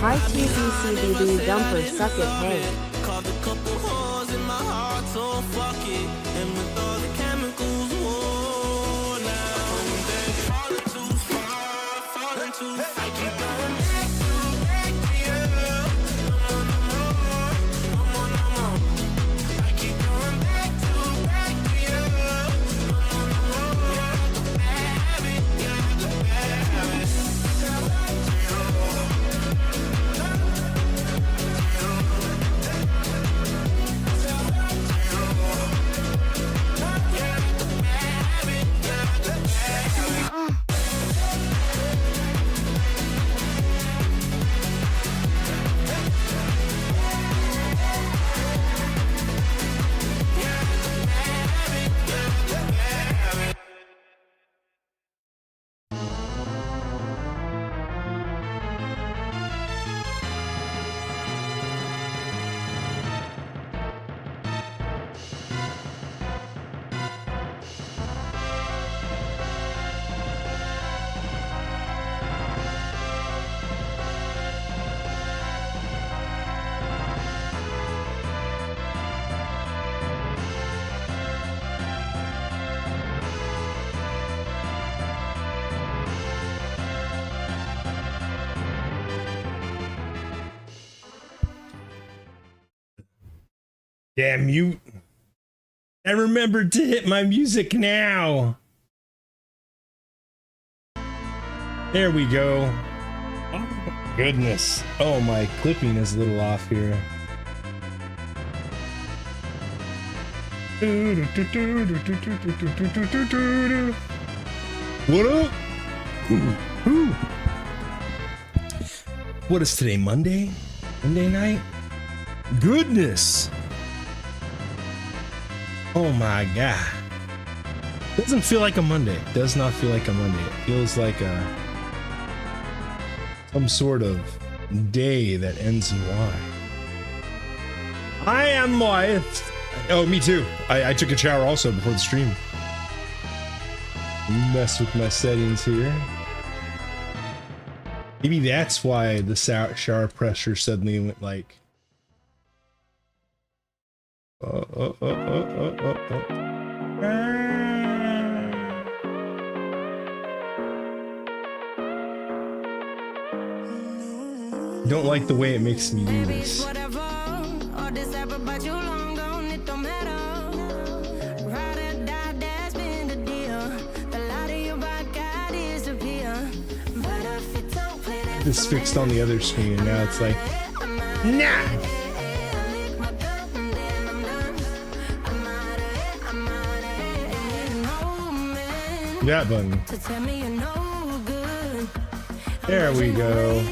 Hi TZCBD Dumper, suck it, hey. Carved a couple holes in my heart, so fuck it. And with all the chemicals, whoa, now falling too far, falling too far. I keep going back to you. No more. I keep going back to you. No more. Bad habit, yeah, the bad habit. Damn mute. I remembered to hit my music now. There we go. Oh, goodness. Oh, my clipping is a little off here. What up? Ooh. What is today? Monday? Monday night? Goodness. Oh my god. Doesn't feel like a Monday. Does not feel like a Monday. It feels like some sort of day that ends in Y. I am Y. Oh, me too. I took a shower also before the stream. Mess with my settings here. Maybe that's why the shower pressure suddenly went like. Don't like the way it makes me do this. This fixed on the other screen and now it's like, nah. That button. There we go.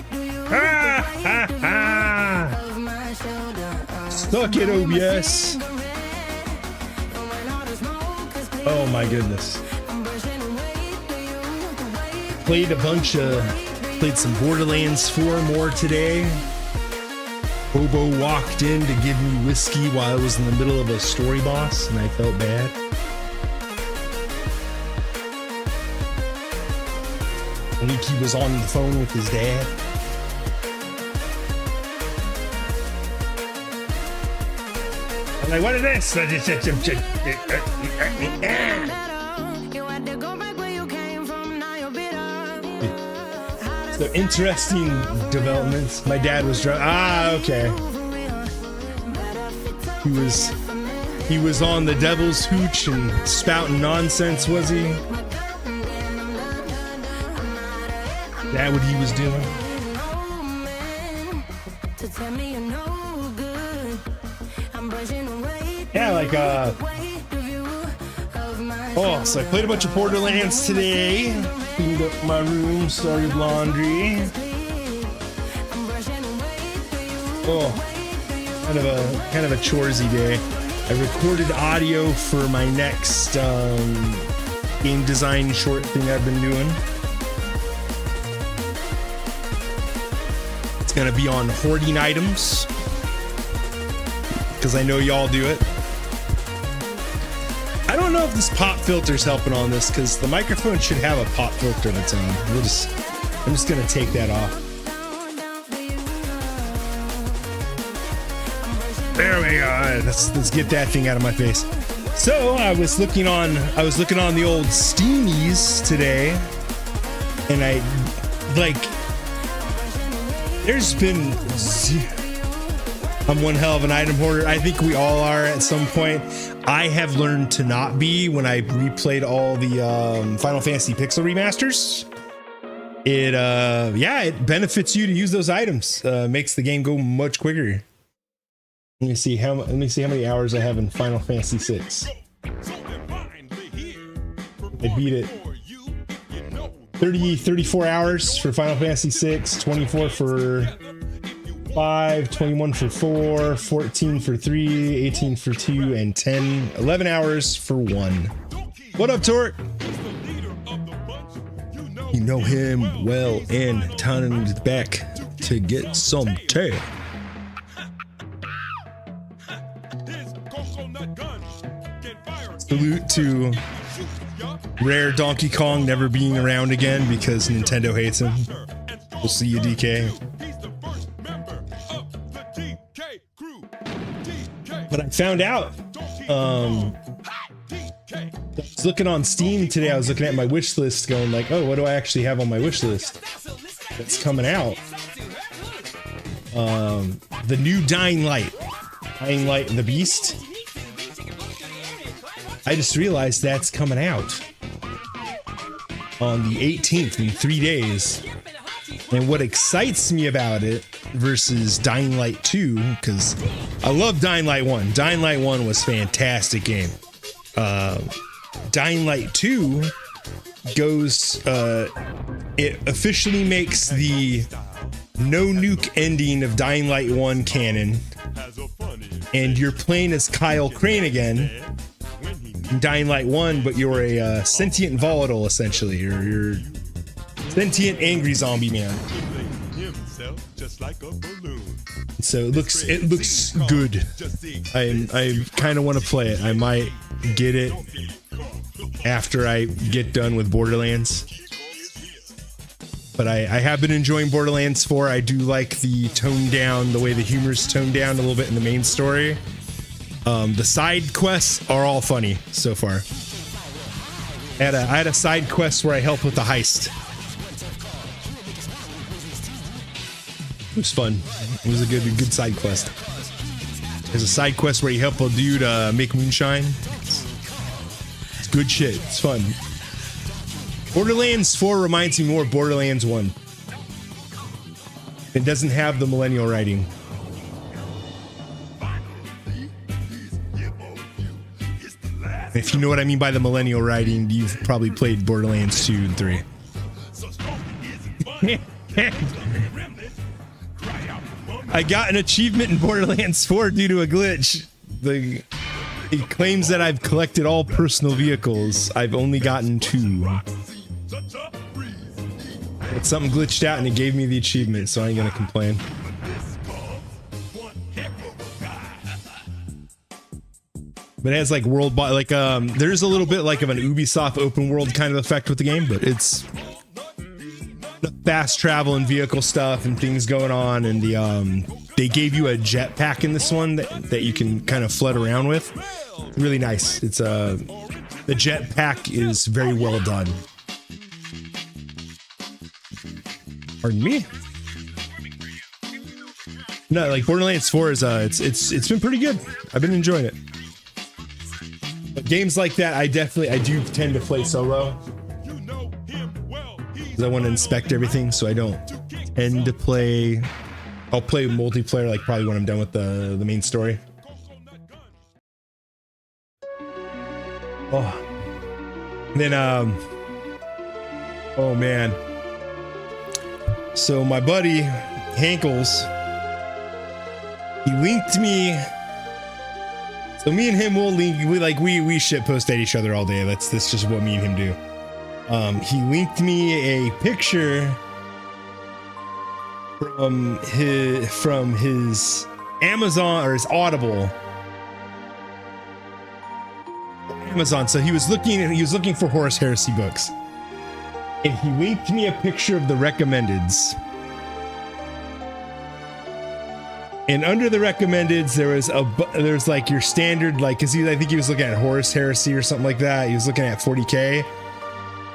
Ha ha ha! Stuck it, OBS. Oh my goodness. Played some Borderlands 4 more today. Bobo walked in to give me whiskey while I was in the middle of a story boss and I felt bad. I think he was on the phone with his dad. I'm like, what is this? So interesting developments. My dad was drunk. Ah, okay. He was on the devil's hooch and spouting nonsense, was he? That what he was doing? Yeah, like oh, so I played a bunch of Borderlands today. Cleaned up my room, started laundry. Oh, kind of a choresy day. I recorded audio for my next game design short thing I've been doing. It's gonna be on hoarding items because I know y'all do it. I don't know if this pop filter's helping on this because the microphone should have a pop filter of its own. I'm just gonna take that off. There we go. Let's get that thing out of my face. So I was looking on the old Steamies today, and I'm one hell of an item hoarder. I think we all are at some point. I have learned to not be when I replayed all the Final Fantasy Pixel remasters. It benefits you to use those items. Makes the game go much quicker. Let me see how many hours I have in Final Fantasy VI. I beat it 34 hours for Final Fantasy VI, 24 for 5, 21 for 4, 14 for 3, 18 for 2, and 11 hours for 1. What up, Tort? You know him well, and turning his back to get some tail. Salute to Rare Donkey Kong never being around again because Nintendo hates him. We'll see you, DK. But I found out, I was looking on Steam today, I was looking at my wish list going like, oh, what do I actually have on my wish list that's coming out? The new Dying Light and the Beast. I just realized that's coming out on the 18th in 3 days. And what excites me about it versus Dying Light 2, because I love Dying Light 1. Dying Light 1 was a fantastic game. Dying Light 2 goes, it officially makes the no nuke ending of Dying Light 1 canon. And you're playing as Kyle Crane again in Dying Light 1, but you're a sentient volatile, essentially. You're sentient angry zombie man. So it looks good. I kind of want to play it. I might get it after I get done with Borderlands. But I have been enjoying Borderlands 4. I do like the tone down, the way the humor's toned down a little bit in the main story. The side quests are all funny so far. I had a side quest where I helped with the heist. It was fun. It was a good side quest. There's a side quest where you help a dude make moonshine. It's good shit. It's fun. Borderlands 4 reminds me more of Borderlands 1. It doesn't have the millennial writing. If you know what I mean by the millennial writing, you've probably played Borderlands 2 and 3. I got an achievement in Borderlands 4 due to a glitch. It claims that I've collected all personal vehicles. I've only gotten 2. But something glitched out and it gave me the achievement, so I ain't gonna complain. But it has like there's a little bit like of an Ubisoft open world kind of effect with the game, but it's fast travel and vehicle stuff and things going on, and they gave you a jetpack in this one that you can kind of flood around with. Really nice. It's the jetpack is very well done. Pardon me? No, like Borderlands 4 is it's been pretty good. I've been enjoying it. But games like that, I do tend to play solo. I want to inspect everything, so I don't tend to play. I'll play multiplayer like probably when I'm done with the main story. Oh, and then oh man. So my buddy Hankles, he linked me. So me and him will link. We shit post at each other all day. That's just what me and him do. He linked me a picture from his Amazon or his Audible. Amazon. So he was looking for Horus Heresy books. And he linked me a picture of the recommendeds. And under the recommendeds, there's like your standard, like, cause I think he was looking at Horus Heresy or something like that. He was looking at 40K,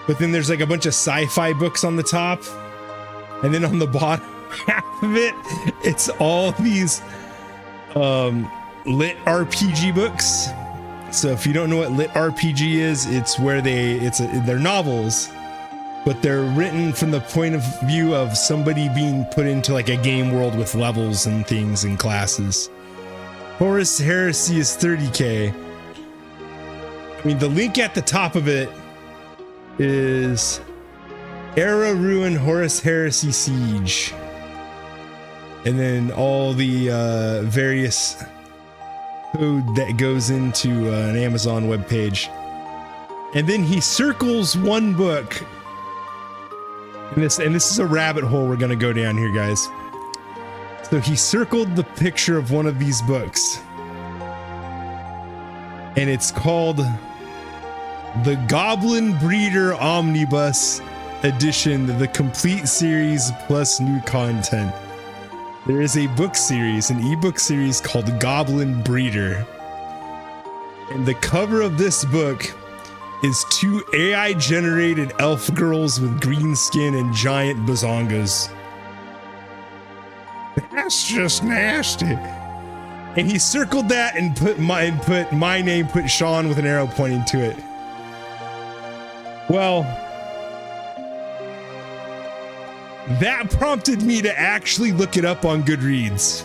but then there's like a bunch of sci-fi books on the top. And then on the bottom half of it, it's all these lit RPG books. So if you don't know what lit RPG is, it's where they're novels, but they're written from the point of view of somebody being put into like a game world with levels and things and classes. Horus Heresy is 30K. I mean, the link at the top of it is Era Ruin Horus Heresy Siege. And then all the various code that goes into an Amazon webpage. And then he circles one book. And this is a rabbit hole we're gonna go down here, guys. So he circled the picture of one of these books. And it's called The Goblin Breeder Omnibus Edition, the complete series plus new content. There is a book series, an ebook series called Goblin Breeder. And the cover of this book is 2 AI generated elf girls with green skin and giant bazongas. That's just nasty. And he circled that and put my name, put Sean with an arrow pointing to it. Well, that prompted me to actually look it up on Goodreads.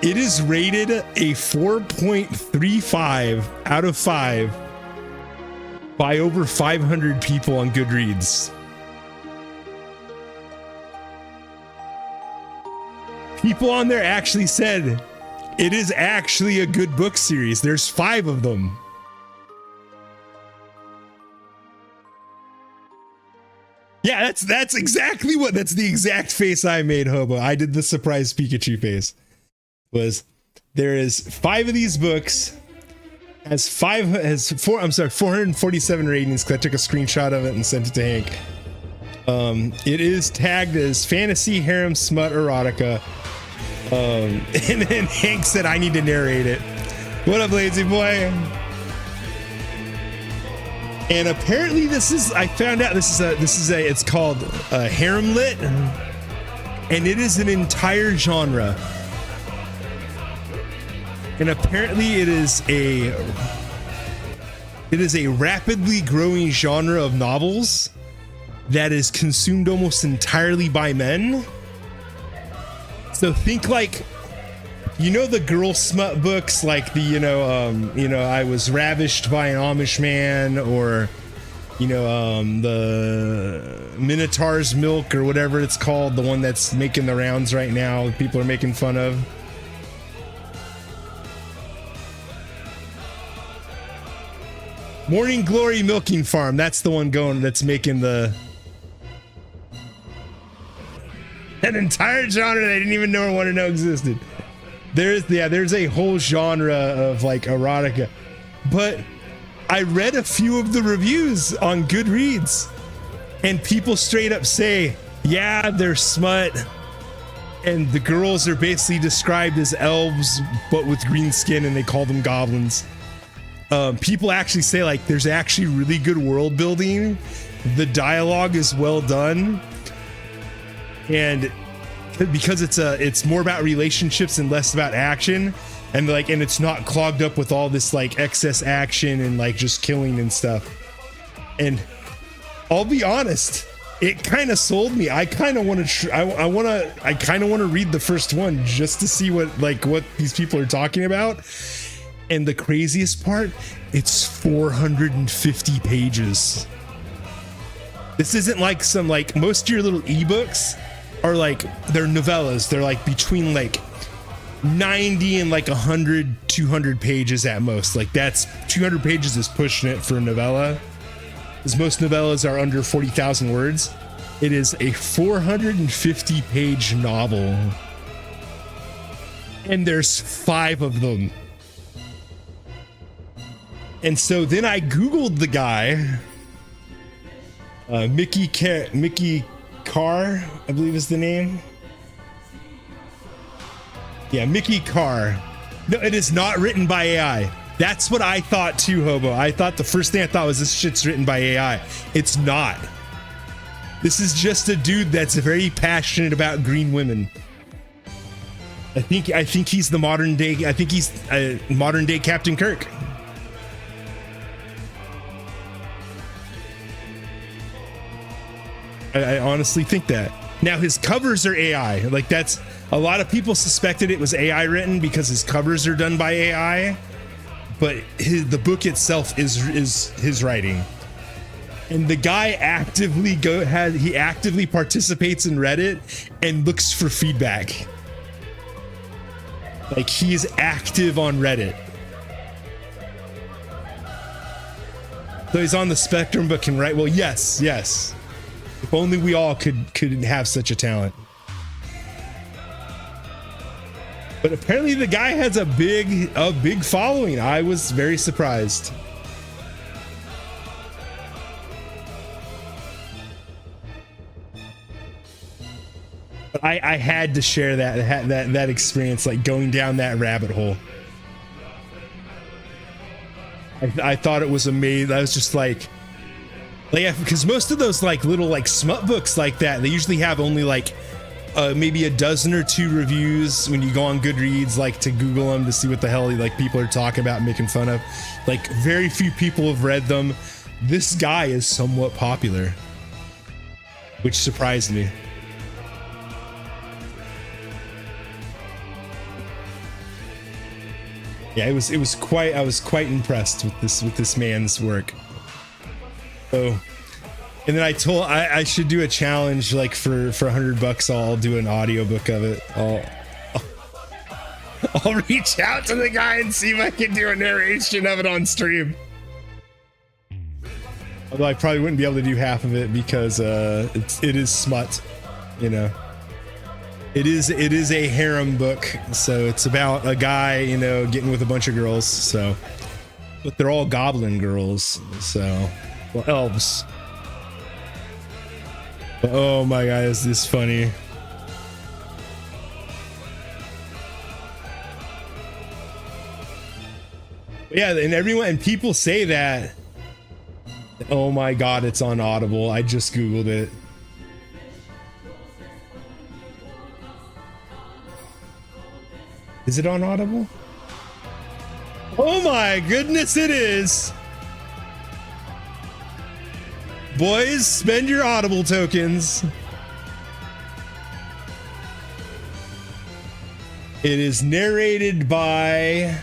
It is rated a 4.35 out of 5 by over 500 people on Goodreads. People on there actually said it is actually a good book series. There's 5 of them. Yeah, that's exactly that's the exact face I made, Hobo. I did the surprise Pikachu face. There is 5 of these books, has 447 ratings, because I took a screenshot of it and sent it to Hank. It is tagged as fantasy, harem, smut, erotica. And then Hank said I need to narrate it. What up, lazy boy? And apparently I found out it's called harem lit, and it is an entire genre. And apparently it is a rapidly growing genre of novels that is consumed almost entirely by men. So think like, the girl smut books, like the, I was ravished by an Amish man, or, the Minotaur's Milk or whatever it's called, the one that's making the rounds right now, people are making fun of. Morning Glory Milking Farm, that's the one that's making an entire genre that I didn't even know or want to know existed. There's a whole genre of like erotica, but I read a few of the reviews on Goodreads, and people straight up say, yeah, they're smut, and the girls are basically described as elves but with green skin, and they call them goblins. People actually say like there's actually really good world building, the dialogue is well done, and because it's more about relationships and less about action, and it's not clogged up with all this like excess action and like just killing and stuff. And I'll be honest, it kind of sold me. I kind of want to I kind of want to read the first one just to see what these people are talking about. And the craziest part, it's 450 pages. This isn't like some, like, most of your little ebooks are like, they're novellas. They're like between like 90 and like 100, 200 pages at most. Like that's 200 pages is pushing it for a novella, because most novellas are under 40,000 words. It is a 450 page novel, and there's 5 of them. And so then I Googled the guy, Mickey Carr, I believe is the name. Yeah, Mickey Carr. No, it is not written by AI. That's what I thought too, Hobo. I thought the first thing I thought was this shit's written by AI. It's not. This is just a dude that's very passionate about green women. I think he's the modern day. I think he's a modern day Captain Kirk. I honestly think that. Now his covers are AI. Like that's a lot of people suspected it was AI written because his covers are done by AI, but the book itself is his writing. And the guy actively participates in Reddit and looks for feedback. Like he's active on Reddit. So he's on the spectrum but can write. Well, yes. If only we all could have such a talent. But apparently the guy has a big following. I was very surprised. But I had to share that experience, like going down that rabbit hole. I thought it was amazing. I was just like because most of those like little like smut books like that, they usually have only like maybe a dozen or two reviews when you go on Goodreads, like to Google them to see what the hell like people are talking about and making fun of. Like very few people have read them. This guy is somewhat popular, which surprised me. Yeah, I was quite impressed with this man's work. So, and then I should do a challenge like for $100. I'll do an audiobook of it. I'll reach out to the guy and see if I can do a narration of it on stream. Although I probably wouldn't be able to do half of it because it is smut, you know. It is a harem book, so it's about a guy, you know, getting with a bunch of girls. So, but they're all goblin girls, so well, elves. But, oh my god, is this funny? Yeah, and people say that. Oh my god, it's on Audible. I just googled it. Is it on Audible? Oh my goodness, it is. Boys, spend your Audible tokens. It is narrated by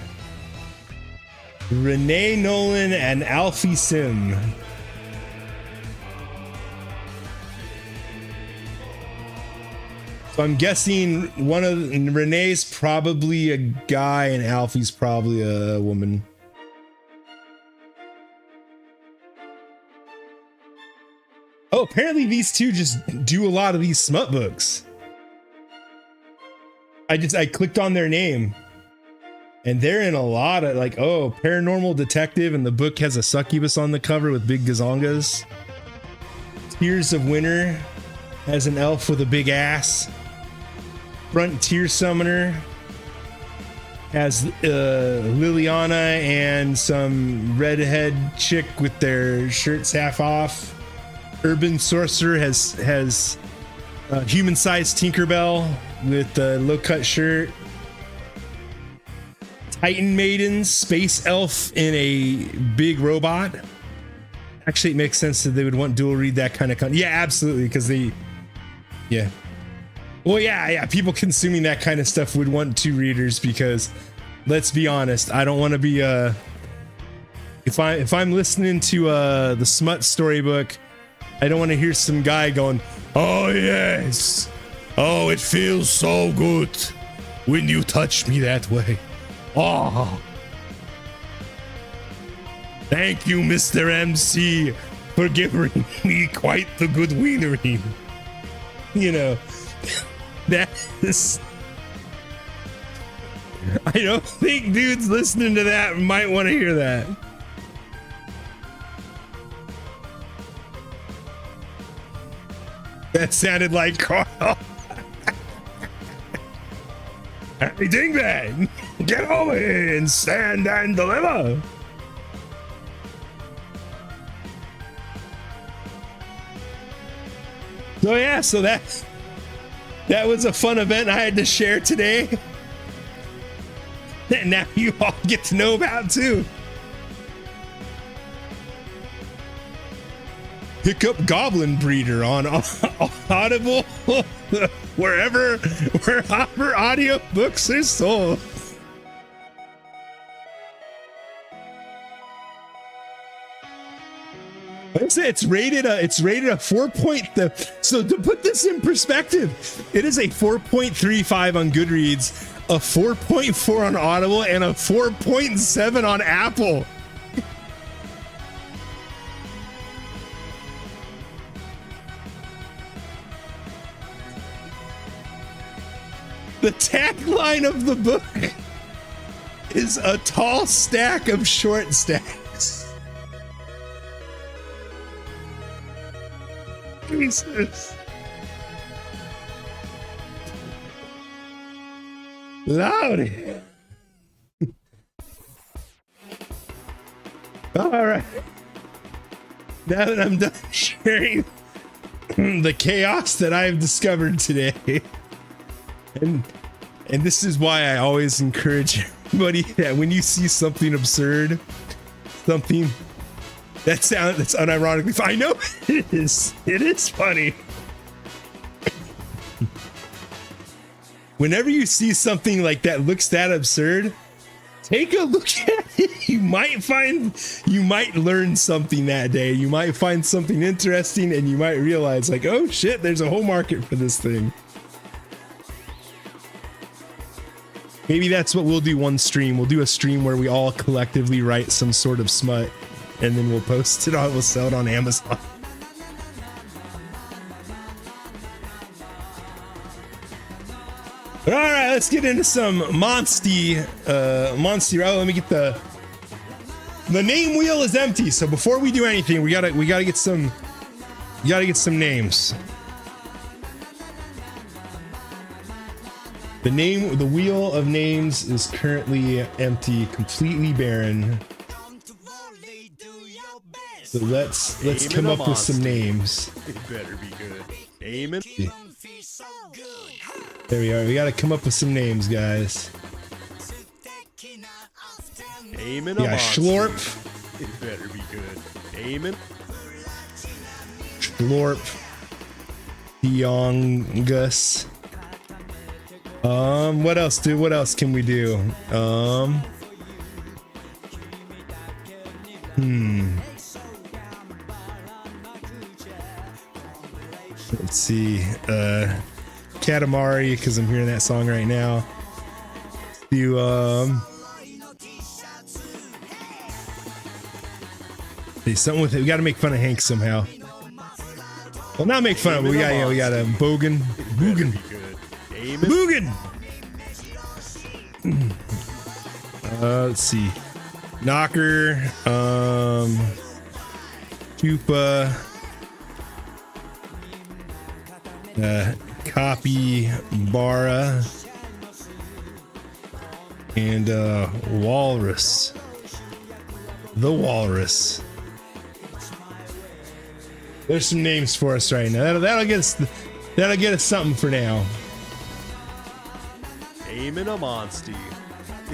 Renee Nolan and Alfie Sim. So I'm guessing one of Renee's probably a guy and Alfie's probably a woman. Oh, apparently these two just do a lot of these smut books. I clicked on their name and they're in a lot of like, oh, paranormal detective, and the book has a succubus on the cover with big gazongas. Tears of Winter has an elf with a big ass. Frontier Summoner has Liliana and some redhead chick with their shirts half off. Urban Sorcerer has human-sized Tinkerbell with a low-cut shirt. Titan Maidens, space elf in a big robot. Actually, it makes sense that they would want dual read that kind of content. Yeah, absolutely, because yeah. Well, yeah, people consuming that kind of stuff would want two readers because, let's be honest, I don't want to be if I'm listening to the smut storybook, I don't want to hear some guy going, "Oh yes, oh it feels so good when you touch me that way. Oh, thank you, Mr. MC, for giving me quite the good wienering." You know. That is, I don't think dudes listening to that might want to hear that. That sounded like Carl. Hey, Dingbat, get over here and stand and deliver. So yeah, so that was a fun event I had to share today. And now you all get to know about too. Pick up Goblin Breeder on Audible, wherever audio books are sold. It's rated a 4 point. So to put this in perspective, it is a 4.35 on Goodreads, a 4.4 on Audible, and a 4.7 on Apple. The tagline of the book is a tall stack of short stacks. Jesus. Loudy. All right. Now that I'm done sharing the chaos that I've discovered today, and this is why I always encourage everybody that when you see something absurd, something that's unironically funny. I know it is funny. Whenever you see something like that looks that absurd, take a look at it. You might learn something that day. You might find something interesting, and you might realize, like, oh shit, there's a whole market for this thing. Maybe that's what we'll do one stream. We'll do a stream where we all collectively write some sort of smut, and then we'll post it on, we'll sell it on Amazon. All right, let's get into some Monsty. Oh, let me get the name wheel is empty. So before we do anything, we gotta get some names. The wheel of names is currently empty, completely barren. So let's come up with some names. It better be good. Amen. There we are. We gotta come up with some names, guys. Amen. Yeah, Schlorp. It better be good. Amen. Schlorp. Yongus. What else can we do? Let's see. Katamari, because I'm hearing that song right now. Do something with it. We got to make fun of Hank somehow. Well, not make fun of him. We got a Boogan. Let's see. Knocker. Chupa. Copy Bara. And Walrus. The Walrus. There's some names for us right now. That'll get us something for now. Amen a Monsty.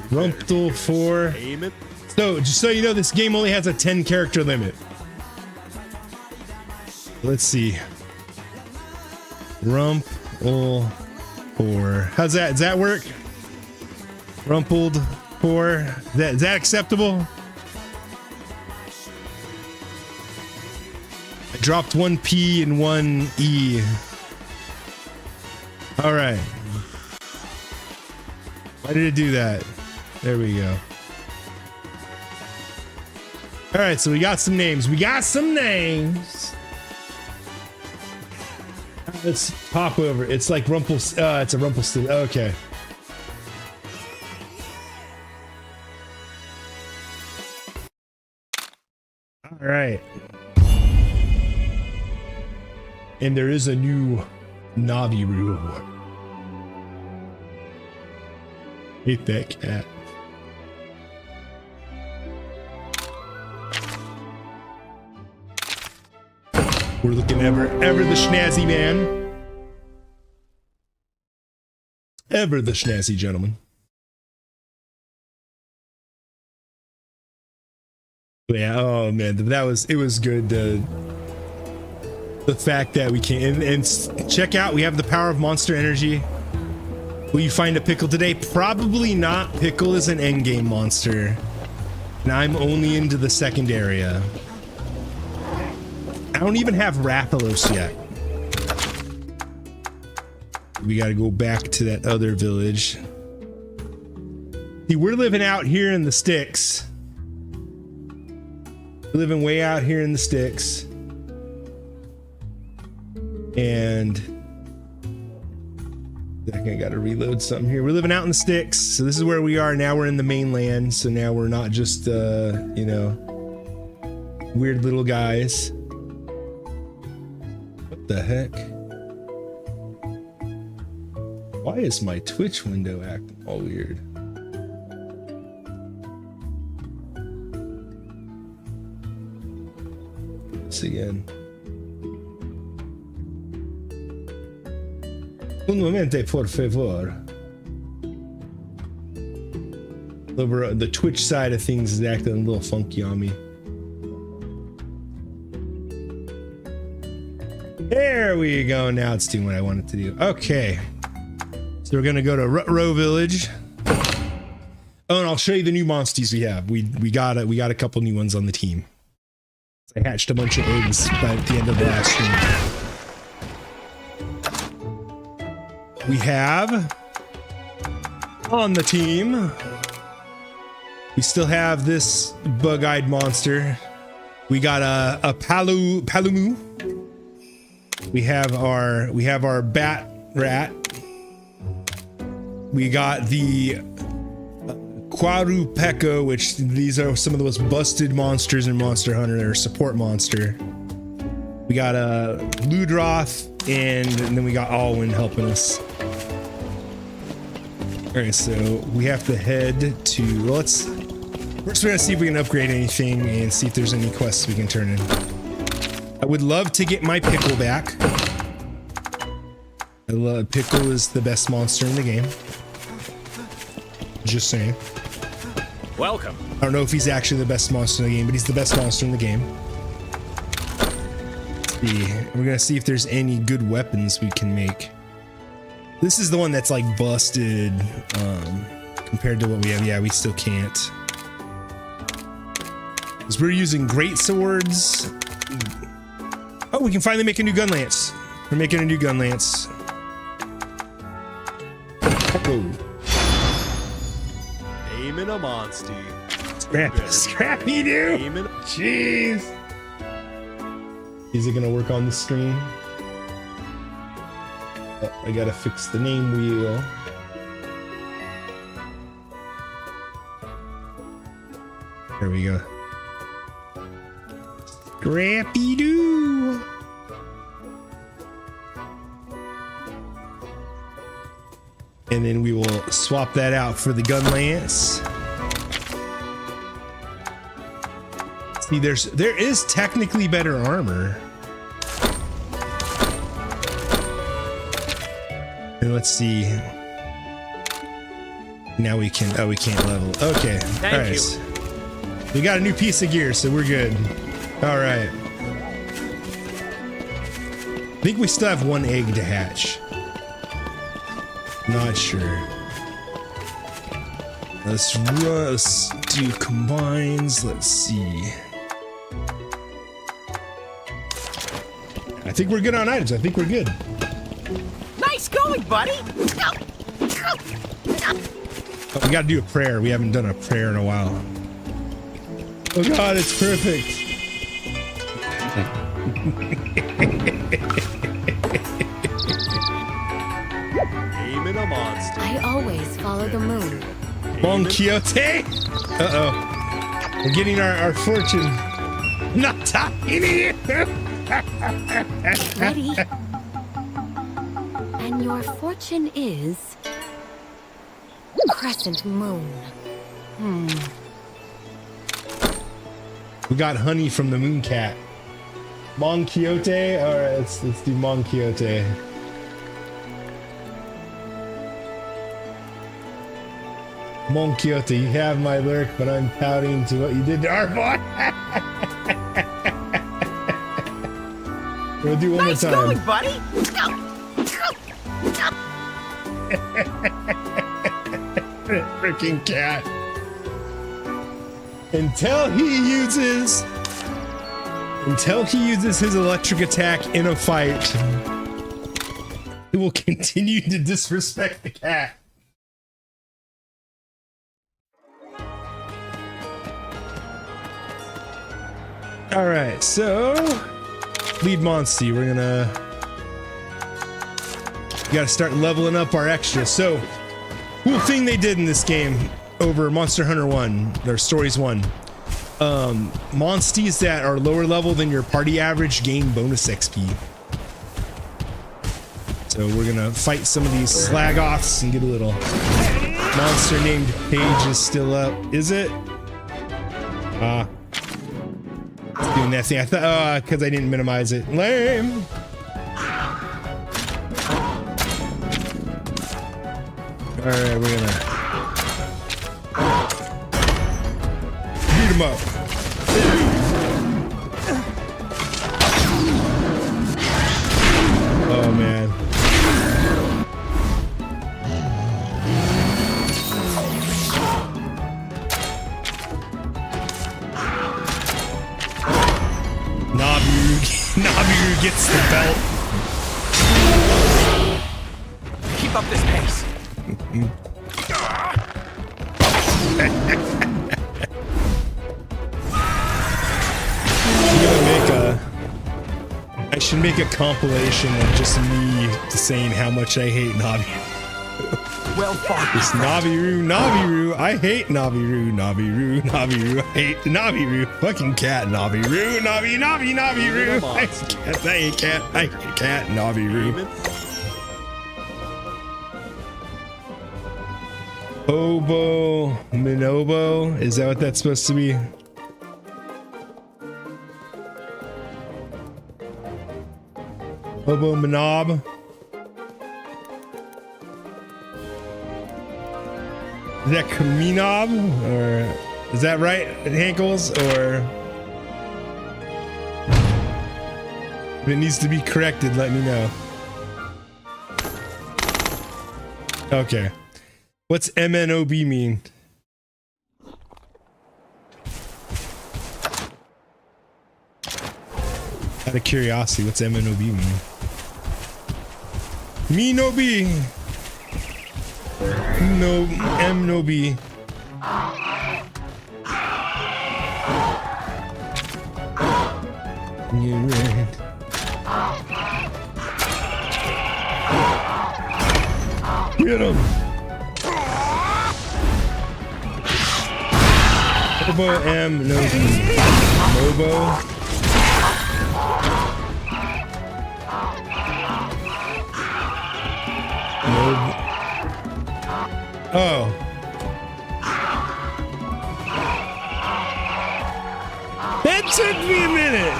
Rumpel 4. Amen. So just so you know, this game only has a 10 character limit. Let's see. Rumpel 4. How's that? Does that work? Rumpled 4. Is that acceptable? I dropped one P and one E. All right. Why did it do that? There we go. All right, so we got some names. Let's pop over. It's like it's a Rumpelstiltskin. Okay. All right. And there is a new Navi rule. Hate that cat. We're looking ever the snazzy man. Ever the snazzy gentleman. But yeah, oh man, it was good. The fact that we can and check out, we have the power of monster energy. Will you find a pickle today? Probably not. Pickle is an endgame monster, and I'm only into the second area. I don't even have Rathalos yet. We got to go back to that other village. See, we're living out here in the sticks. We're living way out here in the sticks. And I gotta reload something here. We're living out in the sticks, so this is where we are now. We're in the mainland, so now we're not just you know, weird little guys. What the heck? Why is my Twitch window acting all weird? This again. Un momento, por favor. Over the Twitch side of things is acting a little funky on me. There we go. Now it's doing what I want it to do. Okay. So we're gonna go to Rutro Village. Oh, and I'll show you the new monsters we have. We got a couple new ones on the team. I hatched a bunch of eggs at the end of the last stream. We have on the team, we still have this bug-eyed monster. We got a Palumu. We have our bat rat. We got the Quarupeka, which these are some of the most busted monsters in Monster Hunter. They're a support monster. We got a Ludroth, and then we got Alwyn helping us. Alright, so we have to head to, well, first we're gonna see if we can upgrade anything and see if there's any quests we can turn in. I would love to get my Pickle back. Pickle is the best monster in the game. Just saying. Welcome. I don't know if he's actually the best monster in the game, but he's the best monster in the game. We're gonna see if there's any good weapons we can make. This is the one that's like busted compared to what we have. Yeah, we still can't. Because we're using great swords. Oh, we can finally make a new Gunlance. We're making a new Gunlance. Whoa. Aiming a monster. Scrappy dude. Aiming. Jeez. Is it gonna work on the screen? Oh, I gotta fix the name wheel. There we go. Scrappy doo. And then we will swap that out for the Gunlance. See, there is technically better armor. And let's see. Now we can, oh, we can't level. Okay. Thank you. We got a new piece of gear, so we're good. All right. I think we still have one egg to hatch. Not sure. Let's do combines. Let's see. I think we're good on items. I think we're good. Nice going, buddy. Oh, we gotta do a prayer. We haven't done a prayer in a while. Oh God, it's perfect. Aiming a monster. I always follow the moon. Bon Quixote. Uh-oh. We're getting our fortune. Not talking to you. Ready? And your fortune is Crescent moon. We got honey from the moon cat. Mon Quixote? Alright, let's do Mon Quixote. Mon Quixote, you have my lurk, but I'm pouting to what you did to our boy. We'll do one Nice more going, time. buddy. Freaking cat. Until he uses his electric attack in a fight, he will continue to disrespect the cat. All right, so lead Monsty, we gotta start leveling up our extras. So cool thing they did in this game over Monster Hunter 1, their Stories 1. Monsties that are lower level than your party average gain bonus XP. So we're gonna fight some of these slag-offs and get a little monster named Paige is still up. Is it? It's doing that thing. I thought, because I didn't minimize it. Lame. Alright, we're gonna beat him up. Oh man. Nabiru gets the belt. Keep up this pace. I should make a compilation of just me saying how much I hate Nabiru. Well fought. It's Nabiru, I hate Nabiru, I hate Nabiru, fucking cat, Nabiru, Nabiru, I hate cat, Nabiru. Obo Minobo, is that what that's supposed to be? Obo Minob. Is that Kaminob? Or is that right, Hankles? Or if it needs to be corrected, let me know. Okay. What's MNOB mean? Out of curiosity, what's MNOB mean? Me no B. No M no B. Get him. Turbo M no B. Mobo. Oh. That took me a minute.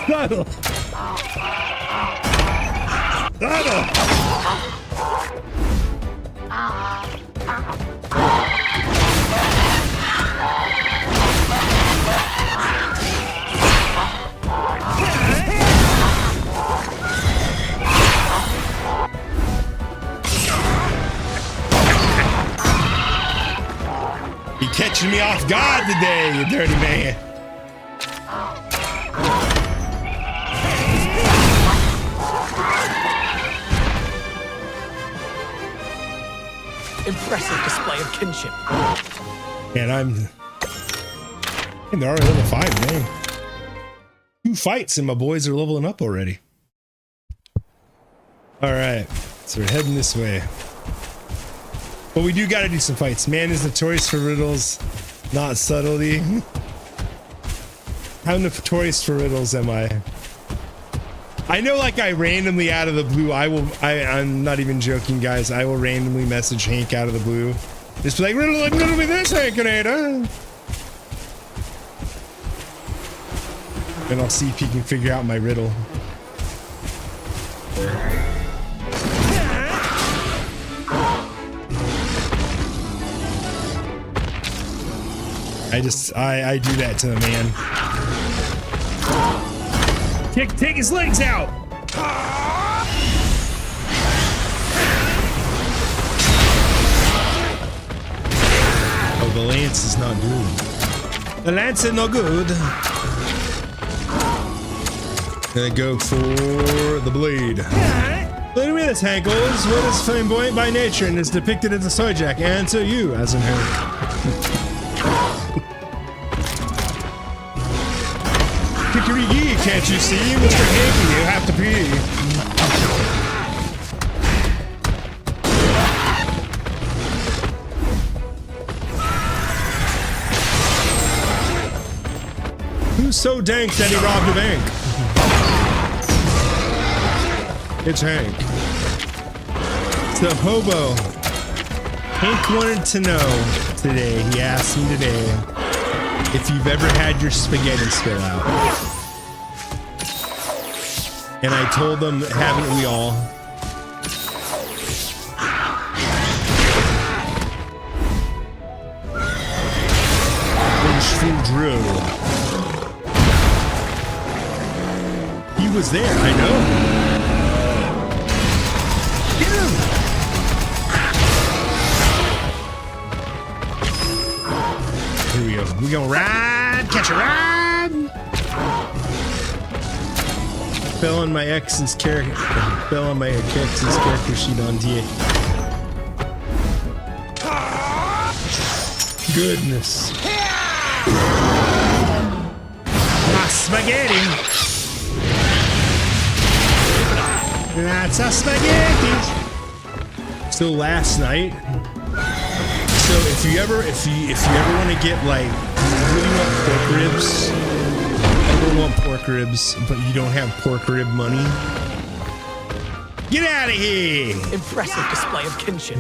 Subtle. You catching me off guard today, you dirty man. Impressive display of kinship. And they're already level 5, man. 2 fights and my boys are leveling up already. Alright, so we're heading this way. But we do gotta do some fights. Man is notorious for riddles, not subtlety. How notorious for riddles am I? I know, like, I randomly out of the blue, I'm not even joking, guys. I will randomly message Hank out of the blue. Just be like, riddle me this, Hank Grenada. And I'll see if he can figure out my riddle. I do that to the man. Take his legs out. Oh, the lance is not good. The lance is not good. Gonna go for the blade. Look at this, Hankles. What is flamboyant by nature and is depicted as a swordjack? Answer you, as in her. Kikiriki, can't you see? Mr. Hanky, you have to pee. Who's so dank that he robbed a bank? It's Hank. So, Hobo. Hank wanted to know today, he asked me today, if you've ever had your spaghetti spill out. And I told them, haven't we all? Drill. He was there, I know. Get him! Here we go. We gonna ride, catch a ride. Fell on my ex's character. Fell on my ex's character sheet on DA. Goodness. My spaghetti. That's a spaghetti. So last night. So if you ever want to get like, you really want pork ribs. You want pork ribs, but you don't have pork rib money. Get out of here! Impressive display of kinship.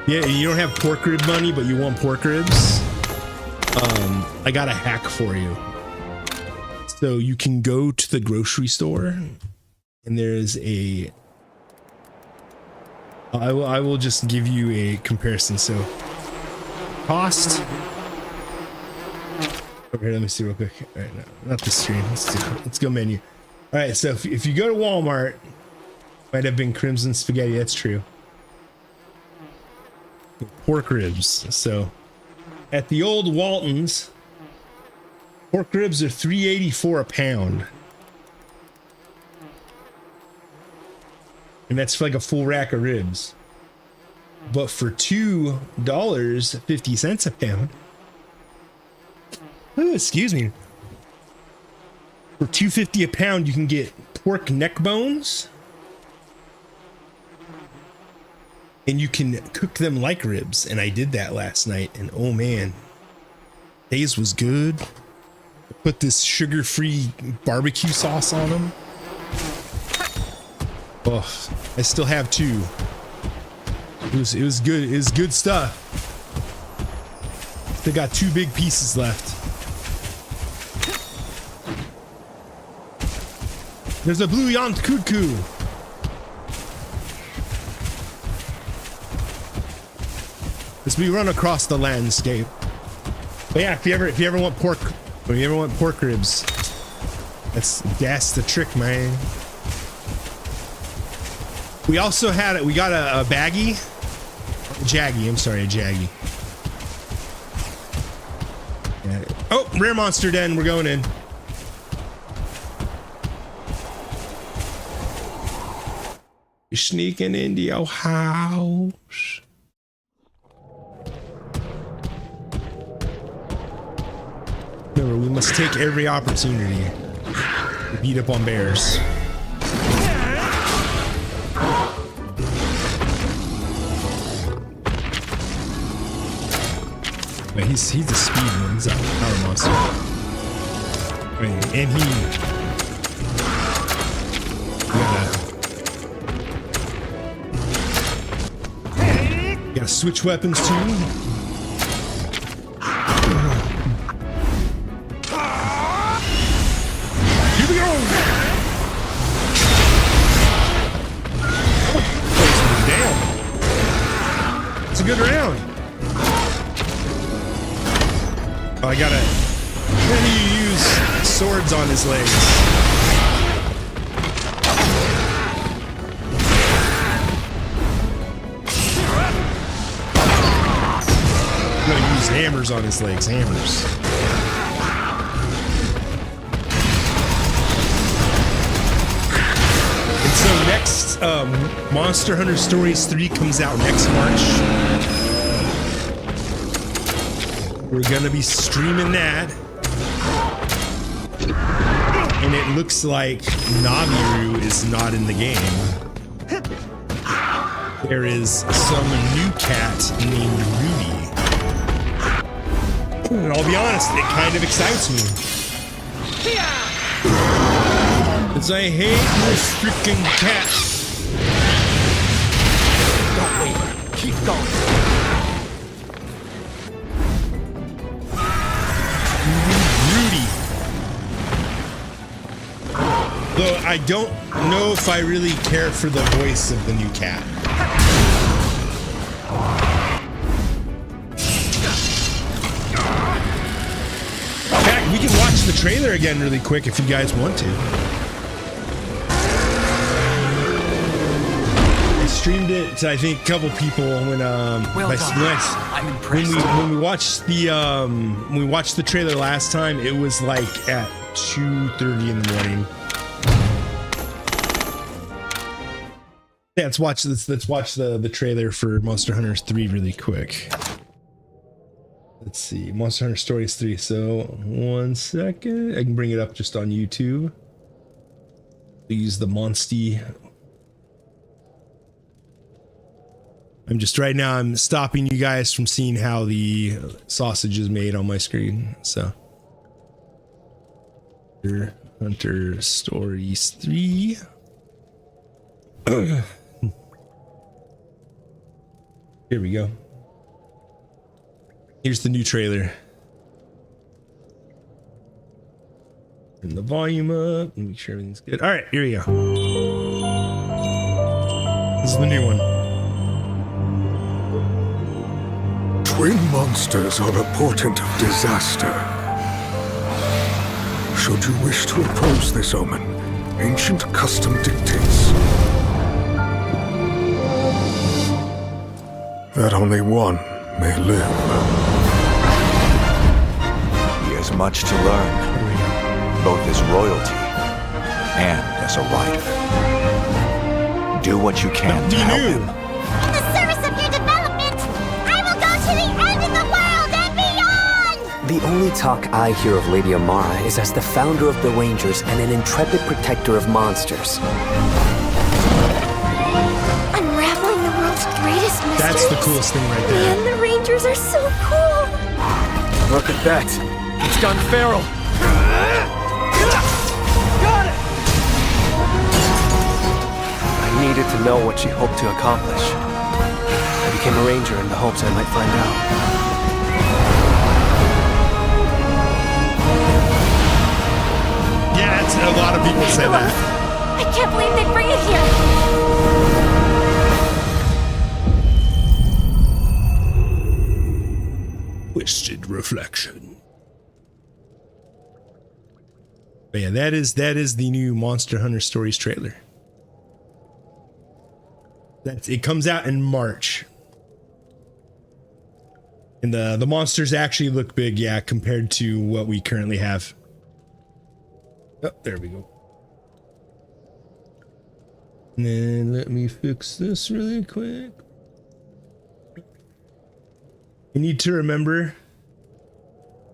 Yeah, you don't have pork rib money, but you want pork ribs. I got a hack for you. So you can go to the grocery store, and there's a. I will just give you a comparison. So cost. Okay, let me see real quick. All right, no, not the stream. Let's go menu. All right, so if you go to Walmart, might have been Crimson Spaghetti. That's true. Pork ribs. So at the old Waltons, pork ribs are $3.84 a pound, and that's for like a full rack of ribs. But for $2.50 a pound. Oh, excuse me. For $2.50 a pound, you can get pork neck bones, and you can cook them like ribs. And I did that last night, and oh man, Days was good. I put this sugar-free barbecue sauce on them. Oh, I still have two. It was good. It was good stuff. They got two big pieces left. There's a blue yont cuckoo. As we run across the landscape. But yeah, if you ever want pork, ribs, that's the trick, man. We also had we got a baggie, a jaggy. Yeah. Oh, rare monster den. We're going in. You're sneaking into your house. Remember, we must take every opportunity to beat up on bears. But he's a speed one. He's a power monster. I mean, and Gotta switch weapons too. Here we go. Damn. It's a good round. Oh, I gotta. How do you use swords on his legs? I'm gonna use hammers on his legs. Hammers. And so next, Monster Hunter Stories 3 comes out next March. We're gonna be streaming that. And it looks like Naviru is not in the game. There is some new cat named Rudy. And I'll be honest, it kind of excites me. Because I hate this freaking cat. Don't waver. Keep going. Rudy. Though I don't know if I really care for the voice of the new cat. Heck, we can watch the trailer again really quick if you guys want to. I streamed it to I think a couple people when I'm impressed. when we watched the trailer last time. It was like at 2:30 in the morning. Yeah, let's watch the trailer for Monster Hunter 3 really quick. Let's see, Monster Hunter Stories 3. So 1 second, I can bring it up just on YouTube. Use the Monsty. I'm stopping you guys from seeing how the sausage is made on my screen. So Hunter Stories 3. Here we go. Here's the new trailer. Turn the volume up and make sure everything's good. All right, here we go. This is the new one. Twin monsters are a portent of disaster. Should you wish to oppose this omen, ancient custom dictates that only one may live. He has much to learn, both as royalty and as a rider. Do what you can to help him. In the service of your development, I will go to the end of the world and beyond! The only talk I hear of Lady Amara is as the founder of the Rangers and an intrepid protector of monsters. Unraveling the world's greatest mysteries. That's the coolest thing right there. Man, the Rangers are so cool! Look at that. It's gone feral. Got it! I needed to know what she hoped to accomplish. I became a ranger in the hopes I might find out. Yeah, that's a lot of people say that. I can't believe they bring it here! Twisted reflection. But yeah, that is the new Monster Hunter Stories trailer. It comes out in March. And the monsters actually look big, yeah, compared to what we currently have. Oh, there we go. And then let me fix this really quick. I need to remember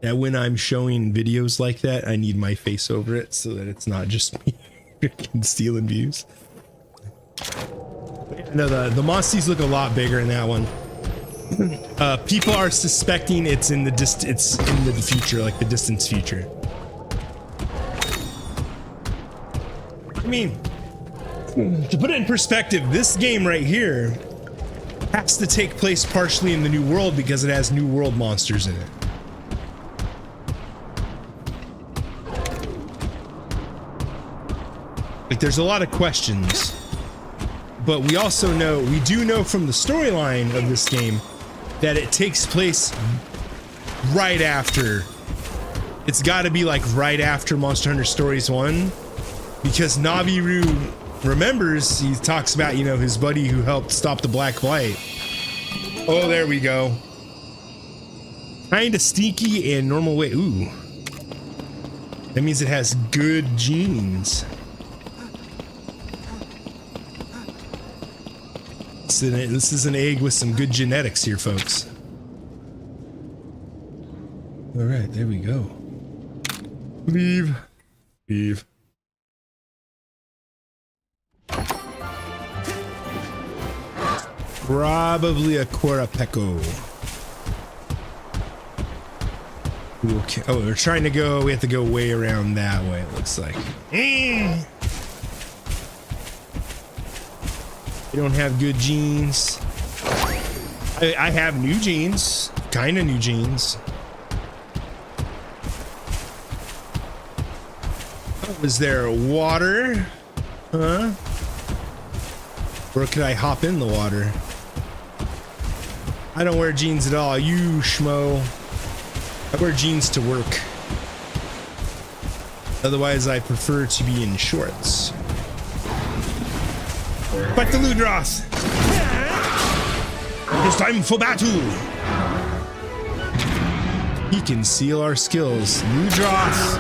that when I'm showing videos like that, I need my face over it so that it's not just me freaking stealing views. No, the Monsties look a lot bigger in that one. People are suspecting it's in the future, like the distant future. I mean, to put it in perspective, this game right here has to take place partially in the new world because it has new world monsters in it. Like, there's a lot of questions, but we also know, we do know from the storyline of this game that it takes place right after. It's got to be like right after Monster Hunter Stories 1, because Naviru remembers, he talks about, you know, his buddy who helped stop the Black Blight. Oh, there we go. Kinda sneaky and normal way. Ooh. That means it has good genes. This is an egg with some good genetics here, folks. All right, there we go. Leave. Leave. Probably a Quarapeco. Okay. Oh, we're trying to go. We have to go way around that way, it looks like. You don't have good genes. I have new genes. Kind of new genes. Was there water? Huh? Or could I hop in the water? I don't wear jeans at all. You schmo. I wear jeans to work. Otherwise, I prefer to be in shorts. Fight the Ludroth! It's time for battle! He can seal our skills. Ludroth!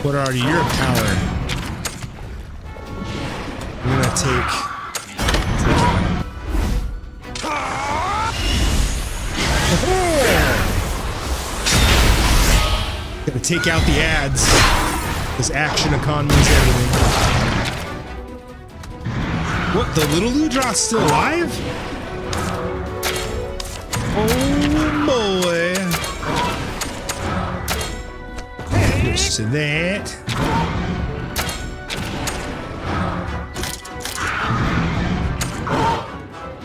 What are your power? I'm gonna take Gotta take out the ads. This action economy is everything. What? The little Ludroth's still alive? Oh boy. Here's to that.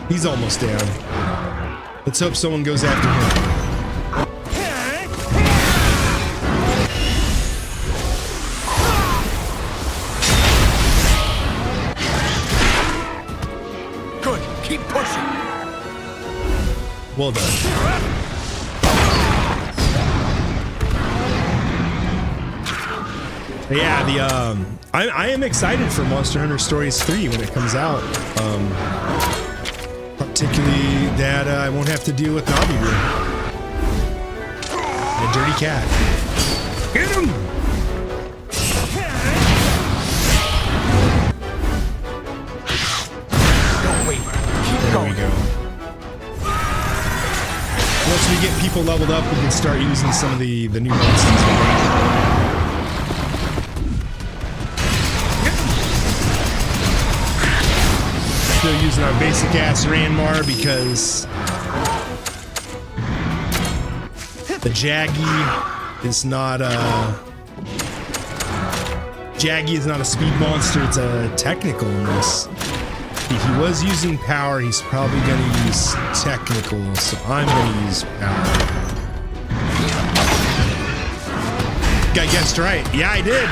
He's almost down. Let's hope someone goes after him. Good. Keep pushing. Well done. Yeah, I am excited for Monster Hunter Stories 3 when it comes out. Particularly that I won't have to deal with Naviru. The dirty cat. Get him! Don't waver. Keep There going. we go. Once we get people leveled up, we can start using some of the new monsters. Still using our basic ass Ranmar because the Jaggy is not a speed monster, it's a technical in this. If he was using power, he's probably gonna use technical, so I'm gonna use power. I guessed right. Yeah, I did.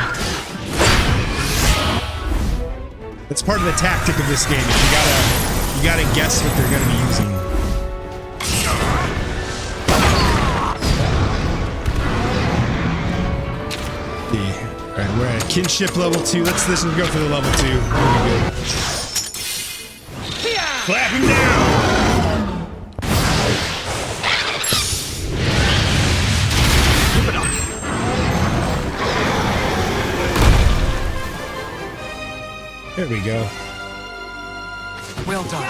That's part of the tactic of this game. You gotta guess what they're gonna be using. Alright, we're at kinship level 2. Let's go for the level 2. We'll be good. Clap him down! Keep it up. There we go. Well done.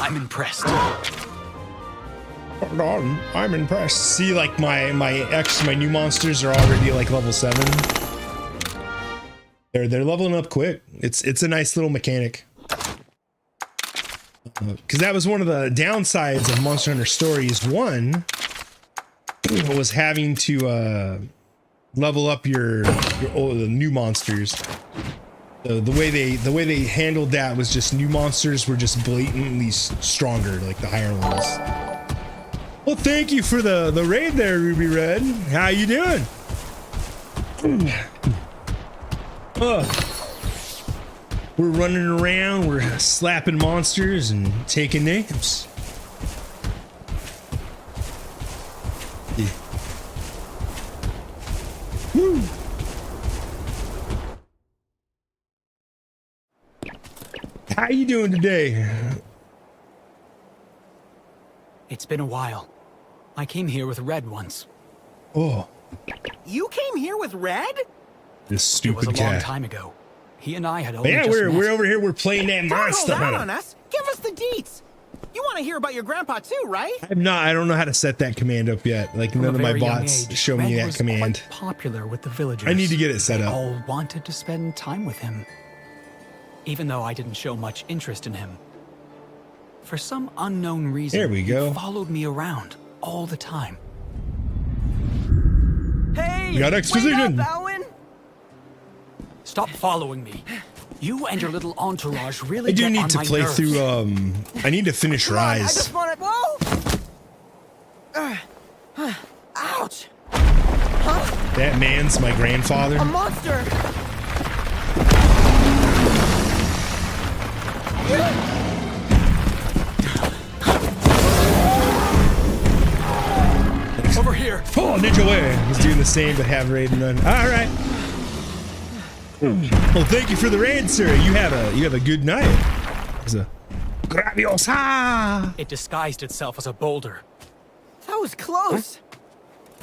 I'm impressed. Hold on, I'm impressed. See, like my new monsters are already like level 7. They're leveling up quick. It's a nice little mechanic. Because that was one of the downsides of Monster Hunter Stories 1 was having to level up the new monsters. The way they handled that was just new monsters were just blatantly stronger, like the higher ones. Well, thank you for the raid there, Ruby Red. How you doing? We're running around, we're slapping monsters and taking names. Yeah. Woo. How you doing today? It's been a while. I came here with Red once. Oh. You came here with Red? This stupid It was a long cat. time ago. He and I had only Yeah, just met. we're over here. We're playing that monster Don't hold out hunter. on us. Give us the deets. You want to hear about your grandpa too, right? I'm not. I don't know how to set that command up yet. Like From none a of my very young bots age, show me Red that was command. quite popular with the villagers. I need to get it set They up. all wanted to spend time with him, even though I didn't show much interest in him. For some unknown reason, There we go. he followed me around all the time. Hey, We got exposition. wait up, Owen. Stop following me. You and your little entourage really I do get need on to my play nerves. through. I need to finish Come on, I Rise. just want to. Whoa! Ouch! That man's my grandfather. A monster! Over here. Oh, Ninja Way. He's doing the same, but have raid and none. All right. Well, thank you for the raid, sir. You have a good night. It's a graviosa. It disguised itself as a boulder. That was close.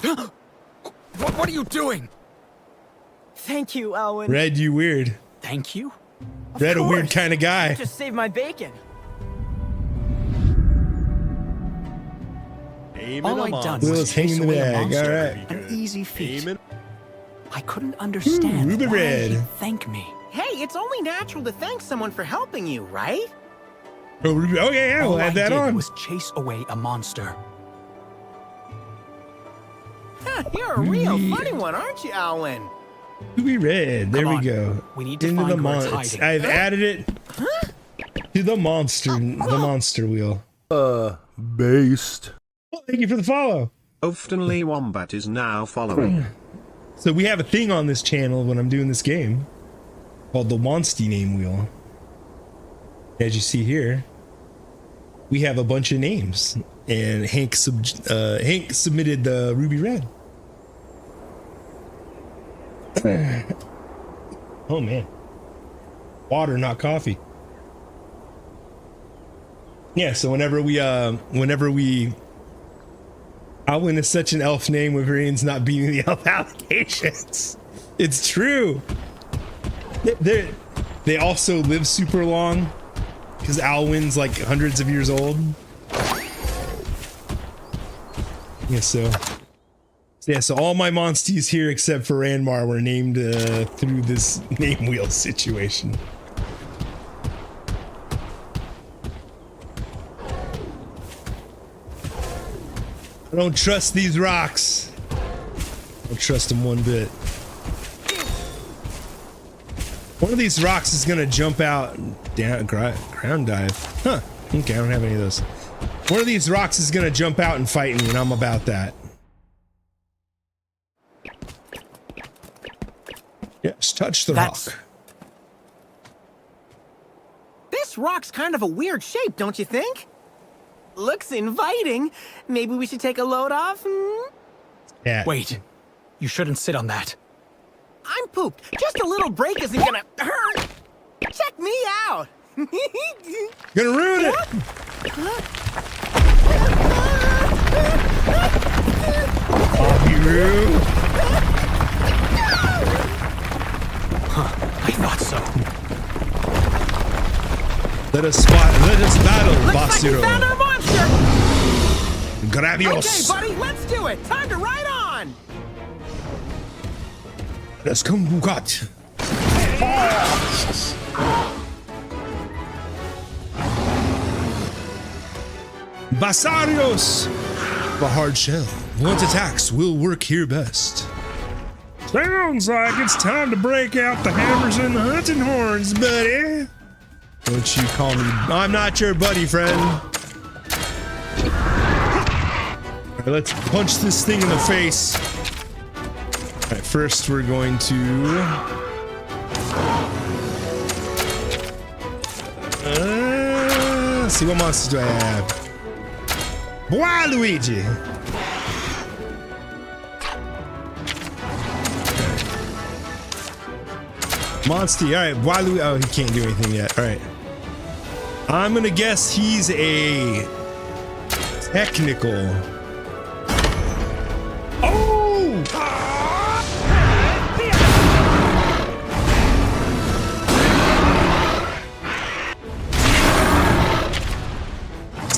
What are you doing? Thank you, Owen. Red, you weird. Thank you? Red, a weird course. kind of guy. Just saved my bacon. Aim All in a I'd done monster. Will's was chase hanging the away a bag. monster. All right. An easy feat. Aim in. I couldn't understand Ruby why Red. he'd thank me. Hey, it's only natural to thank someone for helping you, right? Oh, Ruby. Oh yeah, All we'll I add that did on. was chase away a monster. You're a real funny one, aren't you, Owen? Ruby Red. There Come we on. go. We need to Into find the where it's monster. hiding. I've added it to the monster wheel. Based. Well, thank you for the follow. Oftenly Wombat is now following. So we have a thing on this channel when I'm doing this game called the Wonsty name wheel. As you see here, we have a bunch of names, and Hank submitted the Ruby Red. Oh man, water, not coffee. Yeah, so whenever we Alwyn is such an elf name with Rain's not beating the elf allegations. It's true. They also live super long because Alwyn's like hundreds of years old. Yeah, so all my monsties here except for Ranmar were named through this name wheel situation. I don't trust these rocks. I don't trust them one bit. One of these rocks is gonna jump out down ground dive. Huh. Okay, I don't have any of those. One of these rocks is gonna jump out and fight me, and I'm about that. Yes, touch the rock. This rock's kind of a weird shape, don't you think? Looks inviting. Maybe we should take a load off? Yeah. Wait, you shouldn't sit on that. I'm pooped. Just a little break isn't gonna hurt. Check me out. Gonna ruin it. Bobby-roo. I thought so. Let us battle, Looks like we Basiro. found our monster. Gravios. Okay, buddy, let's do it. Time to ride on. Let's come, Bugat. Basarios. The hard shell. Blunt attacks will work here best. Sounds like it's time to break out the hammers and the hunting horns, buddy. Don't you call me. I'm not your buddy, friend. All right, let's punch this thing in the face. All right, first we're going to. Let's see, what monsters do I have? Waluigi. Monster, all right, Waluigi. Oh, he can't do anything yet. All right. I'm gonna guess he's a technical. Oh!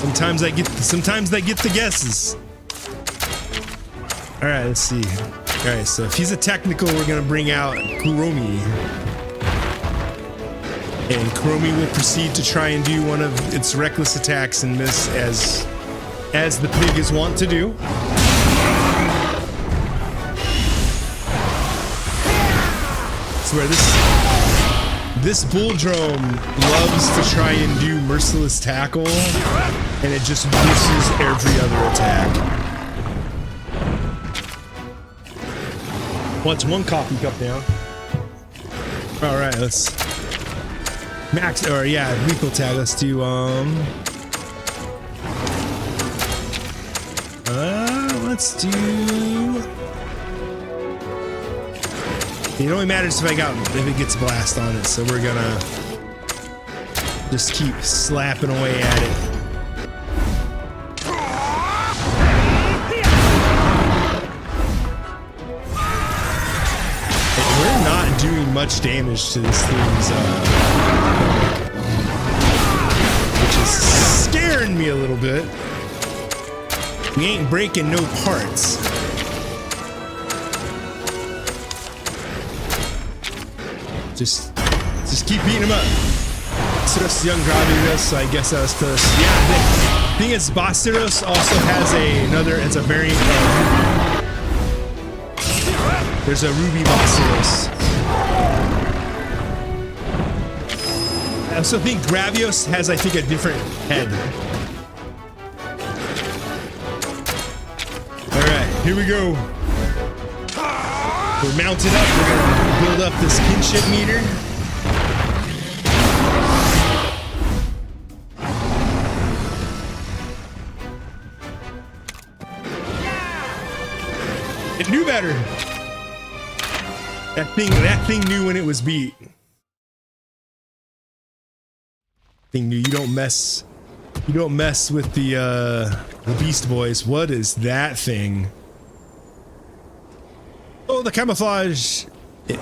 Sometimes I get the guesses. All right, let's see. All right, so if he's a technical, we're gonna bring out Kuromi. And Kuromi will proceed to try and do one of its reckless attacks and miss as the pig is wont to do. I swear this bull drone loves to try and do merciless tackle, and it just misses every other attack. What's one coffee cup down? All right, let's. Max, or yeah, lethal tag. Let's do let's do. It only matters if it gets blast on it, so we're gonna just keep slapping away at it. And we're not doing much damage to this thing's which is scaring me a little bit. We ain't breaking no parts. Just keep beating him up. Basteros young Gravitas, so I guess that's the. Yeah, the thing is, Basteros also has it's a variant of. There's a Ruby Basteros. I also think Gravios has, I think, a different head. Alright, here we go. We're mounted up. We're gonna build up this kinship meter. It knew better. That thing knew when it was beat. Thing knew you don't mess with the Beast Boys. What is that thing? Oh, the camouflage.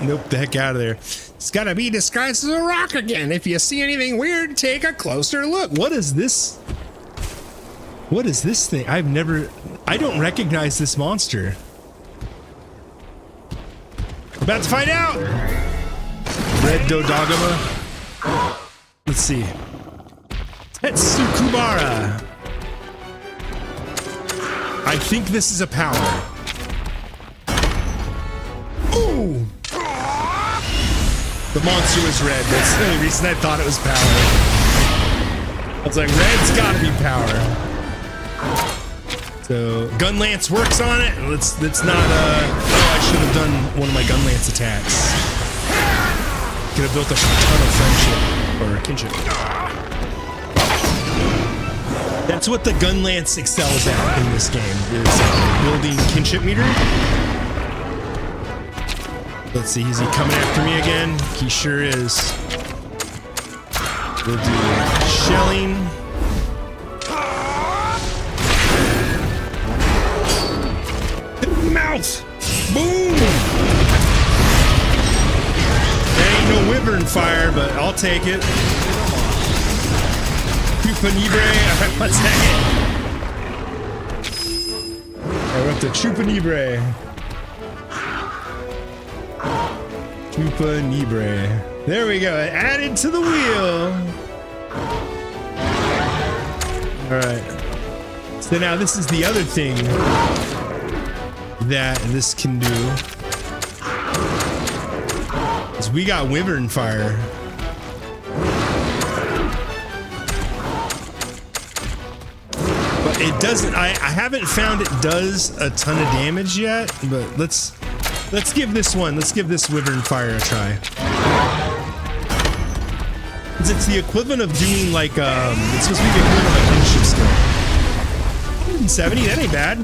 Nope, the heck out of there. It's gotta be disguised as a rock again. If you see anything weird, take a closer look. What is this? What is this thing? I don't recognize this monster. About to find out. Red Dodogama. Let's see. Tetsukubara. I think this is a power. Ooh! The monster was red. That's the only reason I thought it was power. I was like, red's gotta be power. So Gunlance works on it. Let's not oh, I should have done one of my Gunlance attacks. Could have built a ton of friendship or kinship. That's what the Gunlance excels at in this game, is building kinship meter. Let's see, is he coming after me again? He sure is. We'll do shelling. Mouth! Boom! There ain't no wyvern fire, but I'll take it. Chupanibre, one second. I went to Chupanibre. Chupanibre. There we go. Added to the wheel. Alright. So now this is the other thing that this can do. 'Cause we got Wyvern Fire. But it doesn't, I haven't found it does a ton of damage yet, but let's give this Wyvern Fire a try. It's the equivalent of doing like, it's supposed to be the equivalent of a kinship skill. 170, that ain't bad.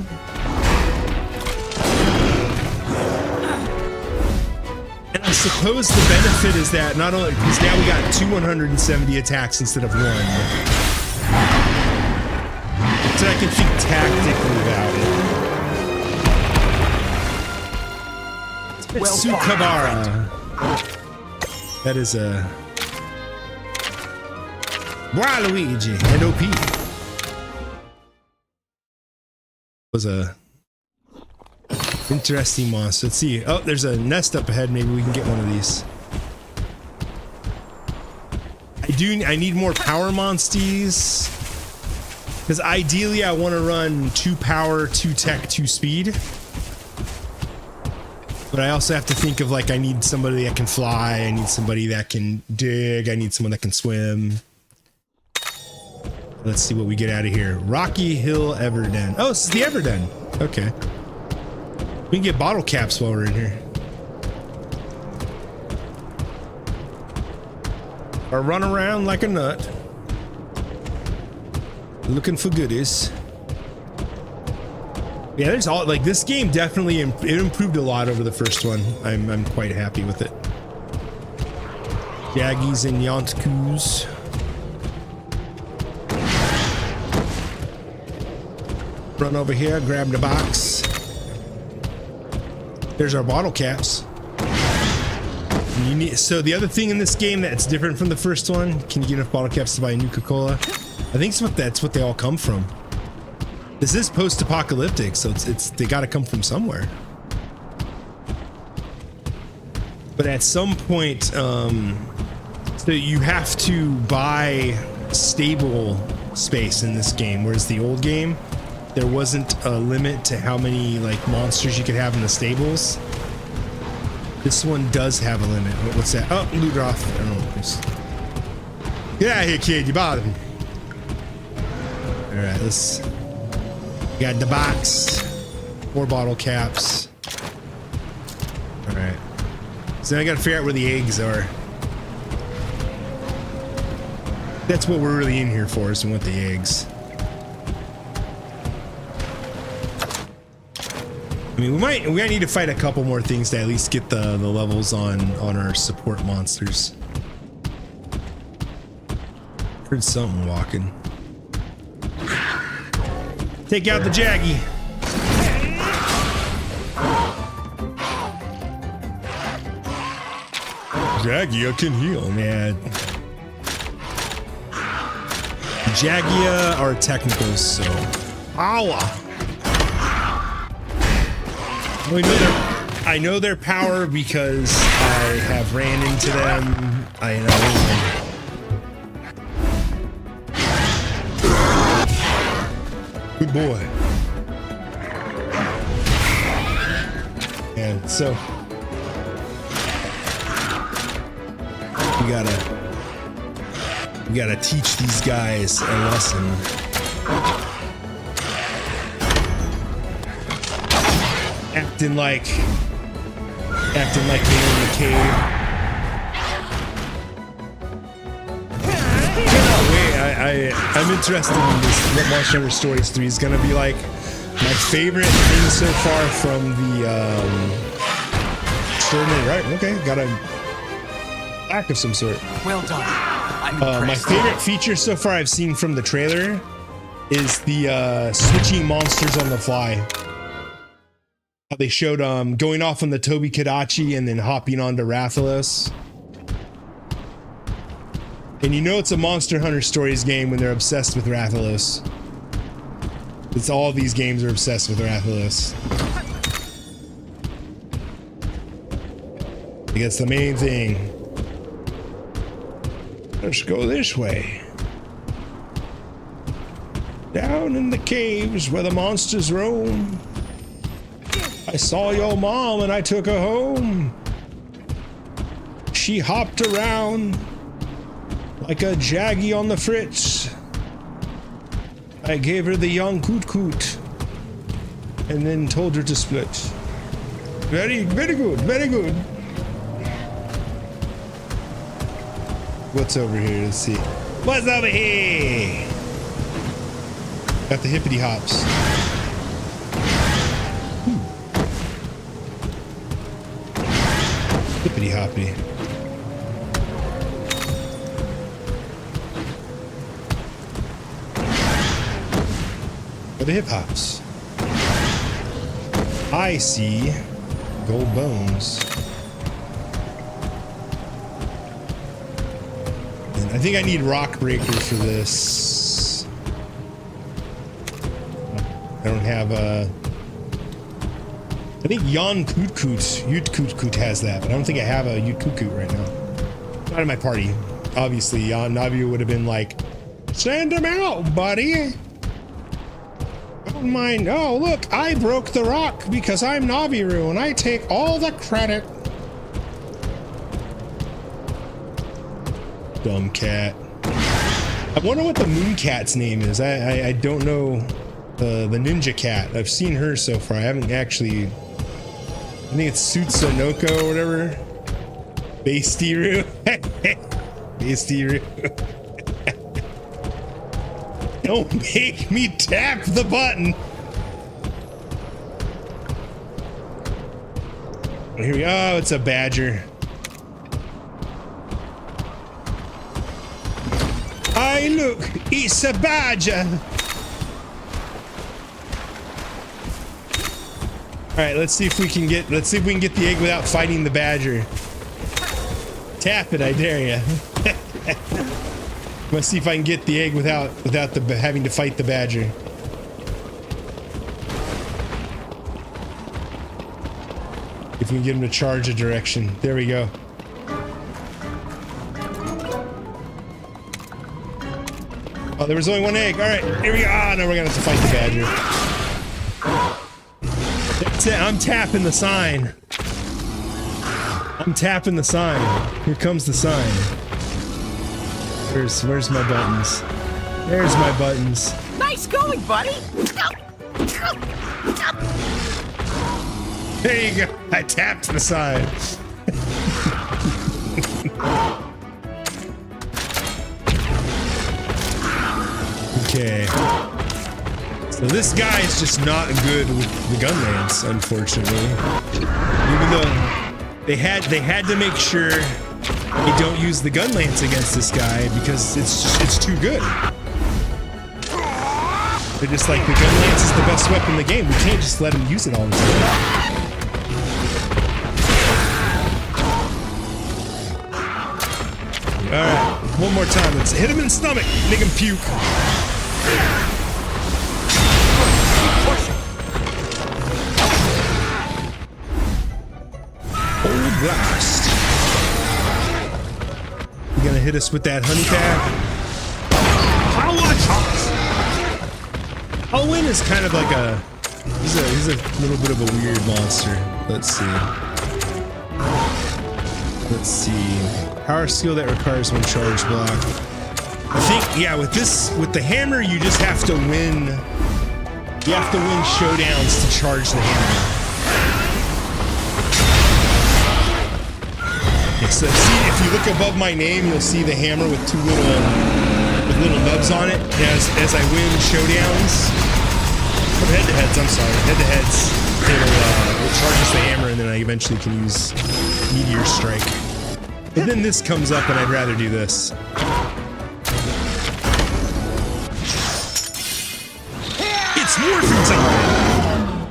And I suppose the benefit is that not only, because now we got 270 attacks instead of 1. So I can think tactically about it. It's Tsukabara. That is a Waluigi and OP. Was a interesting monster. Let's see. Oh, there's a nest up ahead. Maybe we can get one of these. I need more power monsties. Because ideally I want to run 2 power, 2 tech, 2 speed. But I also have to think of like, I need somebody that can fly. I need somebody that can dig. I need someone that can swim. Let's see what we get out of here. Rocky Hill Everden. Oh, this is the Everden. Okay. We can get bottle caps while we're in here. Or run around like a nut. Looking for goodies. Yeah, there's all like this game definitely it improved a lot over the first one. I'm quite happy with it. Jaggies and Yontkus. Run over here, grab the box. There's our bottle caps. You need, so the other thing in this game that's different from the first one, can you get enough bottle caps to buy a Nuka-Cola? I think that's what they all come from. This is post-apocalyptic, so it's they gotta come from somewhere. But at some point, so you have to buy stable space in this game, whereas the old game, there wasn't a limit to how many like monsters you could have in the stables. This one does have a limit. What's that? Oh, Ludroth. I don't know what this. Get out of here, kid. You bothered me. All right, let's. We got the box. 4 bottle caps. All right. So now I gotta figure out where the eggs are. That's what we're really in here for, is we want the eggs. I mean, we might need to fight a couple more things to at least get the levels on our support monsters. Heard something walking. Take out the Jaggy. Jaggia can heal, man. Jaggia are technicals, so. Ow! I know their power because I have ran into them. I know. Good boy. And so we gotta teach these guys a lesson. Acting like they're in the cave. I'm interested in this. What Monster Hunter Stories 3 is gonna be like. My favorite thing so far from the extraordinary, right? Okay, got a act of some sort. Well done. My favorite feature so far I've seen from the trailer is the switching monsters on the fly. How they showed going off on the Tobi Kadachi and then hopping onto Rathalos. And you know it's a Monster Hunter Stories game when they're obsessed with Rathalos. It's all these games are obsessed with Rathalos. I guess the main thing. Let's go this way. Down in the caves where the monsters roam. I saw your mom and I took her home. she hopped around like a jaggy on the fritz. I gave her the young coot and then told her to split. Very, very good, very good. What's over here? Let's see. What's over here? Got the hippity hops. Hippity hoppity. For the hip hops. I see gold bones. And I think I need rock breaker for this. I don't have a. I think Jan Kut has that, but I don't think I have a Yutkut right now. Not in my party. Obviously, Jan Navi would have been like, send him out, buddy. Don't mind. Oh, look, I broke the rock because I'm Naviru and I take all the credit. Dumb cat. I wonder what the moon cat's name is. I don't know the ninja cat. I've seen her so far. I haven't actually. I think it's Sutsunoko or whatever. Basetiru. Basetiru. Don't make me tap the button. Here we go. Oh, it's a badger. Hey, look, it's a badger. All right, let's see if we can get the egg without fighting the badger. Tap it, I dare you. Let's see if I can get the egg without having to fight the badger. If we can get him to charge a direction. There we go. Oh, there was only one egg. All right, here we go. Ah, no, we're gonna have to fight the badger. That's it. I'm tapping the sign. I'm tapping the sign. Here comes the sign. Where's my buttons? There's my buttons. Nice going, buddy. There you go. I tapped the sign. Okay. So this guy is just not good with the Gunlance, unfortunately. Even though they had to make sure they don't use the Gunlance against this guy because it's too good. They're just like, the Gunlance is the best weapon in the game. We can't just let him use it all the time. Alright, one more time. Let's hit him in the stomach. Make him puke. Old blast. You gonna hit us with that honey pack? Halloween is kind of like a he's a little bit of a weird monster. Let's see. Power skill that requires one charge block. I think, yeah, with the hammer, you just have to win. You have to win showdowns to charge the hammer. Yeah, so see, if you look above my name, you'll see the hammer with two little nubs on it. As I win showdowns, or head-to-heads, I'm sorry, head-to-heads, it charges the hammer, and then I eventually can use Meteor Strike. But then this comes up, and I'd rather do this. It's morphin' time!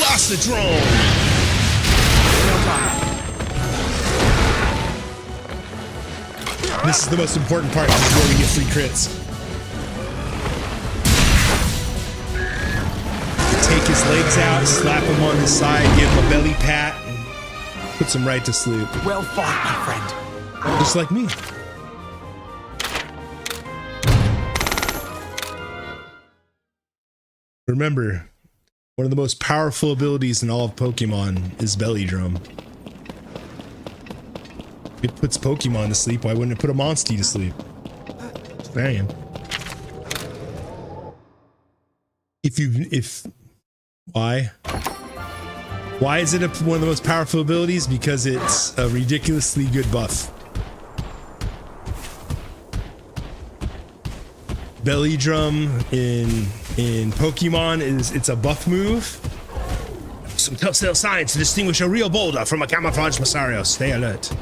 Lost the drone! This is the most important part. This is where we get free crits. Take his legs out, slap him on his side, give him a belly pat, puts him right to sleep. Well fought, my friend. Just like me. Remember, one of the most powerful abilities in all of Pokemon is Belly Drum. It puts Pokemon to sleep. Why wouldn't it put a Monstie to sleep? Damn. Why is it one of the most powerful abilities? Because it's a ridiculously good buff. Belly Drum in Pokemon it's a buff move. Some telltale signs to distinguish a real boulder from a camouflaged Masario. Stay alert.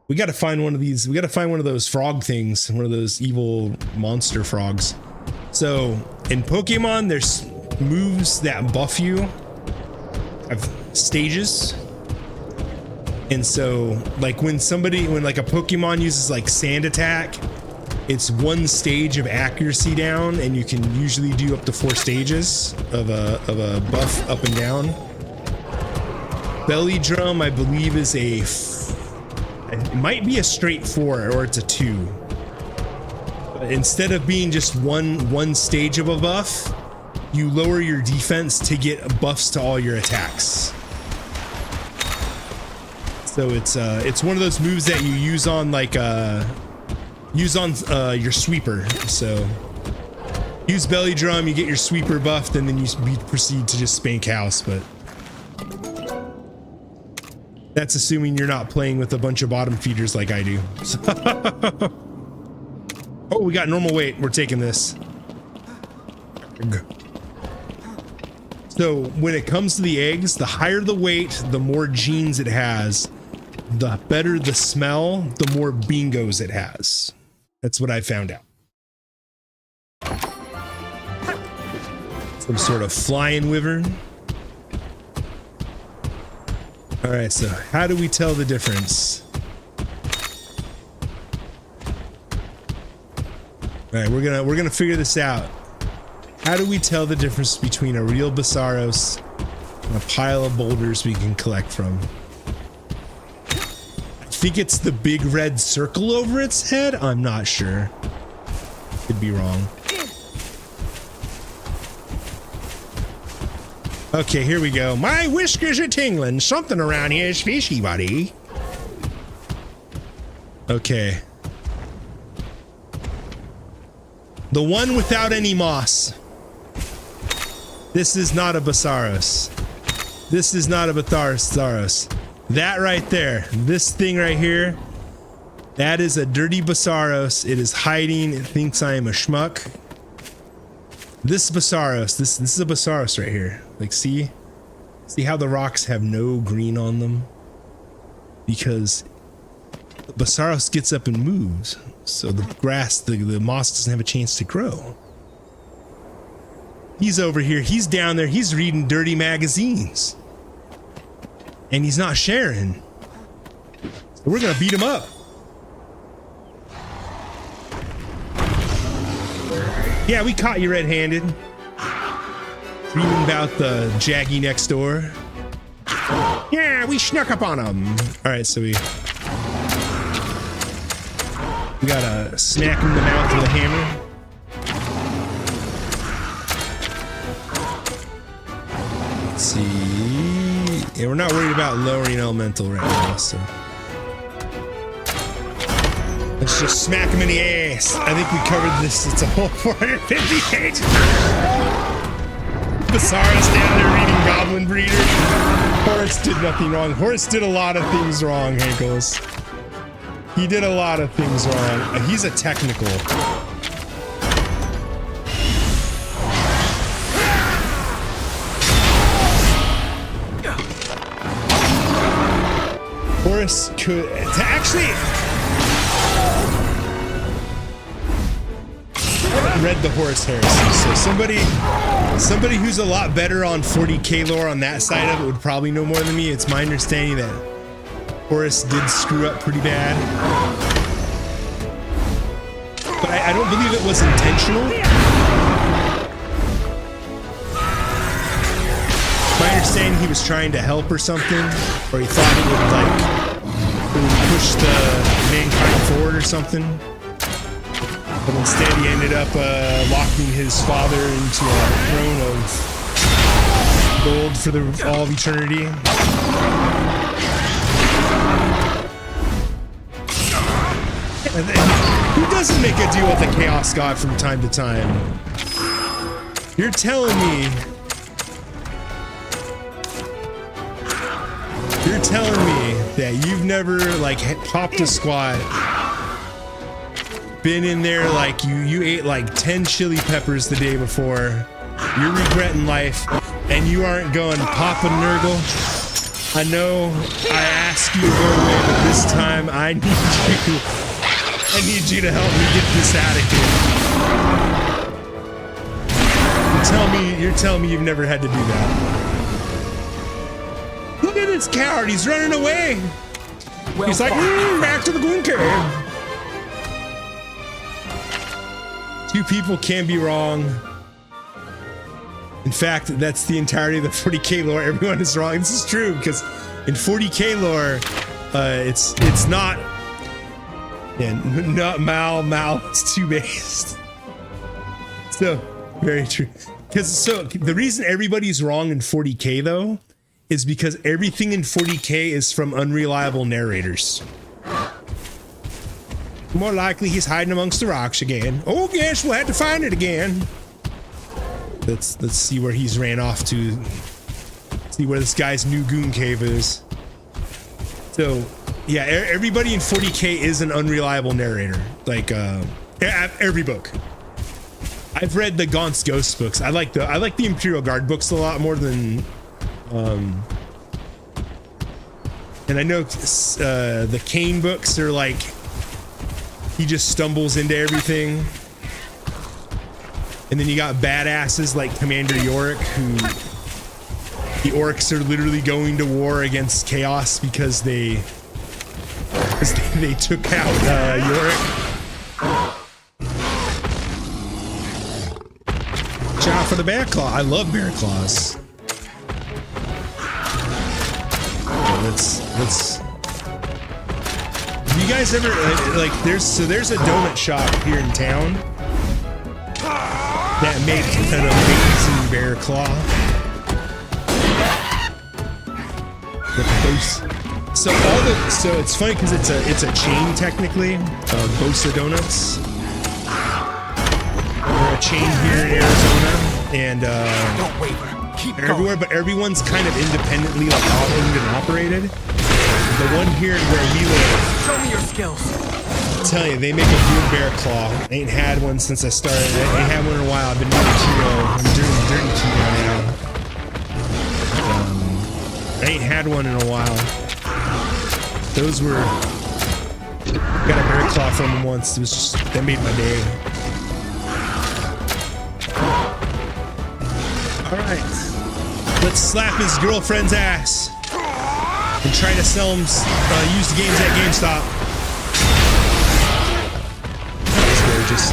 We gotta find one of these. We gotta find one of those frog things, one of those evil monster frogs. So in Pokemon, there's moves that buff you, have stages. And so like when like a Pokemon uses like Sand Attack, it's one stage of accuracy down, and you can usually do up to 4 stages of a buff up and down. Belly Drum, I believe, is it might be a straight 4 or it's a 2. But instead of being just one stage of a buff, you lower your defense to get buffs to all your attacks. So it's one of those moves that you use on like your sweeper. So use Belly Drum, you get your sweeper buffed, and then you proceed to just spank house. But that's assuming you're not playing with a bunch of bottom feeders like I do. Oh, we got normal weight. We're taking this. So when it comes to the eggs, the higher the weight, the more genes it has. The better the smell, the more bingos it has. That's what I found out. Some sort of flying wyvern. All right, so how do we tell the difference? All right, we're gonna figure this out. How do we tell the difference between a real Basaros and a pile of boulders we can collect from? I think it's the big red circle over its head. I'm not sure. Could be wrong. Okay, here we go. My whiskers are tingling. Something around here is fishy, buddy. Okay. The one without any moss. This is not a Basaros. This is not a Basaros. That right there, this thing right here, that is a dirty Basaros. It is hiding. It thinks I am a schmuck. This Basaros, this is a Basaros right here. Like, see how the rocks have no green on them? Because the Basaros gets up and moves, so the grass, the moss doesn't have a chance to grow. He's over here. He's down there. He's reading dirty magazines. And he's not sharing. So we're gonna beat him up. Yeah, we caught you red-handed. Dreaming about the Jaggy next door. Yeah, we snuck up on him. All right, so we gotta smack him in the mouth with a hammer. Let's see. Yeah, we're not worried about lowering elemental right now, so let's just smack him in the ass. I think we covered this. It's a whole 450 pages. Basaros down there reading Goblin Breeder. Horace did nothing wrong. Horace did a lot of things wrong, Hankles. He did a lot of things wrong. He's a technical. Horace could actually. I haven't read the Horus Heresy, so somebody who's a lot better on 40k lore on that side of it would probably know more than me. It's my understanding that Horus did screw up pretty bad, but I don't believe it was intentional. My understanding, he was trying to help or something, or he thought it would push the mankind forward or something. But instead, he ended up locking his father into a throne of gold for all of eternity. Who doesn't make a deal with a Chaos God from time to time? You're telling me that you've never like popped a squat, been in there like you ate like 10 chili peppers the day before, you're regretting life, and you aren't going Papa Nurgle. I know I asked you to go away, but this time I need you to help me get this out of here. You're telling me you've never had to do that. Look at this coward, he's running away. Well, he's like, back to the Goon Cave. Two people can be wrong. In fact, that's the entirety of the 40k lore. Everyone is wrong. This is true because in 40k lore, it's not. Yeah, not Mal. It's two based. So very true. Because the reason everybody's wrong in 40k though is because everything in 40k is from unreliable narrators. More likely he's hiding amongst the rocks again. Oh, yes, we'll have to find it again. Let's see where he's ran off to. See where this guy's new goon cave is. So, yeah, everybody in 40k is an unreliable narrator. Like every book. I've read the Gaunt's Ghost books. I like the Imperial Guard books a lot more than. And I know the Kane books are like he just stumbles into everything. And then you got badasses like Commander Yorick, who the orcs are literally going to war against Chaos because they took out Yorick. Watch out for the bear claw. I love bear claws. Let's. Do you guys ever like? There's a donut shop here in town that made an amazing bear claw. So it's funny because it's a chain technically. Bosa Donuts. We're a chain here in Arizona, and everywhere, but everyone's kind of independently like owned and operated. The one here where we live. Show me your skills. I tell you, they make a good bear claw. I ain't had one since I started. I ain't had one in a while. I've been doing keto. I'm doing dirty keto now. I ain't had one in a while. Those were. Got a bear claw from them once. It was just that made my day. All right, let's slap his girlfriend's ass and try to sell him used games at GameStop. That's gorgeous.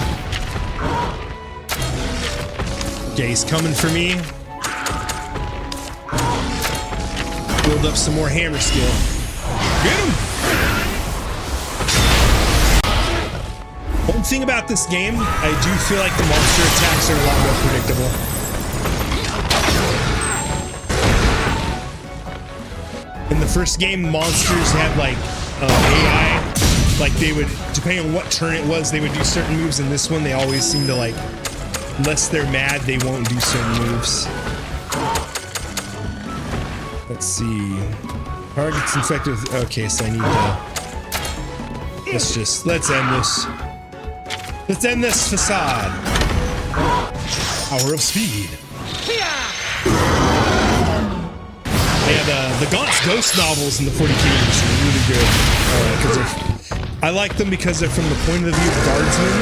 Okay, he's coming for me. Build up some more hammer skill. Get him! One thing about this game, I do feel like the monster attacks are a lot more predictable. In the first game, monsters had like AI, like they would, depending on what turn it was, they would do certain moves. In this one, they always seem to like, unless they're mad, they won't do certain moves. Let's see. Targets infected with, okay, so I need to, let's end this. Let's end this facade. Hour of speed. Yeah, the Gaunt's Ghost novels in the 40k universe are really good. I like them because they're from the point of view of guardsmen.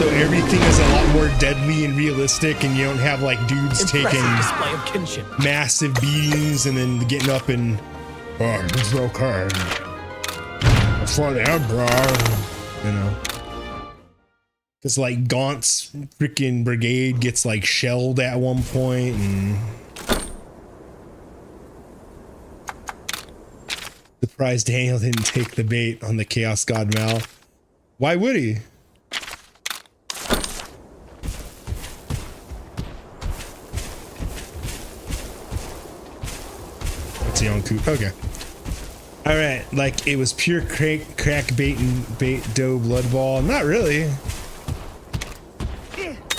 So everything is a lot more deadly and realistic, and you don't have like dudes taking massive beatings and then getting up and it's okay. For the Emperor, you know. Because like Gaunt's freaking brigade gets like shelled at one point, and surprised Daniel didn't take the bait on the Chaos God Mal. Why would he? Yonkou. Okay. All right, like it was pure crack bait dough blood ball. Not really.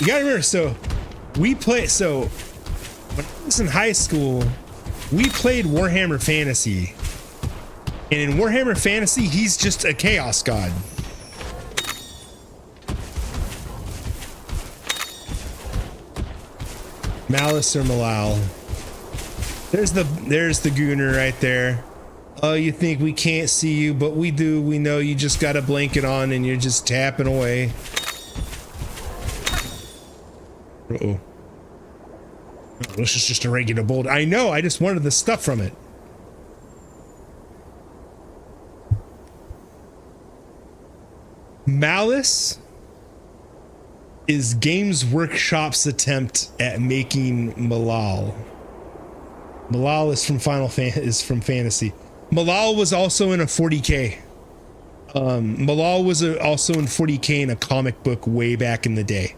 You gotta remember, so when I was in high school, we played Warhammer Fantasy. And in Warhammer Fantasy, he's just a chaos god. Malice or Malal. There's the gooner right there. Oh, you think we can't see you, but we do. We know you just got a blanket on and you're just tapping away. Uh-oh. Oh, this is just a regular boulder. I know, I just wanted the stuff from it. Malice is Games Workshop's attempt at making Malal. Malal is from Fantasy. Malal was also in a 40k. Malal was also in 40k in a comic book way back in the day.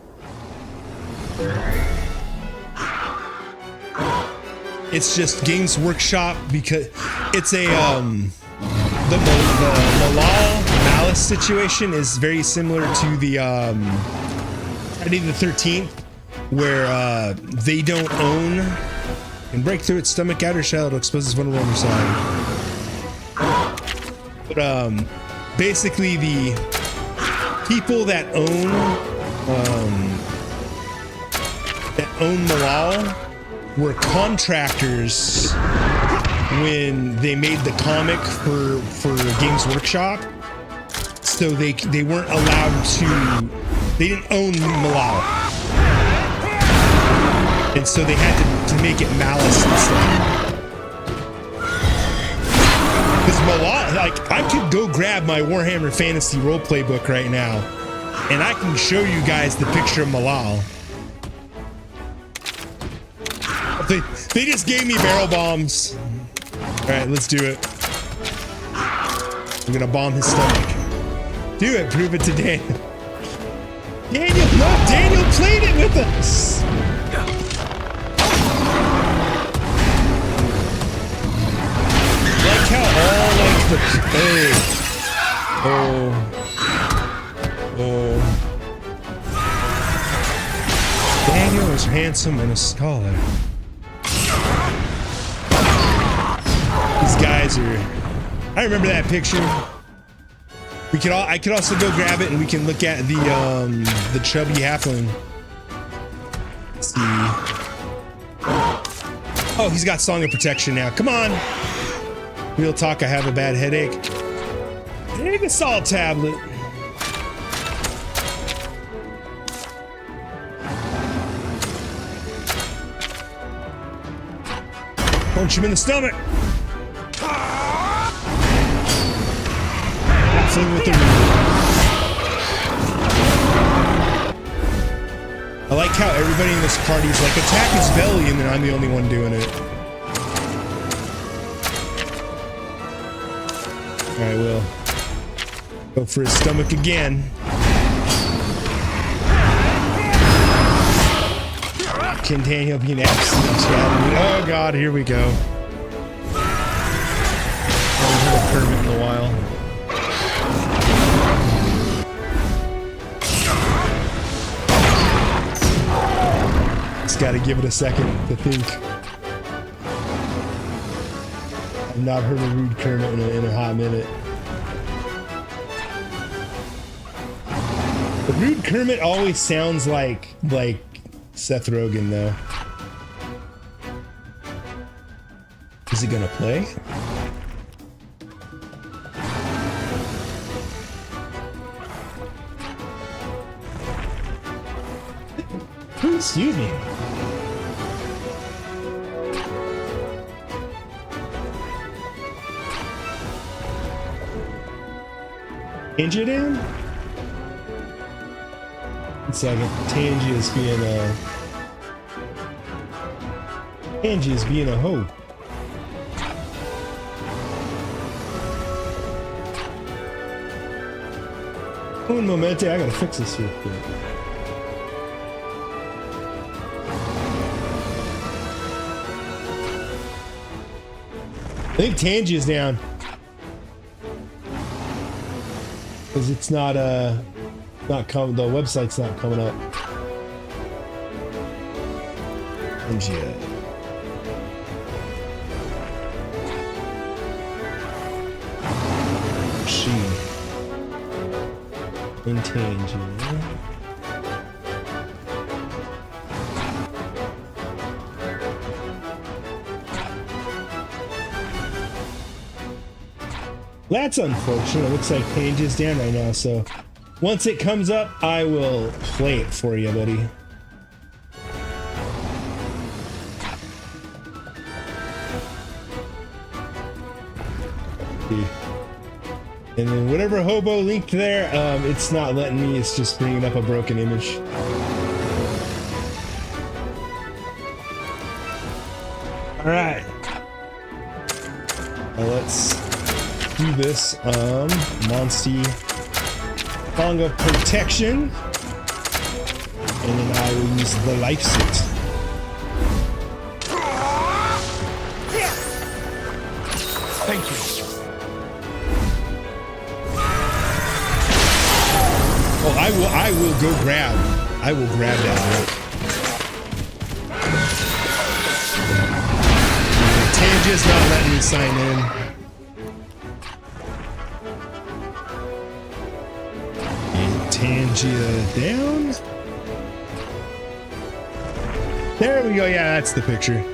It's just Games Workshop because it's a the Malal Malice situation is very similar to the Friday the 13th, where they don't own and break through its stomach outer shell to expose its vulnerable underside. But basically the people that own Malal were contractors when they made the comic for Games Workshop, so they weren't allowed to. They didn't own Malal, and so they had to make it Malice instead. Because Malal, like, I could go grab my Warhammer Fantasy roleplay book right now, and I can show you guys the picture of Malal. They just gave me barrel bombs. All right, let's do it. I'm gonna bomb his stomach. Do it. Prove it to Daniel. Daniel, no, Daniel played it with us. Like how all like the Daniel is handsome and a scholar. These guys are. I remember that picture. I could also go grab it and we can look at the chubby halfling. Let's see. Oh, he's got Song of Protection now. Come on. Real talk, I have a bad headache. Take a salt tablet. Punch him in the stomach. With the I like how everybody in this party is like, attack his belly, and then I'm the only one doing it. Alright, we'll go for his stomach again. Can Daniel be an absolute shadow? Oh god, here we go. I haven't heard of Kermit in a while. Got to give it a second to think. I've not heard of Rude Kermit in a hot minute. But Rude Kermit always sounds like Seth Rogen, though. Is he gonna play? Excuse me. Tangy down? 1 second. Tangy is being a hoe. Un momento, I gotta fix this real quick. I think Tangy is down. Because it's not coming, the website's not coming up. Tangy. She. In Tangy. That's unfortunate. It looks like Tangy is down right now, so once it comes up, I will play it for you, buddy. And then whatever hobo linked there, it's not letting me, it's just bringing up a broken image. All right. Now let's do this. Monsty Song of Protection. And then I will use the life suit. Thank you. Oh, I will go grab. I will grab that rope. Tangia's not letting me sign in. And Tangia down. There we go. Yeah, that's the picture.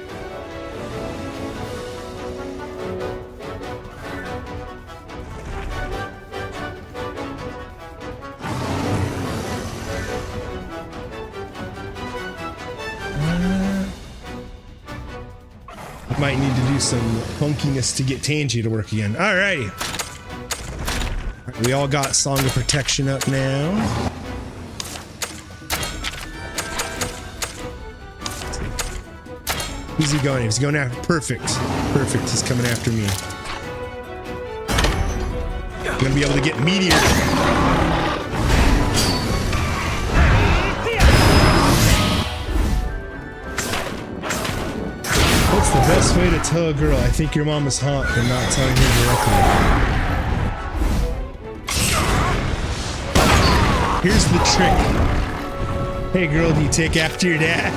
Might need to do some funkiness to get Tangy to work again. Alrighty. We all got Song of Protection up now. Who's he going? He's going after Perfect. Perfect. He's coming after me. I'm gonna be able to get Meteor. What's the best way to tell a girl, I think your mom is hot, and not telling her directly? Here's the trick. Hey girl, do you take after your dad?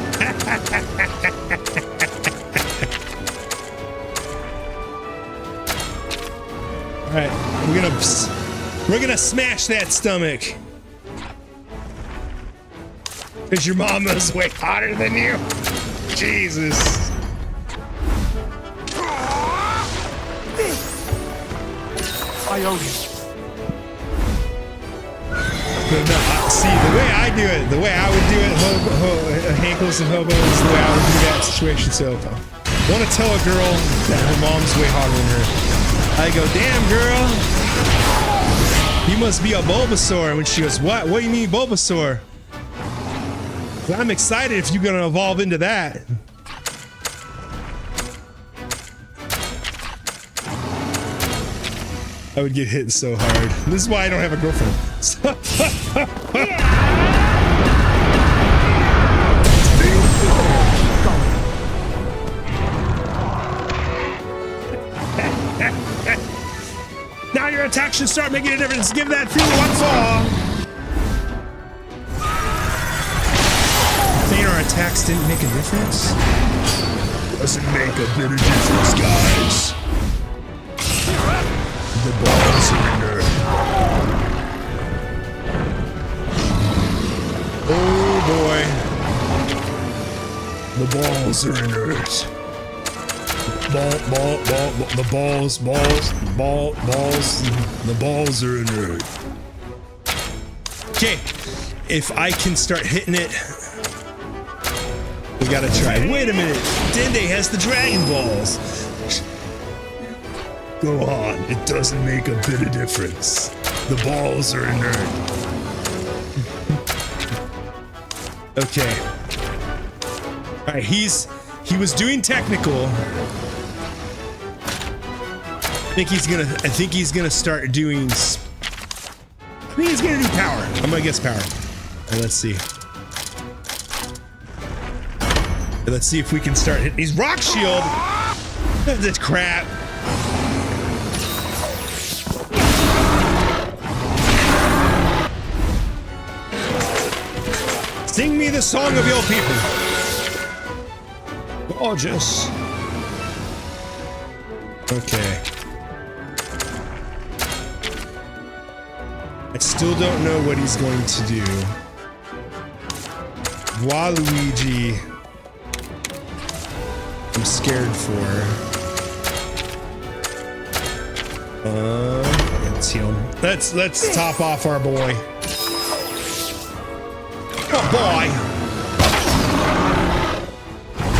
Alright, we're gonna smash that stomach. Cause your mama's way hotter than you. Jesus. I owe you. No, see, the way I do it, the way I would do it, Hankles and Hobo, is the way I would do that situation. So if I want to tell a girl that her mom's way hotter than her, I go, damn girl, you must be a Bulbasaur. And when she goes, what? What do you mean Bulbasaur? I'm excited if you're going to evolve into that. I would get hit so hard. This is why I don't have a girlfriend. Now your attack should start making a difference. Give that fuel one fall. Saying our attacks didn't make a difference? Doesn't make a bit of difference, guys. The balls are inert. Oh boy. The balls are inert. The balls are inert. Okay, if I can start hitting it, we gotta try. Wait a minute, Dende has the Dragon Balls. Go on, it doesn't make a bit of difference. The balls are inert. Okay. Alright, he was doing technical. I think he's gonna start doing, I think he's gonna do power. I'm gonna guess power. Alright, let's see. Let's see if we can start hitting. He's Rock Shield! That's crap. Sing me the song of your people. Gorgeous. Okay. I still don't know what he's going to do. Waluigi, I'm scared for. Let's heal him. Let's top off our boy. Oh boy!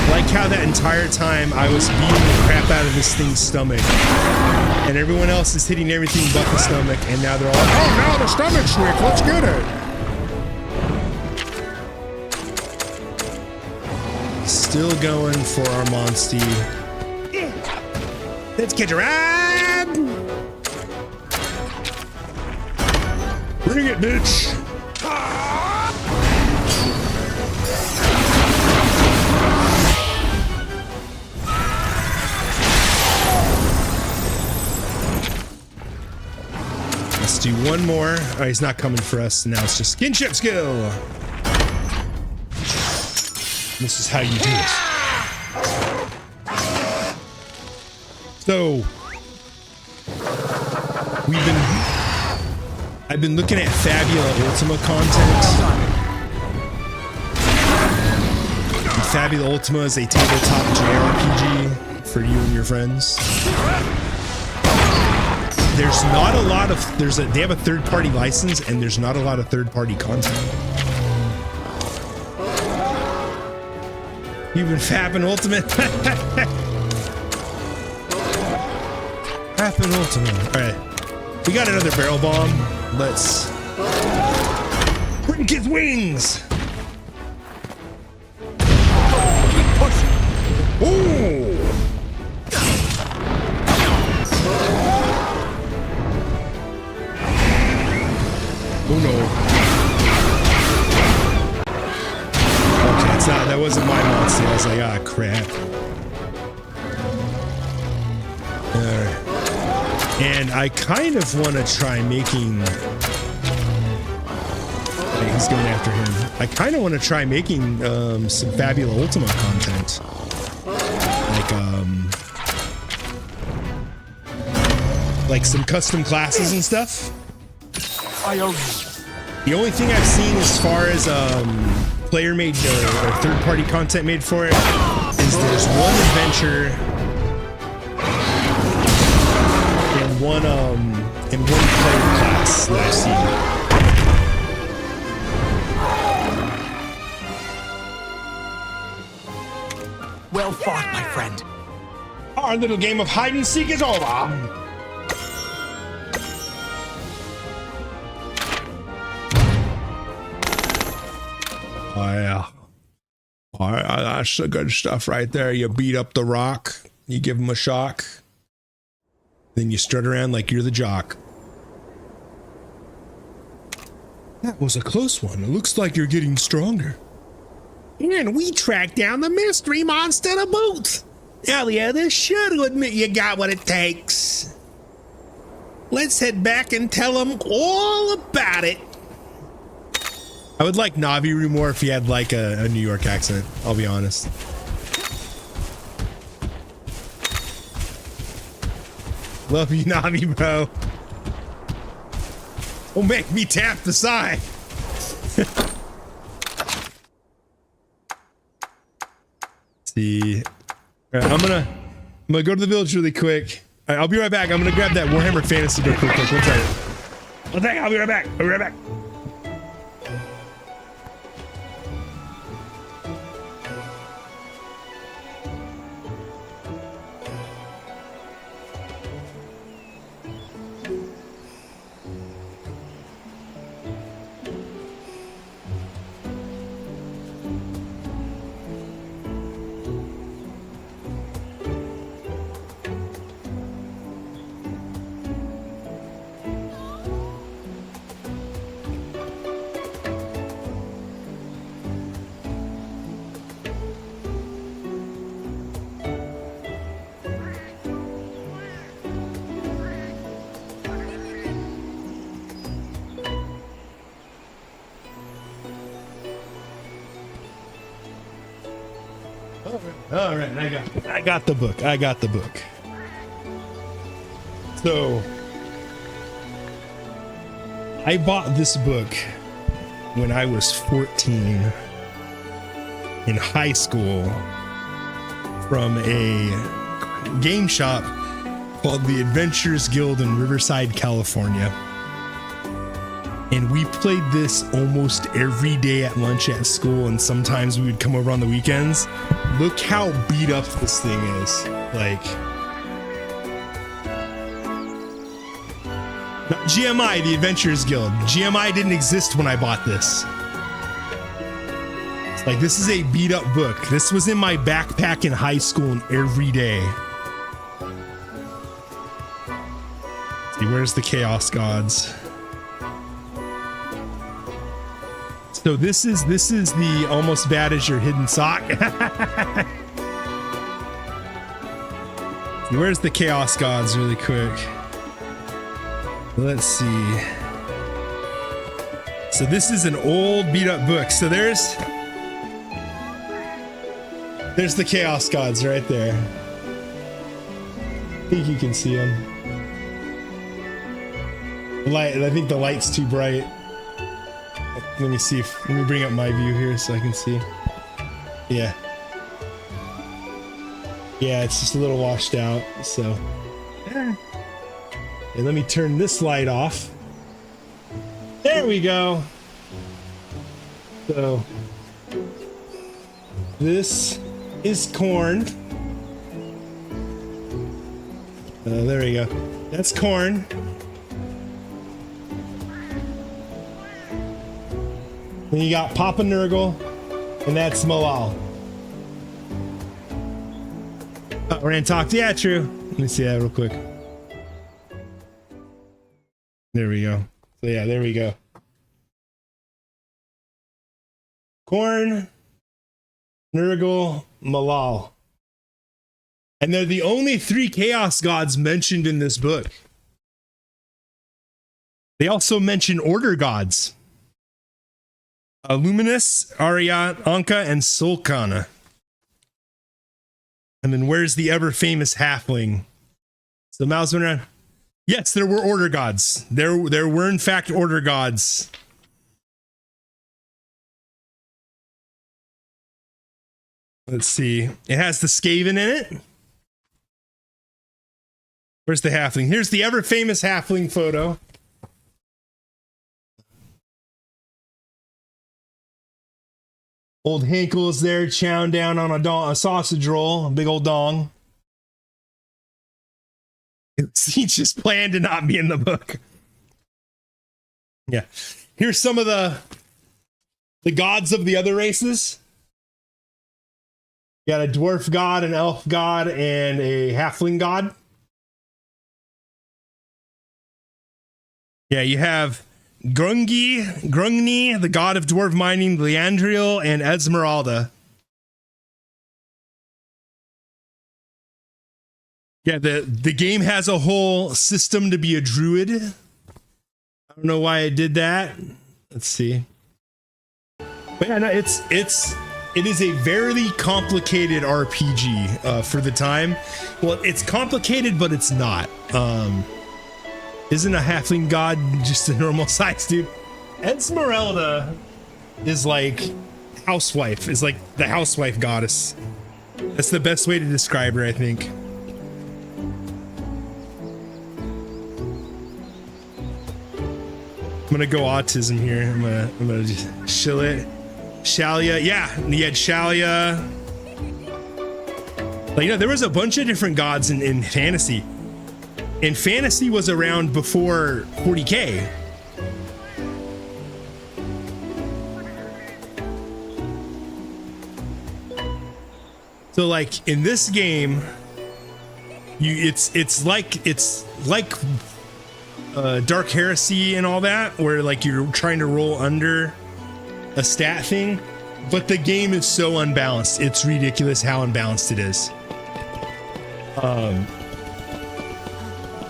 Like how that entire time I was beating the crap out of this thing's stomach, and everyone else is hitting everything but the stomach, and now they're all like, "Oh, now the stomach's weak. Let's get it." Still going for our Monstie. Let's get ride! Bring it, bitch! Let's do one more. Oh, he's not coming for us. Now it's just kinship skill. This is how you do it. So I've been looking at Fabula Ultima content. And Fabula Ultima is a tabletop JRPG for you and your friends. There's not a lot of they have a third-party license, and there's not a lot of third-party content. You've been fapping Ultimate. Fapping Ultimate. Alright. We got another barrel bomb. Let's break his wings. Ooh. Oh no. Okay, it's not, that wasn't my monster. I was like, ah, crap. Alright. And I kind of want to try making... Okay, he's going after him. I kind of want to try making some Fabula Ultima content. Like some custom classes and stuff. The only thing I've seen as far as player made or third party content made for it is there's one adventure and one player class that I've seen. Well fought, my friend. Our little game of hide and seek is over. Oh yeah. All right, that's the good stuff right there. You beat up the rock, you give him a shock, then you strut around like you're the jock. That was a close one. It looks like you're getting stronger. And we tracked down the mystery monster to boot. Hell yeah, this should admit you got what it takes. Let's head back and tell them all about it. I would like Navi more if he had like a New York accent, I'll be honest. Love you, Navi, bro. Don't make me tap the side. See. All right, I'm gonna go to the village really quick. All right, I'll be right back. I'm gonna grab that Warhammer Fantasy book real quick. One second. I'll be right back. I'll be right back. All right, I got the book. I got the book. So I bought this book when I was 14 in high school from a game shop called the Adventurers Guild in Riverside, California. And we played this almost every day at lunch at school, and sometimes we would come over on the weekends. Look how beat up this thing is. Like, not GMI, the Adventurers Guild. GMI didn't exist when I bought this. It's like, this is a beat up book. This was in my backpack in high school and every day. Let's see, where's the Chaos Gods? So this is the almost bad as your hidden sock. Where's the Chaos Gods really quick? Let's see. So this is an old beat up book. So there's the Chaos Gods right there. I think you can see them. I think the light's too bright. Let me see let me bring up my view here so I can see. Yeah. Yeah, it's just a little washed out, so. And let me turn this light off. There we go. So this is corn. There we go. That's corn. Then you got Papa Nurgle, and that's Malal. Oh, we're gonna talk. Yeah, true. Let me see that real quick. There we go. So yeah, there we go. Korn, Nurgle, Malal. And they're the only 3 Chaos Gods mentioned in this book. They also mention Order Gods. Luminous, Arya, Anka, and Sulkana. And then where's the ever famous halfling? So mouse went around. Yes, there were Order Gods. There were in fact Order Gods. Let's see. It has the Skaven in it. Where's the halfling? Here's the ever famous halfling photo. Old Hinkle's there chowing down on a sausage roll, a big old dong. He just planned to not be in the book. Yeah. Here's some of the gods of the other races. You got a dwarf god, an elf god, and a halfling god. Yeah, you have Grungni, the god of dwarf mining, Leandriel, and Esmeralda. Yeah, the game has a whole system to be a druid. I don't know why I did that. Let's see. But yeah, no, it is a very complicated RPG for the time. Well, it's complicated, but it's not. Isn't a halfling god just a normal size, dude? Esmeralda is like housewife, is like the housewife goddess. That's the best way to describe her, I think. I'm gonna go autism here. I'm gonna just chill it. Shalia, yeah, you had Shalia. Like, you know, there was a bunch of different gods in fantasy. And fantasy was around before 40K. So like in this game, it's like Dark Heresy and all that, where like you're trying to roll under a stat thing, but the game is so unbalanced. It's ridiculous how unbalanced it is.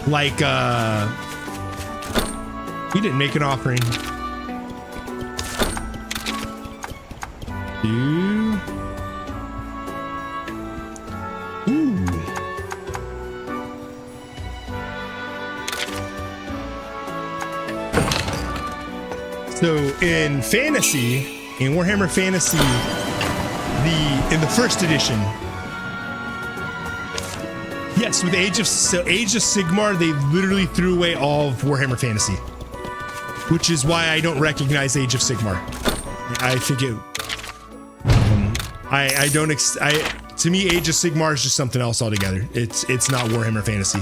Like we didn't make an offering. Ooh. So in fantasy, in Warhammer Fantasy, in the first edition, yes, with Age of Sigmar, they literally threw away all of Warhammer Fantasy, which is why I don't recognize Age of Sigmar. I think it. To me, Age of Sigmar is just something else altogether. It's not Warhammer Fantasy.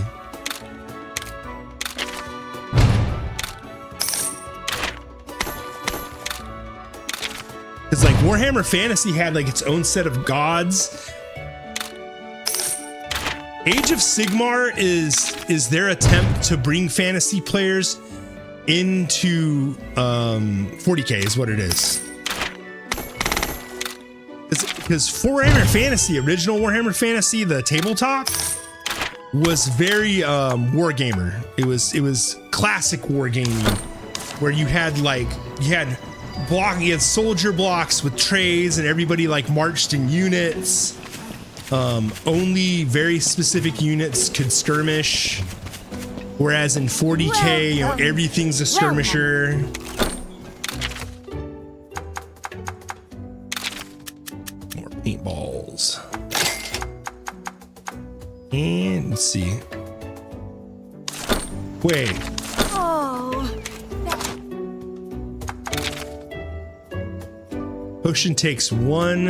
It's like Warhammer Fantasy had like its own set of gods. Age of Sigmar is their attempt to bring fantasy players into 40K is what it is. Because Warhammer Fantasy, original Warhammer Fantasy, the tabletop was very wargamer. It was classic wargaming, where you had soldier blocks with trays, and everybody like marched in units. Only very specific units could skirmish, whereas in 40K, you know, everything's a skirmisher. More paintballs. And let's see. Wait. Potion takes 1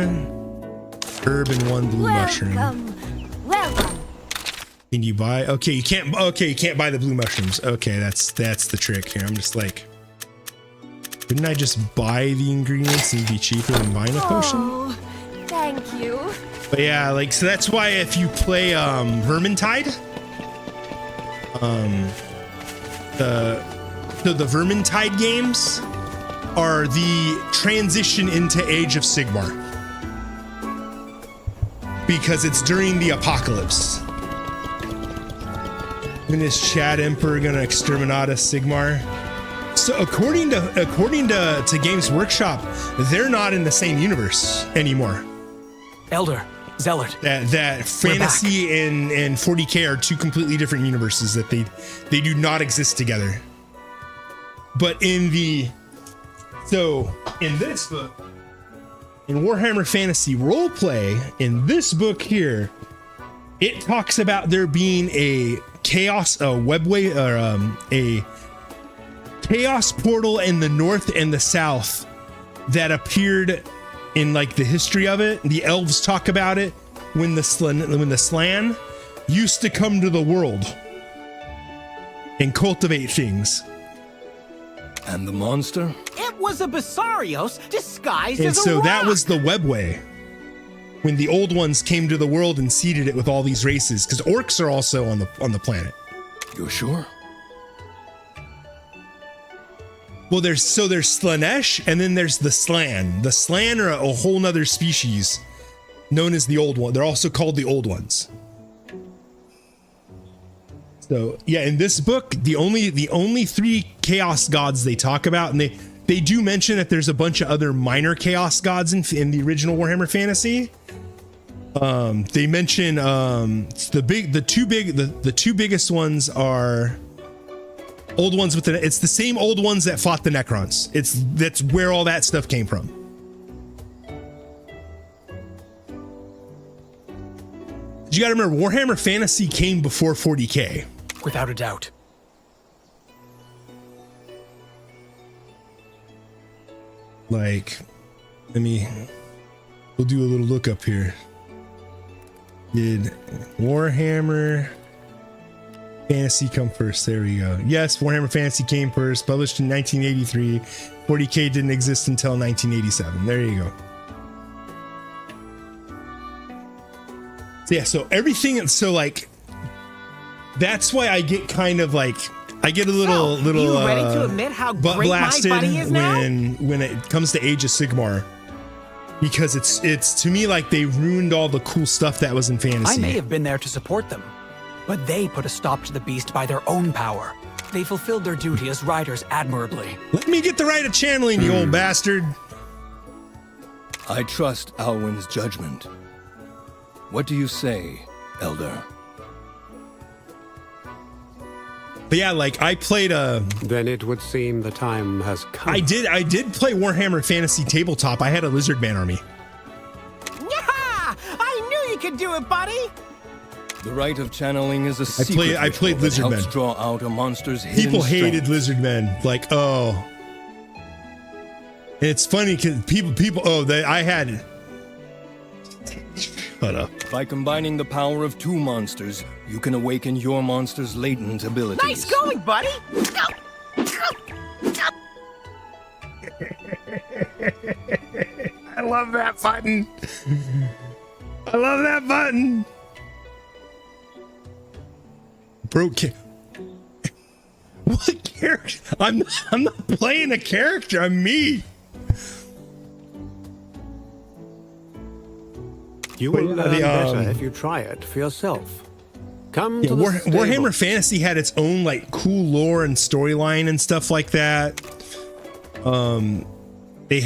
herb and 1 blue mushroom. Welcome. Can you buy? Okay, you can't. Okay, you can't buy the blue mushrooms. Okay, that's the trick here. I'm just like, couldn't I just buy the ingredients and be cheaper than buying a potion? Oh, thank you. But yeah, like, so that's why if you play Vermintide, the Vermintide games are the transition into Age of Sigmar, because it's during the apocalypse. When is Chad Emperor gonna exterminate Sigmar? So according to Games Workshop, they're not in the same universe anymore. Elder, Zealot. That fantasy and 40K are 2 completely different universes, that they do not exist together. But in this book, in Warhammer Fantasy Roleplay, in this book here, it talks about there being a chaos portal in the north and the south that appeared in like the history of it. The elves talk about it when the Slan used to come to the world and cultivate things. And the monster? It was a Basarios disguised And as a so rock. that was the Webway, when the old ones came to the world and seeded it with all these races, because orcs are also on the planet. You're sure? Well, there's Slanesh, and then there's the Slan. The Slan are a whole nother species known as the Old One. They're also called the Old Ones. So yeah, in this book, the only 3 chaos gods they talk about, and they do mention that there's a bunch of other minor chaos gods in the original Warhammer Fantasy. They mention the two biggest ones are old ones with it's the same old ones that fought the Necrons. That's where all that stuff came from. You gotta remember, Warhammer Fantasy came before 40K. Without a doubt. Like, we'll do a little look up here. Did Warhammer Fantasy come first? There we go. Yes, Warhammer Fantasy came first, published in 1983. 40K didn't exist until 1987. There you go. So yeah, so everything, so like, that's why I get kind of like, I get a little you ready to admit how butt great blasted my buddy is now? when it comes to Age of Sigmar, because it's to me like they ruined all the cool stuff that was in fantasy. I may have been there to support them, but they put a stop to the beast by their own power. They fulfilled their duty as riders admirably. Let me get the right of channeling, you old bastard. I trust Alwyn's judgment. What do you say, Elder. But yeah, like I played Then it would seem the time has come. I did play Warhammer Fantasy Tabletop. I had a lizard man army. Yeah! I knew you could do it, buddy! The rite of channeling is a secret I played ritual that lizard helps men. draw out a monster's hidden People hated strength. lizard men. Like, oh. And it's funny because I had. Shut up. By combining the power of two monsters, you can awaken your monster's latent abilities. Nice going, buddy! I love that button. I love that button. Broke. What character? I'm not playing a character. I'm me. You will But, learn better if you try it for yourself. Come to the Warhammer Fantasy had its own like cool lore and storyline and stuff like that. They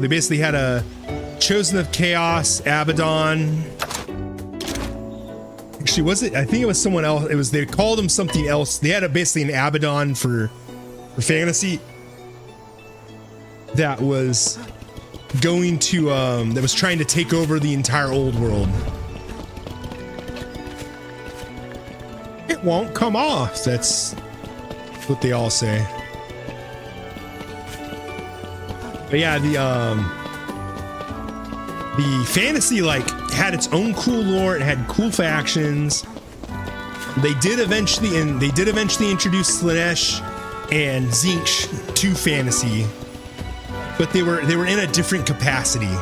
basically had a Chosen of Chaos, Abaddon. Actually, was it? I think it was someone else. They called him something else. They had basically an Abaddon for fantasy that was going to that was trying to take over the entire old world. It won't come off. That's what they all say. But yeah, the fantasy like had its own cool lore. It had cool factions. They did eventually introduce Slanesh and Tzeentch to fantasy, but they were in a different capacity.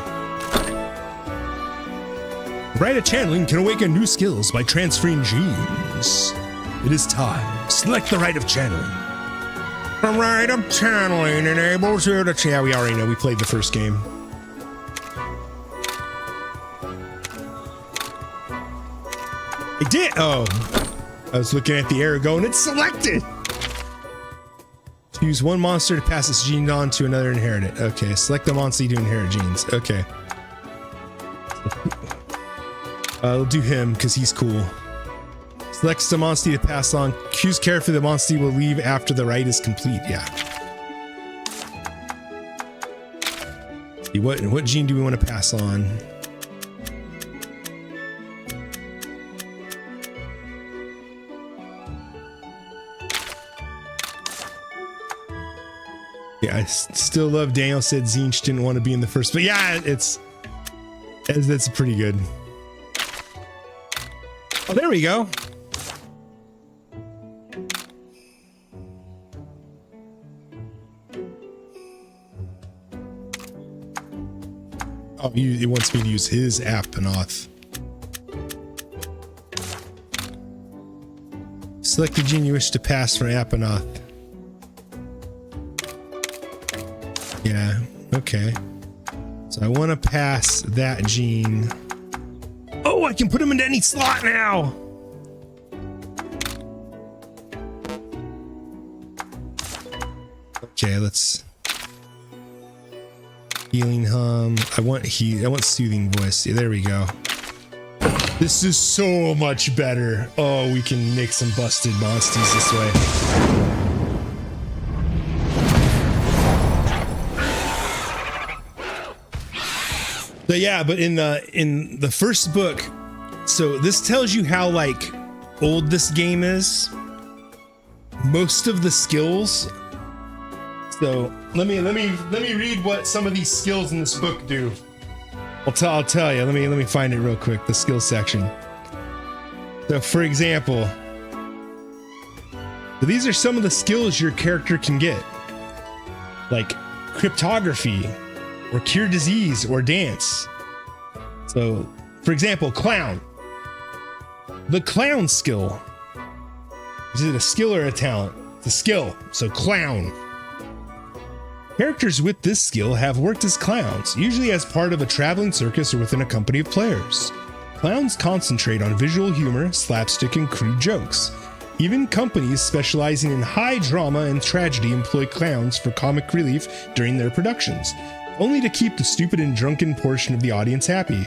Rite of channeling can awaken new skills by transferring genes. It is time. Select the rite of channeling. The rite of channeling enables you to. Yeah, we already know. We played the first game. I did. Oh, I was looking at the arrow going. It's selected. Use one monster to pass this gene on to another inherited. Okay, select the monster to inherit genes. Okay. I'll do him because he's cool. Select the monster to pass on. Choose carefully. The monster will leave after the rite is complete. Yeah. What gene do we want to pass on? Yeah, I still love Daniel said Tzeentch didn't want to be in the first, but yeah, that's pretty good. Oh, there we go. Oh, it wants me to use his Apanoth. Select the gene you wish to pass from Apanoth. Yeah, okay. So I want to pass that gene. Oh, I can put him into any slot now. Okay, let's healing hum. I want soothing voice. Yeah, there we go. This is so much better. Oh, we can make some busted monsters this way. So yeah, but in the first book, so this tells you how like old this game is. Most of the skills. So let me read what some of these skills in this book do. I'll tell you. Let me find it real quick. The skills section. So for example, these are some of the skills your character can get, like cryptography, or cure disease, or dance. So, for example, clown. The clown skill. Is it a skill or a talent? It's a skill. So, clown. Characters with this skill have worked as clowns, usually as part of a traveling circus or within a company of players. Clowns concentrate on visual humor, slapstick, and crude jokes. Even companies specializing in high drama and tragedy employ clowns for comic relief during their productions, only to keep the stupid and drunken portion of the audience happy.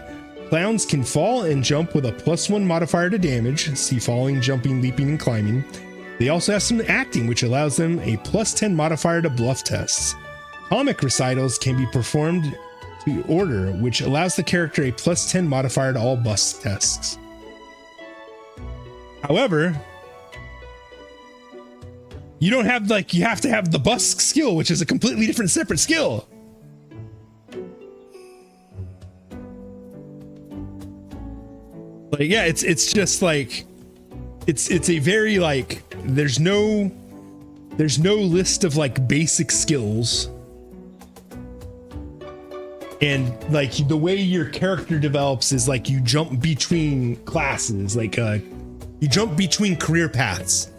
Clowns can fall and jump with a +1 modifier to damage. See falling, jumping, leaping, and climbing. They also have some acting, which allows them a +10 modifier to bluff tests. Comic recitals can be performed to order, which allows the character a +10 modifier to all bust tests. However, you don't have you have to have the busk skill, which is a completely different separate skill. Like, yeah, it's just like it's a very there's no list of like basic skills. And like the way your character develops is like you jump between classes, like you jump between career paths.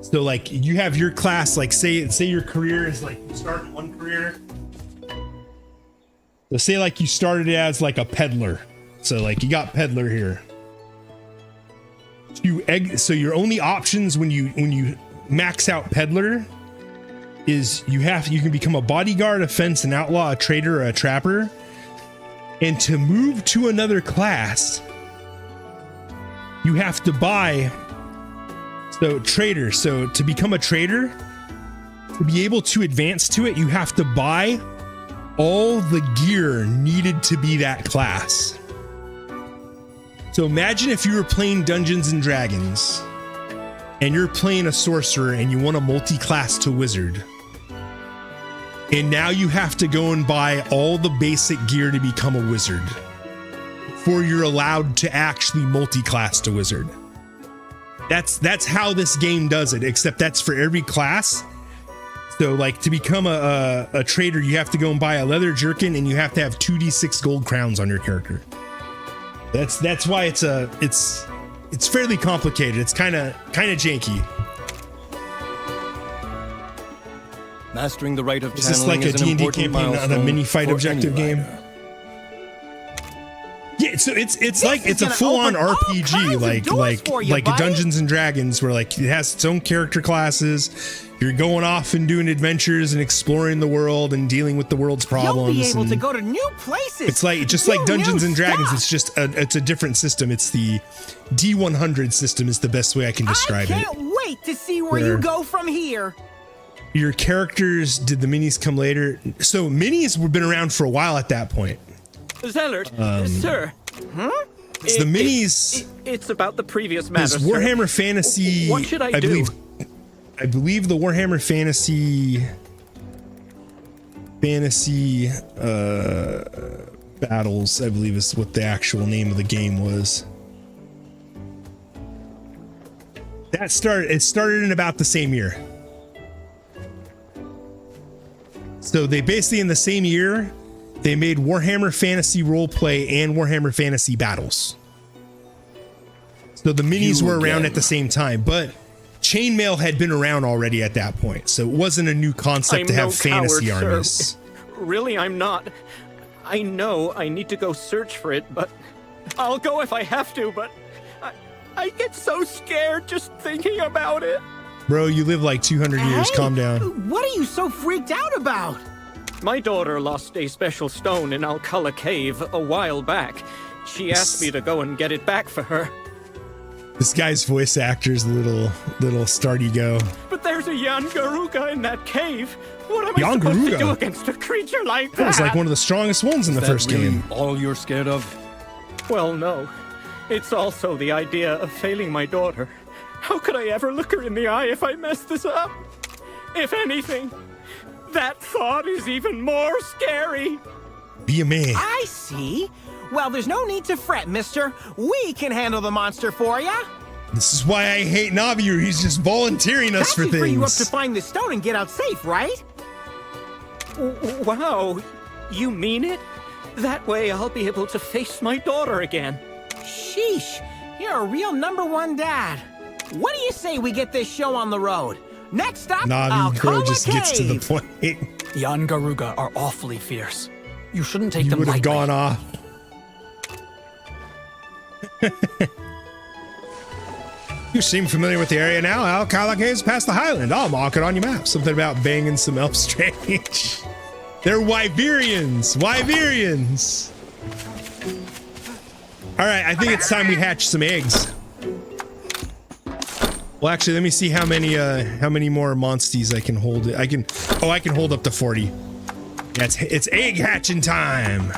So like you have your class, like say your career is like you start in one career. So say like you started as like a peddler. So like you got peddler here. So your only options when you max out peddler is you can become a bodyguard, a fence, an outlaw, a trader, or a trapper. And to move to another class, you have to buy trader. So to become a trader, to be able to advance to it, you have to buy all the gear needed to be that class. So imagine if you were playing Dungeons and Dragons and you're playing a sorcerer and you want a multi-class to wizard. And now you have to go and buy all the basic gear to become a wizard before you're allowed to actually multi-class to wizard. That's how this game does it, except that's for every class. So like to become a trader, you have to go and buy a leather jerkin and you have to have 2d6 gold crowns on your character. That's why it's fairly complicated. It's kind of janky. Mastering the rite of Is this like a D&D campaign, not a mini fight objective game? Yeah, so it's like it's a full-on RPG, like Dungeons and Dragons, where like it has its own character classes. You're going off and doing adventures and exploring the world and dealing with the world's problems. You'll be able to go to new places. It's like just like Dungeons and Dragons. It's just it's a different system. It's the D100 system is the best way I can describe it. I can't wait to see where you go from here. Your characters, did the minis come later? So minis have been around for a while at that point. Zellert, sir. It's the minis. It's about the previous matter, Is Warhammer sir. Fantasy. What should I do? I believe the Warhammer Fantasy battles, I believe is what the actual name of the game was. It started in about the same year. So they basically in the same year, they made Warhammer Fantasy Roleplay and Warhammer Fantasy Battles. So the minis were around at the same time, but chainmail had been around already at that point, so it wasn't a new concept to have fantasy armies. Sir. Really, I'm not. I know I need to go search for it, but I'll go if I have to, but I get so scared just thinking about it. Bro, you live like 200 years. Calm down. What are you so freaked out about? My daughter lost a special stone in Alcala Cave a while back. She asked me to go and get it back for her. This guy's voice actor's a little starty go. But there's a Yangaruga in that cave. What am I supposed to do against a creature like that? It's like one of the strongest ones in the first game. All you're scared of? Well, no. It's also the idea of failing my daughter. How could I ever look her in the eye if I mess this up? If anything, that thought is even more scary. Be a man. I see. Well, there's no need to fret, mister. We can handle the monster for ya. This is why I hate Navi. He's just volunteering us for things. That should free you up to find the stone and get out safe, right? Wow. You mean it? That way I'll be able to face my daughter again. Sheesh. You're a real #1 dad. What do you say we get this show on the road? Next up, Navi girl just gets to the point. Yangaruga are awfully fierce. You shouldn't take them lightly. You would have gone off. You seem familiar with the area now. Alcala Cave's past the Highland. I'll mark it on your map. Something about banging some elf strange. They're Wyverians. Wyverians. All right, I think it's time we hatch some eggs. Well, actually, let me see how many more monsties I can hold. I can hold up to 40. Yeah, it's egg hatching time.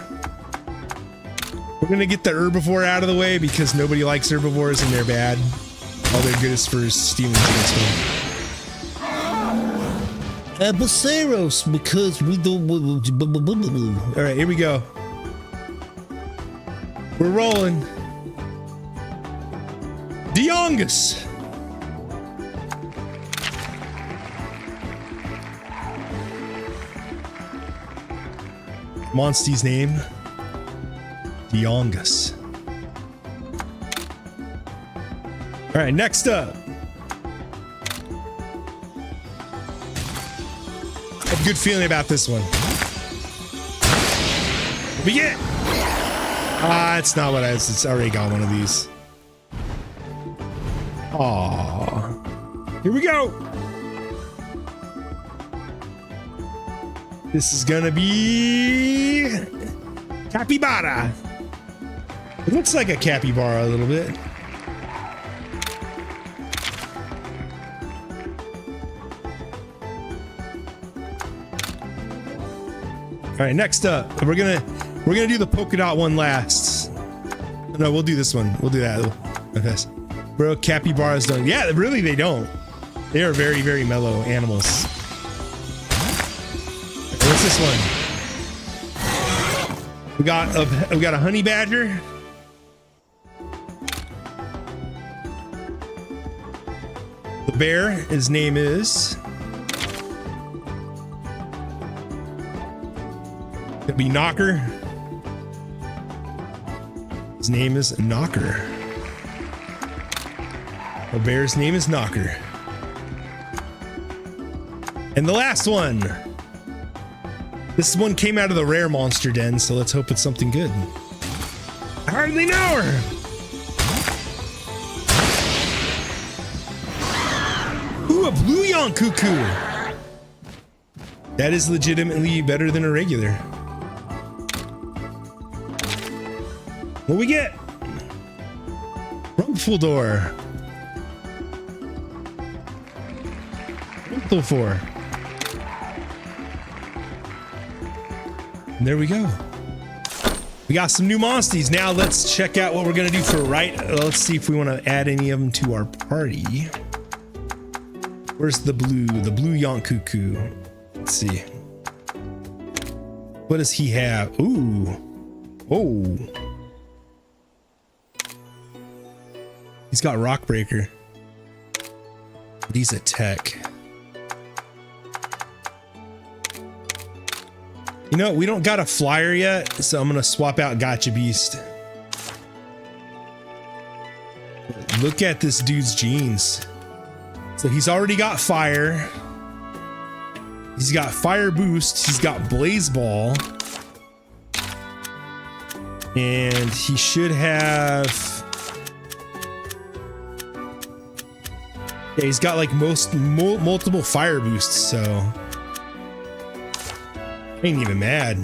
We're gonna get the herbivore out of the way because nobody likes herbivores and they're bad. All they're good is for stealing things. Abuceros, because we don't. All right, here we go. We're rolling. Diongus. Monsty's name. Diongus. All right, next up. I have a good feeling about this one. We get. It's not what it's already got one of these. Aw. Here we go. This is gonna be capybara. It looks like a capybara a little bit. All right, next up, we're gonna do the polka dot one last. No, we'll do this one. We'll do that. Okay. Bro, capybaras don't. Yeah, really, they don't. They are very, very mellow animals. What's this one? We got a honey badger. The bear. His name is. It'll be Knocker. His name is Knocker. The bear's name is Knocker. And the last one. This one came out of the rare monster den, so let's hope it's something good. I hardly know her. Ooh, a blue Yonkuku. That is legitimately better than a regular. What we get? Rumpledor. Rumplefor. And there we go. We got some new monsties. Now let's check out what we're gonna do for let's see if we want to add any of them to our party. Where's the blue Yonkuku? Let's see. What does he have? Ooh. Oh. He's got Rockbreaker. But he's a tech. You know, we don't got a flyer yet, so I'm gonna swap out Gotcha Beast. Look at this dude's genes. So he's already got fire. He's got fire boost. He's got blaze ball. And he should have... Yeah, he's got like multiple fire boosts, so... I ain't even mad.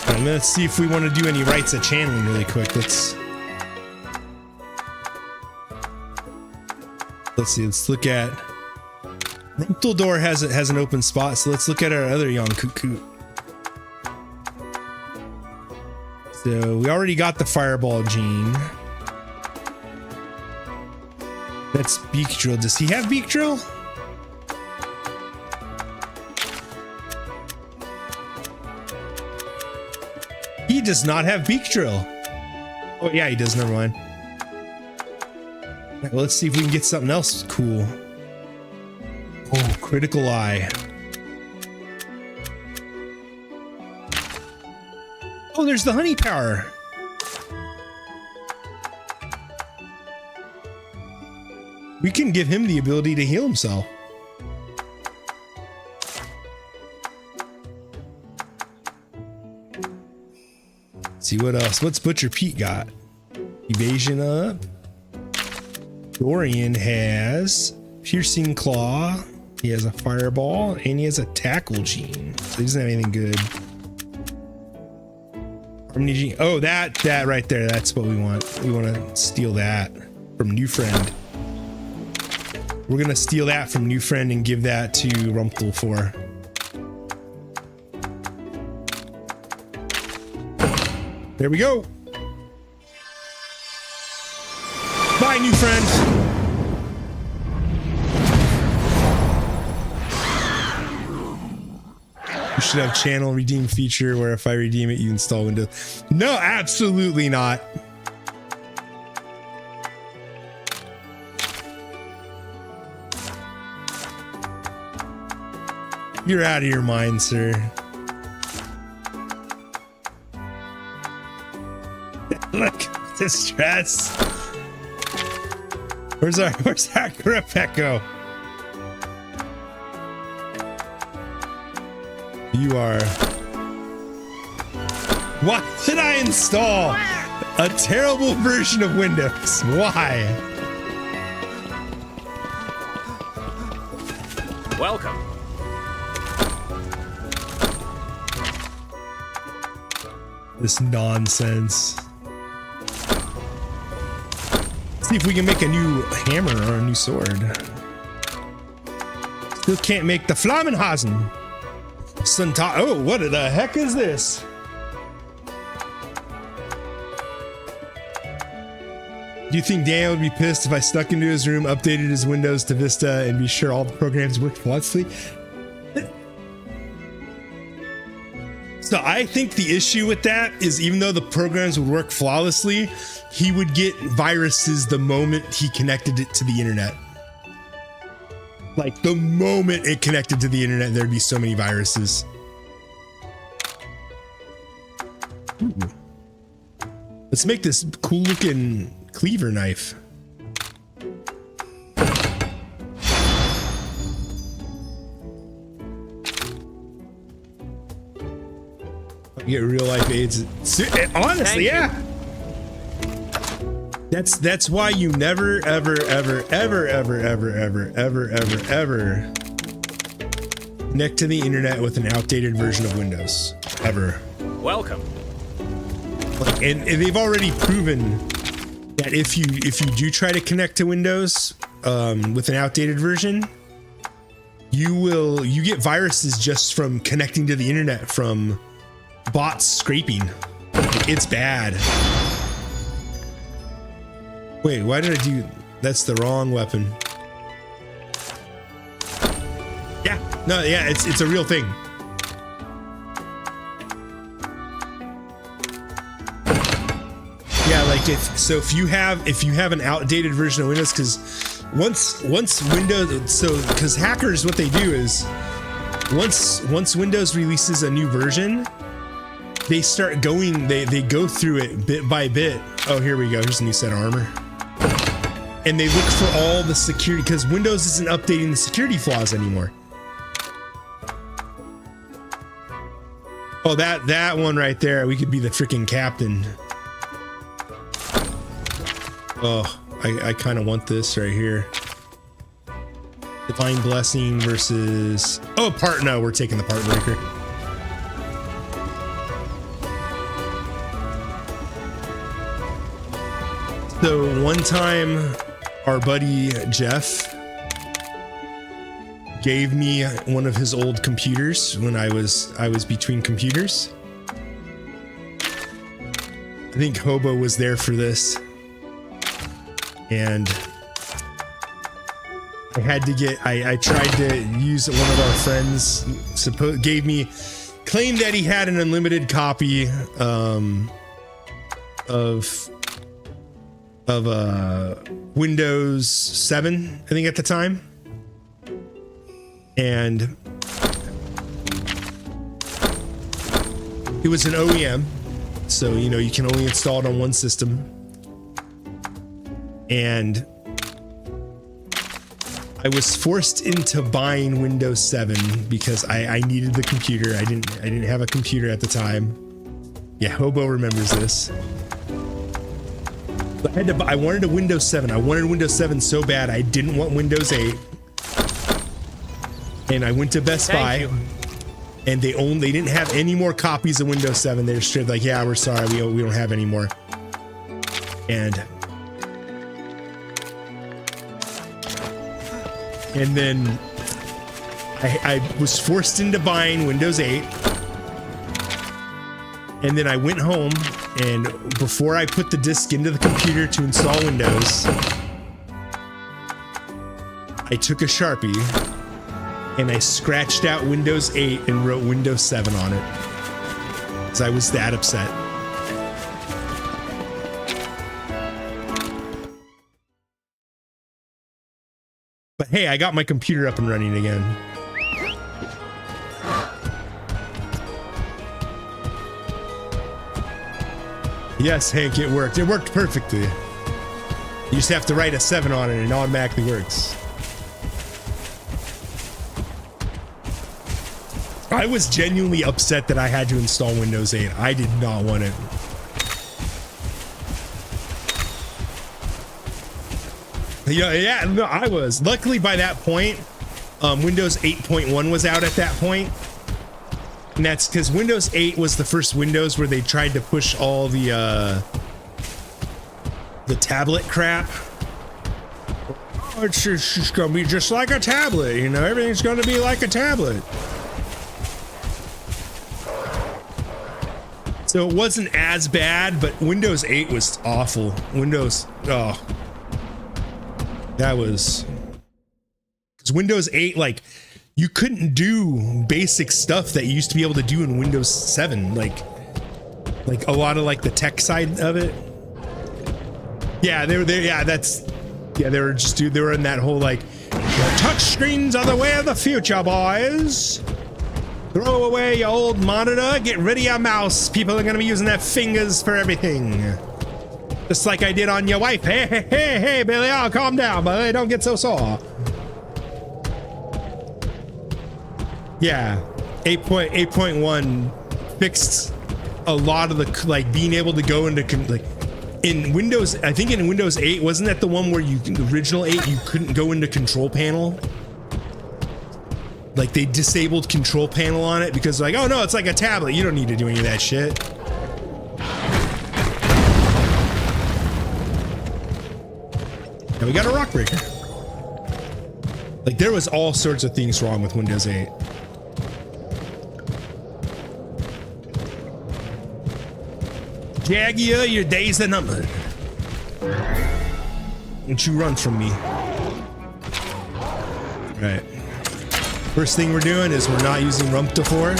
Right, let's see if we want to do any rights at channeling really quick. Let's see. Let's look at Rumpledor has an open spot, so let's look at our other Yonkuku. So we already got the Fireball gene. That's Beak Drill. Does he have Beak Drill? He does not have Beak Drill. Oh yeah, he does. Never mind. Right, well, let's see if we can get something else cool. Oh, Critical Eye. Oh, there's the Honey Power. We can give him the ability to heal himself. Let's see what else. What's Butcher Pete got? Evasion up. Dorian has Piercing Claw. He has a Fireball, and he has a Tackle gene. So he doesn't have anything good. Oh, that right there. That's what we want. We want to steal that from New Friend. We're gonna steal that from New Friend and give that to Rumpel for. There we go. Bye, New Friend. You should have channel redeem feature where if I redeem it, you install Windows. No, absolutely not. You're out of your mind, sir. Look, distress. Where's our Kurapeko? You are. Why did I install a terrible version of Windows? Why? Welcome. This nonsense. Let's see if we can make a new hammer or a new sword. Still can't make the Flammenhasen. Oh, what the heck is this? Do you think Daniel would be pissed if I stuck into his room, updated his Windows to Vista, and be sure all the programs worked flawlessly? So I think the issue with that is even though the programs would work flawlessly, he would get viruses the moment he connected it to the internet. Like the moment it connected to the internet, there'd be so many viruses. Ooh. Let's make this cool looking cleaver knife. Get real life AIDS. Honestly, yeah. That's why you never ever connect to the internet with an outdated version of Windows. Ever. Welcome. Like, and they've already proven that if you do try to connect to Windows with an outdated version, you get viruses just from connecting to the internet from bots scraping. Like, it's bad. Wait, why did I do? That's the wrong weapon. Yeah, no, yeah, it's a real thing. Yeah, like if you have an outdated version of Windows, because once Windows, because hackers, what they do is once Windows releases a new version, they start going, they go through it bit by bit. Oh, here we go. Here's a new set of armor. And they look for all the security, because Windows isn't updating the security flaws anymore. Oh, that one right there, we could be the freaking captain. Oh, I kind of want this right here. Divine Blessing versus... Oh, no, we're taking the part breaker. So one time, our buddy Jeff gave me one of his old computers when I was between computers. I think Hobo was there for this, and I had to get. I tried to use one of our friends. Claimed that he had an unlimited copy of Windows 7, I think at the time. And it was an OEM, so you can only install it on one system. And I was forced into buying Windows 7 because I needed the computer. I didn't have a computer at the time. Yeah, Hobo remembers this. I wanted a Windows 7. I wanted Windows 7 so bad. I didn't want Windows 8. And I went to Best Buy. and they didn't have any more copies of Windows 7. They're straight like, yeah, we're sorry, we don't have any more. And then I was forced into buying Windows 8. And then I went home, and before I put the disk into the computer to install Windows, I took a Sharpie and I scratched out Windows 8 and wrote Windows 7 on it. Because I was that upset. But hey, I got my computer up and running again. Yes, Hank, it worked. It worked perfectly. You just have to write a 7 on it and it automatically works. I was genuinely upset that I had to install Windows 8. I did not want it. Yeah, no, I was. Luckily, by that point, Windows 8.1 was out at that point. And that's because Windows 8 was the first Windows where they tried to push all the tablet crap. Oh, it's just gonna be just like a tablet, you know, everything's gonna be like a tablet. So it wasn't as bad, but Windows 8 was awful. Windows, oh. That was... Because Windows 8, like... You couldn't do basic stuff that you used to be able to do in Windows 7, like a lot of like the tech side of it. Yeah, they were there. Yeah, they were in that whole like, touch screens are the way of the future, boys. Throw away your old monitor, get rid of your mouse. People are gonna be using their fingers for everything. Just like I did on your wife. Hey, Billy, oh, calm down, buddy. Don't get so sore. Yeah, 8.1 fixed a lot of the like being able to go into like in Windows. I think in Windows 8 wasn't that the one where the original 8 you couldn't go into control panel. Like they disabled control panel on it because like, oh no, it's like a tablet. You don't need to do any of that shit. And we got a rock breaker. Like there was all sorts of things wrong with Windows 8. Jagia, your days are numbered. Don't you run from me. Right. First thing we're doing is we're not using Rumpta 4.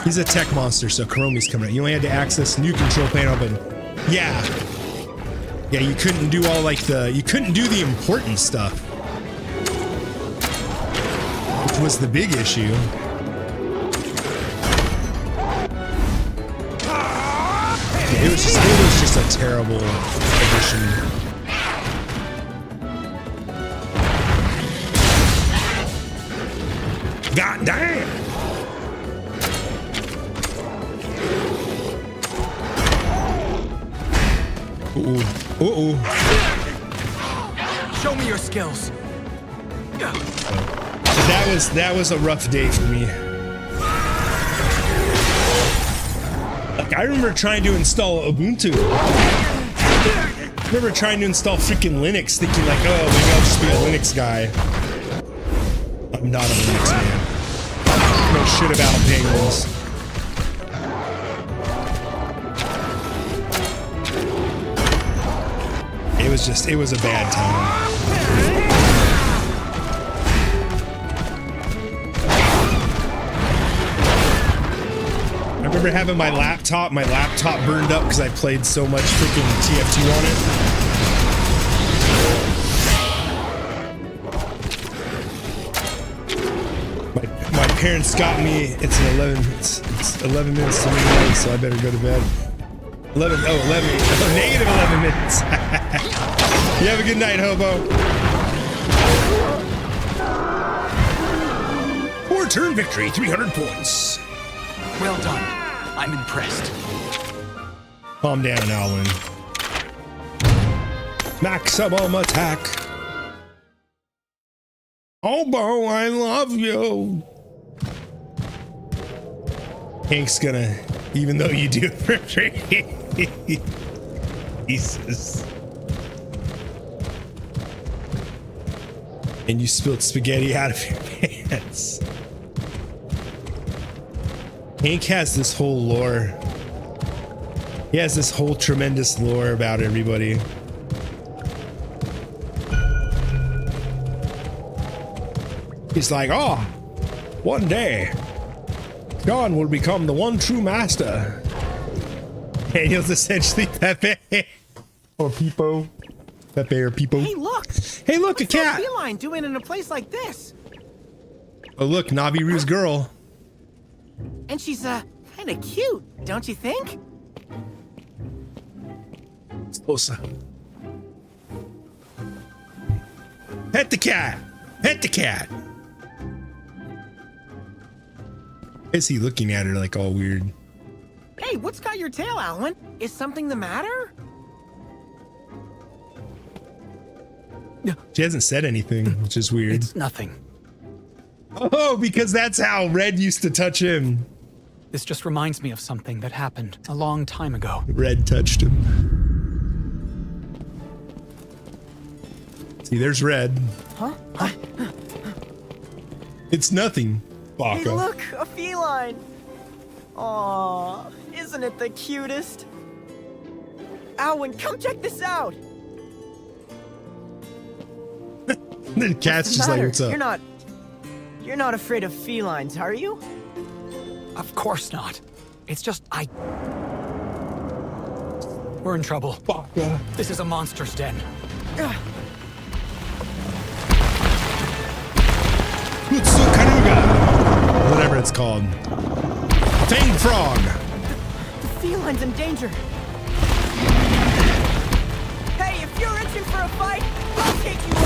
He's a tech monster, so Karomi's coming out. You only had to access new control panel, but yeah. Yeah, you couldn't do all like you couldn't do the important stuff. Which was the big issue. It was just a terrible addition. God damn! Uh-oh. Show me your skills. That was a rough day for me. Like, I remember trying to install Ubuntu. I remember trying to install freaking Linux, thinking like, oh, maybe I'll just be a Linux guy. I'm not a Linux man. I know shit about penguins. It was a bad time. I remember having my laptop burned up because I played so much freaking TF2 on it. My parents got me, it's 11 minutes to midnight, so I better go to bed. 11 minutes. You have a good night, hobo. 4-turn victory, 300 points. Well done. I'm impressed. Calm down, Alwyn. Maximum attack. Obo, I love you. Hank's gonna, even though you do for free. Jesus. And you spilled spaghetti out of your pants. Hank has this whole lore. He has this whole tremendous lore about everybody. He's like, oh, one day, John will become the one true master. Daniel's essentially Pepe. Or Peepo. Pepe or Peepo. Hey, look! Hey, look, What's a cat! that feline doing in a place like this? Oh, look, Naviru's girl. And she's, kinda cute, don't you think? Closer. Pet the cat! Pet the cat! Is he looking at her like all weird? Hey, what's got your tail, Alan? Is something the matter? She hasn't said anything, which is weird. It's nothing. Oh, because that's how Red used to touch him. This just reminds me of something that happened a long time ago. Red touched him. See, there's Red. Huh? It's nothing, Baka. Hey, look, a feline. Aww, isn't it the cutest? Alwyn, come check this out. The cat's just like, what's up? You're not afraid of felines, are you? Of course not. It's just we're in trouble. Baka. This is a monster's den. Utsukaruga! Whatever it's called. Fang frog! The feline's in danger. Hey, if you're itching for a fight, I'll take you on.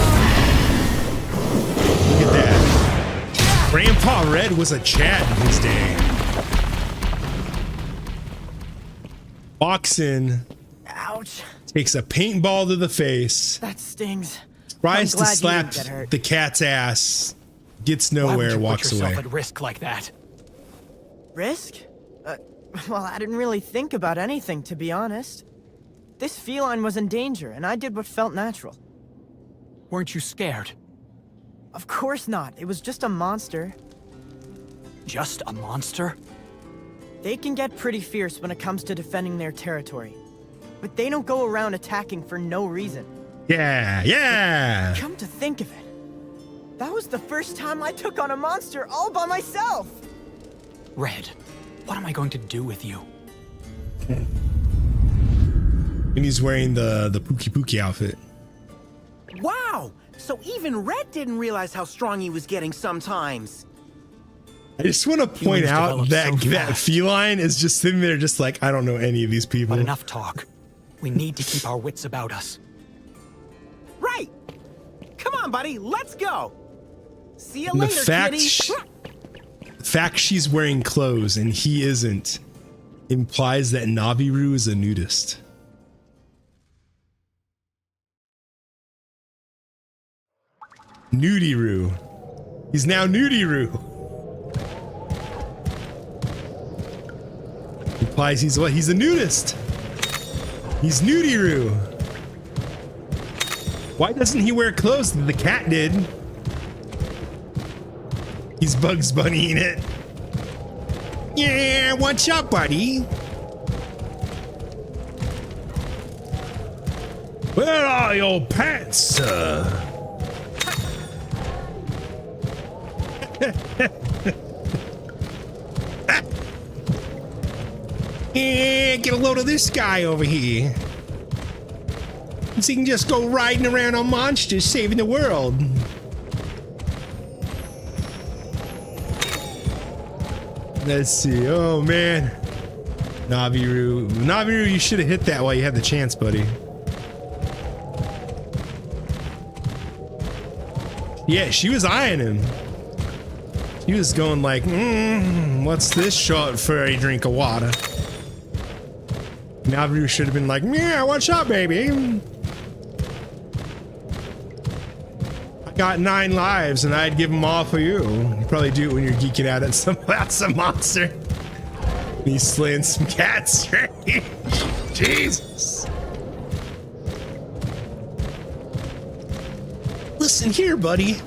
Look at that. Grandpa Red was a Chad in his day. Walks in. Ouch. Takes a paintball to the face. That stings. Tries to I'm glad you slap didn't get hurt. the cat's ass. Gets Why would nowhere, you walks put yourself away. at risk like that? Risk? Well, I didn't really think about anything, to be honest. This feline was in danger, and I did what felt natural. Weren't you scared? Of course not. It was just a monster. Just a monster? They can get pretty fierce when it comes to defending their territory. But they don't go around attacking for no reason. Yeah! Come to think of it, that was the first time I took on a monster all by myself! Red, what am I going to do with you? And he's wearing the Pookie Pookie outfit. Wow! So even Red didn't realize how strong he was getting sometimes. I just want to point out that that feline is just sitting there just like, I don't know any of these people. But enough talk. We need to keep our wits about us. Right! Come on, buddy, let's go! See you And later, kitty! The fact she's wearing clothes and he isn't implies that Naviru is a nudist. Nudiru. He's now Nudiru. Implies he's what? He's a nudist. He's Nudiru. Why doesn't he wear clothes? The cat did. He's Bugs Bunnying it. Yeah, what's up, buddy? Where are your pants, sir? Yeah, get a load of this guy over here. So he can just go riding around on monsters, saving the world. Let's see. Oh man, Naviru, you should have hit that while you had the chance, buddy. Yeah, she was eyeing him. He was going like, what's this short for a drink of water? Naviru should have been like, yeah, what's up, baby? got 9 lives and I'd give them all for you. You probably do it when you're geeking out at some monster. He's slaying some cats, right? Jesus. Listen here, buddy.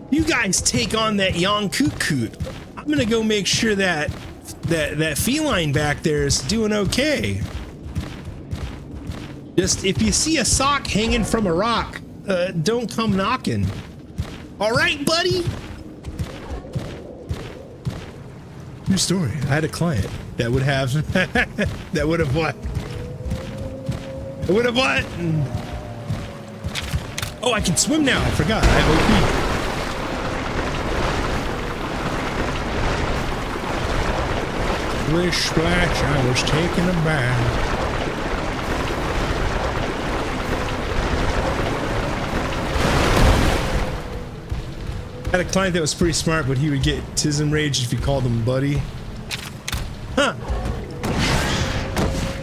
You guys take on that Yonkukut. I'm gonna go make sure that feline back there is doing okay. Just if you see a sock hanging from a rock, don't come knocking. All right, buddy? True story. I had a client that would have that would have what? It would have what? Oh, I can swim now. I forgot. I have OP. Splish splash, I was taking a bath. I had a client that was pretty smart, but he would get tism rage if you called him buddy. Huh.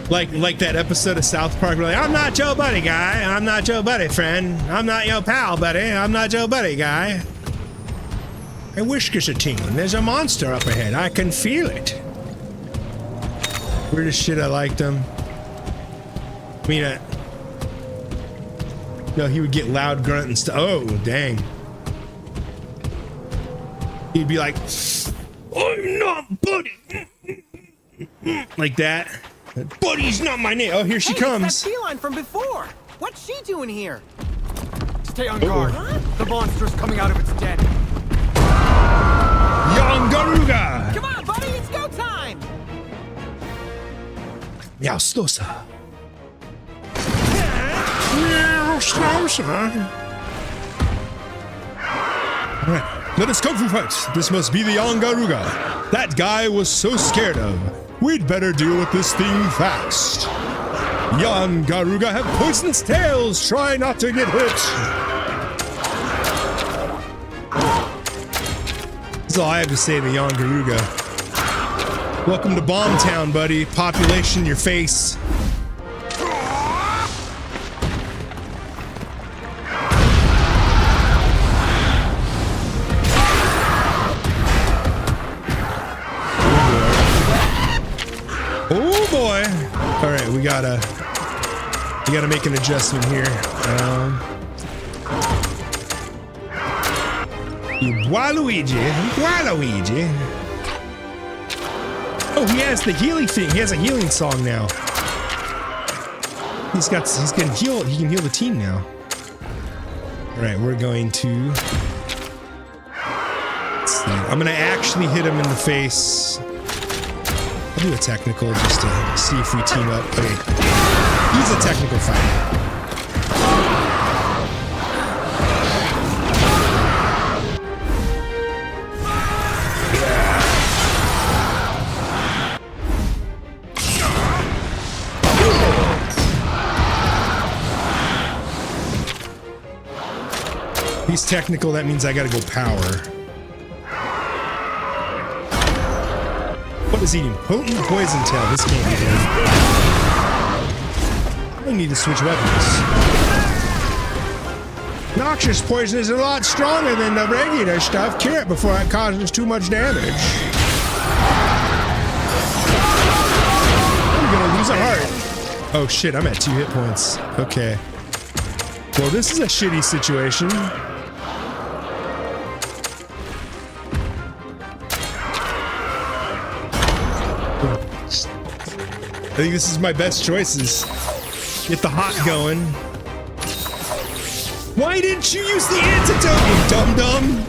Like that episode of South Park where like, I'm not Joe Buddy guy, I'm not Joe Buddy friend, I'm not your pal buddy, I'm not Joe Buddy guy. My whiskers are tingling, there's a monster up ahead, I can feel it. Weirdest shit, I liked him. I mean, no, he would get loud grunt and stuff. Oh, dang. He'd be like, I'm not Buddy. Like that. Buddy's not my name. Oh, here she comes. It's that feline from before. What's she doing here? Stay on guard. Huh? The monster's coming out of its den. Yangaruga! Come on, buddy, it's go time! Meow Slosa. Meow Slosa. Alright, let us kung fu fight. This must be the Yangaruga. That guy was so scared of. We'd better deal with this thing fast. Yangaruga have poisonous tails. Try not to get hit. That's all I have to say to Yangaruga. Welcome to Bomb Town, buddy. Population your face. Oh boy! All right, we gotta make an adjustment here. Waluigi. Oh, he has the healing thing. He has a healing song now. He can heal the team now. All right, we're going to. I'm gonna actually hit him in the face. I'll do a technical just to see if we team up. Okay, he's a technical fighter. He's technical, that means I gotta go power. What is eating? Potent poison tail. This can't be good. I need to switch weapons. Noxious poison is a lot stronger than the regular stuff. Cure it before it causes too much damage. I'm gonna lose a heart. Oh shit, I'm at 2 hit points. Okay. Well, this is a shitty situation. I think this is my best choices. Get the hot going. Why didn't you use the antidote, you dum-dum?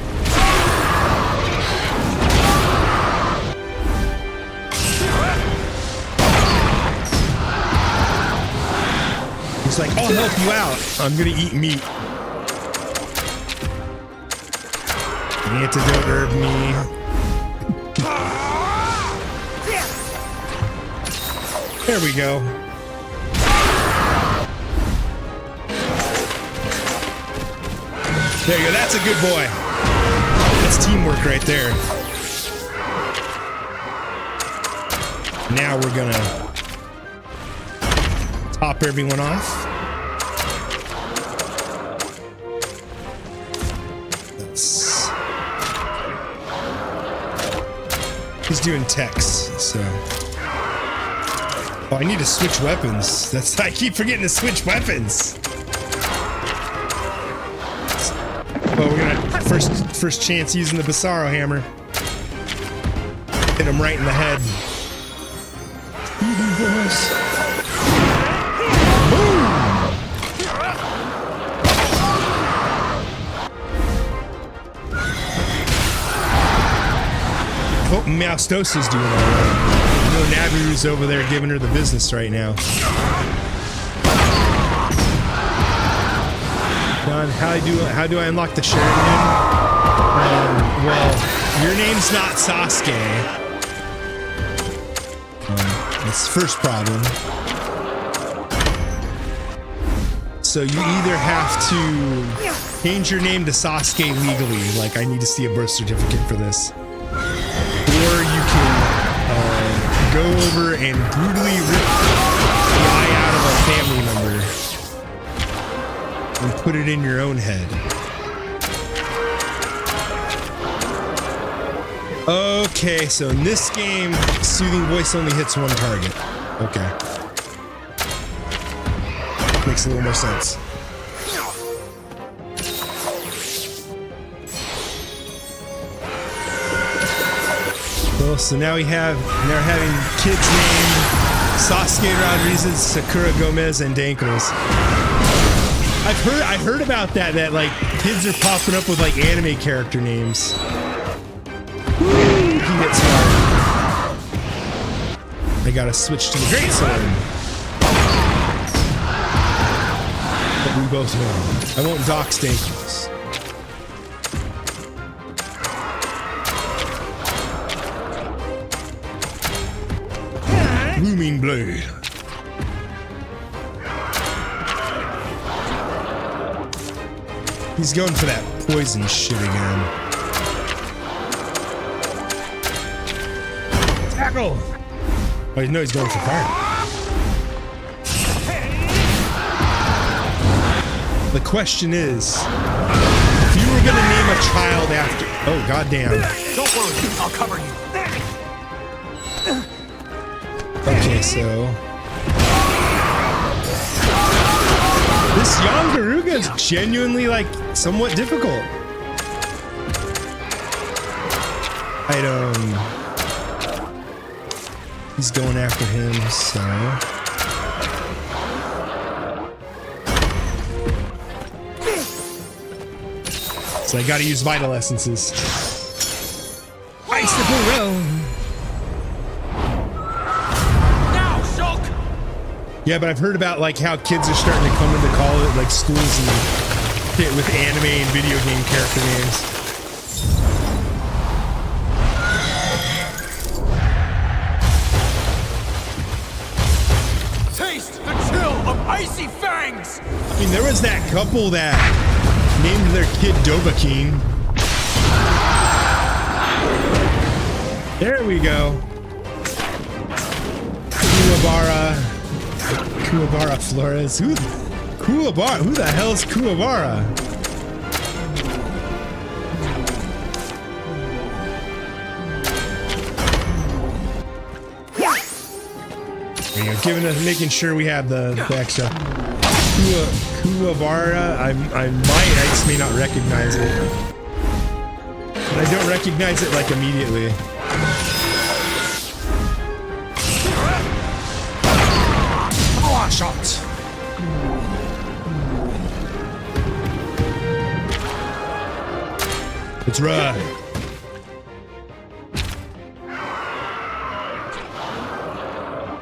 He's like, I'll help you out. I'm gonna eat meat. Antidote herb me. There we go. There you go. That's a good boy. That's teamwork right there. Now we're gonna top everyone off. He's doing techs, so. Oh, I need to switch weapons. I keep forgetting to switch weapons. Oh, we're gonna first chance using the Basaro hammer. Hit him right in the head. Oh, Moustosa's doing all right. I know Naburu's over there giving her the business right now. John, how do I unlock the Sharingan? Well, your name's not Sasuke. That's the first problem. So you either have to change your name to Sasuke legally, like I need to see a birth certificate for this. Or you can go over and brutally rip the eye out of a family member and put it in your own head. Okay, so in this game, soothing voice only hits one target. Okay. Makes a little more sense. So now we're having kids named Sasuke Rodriguez, Sakura Gomez, and Dankles. I heard about that like kids are popping up with like anime character names. Woo, he gets hard. I gotta switch to the great sword. But we both know. I won't dox Dankles. Blooming blade. He's going for that poison shit again. Tackle! Oh, you know he's going for fire. The question is, if you were gonna name a child after... Oh, goddamn. Don't worry, I'll cover you. Okay, so this young Garuga is genuinely like somewhat difficult. He's going after him, so I gotta use vital essences. Icicle realm. Yeah, but I've heard about like how kids are starting to come into college, like schools and shit with anime and video game character names. Taste the chill of icy fangs! I mean, there was that couple that named their kid Dovahkiin. There we go. Kuwabara Flores. Who the hell's Kuwabara? Making sure we have the extra. Kuwabara. I just may not recognize it. But I don't recognize it like immediately. Shot. Let's ride.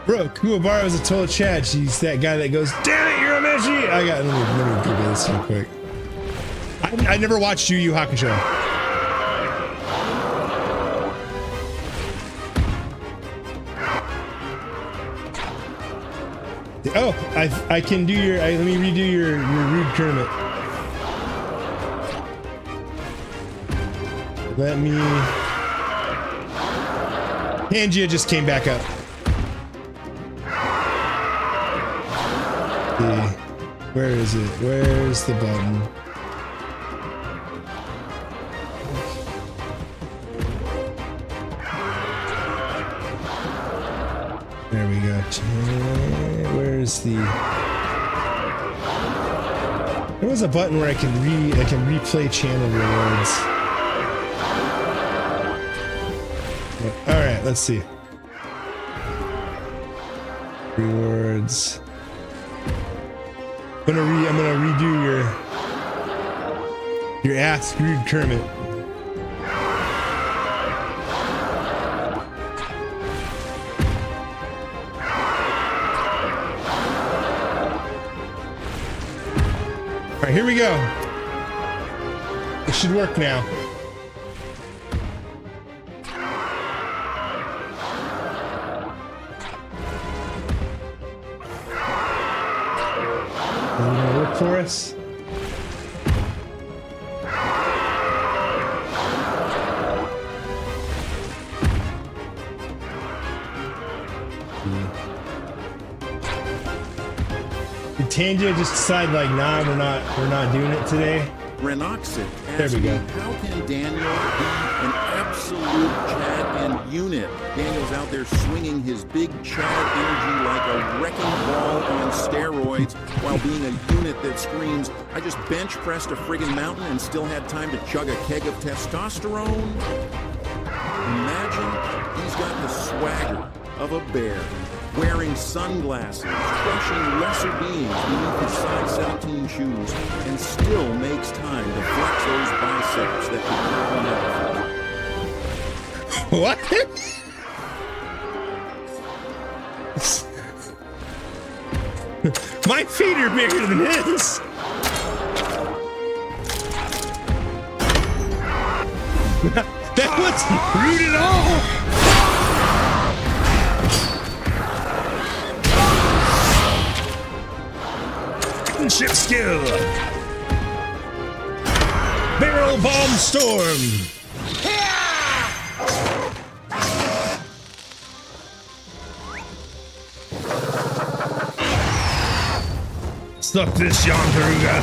Bro, Kuwabara was a total Chad. She's that guy that goes, "Damn it, you're a Meshi!" Let me Google this real quick. I never watched Yu Yu Hakusho. Oh, I can do your. Let me redo your rude tournament. Let me. Pangia just came back up. Where is it? Where's the button? There we go. Where's the? There was a button where I can replay channel rewards. All right, let's see. Rewards. I'm gonna redo your ass screwed Kermit. All right, here we go. It should work now. For us. Did Tanja just decide like, nah, we're not doing it today? Renoxit There we go. how can Daniel be an absolute Chad and unit? Daniel's out there swinging his big Chad energy like a wrecking ball on steroids while being a unit that screams, I just bench pressed a friggin' mountain and still had time to chug a keg of testosterone? Imagine he's got the swagger of a bear, wearing sunglasses, crushing lesser beings beneath his size 17 shoes, and still makes time to flex those biceps that could What? My feet are bigger than his. That wasn't rude at all. Ship skill. Barrel bomb storm. Suck this, Yontaruga.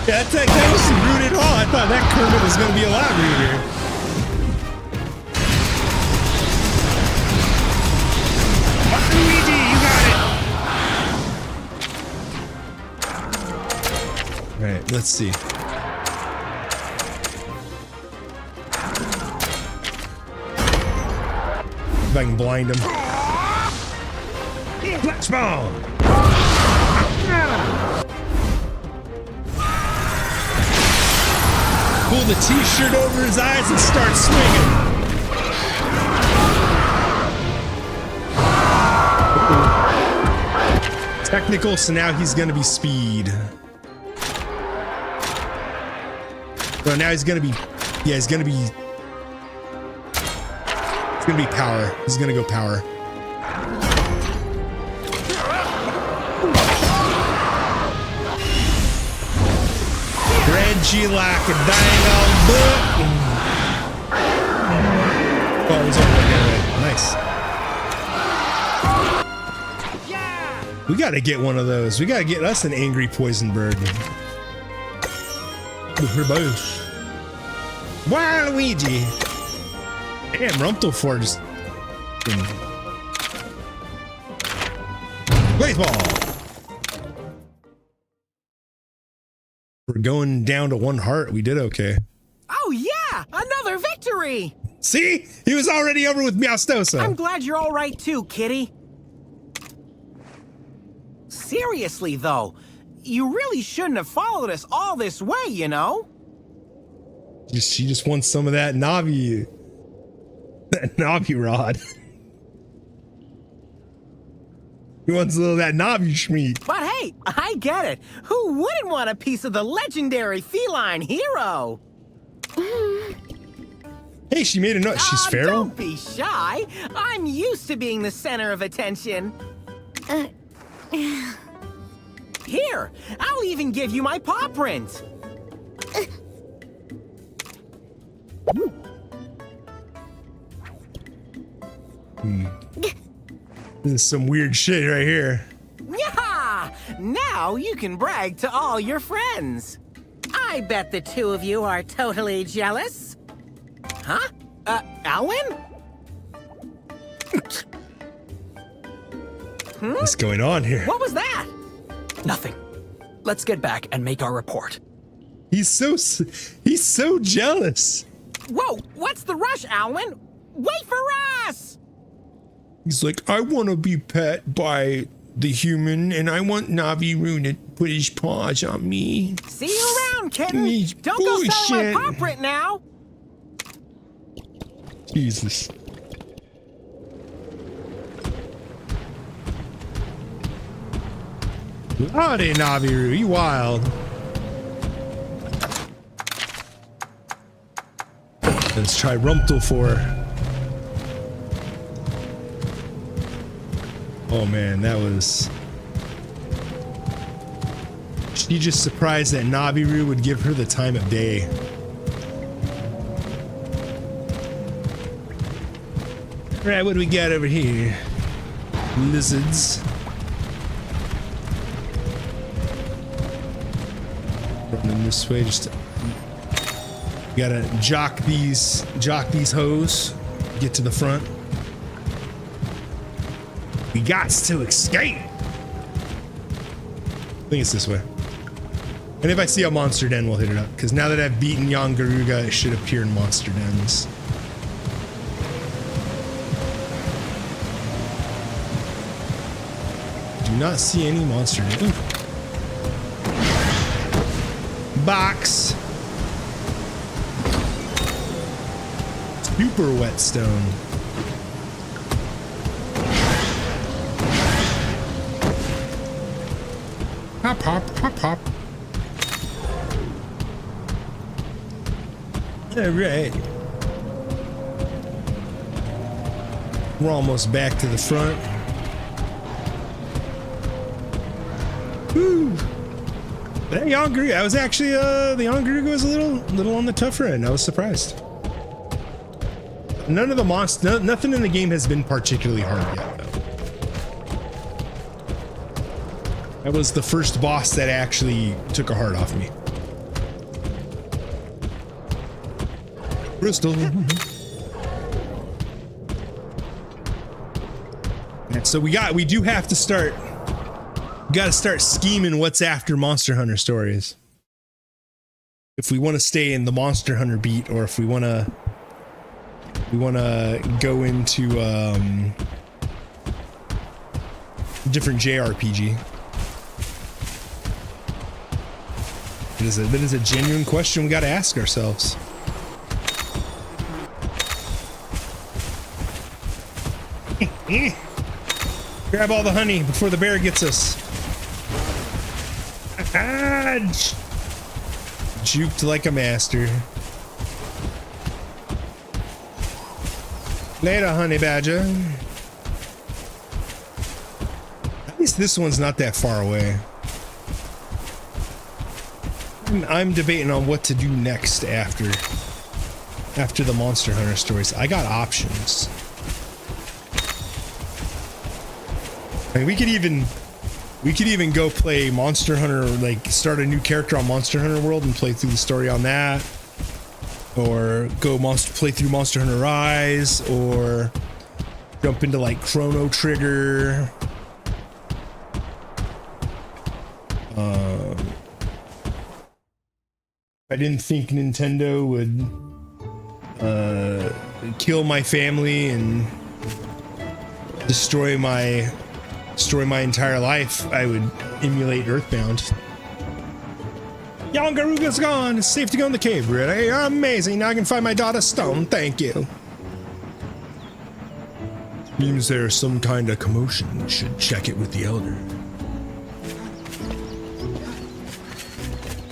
Yeah, that wasn't rude at all. I thought that Kermit was going to be a lot ruder. Luigi, you got it. All right, let's see. If I can blind him. Flash ball. Pull the t-shirt over his eyes and start swinging. Technical, so now he's gonna be speed. Well, now he's gonna be, yeah, he's gonna be power. He's gonna go power. Reggie like a dang old book. Oh, it was over there. Nice. We gotta get one of those. We gotta get us an angry poison bird. Waluigi. Damn, Rumpelford just... Baseball. We're going down to one heart. We did okay. Oh yeah, another victory! See? He was already over with Meowstosa. I'm glad you're all right too, kitty. Seriously though, you really shouldn't have followed us all this way, you know? She just wants some of that Navi rod. He wants a little of that Navi schmeat. But hey, I get it. Who wouldn't want a piece of the legendary feline hero? Hey, she made a note. She's feral? Don't be shy. I'm used to being the center of attention. Here, I'll even give you my paw print. This is some weird shit right here. Yeah! Now you can brag to all your friends. I bet the two of you are totally jealous. Huh? Alwyn? What's going on here? What was that? Nothing. Let's get back and make our report. He's so jealous. Whoa, what's the rush, Alwyn? Wait for us! He's like, I want to be pet by the human, and I want Navi-Rune to put his paws on me. See you around, kitten. He's Don't go selling my bullshit. paw print now. Jesus. Howdy, Navi-Rune, you wild. Let's try Rumpel for. Oh man, that was. She just surprised that Navi-Rune would give her the time of day. Right, what do we got over here? Lizards. Running this way, just gotta jock these hoes. Get to the front. We got to escape. I think it's this way. And if I see a monster den, we'll hit it up. Because now that I've beaten Young Garuga, it should appear in monster dens. Do not see any monster den. Ooh. Box. Super whetstone. Hop, hop, hop, hop. All right. We're almost back to the front. Woo! That Yongru, I was actually the Yongru was a little on the tougher end. I was surprised. None of the monsters, nothing in the game has been particularly hard yet, though. That was the first boss that actually took a heart off me. Bristol. And so we do have to start. We got to start scheming what's after Monster Hunter stories. If we want to stay in the Monster Hunter beat, or if we want to go into different JRPG. That is a genuine question we got to ask ourselves. Grab all the honey before the bear gets us. Juked like a master. Later, honey badger. At least this one's not that far away. I'm debating on what to do next after the Monster Hunter stories. I got options. I mean, we could even go play Monster Hunter, like start a new character on Monster Hunter World and play through the story on that, or play through Monster Hunter Rise, or jump into like Chrono Trigger. I didn't think Nintendo would kill my family and destroy my entire life. I would emulate Earthbound. Young Garuga's gone. It's safe to go in the cave, really. You're amazing. Now I can find my daughter's stone. Thank you. Seems there's some kind of commotion. We should check it with the elder.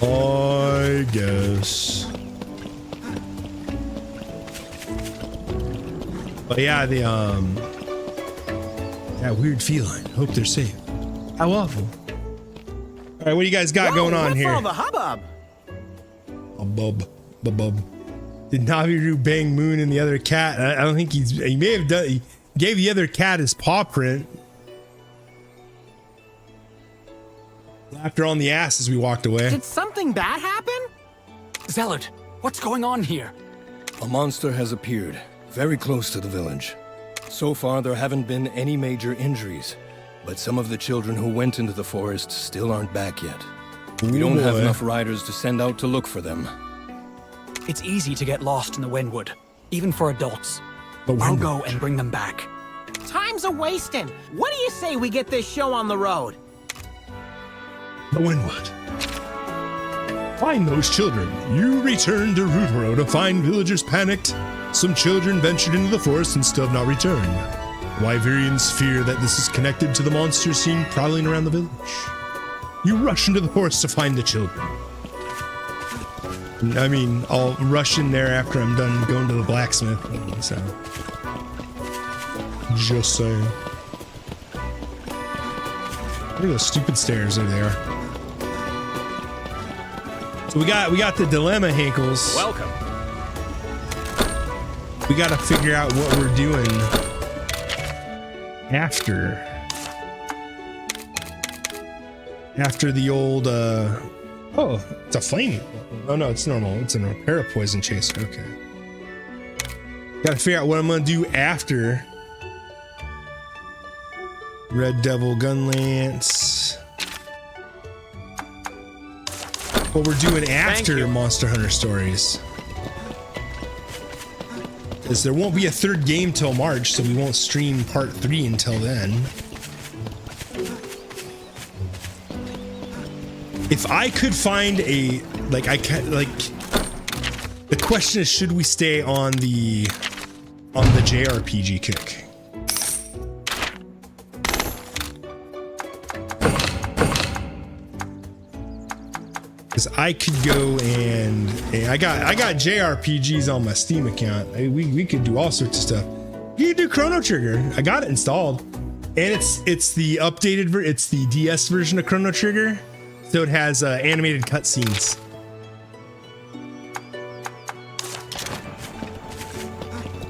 I guess. But yeah, that weird feline. Hope they're safe. How awful. All right, what do you guys got going on here? What's all the hubbub? Hubbub. Did Navi-Rune bang Moon and the other cat? I don't think he may have done. He gave the other cat his paw print. Slapped her on the ass as we walked away. Did something bad happen? Zealot, what's going on here? A monster has appeared, very close to the village. So far, there haven't been any major injuries, but some of the children who went into the forest still aren't back yet. We don't have enough riders to send out to look for them. It's easy to get lost in the Windwood, even for adults. I'll go and bring them back. Time's a-wasting. What do you say we get this show on the road? The Windwood. Find those children. You return to Root Row to find villagers panicked. Some children ventured into the forest and still have not returned. Wyverians fear that this is connected to the monsters seen prowling around the village. You rush into the forest to find the children. I mean, I'll rush in there after I'm done going to the blacksmith, so. Just saying. Look at those stupid stairs, there they are. So we got the dilemma, Hankles. Welcome. We gotta figure out what we're doing after the old oh, it's a flame. Oh no, it's normal. It's a parapoison chaser. Okay. Gotta figure out what I'm gonna do after Red Devil Gunlance. What we're doing after Monster Hunter Stories. Because there won't be a third game till March, so we won't stream part 3 until then. If I could find a the question is, should we stay on the JRPG kick? Because I could go and I got JRPGs on my Steam account. We could do all sorts of stuff. You could do Chrono Trigger. I got it installed, and it's the updated it's the DS version of Chrono Trigger, so it has animated cutscenes.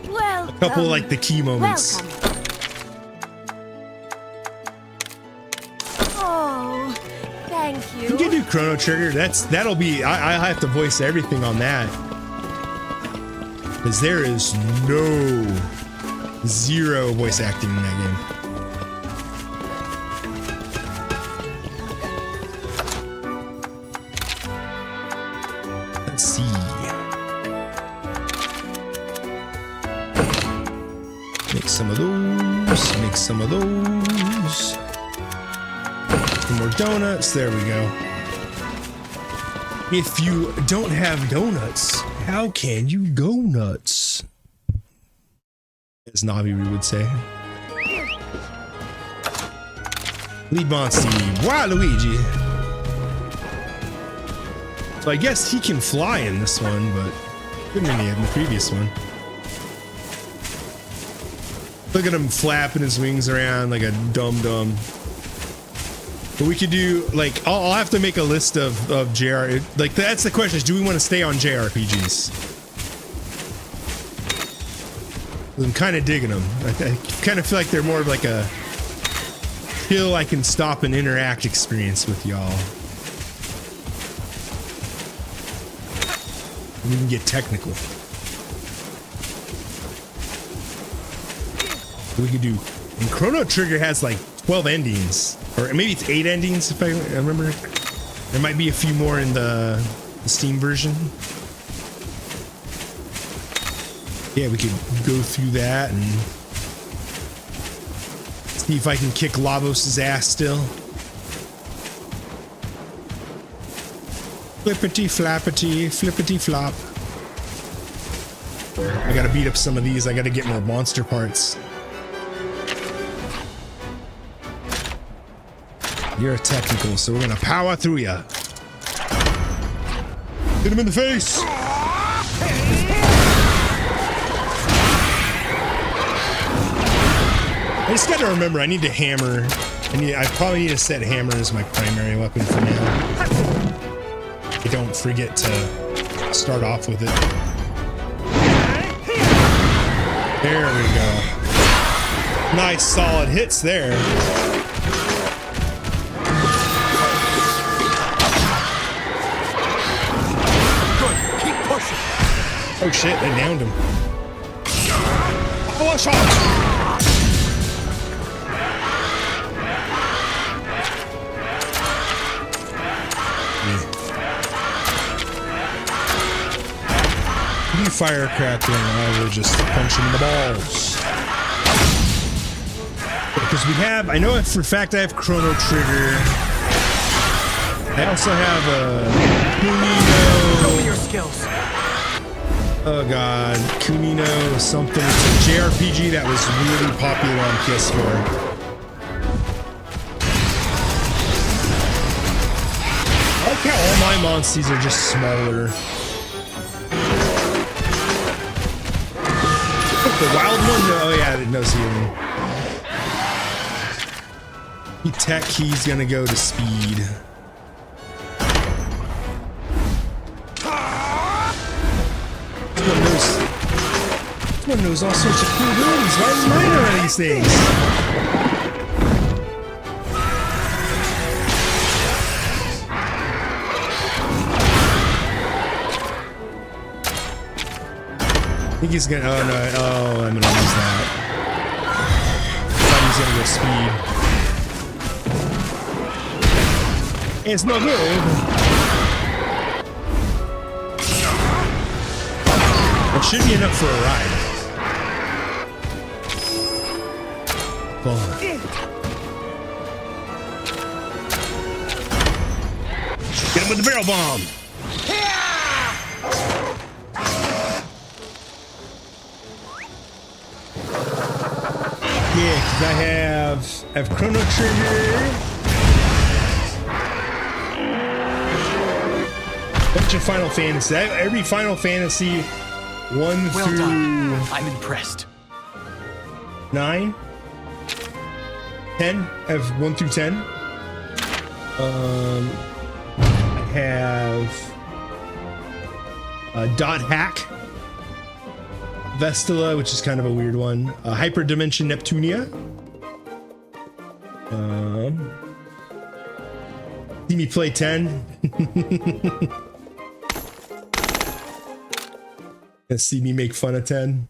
Well, A couple like the key moments. Oh, thank you. You can do Chrono Trigger. That'll be. I have to voice everything on that, because there is zero voice acting in that game. Let's see. Make some of those. Make some of those. Some more donuts. There we go. If you don't have donuts, how can you go nuts? As Navi would say. Lead Monster. Waluigi. So I guess he can fly in this one, but couldn't he in the previous one? Look at him flapping his wings around like a dum-dum. But we could do, like, I'll have to make a list of JR, like, that's the question, is do we want to stay on JRPGs? I'm kind of digging them. I kind of feel like they're more of like a chill, I can stop and interact experience with y'all. We can get technical. We could do, and Chrono Trigger has like 12 endings, or maybe it's 8 endings if I remember. There might be a few more in the Steam version. Yeah, we could go through that and see if I can kick Lavos' ass still. Flippity flappity, flippity flop. I gotta beat up some of these. I gotta get more monster parts. You're a technical, so we're gonna power through ya. Hit him in the face. I just gotta remember, I need to hammer. I probably need to set hammer as my primary weapon for now. I don't forget to start off with it. There we go. Nice solid hits there. Oh shit, they downed him. Oh, shot! You firecracker and I will just punch him in the balls. Because we have, I know for a fact I have Chrono Trigger. I also have a Kunino. Show me your skills. Oh god, Kunino something. It's a JRPG that was really popular on PS4. I like how all my monsters are just smaller. The wild one? No, oh yeah, it knows healing. Tech, he's gonna go to speed. This one knows all sorts of cool moves. Why is mine on these things? I think he's gonna. Oh no! Oh, I'm gonna lose that. I thought he's gonna go speed. It's no good. It should be enough for a ride. Get him with the barrel bomb. Yeah, because I have Chrono Trigger. Bunch of Final Fantasy. I have every Final Fantasy 1 well through done. I'm impressed. 9, 10. I have 1 through 10. I have Dot Hack, Vestala, which is kind of a weird one. Hyperdimension Neptunia. See me play 10. Gonna see me make fun of 10.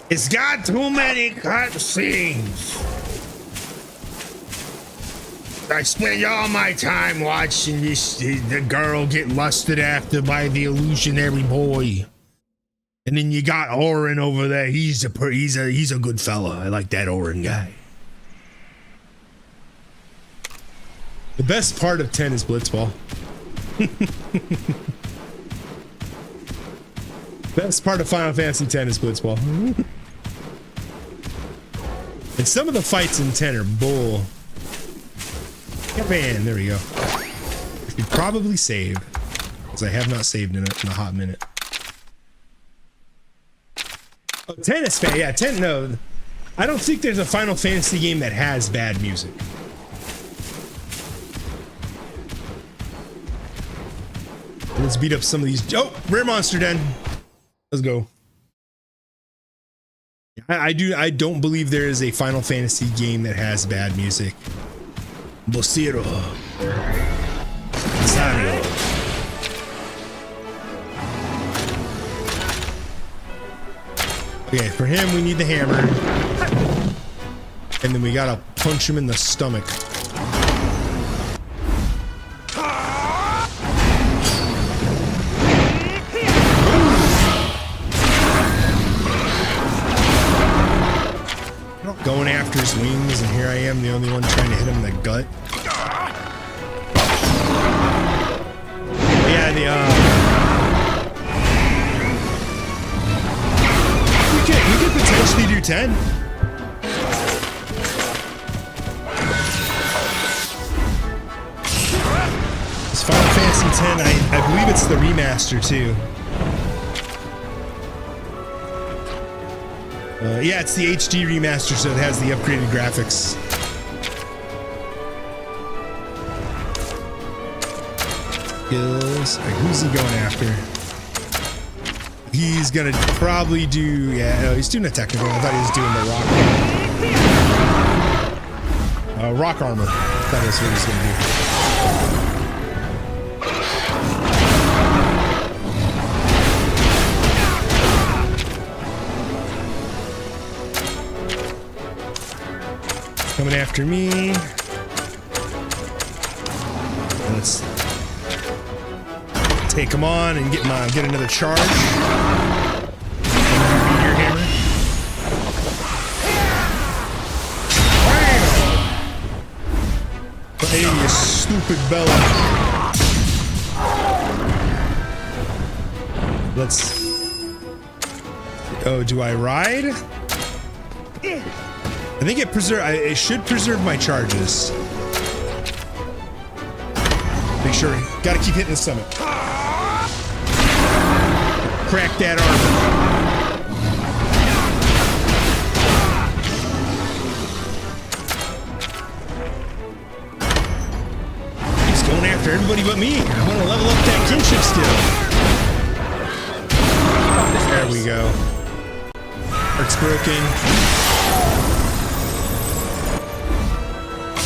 It's got too many cutscenes. I spend all my time watching the girl get lusted after by the illusionary boy. And then you got Orin over there. He's a good fella. I like that Orin guy. The best part of 10 is Blitzball. Best part of Final Fantasy X is Blitzball. And some of the fights in 10 are bull. Yeah, man, there we go. I should probably save, because I have not saved in a hot minute. Oh, 10 is fan. Yeah, 10. No, I don't think there's a Final Fantasy game that has bad music. Let's beat up some of these. Oh, Rare Monster Den. Let's go. I don't believe there is a Final Fantasy game that has bad music. Bocero. Sario. Okay, for him we need the hammer. And then we gotta punch him in the stomach. Going after his wings, and here I am, the only one trying to hit him in the gut. Yeah, we could potentially do 10. It's Final Fantasy X. I believe it's the remaster too. Yeah, it's the HD remaster, so it has the upgraded graphics. Skills. Right, who's he going after? He's gonna probably do. Yeah, no, he's doing a technical. I thought he was doing the rock. Rock armor. I thought that's what he was gonna do. Coming after me. Let's take him on and get another charge. Meteor hammer. Hey, you stupid Bella. Let's. Oh, do I ride? I think it should preserve my charges. Make sure, gotta keep hitting the stomach. Crack that armor. He's going after everybody but me. I want to level up that kinship skill. There we go. Heart's broken. I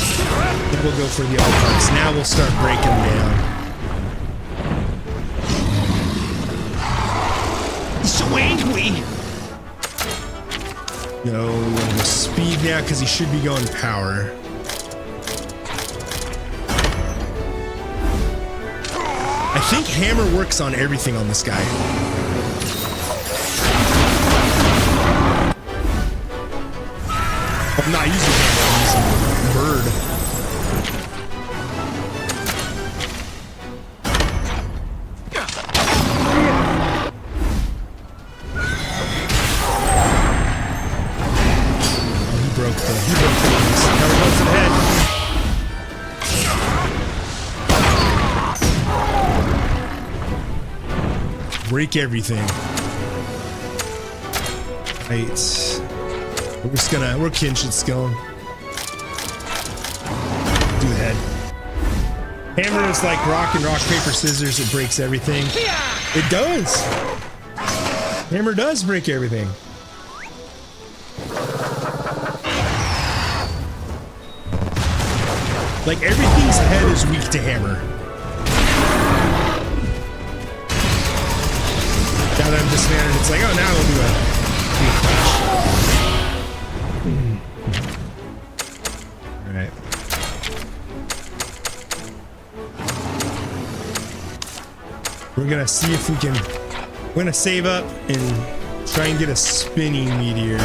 think we'll go for the all parts. Now we'll start breaking them down. He's so angry. No, we're gonna go speed now because he should be going power. I think hammer works on everything on this guy. I'm not using hammer, I'm using bird. Break everything. Right. We're kinship skilling. Do the head. Hammer is like rock and rock, paper, scissors. It breaks everything. It does. Hammer does break everything. Like everything's head is weak to hammer. Now that I'm dismounted, it's like, oh, now we'll do a Alright. We're gonna see if we can. We're gonna save up and try and get a spinning meteor.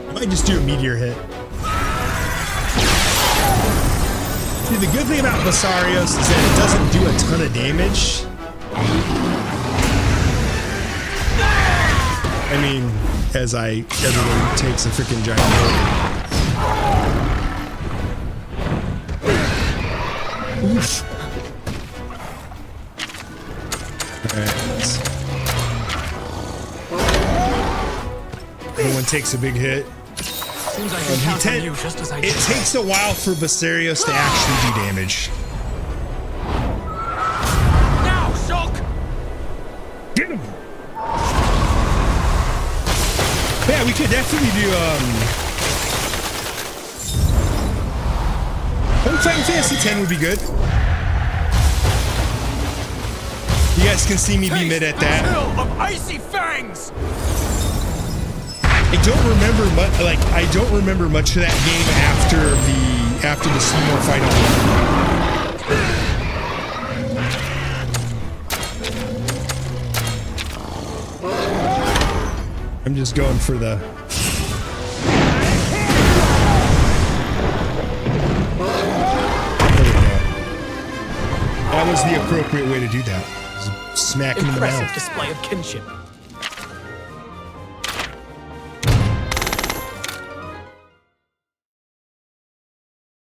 I might just do a meteor hit. See, the good thing about Basarios is that it doesn't do a ton of damage. I mean, as everyone takes a freaking giant hit. Oof. Alright. Everyone takes a big hit. Seems like you just as I it takes a while for Basarios to actually do damage. Now, Shulk! Get him! Yeah, we could definitely do Final Fantasy X would be good. You guys can see me be mid at that. Of icy fangs! I don't remember much. Like I don't remember much of that game after the Seymour fight on. I'm just going for the. There we go. That was the appropriate way to do that. Just smack him in the mouth. Impressive display of kinship.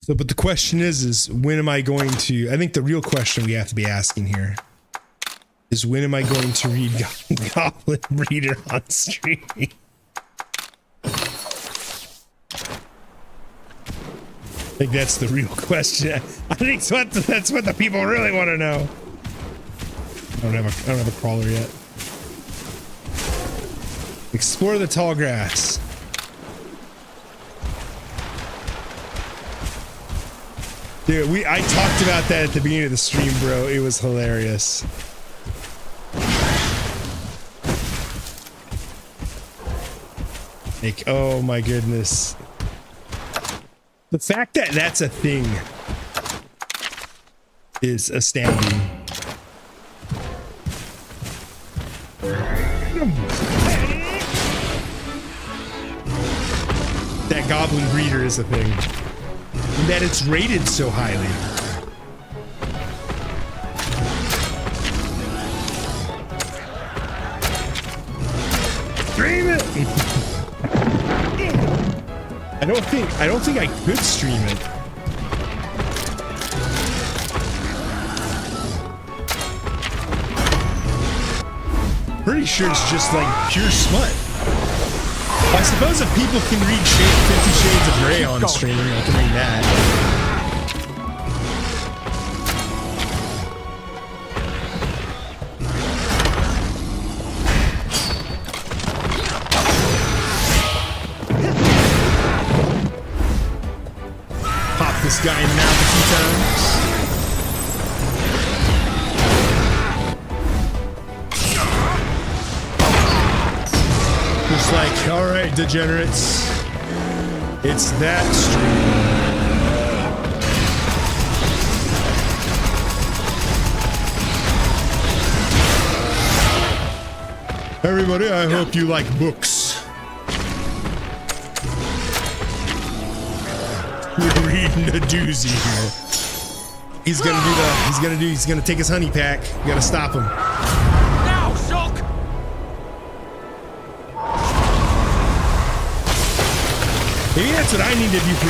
So, but the question is when am I going to, I think the real question we have to be asking here is when am I going to read Goblin Breeder on stream? I think that's the real question. I think that's what the people really want to know. I don't have a crawler yet. Explore the tall grass. Dude, I talked about that at the beginning of the stream, bro. It was hilarious. Like, oh my goodness. The fact that that's a thing is astounding. That goblin breeder is a thing. And that it's rated so highly. Stream it! I don't think I could stream it. Pretty sure it's just like pure smut. I suppose if people can read 50 Shades of Grey on streaming, I can read that. Pop this guy in the mouth a few times. Just like, all right, degenerates, it's that stream. Everybody, I hope you like books. We're reading a doozy here. He's gonna take his honey pack. You gotta stop him. Now, Shulk! Maybe that's what I need to do for...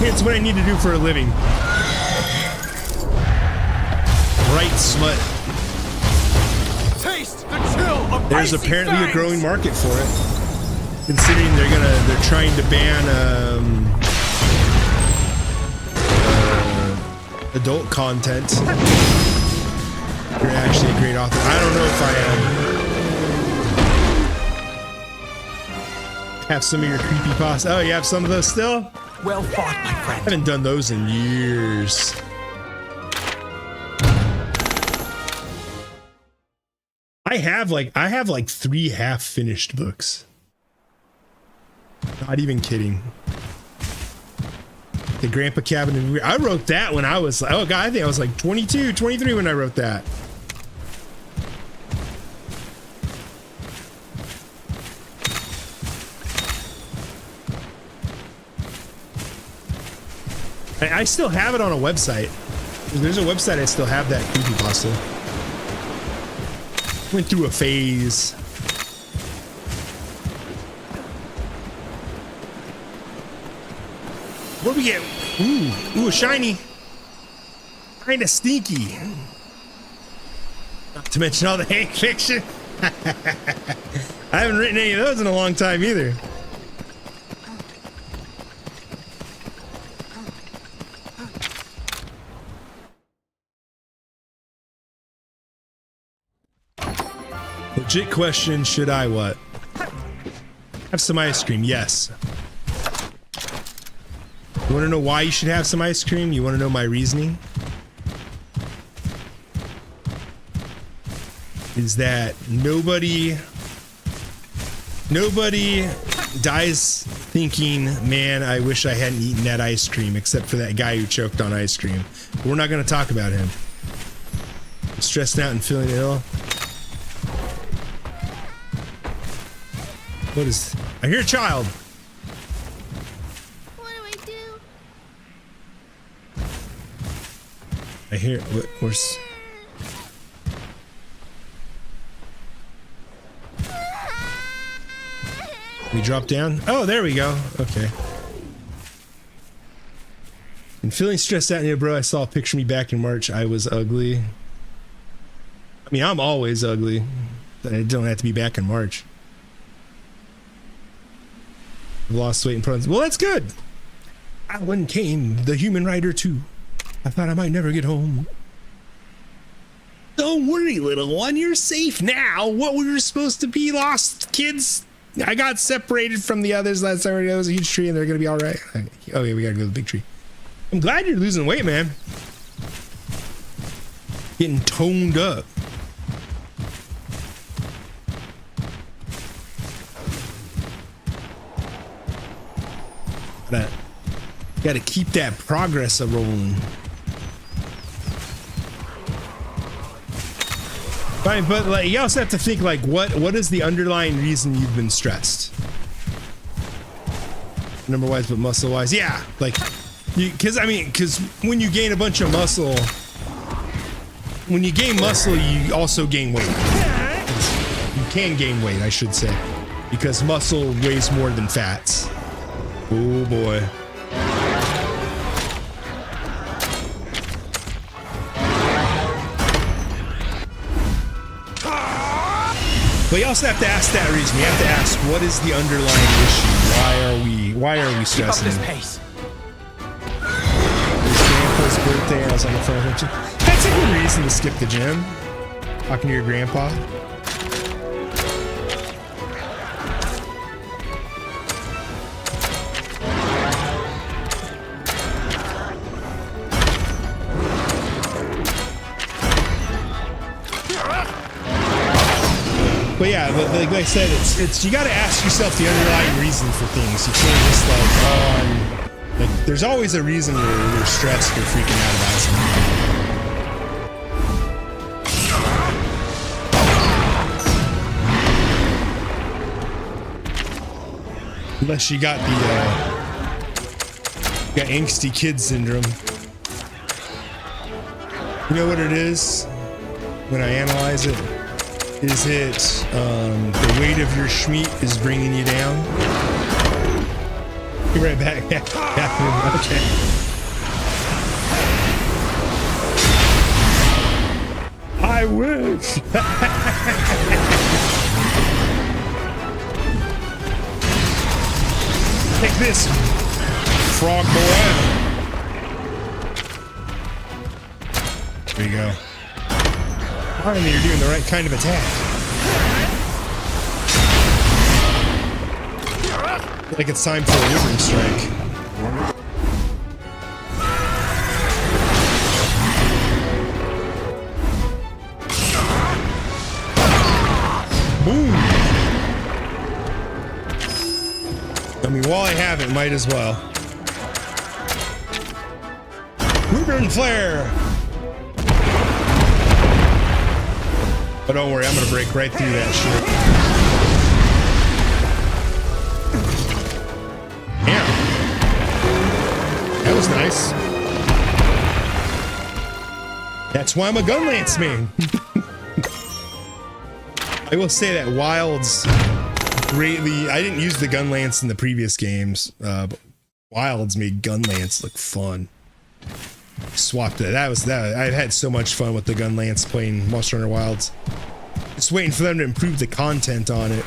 It's what I need to do for a living. Bright smut. Taste the chill of There's icy apparently fangs. a growing market for it. Considering they're trying to ban adult content. You're actually a great author. I don't know if I am. Have some of your creepypasta. Oh, you have some of those still? Well fought, my friend. I haven't done those in years. I have like 3 half-finished books. Not even kidding. The Grandpa Cabin in I wrote that when I was, oh god, I think I was like 22, 23 when I wrote that. I still have it on a website. There's a website I still have that creepypasta. Went through a phase. What do we get? Ooh, a shiny. Kinda sneaky. Not to mention all the hate fiction. I haven't written any of those in a long time either. Legit question, should I what? Have some ice cream, yes. You want to know why you should have some ice cream? You want to know my reasoning? Is that nobody dies thinking, man, I wish I hadn't eaten that ice cream, except for that guy who choked on ice cream. But we're not going to talk about him. Stressed out and feeling ill. What is... I hear a child. What do I do? I hear... Where's... We drop down? Oh, there we go. Okay. And feeling stressed out here, bro. I saw a picture of me back in March. I was ugly. I mean, I'm always ugly. I don't have to be back in March. I've lost weight and problems. Well, that's good. Alan Kane, the human writer, too. I thought I might never get home. Don't worry, little one. You're safe now. What we were supposed to be lost kids. I got separated from the others last time. There was a huge tree and they're going to be all right. Oh, yeah, we got to go to the big tree. I'm glad you're losing weight, man. Getting toned up. Gotta keep that progress a rolling. Fine, but like you also have to think like what is the underlying reason you've been stressed? Number wise, but muscle wise, yeah. Like, because when you gain a bunch of muscle, when you gain muscle, you also gain weight. You can gain weight, I should say, because muscle weighs more than fats. Oh boy. But you also have to ask that reason. You have to ask, what is the underlying issue? Why are we stressing? Keep up this pace. It's Grandpa's birthday. I was on the phone with him. That's a good reason to skip the gym. Talking to your grandpa. But yeah, but like I said, it's you got to ask yourself the underlying reason for things. You can't just like there's always a reason you're stressed or freaking out about something. Unless you got the angsty kid syndrome. You know what it is when I analyze it? Is it the weight of your schmeat is bringing you down? Be right back. Okay. I wish. Take this, frog boy. There you go. Finally, you're doing the right kind of attack. Like it's time for a withering strike. Boom! I mean, while I have it, might as well. Withering flare! But don't worry, I'm gonna break right through that shit. Yeah. That was nice. That's why I'm a Gunlance man. I will say that Wilds greatly... I didn't use the Gunlance in the previous games, but Wilds made Gunlance look fun. Swapped it. That. I've had so much fun with the Gunlance playing Monster Hunter Wilds. Just waiting for them to improve the content on it.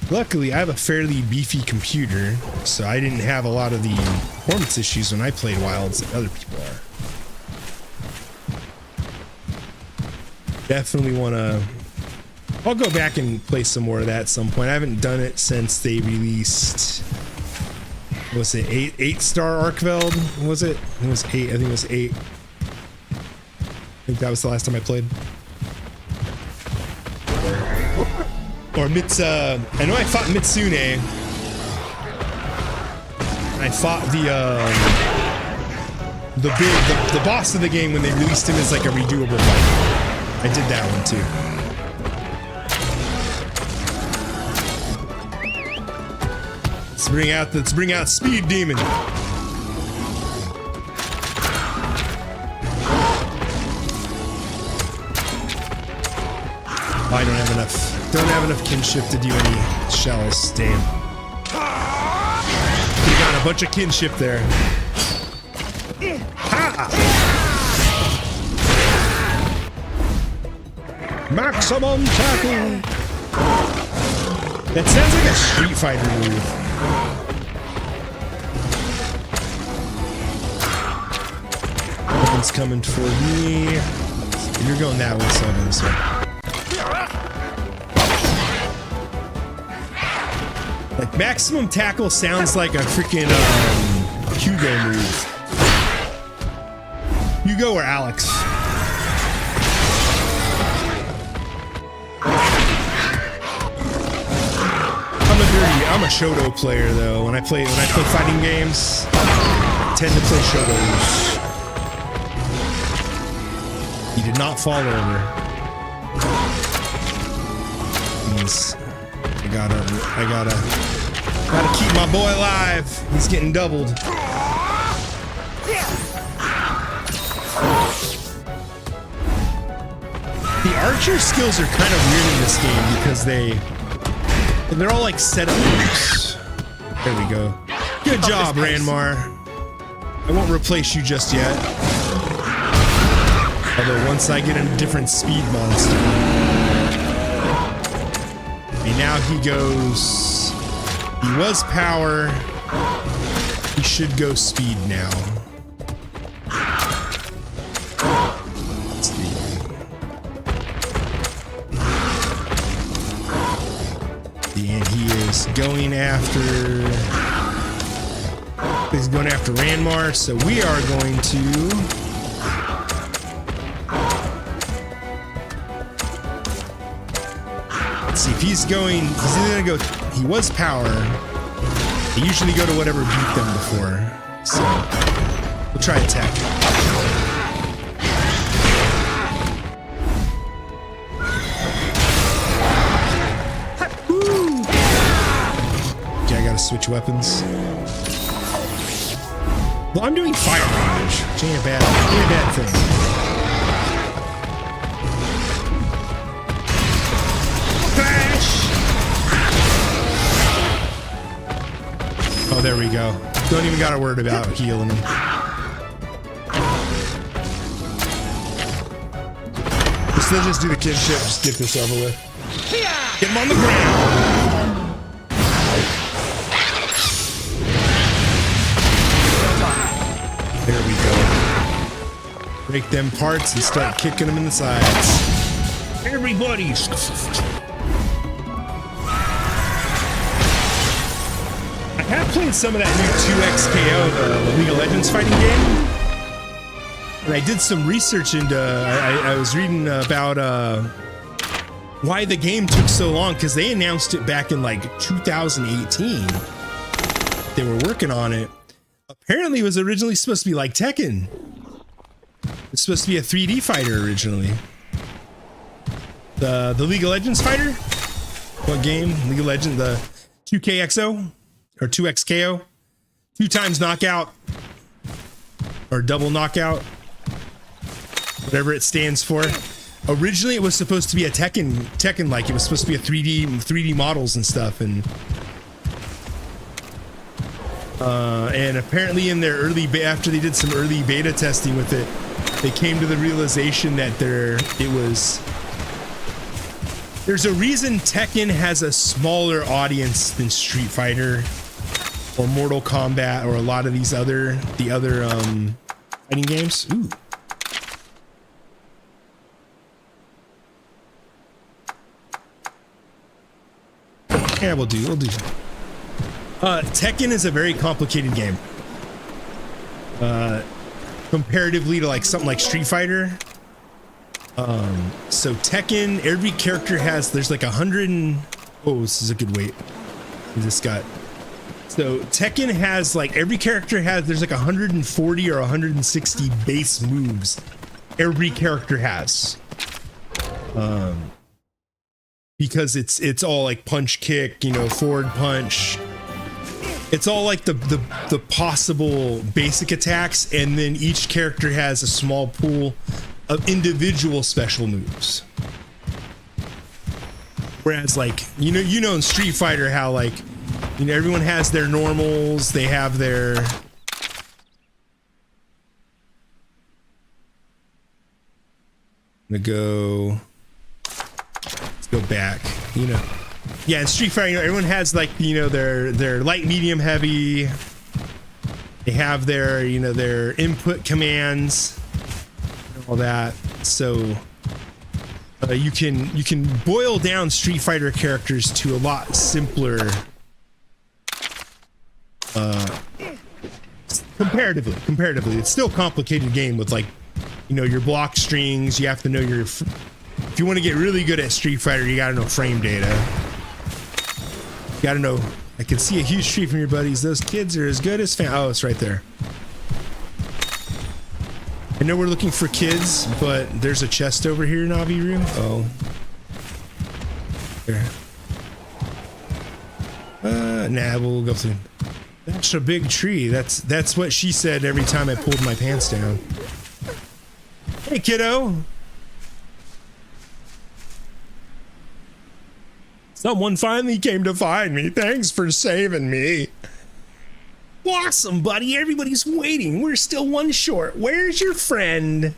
Luckily, I have a fairly beefy computer, so I didn't have a lot of the performance issues when I played Wilds that other people are. Definitely want to... I'll go back and play some more of that at some point. I haven't done it since they released... What was it? 8-star Arkveld? Was it? It was 8. I think it was 8. I think that was the last time I played. Or I know I fought Mitsune. I fought the boss of the game when they released him as like a redoable fight. I did that one too. Let's bring out Speed Demon. I don't have enough kinship to do any shells. Damn. We got a bunch of kinship there. Ha! Maximum tackle. That sounds like a Street Fighter move. Weapons coming for me. You're going that way, so I'm going this way. Like maximum tackle sounds like a freaking Hugo move. Hugo or Alex. I'm a a Shoto player though. When I play fighting games, I tend to play Shotos. He did not fall over. I gotta keep my boy alive. He's getting doubled. The archer skills are kind of weird in this game because they're all like setup moves. There we go. Good job, Ranmar. I won't replace you just yet. Although once I get a different speed monster. And now he goes. He was power. He should go speed now. Let's see. And he is going after. He's going after Ranmar, so we are going to. See if he's either gonna go. He was power. They usually go to whatever beat them before, so we'll try attack. Okay, I gotta switch weapons. Well, I'm doing fire damage, which ain't a bad thing. Oh, there we go. Don't even got a word about healing him. Let's just do the kinship. Just get this over with. Get him on the ground. There we go. Break them parts and start kicking them in the sides. Everybody. I have played some of that new 2XKO, the League of Legends fighting game. And I did some research into, I was reading about why the game took so long, because they announced it back in like 2018. They were working on it. Apparently it was originally supposed to be like Tekken. It's supposed to be a 3D fighter originally. The League of Legends fighter? What game? League of Legends, the 2KXO? Or 2XKO, 2 times knockout, or double knockout, whatever it stands for. Originally, it was supposed to be a Tekken like. It was supposed to be a 3D models and stuff, and apparently in their after they did some early beta testing with it, they came to the realization that there's a reason Tekken has a smaller audience than Street Fighter or Mortal Kombat or a lot of these other fighting games. Ooh. Yeah, we'll do. Tekken is a very complicated game. Comparatively to like something like Street Fighter. So Tekken, every character there's like 100 oh, this is a good weight. So Tekken has every character there's like 140 or 160 base moves. Every character has. Because it's all like punch, kick, forward punch. It's all like the possible basic attacks, and then each character has a small pool of individual special moves. Whereas in Street Fighter how everyone has their normals, they have their let's go back. Yeah, in Street Fighter, everyone has their light, medium, heavy. They have their their input commands, all that. So you can boil down Street Fighter characters to a lot simpler. Comparatively, it's still a complicated game with your block strings. You have to know if you want to get really good at Street Fighter, you got to know frame data. Gotta know. I can see a huge tree from your buddies. Those kids are as good as oh, it's right there. I know we're looking for kids, but there's a chest over here, Navi-Roo. Oh. There. Nah, we'll go through. That's a big tree. That's what she said every time I pulled my pants down. Hey, kiddo. Someone finally came to find me. Thanks for saving me. Awesome, buddy. Everybody's waiting. We're still one short. Where's your friend?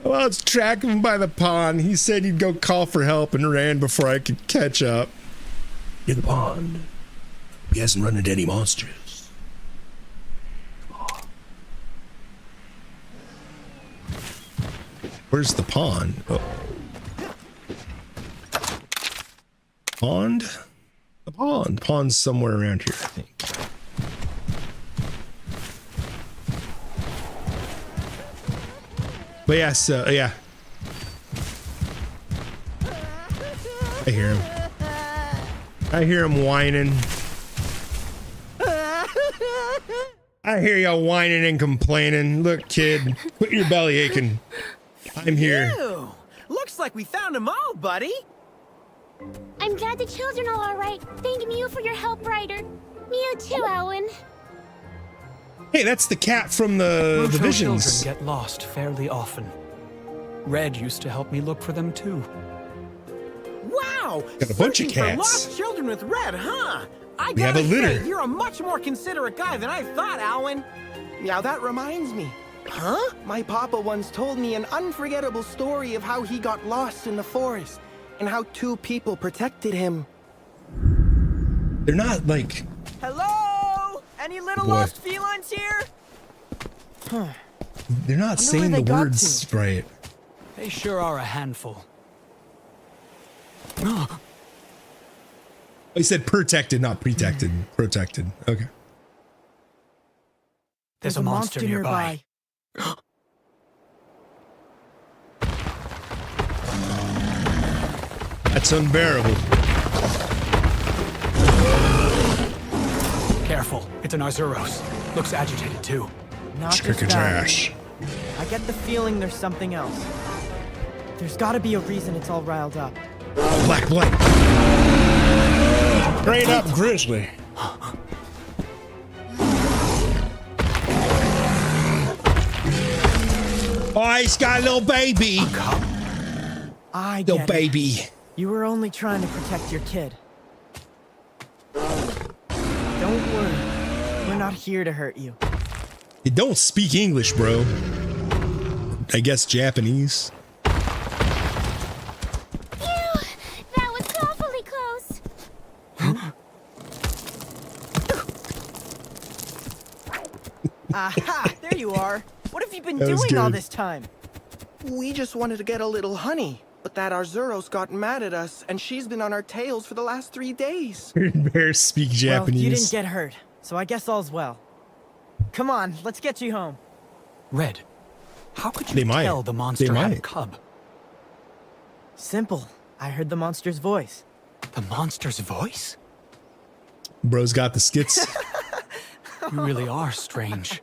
Well, let's track him by the pond. He said he'd go call for help and ran before I could catch up. In the pond. He hasn't run into any monsters. Where's the pond? Oh. Pond? The pond. Pond's somewhere around here, I think. But yeah, so yeah. I hear him. I hear him whining. I hear you whining and complaining. Look, kid, quit your belly aching. I'm here. Ew. Looks like we found them all, buddy. I'm glad the children are all right. Thank Mew for your help, Ryder. Mew too, Alwyn. Hey, that's the cat from the Visions. Children get lost fairly often. Red used to help me look for them too. Wow! Got a bunch of Searching for cats. lost children with Red, huh? We have a litter. Say, you're a much more considerate guy than I thought, Alwyn. Now that reminds me. Huh? My papa once told me an unforgettable story of how he got lost in the forest and how 2 people protected him. They're not like... Hello? Any little lost felines here? Huh. They're not saying the words right. They sure are a handful. Oh, he said protected, not protected. Protected. Okay. There's a monster nearby. That's unbearable. Careful, it's an Arzuros. Looks agitated too. Not just that. I get the feeling there's something else. There's gotta be a reason it's all riled up. Black. Straight up grizzly. Oh, he's got a little baby. I Little get baby. it. You were only trying to protect your kid. Don't worry. We're not here to hurt you. You don't speak English, bro. I guess Japanese. That was awfully close. Aha! There you are. What have you been That was doing all good. this time? We just wanted to get a little honey, but that Arzuros got mad at us, and she's been on our tails for the last 3 days. Bears speak Japanese. Well, you didn't get hurt, so I guess all's well. Come on, let's get you home. Red, how could you They might. tell the monster They had a might. cub? Simple. I heard the monster's voice. The monster's voice? Bro's got the skits. You really are strange.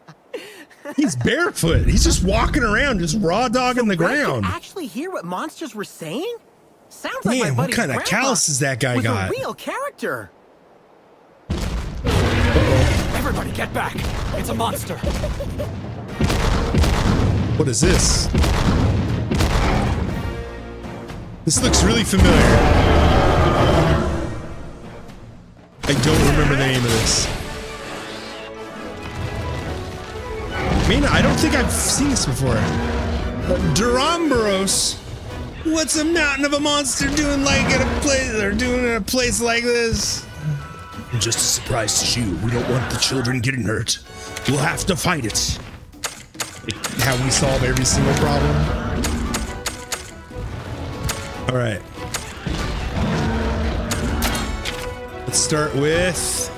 He's barefoot. He's just walking around, just raw dogging the Red could ground. actually hear what monsters were saying? Sounds like my Man, what buddy's kind of grandpa callus is that guy was got? a real character. Everybody get back! It's a monster! What is this? This looks really familiar. I don't remember the name of this. I mean, I don't think I've seen this before. Duramboros. What's a mountain of a monster doing like at a place or doing in a place like this? Just as surprised as you. We don't want the children getting hurt. We'll have to fight it. How we solve every single problem. All right. Let's start with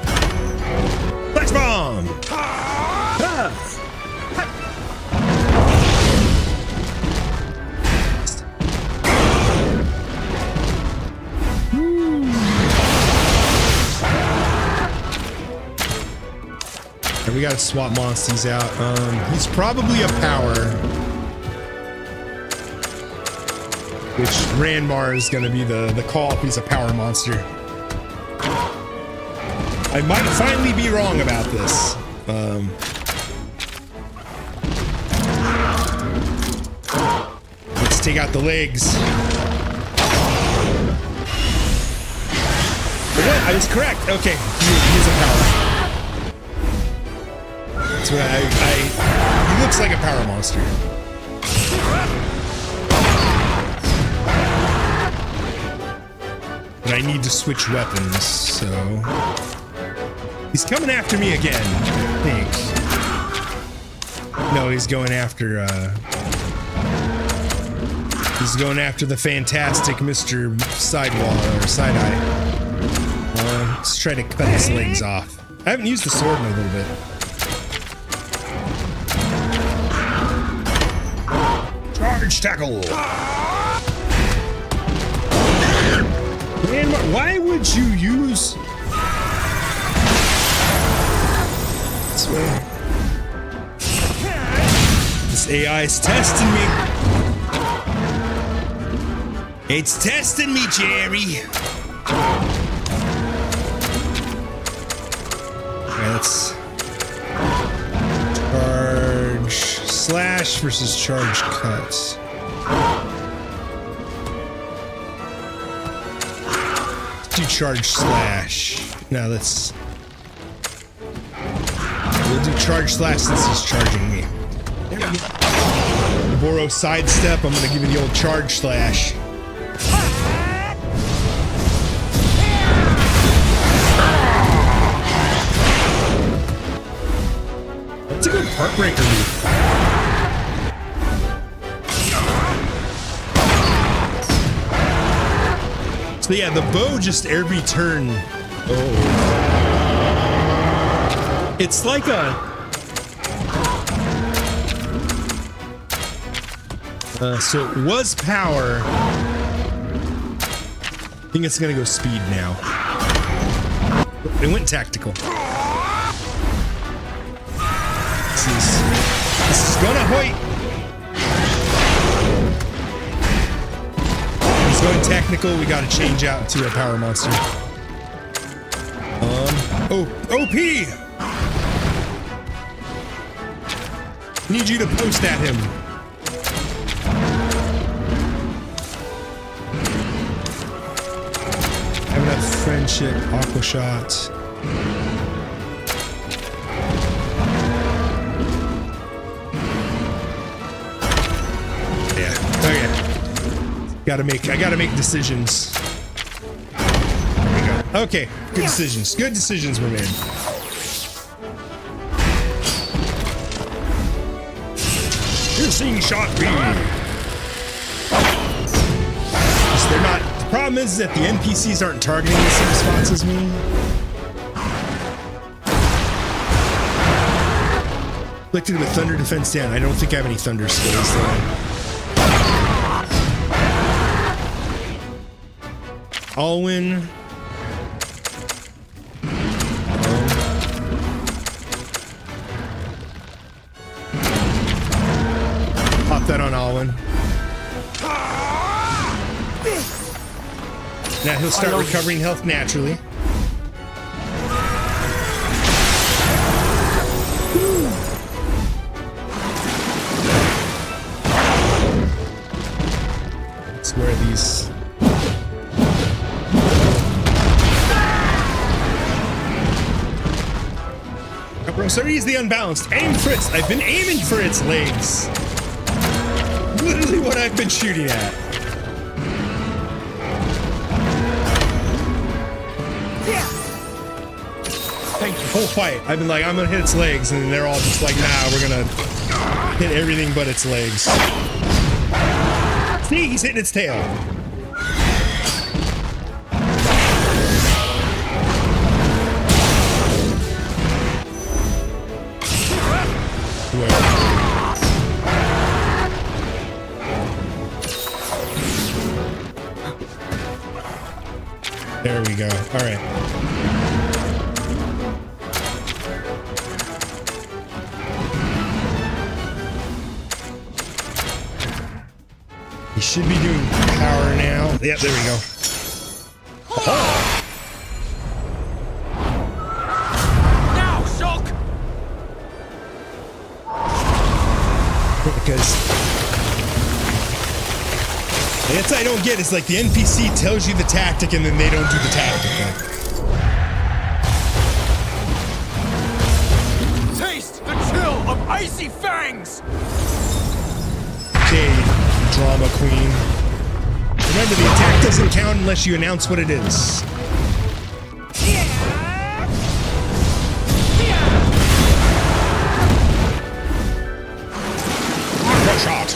Flex Bomb. Ah! we gotta swap monsters out. He's probably a power. Which Ranmar is gonna be the call if he's a power monster. I might finally be wrong about this. Let's take out the legs. What? I was correct. Okay, he's a power. That's what he looks like a power monster. But I need to switch weapons, so he's coming after me again, I think. No, he's going after the fantastic Mr. Sidewall or Side-Eye. Let's try to cut his legs off. I haven't used the sword in a little bit. Charge tackle! Man, why would you use... I swear. This AI is testing me. It's testing me, Jerry. Let's charge slash versus charge cut. Let's do charge slash. Now we'll do charge slash since he's charging me. There we go. Boro sidestep. I'm gonna give you the old charge slash. That's a good heartbreaker move. So yeah, the bow just every turn. Oh. It's like a... so it was power. I think it's gonna go speed now. It went tactical. This is gonna hoit. He's going technical. We gotta change out to a power monster. OP. Need you to post at him. Have enough friendship. Aqua shot. I gotta make decisions. There we go. Okay, good decisions. Good decisions were made. Piercing shot beam. They're not. The problem is that the NPCs aren't targeting the same spots as me. Afflicted with thunder defense down. I don't think I have any thunder skills though. Alwyn. Pop that on Alwyn. Now he'll start recovering health naturally. That's where these... Bro, so easily unbalanced. Aim for its... I've been aiming for its legs. Literally what I've been shooting at. Thank you. Whole fight, I've been like, I'm gonna hit its legs, and they're all just like, nah, we're gonna hit everything but its legs. See, he's hitting its tail. There we go. All right. should be doing power now. Yep, there we go. Oh. Now, Shulk! Because that's what I don't get. It's like the NPC tells you the tactic and then they don't do the tactic. Taste the chill of icy fangs! Okay, drama queen. Remember, the attack doesn't count unless you announce what it is. One shot.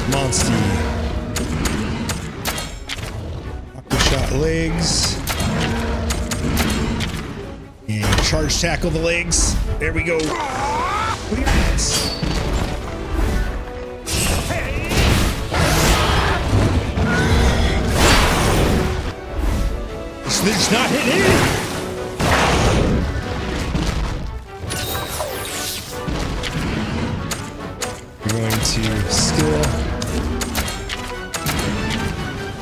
Monsty. Aqua shot legs. And charge tackle the legs. There we go. It's not hitting anything. We're going to skill.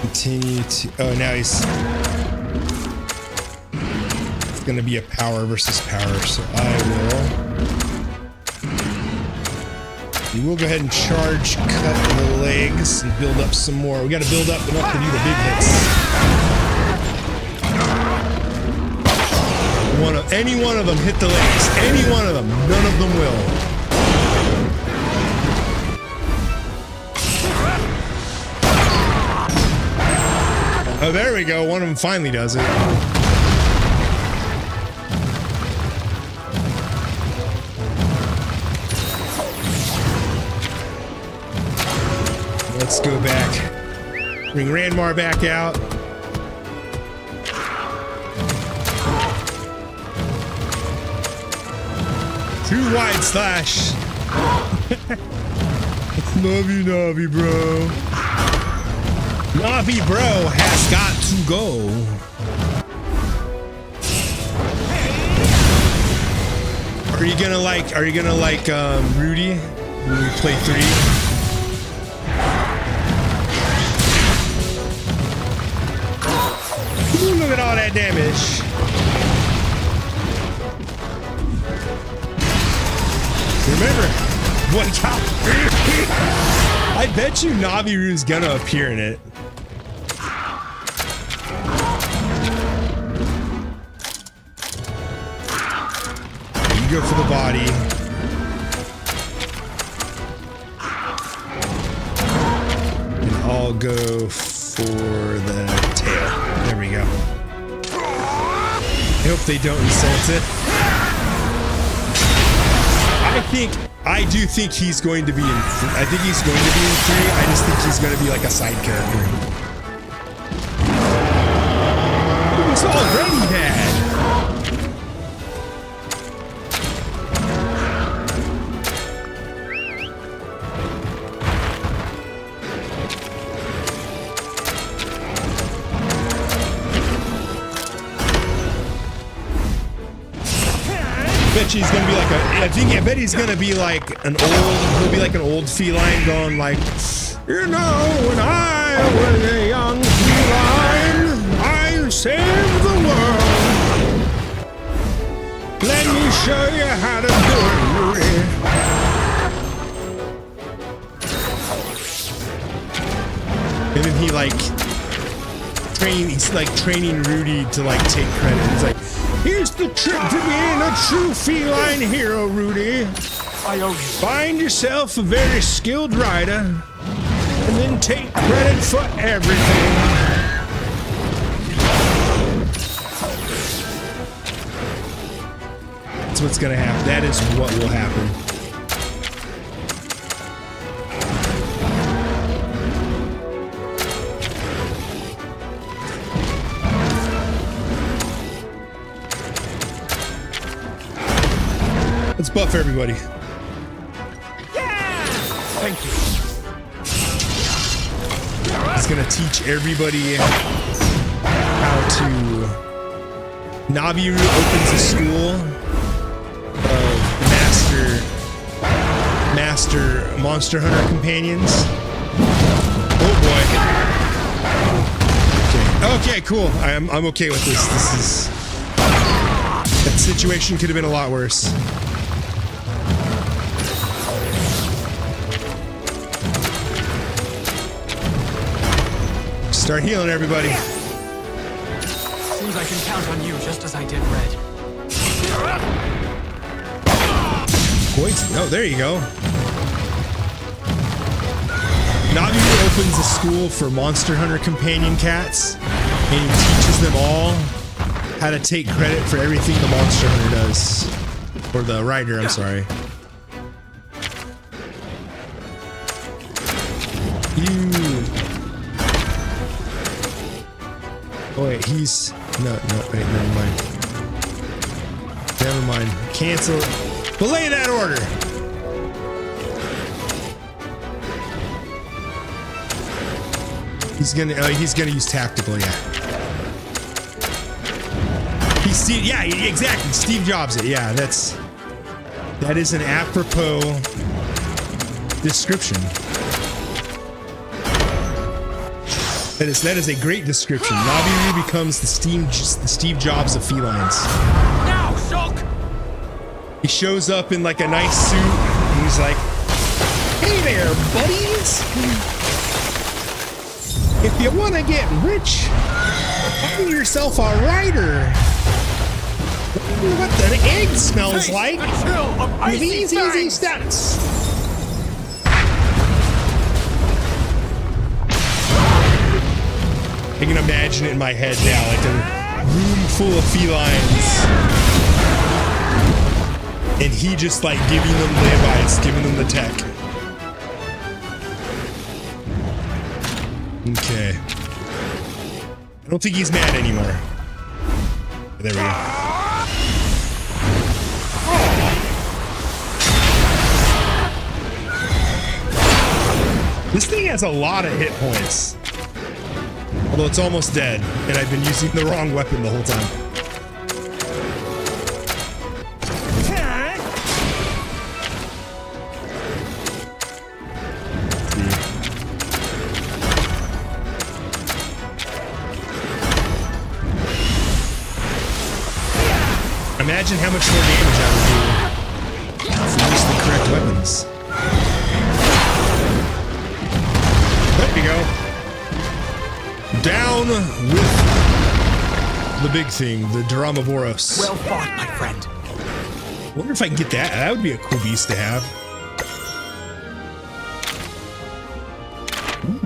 Continue to. Oh, now he's. It's going to be a power versus power, so I will. We will go ahead and charge, cut the legs, and build up some more. We got to build up enough to do the big hits. Any one of them hit the legs. Any one of them. None of them will. Oh, there we go. One of them finally does it. Let's go back. Bring Ranmar back out. Too wide slash. Love you, Navi, bro. Navi, bro, has got to go. Are you gonna like Rudy when we play 3? Ooh, look at all that damage. Remember, what I bet you Naviru's gonna appear in it. You go for the body. And I'll go for the tail. There we go. I hope they don't insult it. I do think he's going to be in. I think he's going to be in 3. I just think he's going to be like a side character. It's already bad. Bet he's gonna be like I bet he's gonna be like he'll be like an old feline going like, you know, when I was a young feline, I saved the world. Let me show you how to do it, Rudy. And then he he's like training Rudy to like take credit. He's like, here's the trick to being a true feline hero, Rudy. Find yourself a very skilled rider, and then take credit for everything. That's what's gonna happen. That is what will happen. Let's buff everybody. Yeah! Thank you. It's gonna teach everybody how to. Naviru opens a school of mass master monster hunter companions. Oh boy. Okay, cool. I'm okay with this. That situation could have been a lot worse. Start healing everybody. Seems I can count on you just as I did Red. Oh, there you go. Navi opens a school for monster hunter companion cats, and he teaches them all how to take credit for everything the monster hunter does. Or the rider, I'm sorry. Oh wait, he's... No, wait, never mind. Never mind. Cancel. Belay that order! He's gonna use tactical, yeah. Yeah, exactly. Steve Jobs it. Yeah, that is an apropos description. That is a great description. Navi becomes the Steve Jobs of felines. Now, Shulk! He shows up in like a nice suit, and he's like, "Hey there, buddies! If you want to get rich, find yourself a rider. Wonder what the egg smells like. With these easy steps." I can imagine it in my head now, like a room full of felines. And he just like giving them the advice, giving them the tech. Okay. I don't think he's mad anymore. There we go. This thing has a lot of hit points. Although it's almost dead, and I've been using the wrong weapon the whole time. Imagine how much more damage I would do if we used the correct weapons. There you go. Down with the big thing, the Duramaboros. Well fought, my friend. I wonder if I can get that. That would be a cool beast to have. Ooh.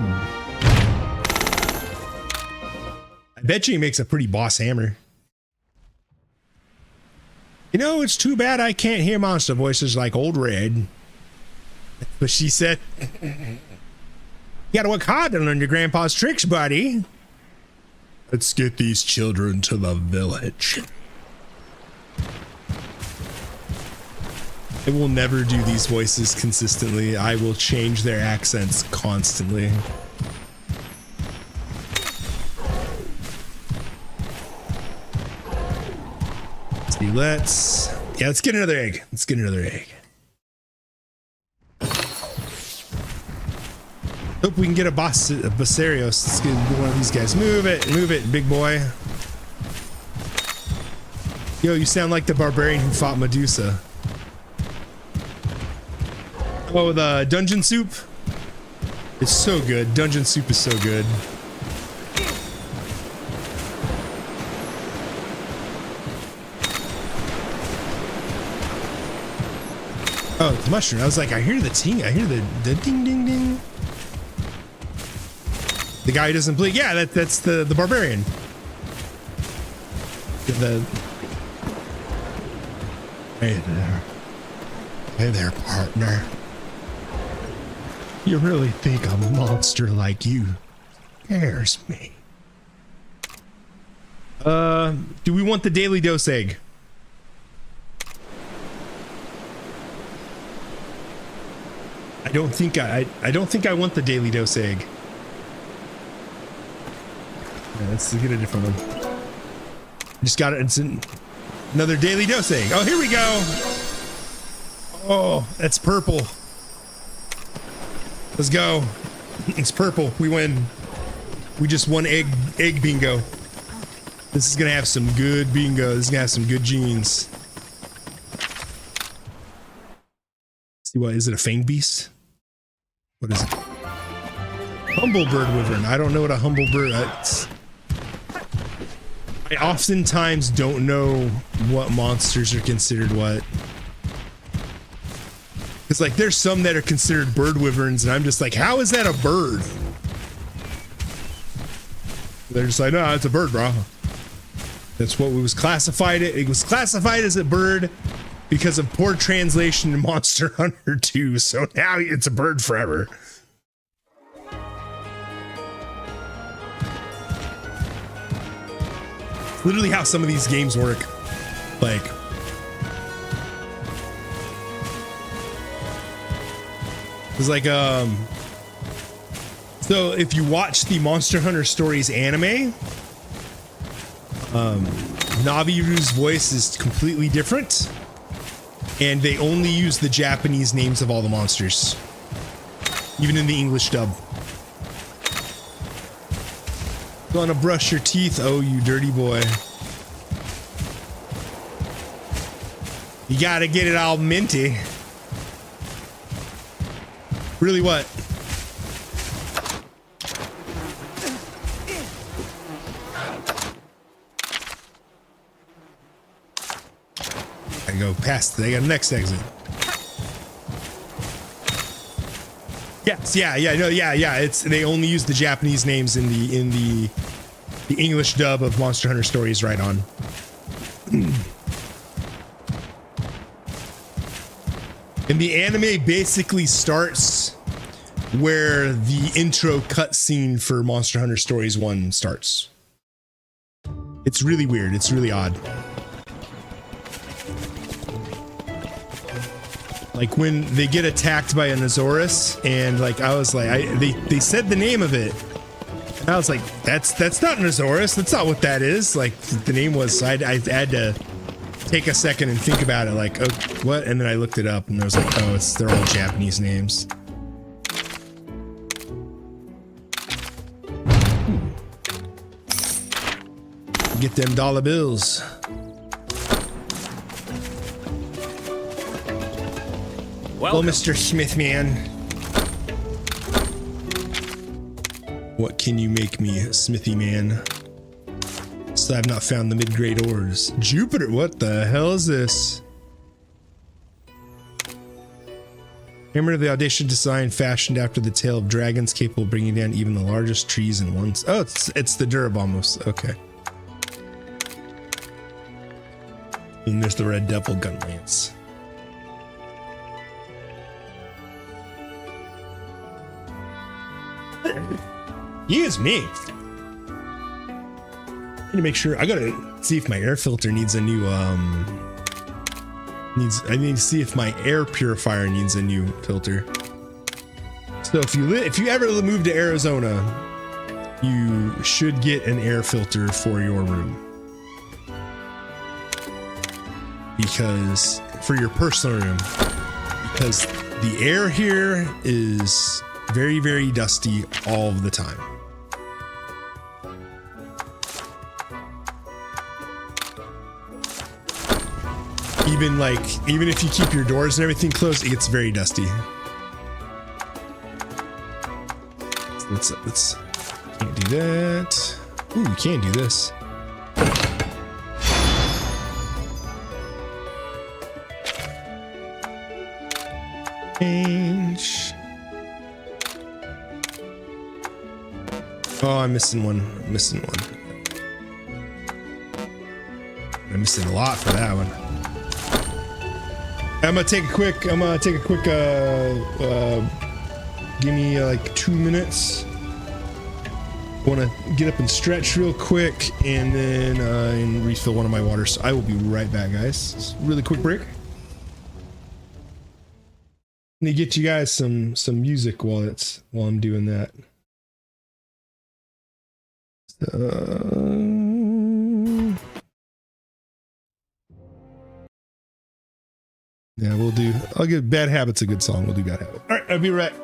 I bet you he makes a pretty boss hammer. You know, it's too bad I can't hear monster voices like Old Red. That's what she said. You gotta work hard to learn your grandpa's tricks, buddy. Let's get these children to the village. I will never do these voices consistently. I will change their accents constantly. Let's get another egg. Let's get another egg. Hope we can get a Basarios. Let's get one of these guys. Move it, big boy. Yo, you sound like the barbarian who fought Medusa. Oh, the dungeon soup. It's so good. Dungeon soup is so good. Oh, the mushroom. I was like, I hear the ting. I hear the ding, ding, ding. The guy who doesn't blink. Yeah, that's the barbarian. Hey there, partner. You really think a monster like you scares me? Do we want the daily dose egg? I don't think I want the daily dose egg. Yeah, let's get a different one. Just got it. It's another daily dose egg. Oh, here we go. Oh, that's purple. Let's go. It's purple. We win. We just won egg bingo. This is gonna have some good bingo. This is gonna have some good genes. See what is it? A fang beast? What is it? Humble bird wyvern. I don't know what a humble bird. I oftentimes don't know what monsters are considered what. Because like there's some that are considered bird wyverns, and I'm just like, how is that a bird? They're just like, no, it's a bird, bro. That's what it was classified. It was classified as a bird because of poor translation in Monster Hunter 2. So now it's a bird forever. Literally how some of these games work. Like, it's like, so if you watch the Monster Hunter Stories anime, Naviru's voice is completely different, and they only use the Japanese names of all the monsters, even in the English dub. Gonna brush your teeth, oh you dirty boy. You gotta get it all minty. Really what? I go past, they got next exit. Yes, yeah, it's, they only use the Japanese names in the English dub of Monster Hunter Stories right on. And the anime basically starts where the intro cutscene for Monster Hunter Stories 1 starts. It's really weird, it's really odd. Like when they get attacked by an Azorus, and like I was like, they said the name of it, and I was like, that's not an Azorus. That's not what that is. Like the name was. I had to take a second and think about it. Like, oh, what? And then I looked it up, and I was like, oh, they're all Japanese names. Get them dollar bills. Well, Mr. Smithman. What can you make me, Smithy man? Still have not found the mid-grade ores. Jupiter, what the hell is this? Hammer of the audacious design fashioned after the tail of dragons, capable of bringing down even the largest trees in one. Oh, it's the Durabamos. Okay. And there's the Red Devil Gunlance. Use me. I need to make sure. I gotta see if my air filter needs a new I need to see if my air purifier needs a new filter. So if you ever move to Arizona, you should get an air filter for your room, because for your personal room, because the air here is very, very dusty all of the time. Even if you keep your doors and everything closed, it gets very dusty. Let's can't do that. Ooh, we can do this. Change. Oh, I'm missing one. I'm missing a lot for that one. I'm gonna take a quick, give me like 2 minutes. I wanna get up and stretch real quick and then and refill one of my waters. So I will be right back, guys. Just a really quick break. Let me get you guys some music while I'm doing that. Yeah, I'll give Bad Habits a good song. We'll do Bad Habit. All right, I'll be right.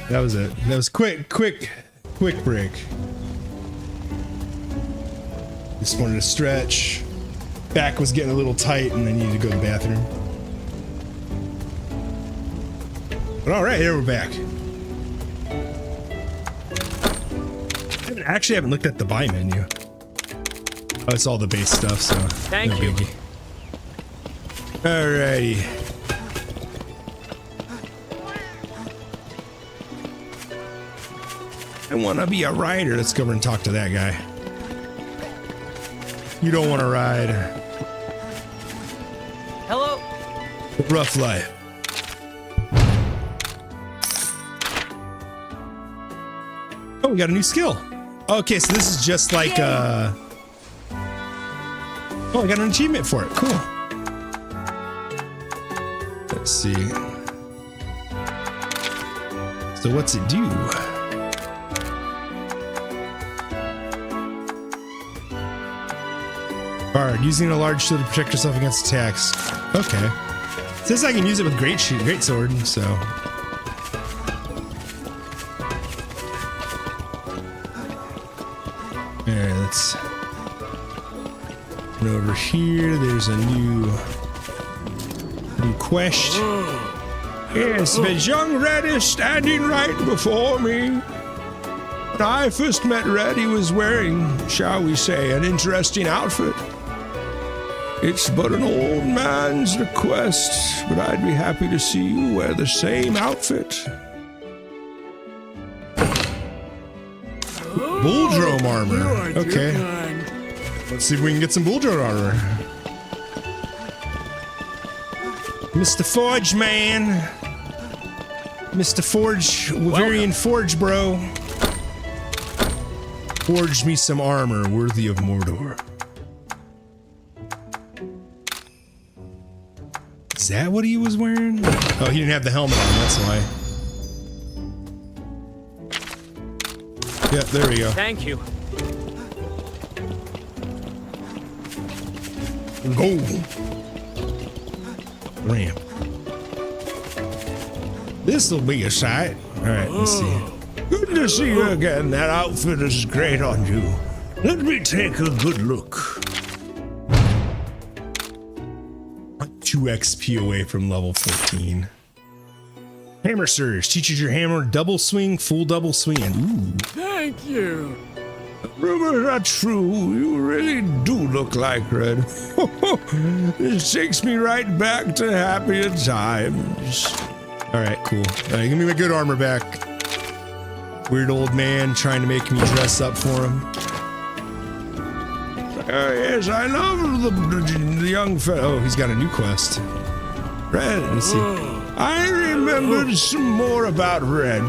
That was it. That was quick break. Just wanted to stretch. Back was getting a little tight and I needed to go to the bathroom. But all right, here we're back. I actually haven't looked at the buy menu. Oh, it's all the base stuff, so Thank you. biggie. Alrighty. I want to be a rider. Let's go over and talk to that guy. You don't want to ride. Hello. Rough life. Oh, we got a new skill. Okay, so this is just like oh, I got an achievement for it. Cool. Let's see. So what's it do? Bard, using a large shield to protect yourself against attacks. Okay. It says I can use it with great sword, so. Alright, let's go over here. There's a new quest. Yes, the young Red is standing right before me. When I first met Red, he was wearing, shall we say, an interesting outfit. It's but an old man's request, but I'd be happy to see you wear the same outfit. Bulldrome armor. Okay. Let's see if we can get some Bulldrome armor. Mr. Forge Man. Mr. Forge, Waverian Forge bro. Forged me some armor worthy of Mordor. Is that what he was wearing? Oh, he didn't have the helmet on, that's why. Yep, there we go. Thank you. Go. Ramp. This'll be a sight. Alright, let's see. Good to see you again. That outfit is great on you. Let me take a good look. 2 XP away from level 14. Hammer Surge teaches your hammer double swing, full double swing. Ooh. Thank you. Rumors are true. You really do look like Red. This takes me right back to happier times. Alright, cool. Alright, give me my good armor back. Weird old man trying to make me dress up for him. Yes, I love the young fellow. Oh, he's got a new quest. Red. Let's see. I remembered some more about Red.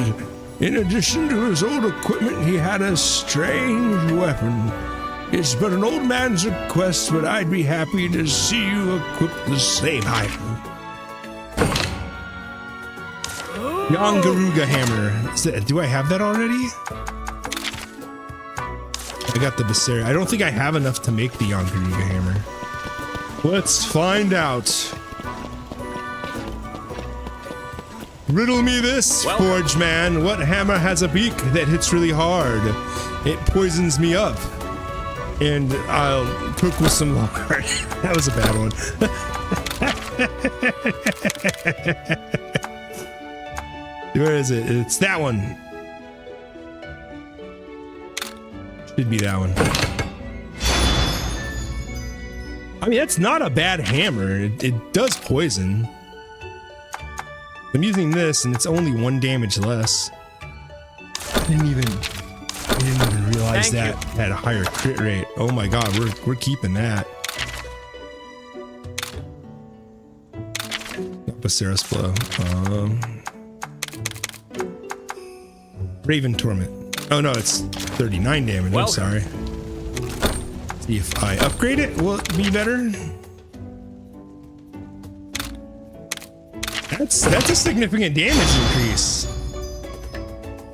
In addition to his old equipment, he had a strange weapon. It's but an old man's request, but I'd be happy to see you equip the same item. The Angaruga hammer. Do I have that already? I got the Becerra. I don't think I have enough to make the Angaruga hammer. Let's find out. Riddle me this, Forge Man. What hammer has a beak that hits really hard? It poisons me up. And I'll cook with some lard. That was a bad one. Where is it? It's that one. Should be that one. I mean, that's not a bad hammer. It does poison. I'm using this, and it's only 1 damage less. I didn't even realize that had a higher crit rate. Oh my god, we're keeping that. Becerra's Blow. Raven Torment. Oh no, it's 39 damage. I'm sorry. See if I upgrade it, will it be better? That's a significant damage increase.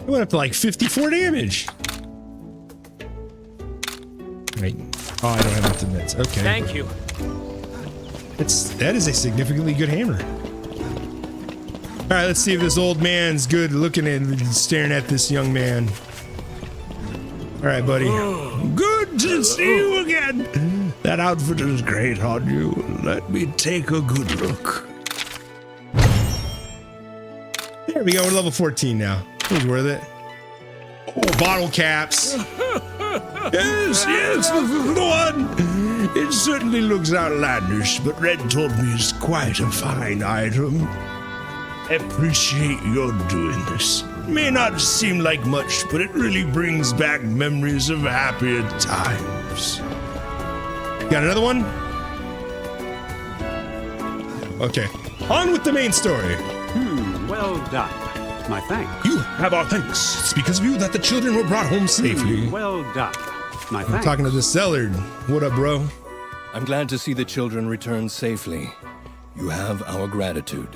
It went up to like 54 damage. Right. Oh, I don't have enough minutes. Okay. Thank you. That is a significantly good hammer. All right, let's see if this old man's good looking and staring at this young man. All right, buddy. Good to see you again. That outfit is great on you. Let me take a good look. There we go. We're level 14 now. It was worth it. Oh, bottle caps. Yes, this is the one. It certainly looks outlandish, but Red told me it's quite a fine item. Appreciate your doing this. May not seem like much, but it really brings back memories of happier times. Got another one? Okay. On with the main story. Well done. My thanks. You have our thanks. It's because of you that the children were brought home safely. Well done. My I'm thanks. talking to the Cellard. What up, bro? I'm glad to see the children return safely. You have our gratitude.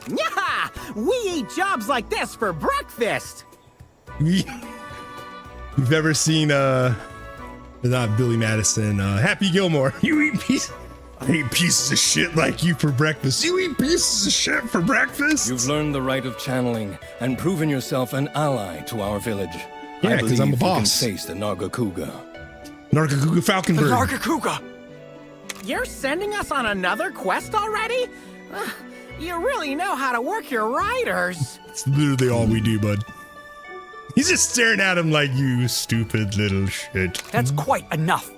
Yeah! We eat jobs like this for breakfast! You've ever seen, not Billy Madison, Happy Gilmore. You eat pieces. I eat pieces of shit like you for breakfast. You eat pieces of shit for breakfast? You've learned the right of channeling and proven yourself an ally to our village. Yeah, because I'm a You boss. can face the Nargacuga. Nargacuga Falconbird. Nargacuga! You're sending us on another quest already? You really know how to work your riders. It's literally all we do, bud. He's just staring at him like, you stupid little shit. That's quite enough.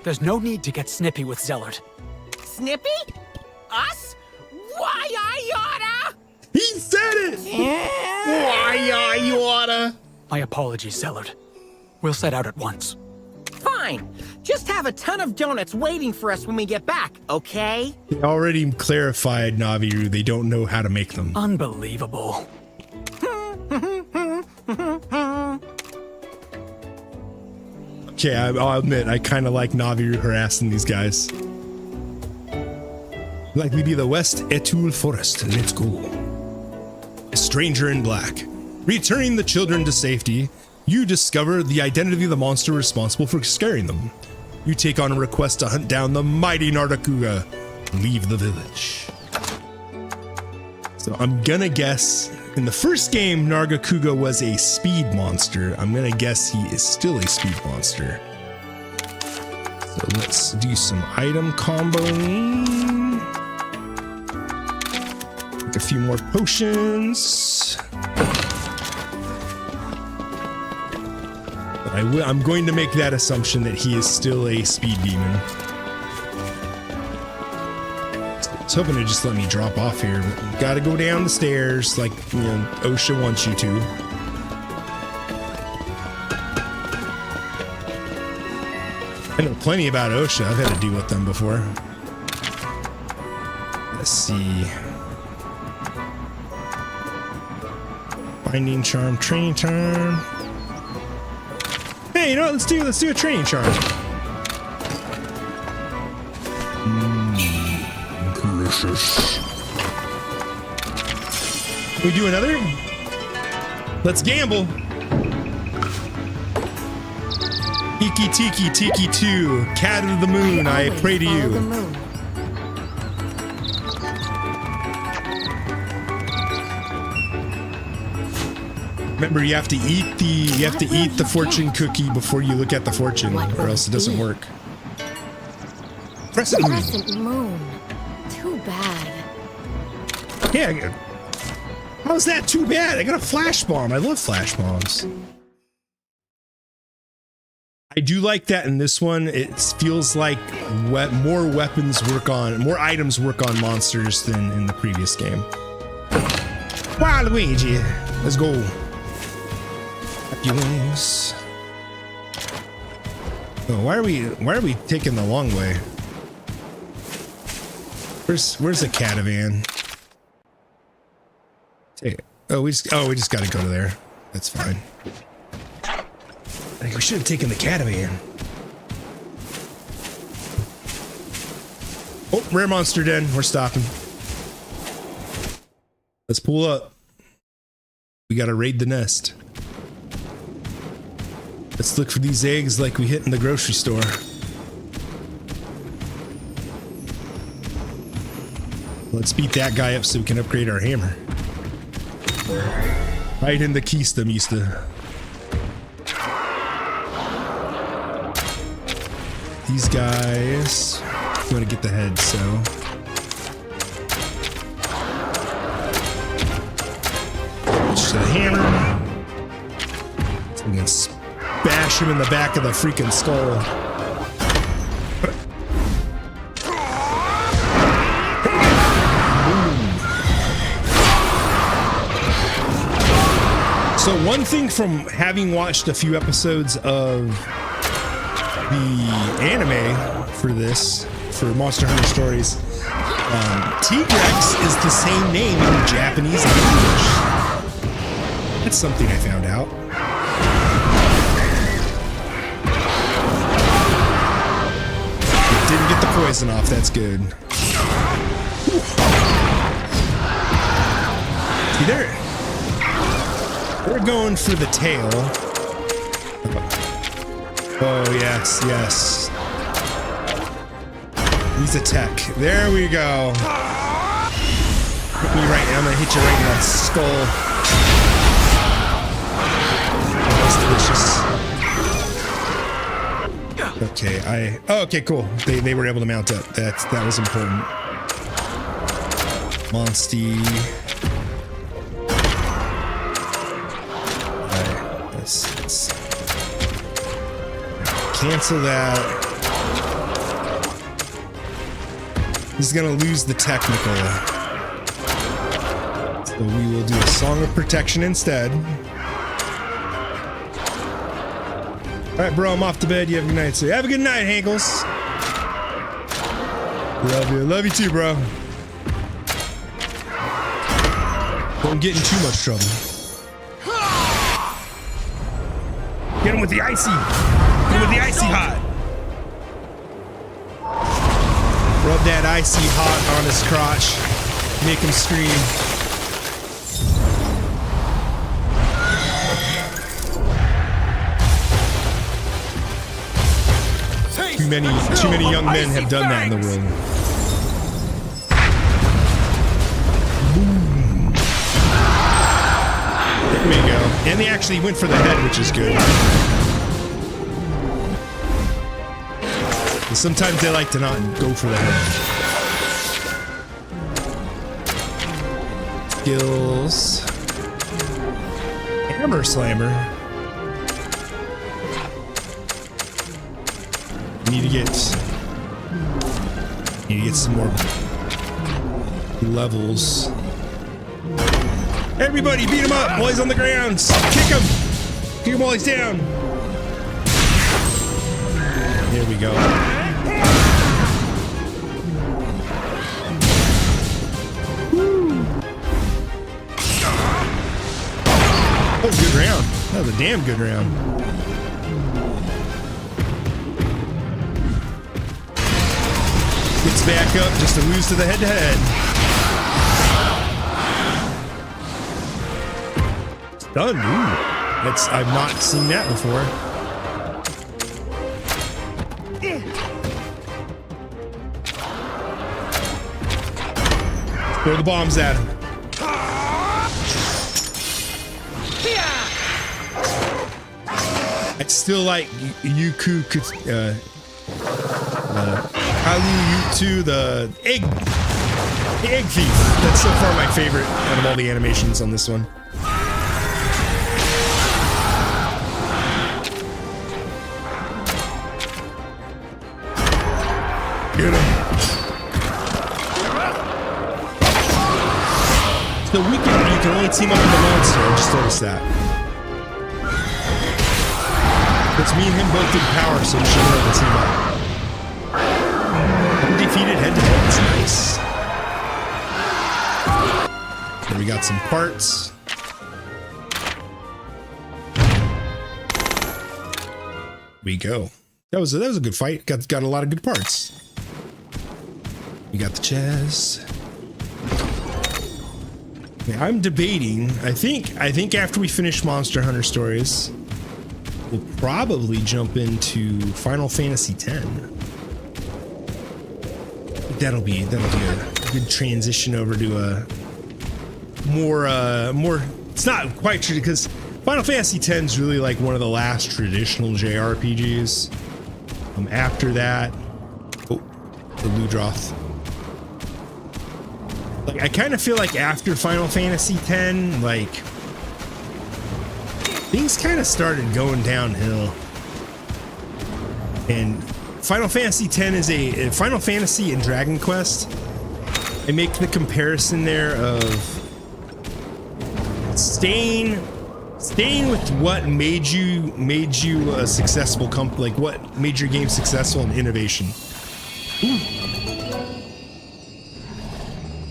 There's no need to get snippy with Zellard. Snippy? Us? Why I oughta? He said it! Why I oughta? My apologies, Zellard. We'll set out at once. Fine. Just have a ton of donuts waiting for us when we get back, okay? They already clarified, Naviru, they don't know how to make them. Unbelievable. Okay, I'll admit, I kind of like Naviru harassing these guys. Likely be the West Etul Forest. Let's go. A stranger in black. Returning the children to safety, you discover the identity of the monster responsible for scaring them. You take on a request to hunt down the mighty Nargacuga. Leave the village. So I'm gonna guess, in the first game, Nargacuga was a speed monster. I'm gonna guess he is still a speed monster. So let's do some item comboing. Take a few more potions. But I'm going to make that assumption that he is still a speed demon. I was hoping to just let me drop off here, but you gotta go down the stairs like, you know, OSHA wants you to. I know plenty about OSHA. I've had to deal with them before. Let's see. Binding charm, training charm. Hey, you know what? Let's do a training charm. Delicious. We do another? Let's gamble. Iki Tiki Tiki 2, Cat of the Moon, I pray to you. Remember, you have to eat the fortune cookie before you look at the fortune, or else it doesn't work. Crescent moon. Crescent moon. Too bad. Yeah. How's that too bad? I got a flash bomb. I love flash bombs. I do like that in this one. It feels like more more items work on monsters than in the previous game. Waluigi, let's go. Happy wings. Oh, why are we taking the long way? Where's the catavan? Take it. Oh, we just gotta go to there. That's fine. I think we should have taken the catavan. Oh, rare monster den. We're stopping. Let's pull up. We gotta raid the nest. Let's look for these eggs like we hit in the grocery store. Let's beat that guy up so we can upgrade our hammer. Right in the keister, meester. These guys, I'm gonna get the head, so. Just a hammer. I'm gonna bash him in the back of the freaking skull. So one thing from having watched a few episodes of the anime for Monster Hunter Stories, T-Rex is the same name in Japanese and English. That's something I found out. Didn't get the poison off, that's good. See there. We're going for the tail. Oh, yes, yes. He's a tech. There we go. Hit me right now. I'm gonna hit you right in that skull. That's delicious. Okay, okay, cool. They were able to mount up. That was important. Monsty. Let's cancel that. He's gonna lose the technical. So we will do a Song of Protection instead. Alright, bro, I'm off to bed. You have a good night. So have a good night, Hankles. Love you. Love you too, bro. Don't get in too much trouble. Get him with the icy. Get him with the icy hot. Rub that icy hot on his crotch. Make him scream. Too many young men have done that in the world. Boom. There we go. And they actually went for the head, which is good. And sometimes they like to not go for the head. Skills. Hammer Slammer. Need to get some more levels. Everybody beat him up while he's on the ground. Kick him while he's down. There we go. Oh, good round. That was a damn good round. Gets back up just to lose to the head-to-head. Done, ooh. I've not seen that before. Throw the bombs at him. I'd still like Yuku Halu the egg thief. That's so far my favorite out of all the animations on this one. Get him. So you can only team up with the monster. I just noticed that. It's me and him both did power, so we should be able to team up. Undefeated head-to-head. It's nice. Then we got some parts. We go. That was a good fight. Got a lot of good parts. We got the chest. Yeah, I'm debating. I think after we finish Monster Hunter Stories, we'll probably jump into Final Fantasy X. That'll be a good transition over to more. It's not quite true because Final Fantasy X is really like one of the last traditional JRPGs. After that, oh, the Ludroth. Like I kind of feel like after Final Fantasy X, like things kind of started going downhill. And Final Fantasy X is a Final Fantasy and Dragon Quest. I make the comparison there of staying with what made you a successful company, like what made your game successful in innovation.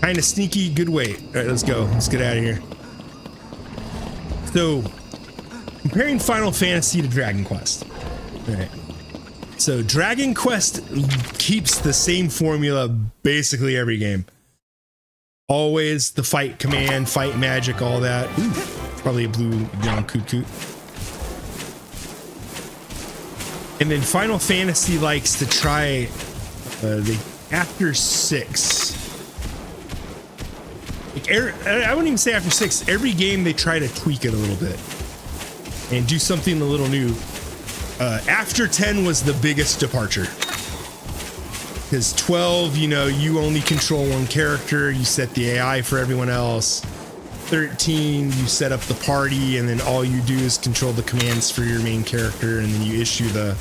Kind of sneaky, good way. All right, let's go. Let's get out of here. So, comparing Final Fantasy to Dragon Quest. All right. So, Dragon Quest keeps the same formula basically every game. Always the fight command, fight magic, all that. Ooh, probably a blue young coot. And then Final Fantasy likes to try after 6. Like, I wouldn't even say after 6. Every game they try to tweak it a little bit and do something a little new. After 10 was the biggest departure. Because 12, you know, you only control one character, you set the AI for everyone else. 13, you set up the party, and then all you do is control the commands for your main character, and then you issue the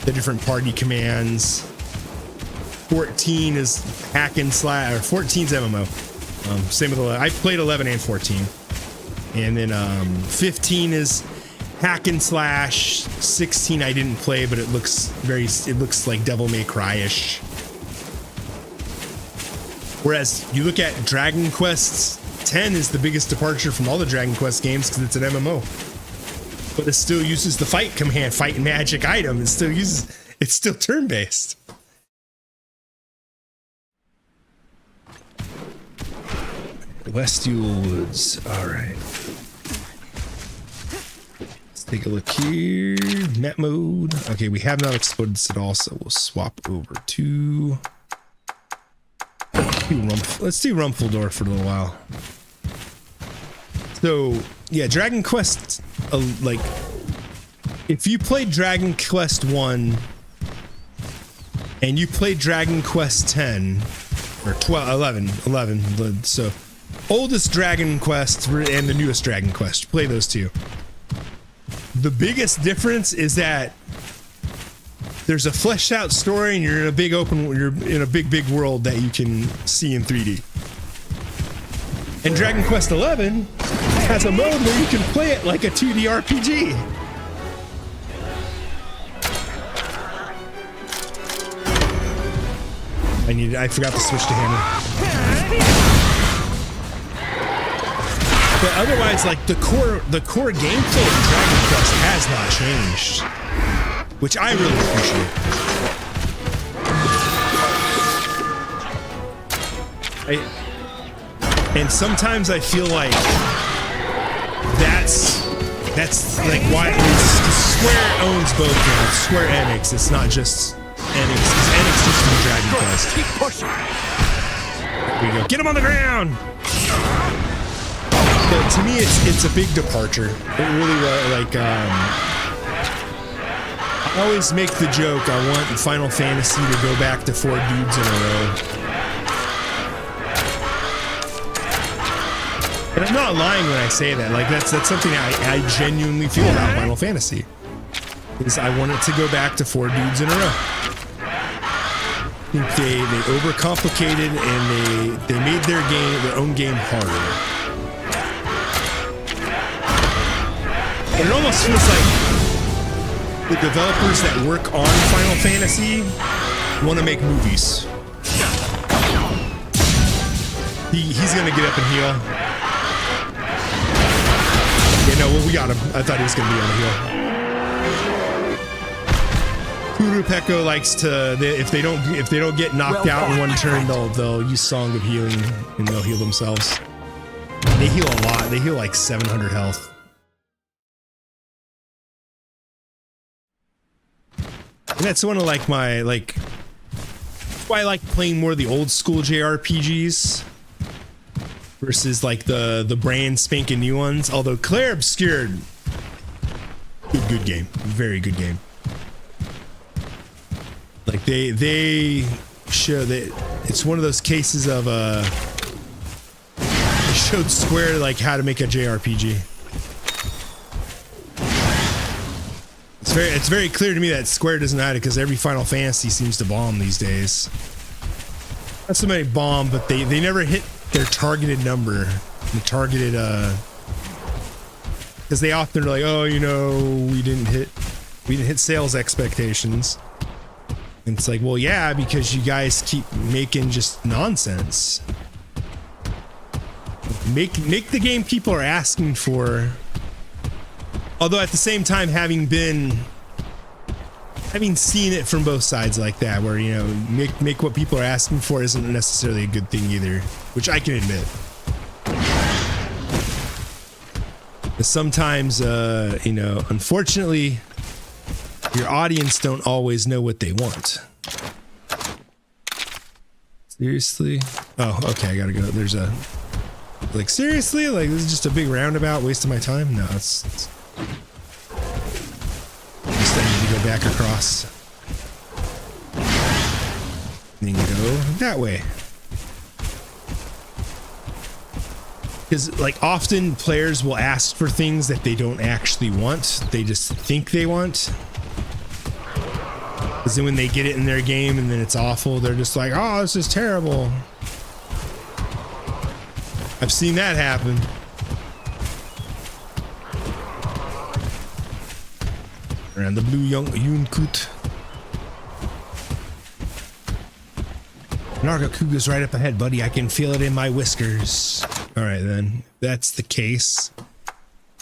different party commands. 14 is hack and slash, or 14's MMO. Same with 11. I played 11 and 14. And then 15 is hack and slash. 16 I didn't play, but it looks like Devil May Cry-ish. Whereas you look at Dragon Quest, 10 is the biggest departure from all the Dragon Quest games because it's an MMO. But it still uses the fight command, fight and magic item. It's still turn-based. Westial Woods. All right. Let's take a look here. Net mode. Okay, we have not exploded this at all, so we'll swap over to. Let's do Rumpfeldorf for a little while. So, yeah, Dragon Quest, like, if you played Dragon Quest 1 and you played Dragon Quest 10, or 11, so oldest Dragon Quest and the newest Dragon Quest, play those two. The biggest difference is that there's a fleshed out story and you're in a big big world that you can see in 3D. And Dragon Quest 11 has a mode where you can play it like a 2D RPG. I forgot to switch to hammer. But otherwise, like the core gameplay of Dragon Quest has not changed, which I really appreciate. And sometimes I feel like that's like why Square owns both now. Square Enix. It's not just Enix. It's Enix just from Dragon Quest. Keep pushing. There we go. Get him on the ground. But to me, it's a big departure. It really was like. I always make the joke. I want Final Fantasy to go back to 4 dudes in a row. And I'm not lying when I say that. Like that's something I genuinely feel about Final Fantasy. Is I want it to go back to 4 dudes in a row. I think they overcomplicated and they made their own game harder. And it almost feels like the developers that work on Final Fantasy want to make movies. He's gonna get up and heal. Yeah, no, well, we got him. I thought he was gonna be on the heal. Kurupeko likes to, if they don't get knocked out in one turn, they'll use Song of Healing and they'll heal themselves. They heal a lot. They heal like 700 health. And that's one of like my why I like playing more of the old school JRPGs. versus like the brand spanking new ones. Although Claire Obscured, good game, very good game. Like they show that it's one of those cases of they showed Square like how to make a JRPG. It's very clear to me that Square doesn't know how to, because every Final Fantasy seems to bomb these days. Not so many bomb, but they never hit their targeted number, the targeted because they often are like, oh, you know, we didn't hit sales expectations. And it's like, well, yeah, because you guys keep making just nonsense. Make the game people are asking for. Although at the same time, having seen it from both sides like that, where, you know, make what people are asking for isn't necessarily a good thing either, which I can admit. But sometimes, you know, unfortunately, your audience don't always know what they want. Seriously? Oh, okay, I gotta go. There's a, like, seriously? Like, this is just a big roundabout waste of my time? No, it's just I need to go back across. Then go that way. Because, like, often players will ask for things that they don't actually want. They just think they want. Because then when they get it in their game and then it's awful, they're just like, oh, this is terrible. I've seen that happen. Around the blue Yunkut. Nargacuga's right up ahead, buddy. I can feel it in my whiskers. All right, then. That's the case.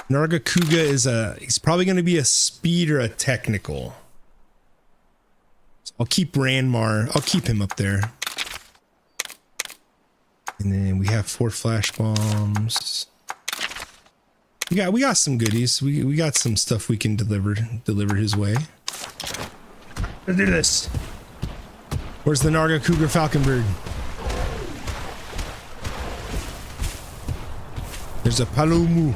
Nargacuga is he's probably going to be a speed or a technical. So I'll keep Ranmar. I'll keep him up there. And then we have 4 flash bombs. We got some goodies. We got some stuff we can deliver his way. Let's do this. Where's the Nargacuga Falconbird? There's a Palomumu.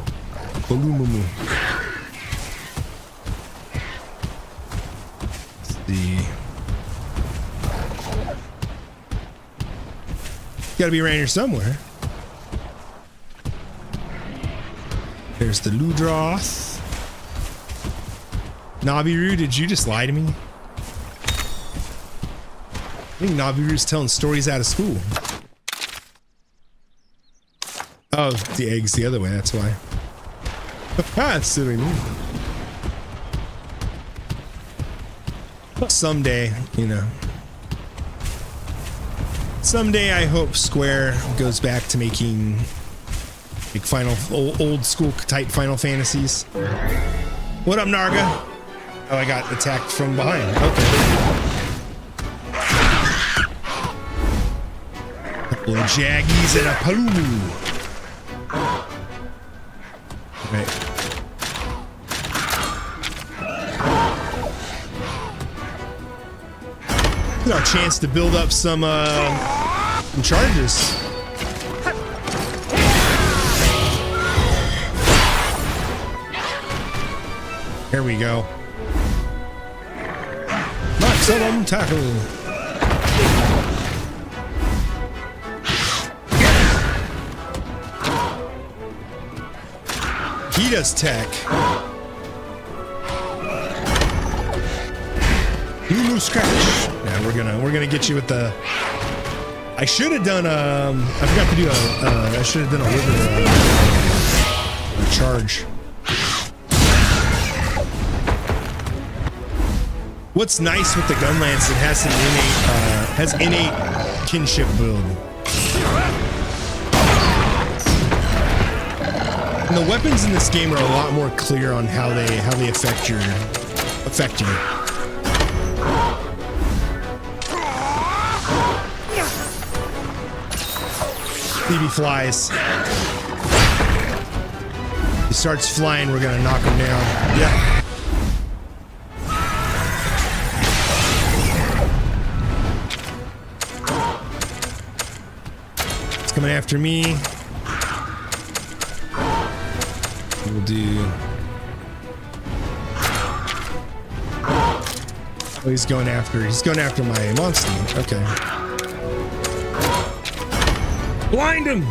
Let's see. Gotta be around here somewhere. There's the Ludroth. Nabiru, did you just lie to me? I think Nabiru's telling stories out of school. Oh, the egg's the other way, that's why. That's what I mean. Someday, you know. Someday I hope Square goes back to making like old school type Final Fantasies. What up, Narga? Oh, I got attacked from behind. Okay. Couple of Jaggies and a Palumu. Right. This is our chance to build up some charges. Here we go. Maximum tackle. He does tech. Lulu scratch. Yeah, we're gonna get you with the. I should have done I forgot to do I should have done a liver charge. What's nice with the Gunlance, it has an innate kinship build. And the weapons in this game are a lot more clear on how they affect you. BB flies. He starts flying, we're gonna knock him down. Yeah. Coming after me. We'll do. Oh, he's going after my monster. Okay. Blind him!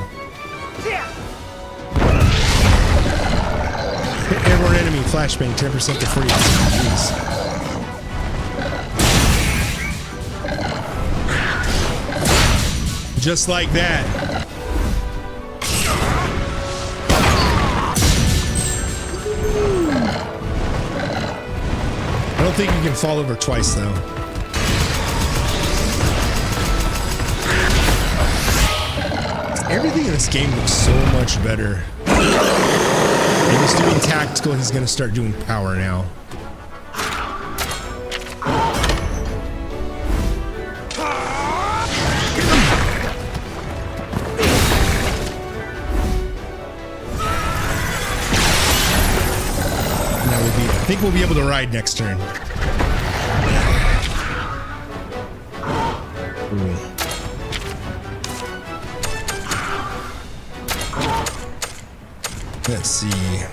Hit airborne enemy, flashbang, 10% to 40%. Jeez. Just like that. I don't think you can fall over twice, though. Everything in this game looks so much better. He was doing tactical, he's gonna start doing power now. I think we'll be able to ride next turn. Ooh. Let's see.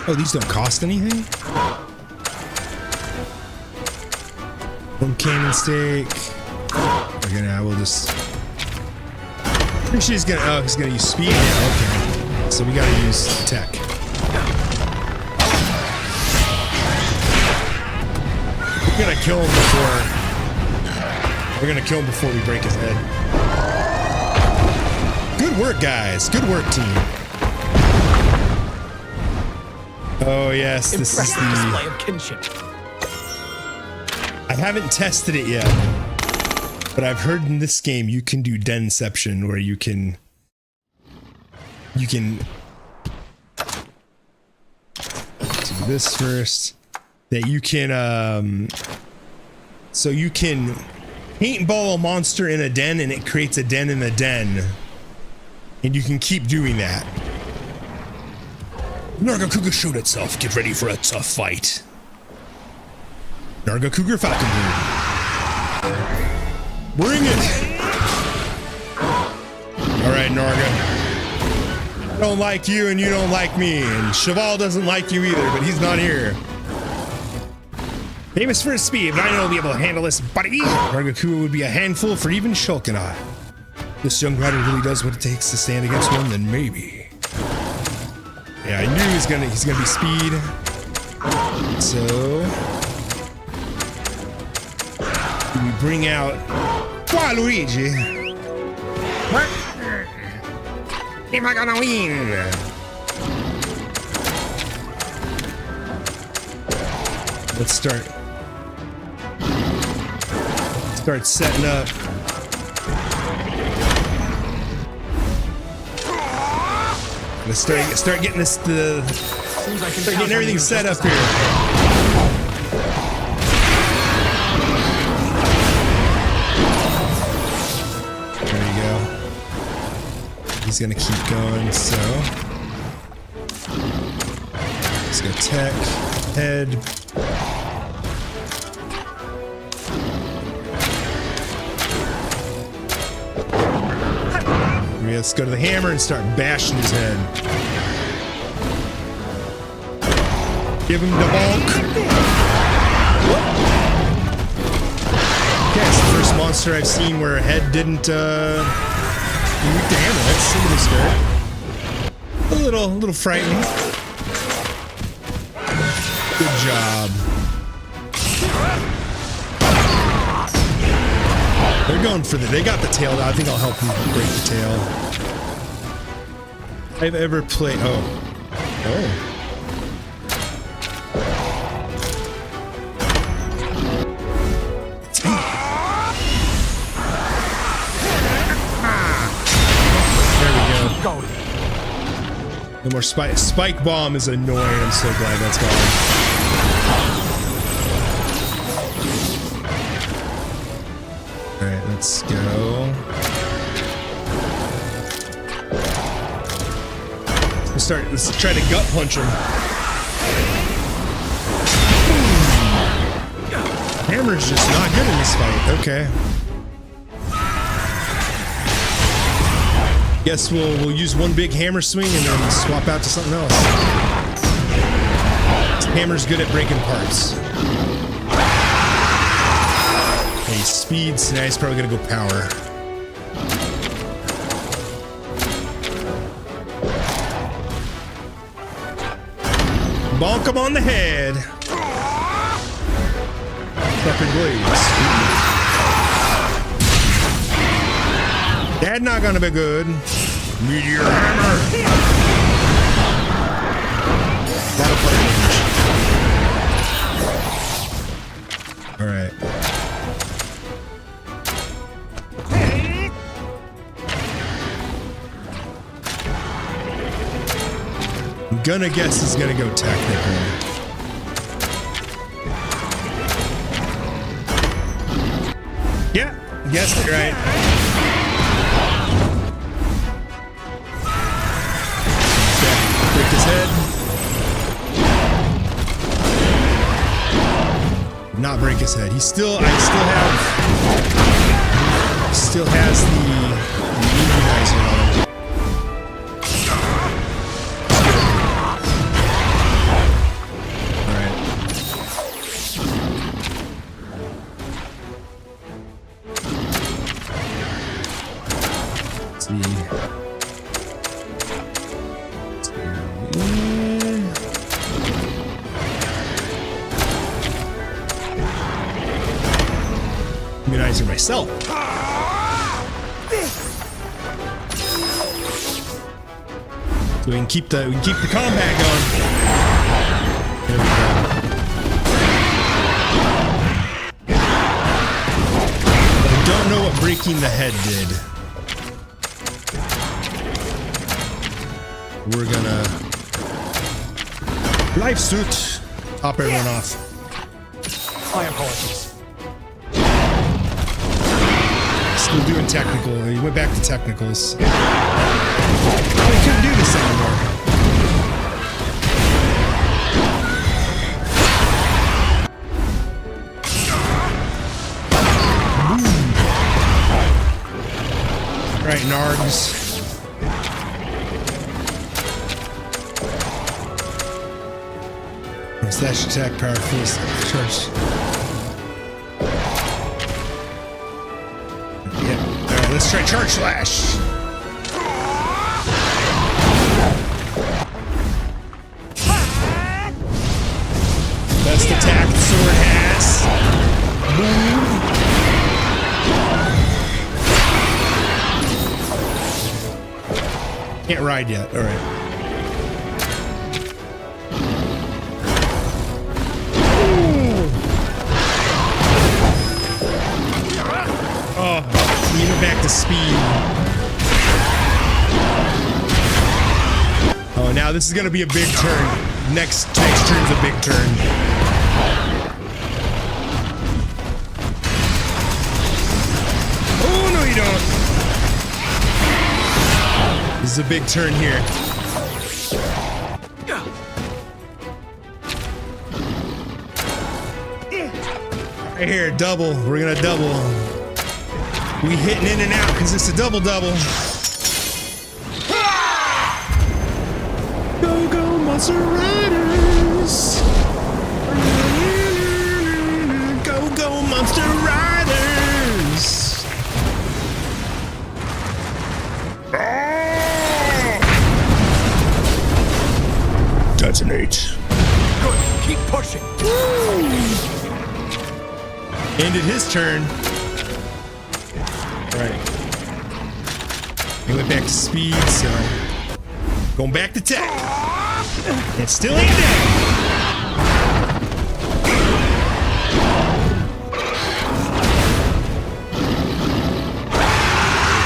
Oh, these don't cost anything? One cannon stake. I will just... I think he's gonna use speed. Yeah, okay. So we gotta use tech. We're gonna kill him before we break his head. Good work, guys. Good work, team. Oh yes, this is the display of kinship. I haven't tested it yet. But I've heard in this game you can do denception, where you can do this first. That you can so you can paintball a monster in a den and it creates a den in a den, and you can keep doing that. Nargacuga showed itself. Get ready for a tough fight. Nargacuga Falcon Brood. Bring it! Alright, Narga. I don't like you and you don't like me, and Cheval doesn't like you either, but he's not here. Famous for his speed, but I know he'll be able to handle this, buddy. Nargacuga would be a handful for even Shulk and I. This young rider really does what it takes to stand against one, then maybe. Yeah, I knew he's gonna be speed. So... we bring out Luigi. What? Am I gonna win? Let's start setting up. Let's start getting this start getting everything set up here. He's gonna keep going, so let's go tech, head. Let's go to the hammer and start bashing his head. Give him the bonk. Okay, it's the first monster I've seen where a head didn't weak to hammer. That's a little scary. A little frightening. Good job. They're going for they got the tail. I think I'll help them break the tail. I've ever played. Oh. No more spike bomb is annoying. I'm so glad that's gone. All right, let's go. Let's try to gut punch him. Hammer's just not good in this fight. Okay. Guess we'll use one big hammer swing and then swap out to something else. This hammer's good at breaking parts. Okay, speed, so now he's probably gonna go power. Bonk him on the head. Fucking blades. That's not gonna be good. Meteor hammer. That'll play range. All right. I'm gonna guess he's gonna go technical. Yeah, guessed it right. Break his head. Not break his head. I still has the immunizer on him. Immunizing myself. So we can keep the combat going. There we go. But I don't know what breaking the head did. We're gonna life suit, top everyone off. My apologies. Still doing technical. He went back to technicals. Oh, he couldn't do this anymore. Boom. Right, Nargs. Slash attack, power, full charge. Yeah. Alright, let's try charge slash. Best attack the sword has. Boom. Can't ride yet. Alright. Back to speed. Oh, now this is gonna be a big turn. Next turn's a big turn. Oh no, you don't. This is a big turn here. Right here, double. We're gonna double. We hitting in and out because it's a double-double. Go, go, Monster Riders! Go, go, Monster Riders! Detonate. Good, keep pushing. Ended his turn. Right. He went back to speed, so going back to tech. It still ain't dead.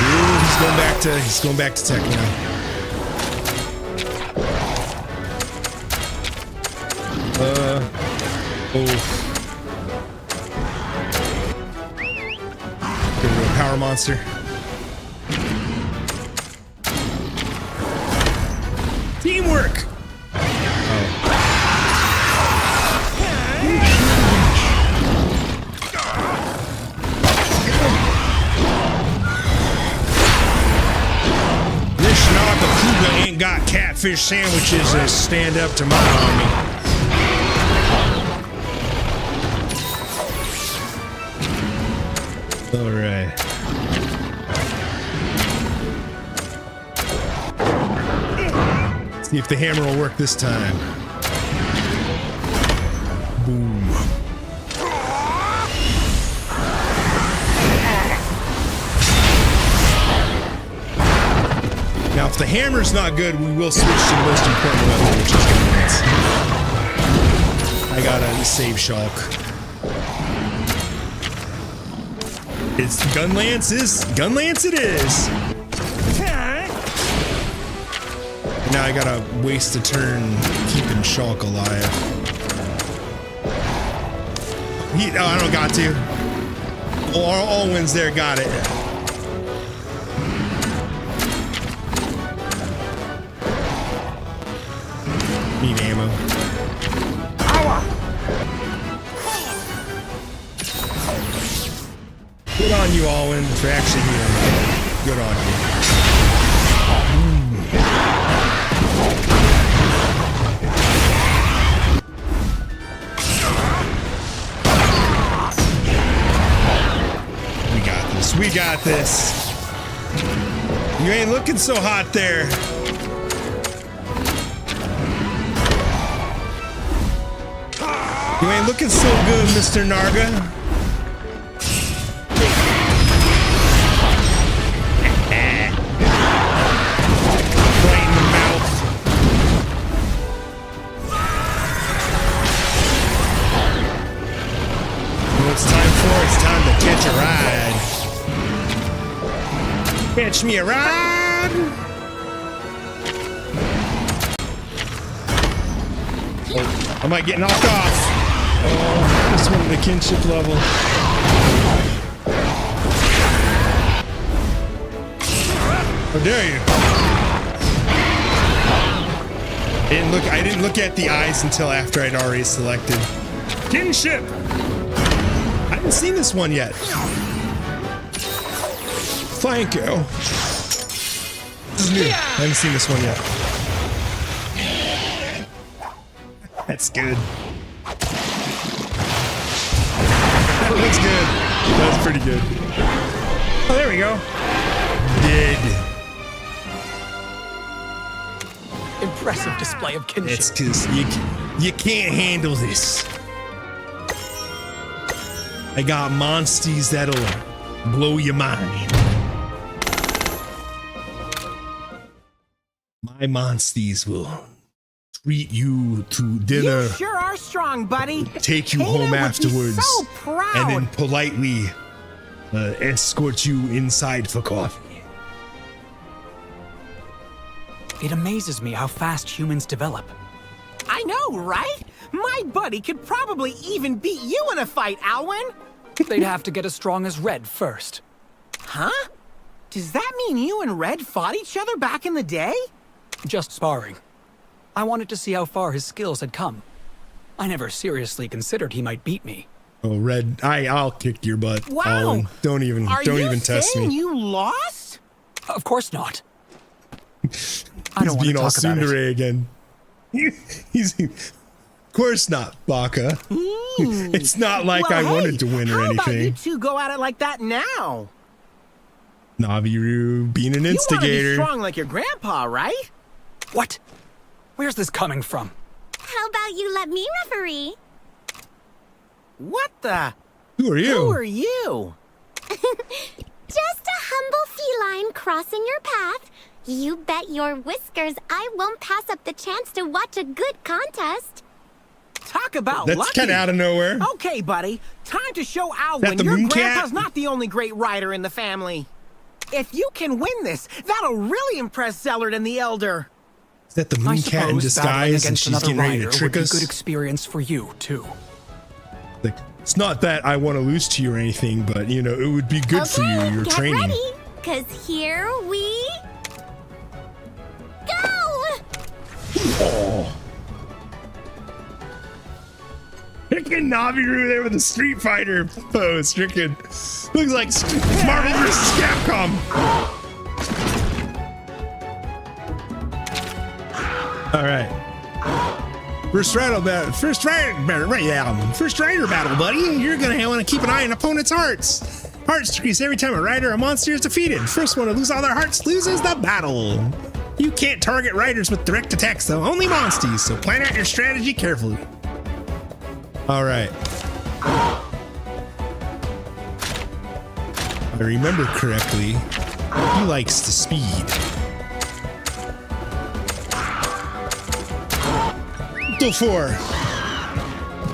Ooh, he's going back to tech now. Power monster. Teamwork. fish sandwiches that stand up to my army. All right. See if the hammer will work this time. Boom. Now, if the hammer's not good, we will switch to the most important weapon, which is Gunlance. I gotta save Shulk. It's Gunlance it is! Now I gotta waste a turn keeping Shulk alive. I don't got to. All wins there, got it. Need ammo. Good on you, Alwyn, for actually healing me. Good on you. We got this. You ain't looking so hot there. You ain't looking so good, Mr. Narga. Right in the mouth. You know what it's time for? It's time to catch a ride. Catch me a ride! Oh, I might get knocked off. Oh, this one the kinship level. How dare you? I didn't look at the eyes until after I'd already selected kinship. I haven't seen this one yet. Thank you. This is new. I haven't seen this one yet. That's good. That looks good. That's pretty good. Oh, there we go. Dead. Impressive display of kinship. It's because you can't handle this. I got monsties that'll blow your mind. My monsties will treat you to dinner. You sure are strong, buddy. Take you Tater home would be afterwards. so proud. And then politely escort you inside for coffee. It amazes me how fast humans develop. I know, right? My buddy could probably even beat you in a fight, Alwyn. They'd have to get as strong as Red first. Huh? Does that mean you and Red fought each other back in the day? Just sparring. I wanted to see how far his skills had come. I never seriously considered he might beat me. Oh, Red, I'll kick your butt. Wow. Don't even test me. You lost? Of course not. I don't want to talk about it. He's being all tsundere again. He's of course not, Baka. It's not like I wanted to win or anything. How about you two go at it like that now? Naviru being an instigator. You want to be strong like your grandpa, right? What? Where's this coming from? How about you let me referee? What the? Who are you? Who are you? Just a humble feline crossing your path. You bet your whiskers I won't pass up the chance to watch a good contest. Talk about That's lucky. kind of out of nowhere. Okay, buddy. Time to show Alwyn your grandpa's not the only great rider in the family. If you can win this, that'll really impress Zellard and the Elder. Is that the moon cat in disguise and she's getting ready to trick us? Good experience for you, too. Like, it's not that I want to lose to you or anything, but, you know, it would be good for you. Your get training. ready, because here we go! Oh. Freaking Naviru there with a Street Fighter pose. Freaking looks like Marvel vs. Capcom. All right. First rider battle, buddy. You're gonna want to keep an eye on opponent's hearts. Hearts decrease every time a rider or monster is defeated. First one to lose all their hearts loses the battle. You can't target riders with direct attacks though, only monsties, so plan out your strategy carefully. All right. If I remember correctly, he likes to speed. Go 4.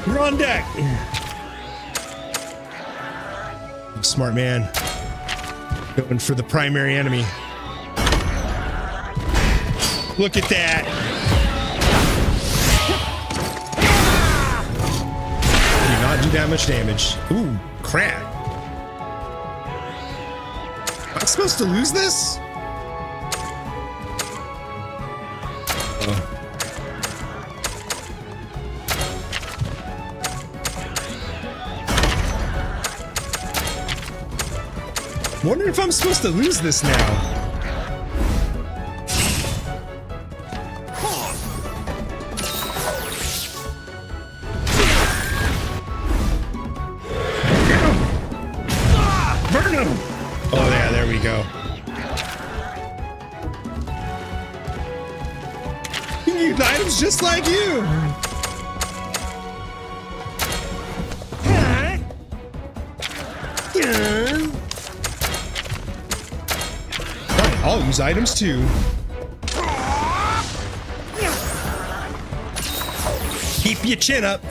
You're on deck. Smart man. Going for the primary enemy. Look at that. Do not do that much damage. Ooh, crap. Am I supposed to lose this? Wonder if I'm supposed to lose this now. Burn him! Oh yeah, there we go. You need items just like you. I'll use items too. Keep your chin up.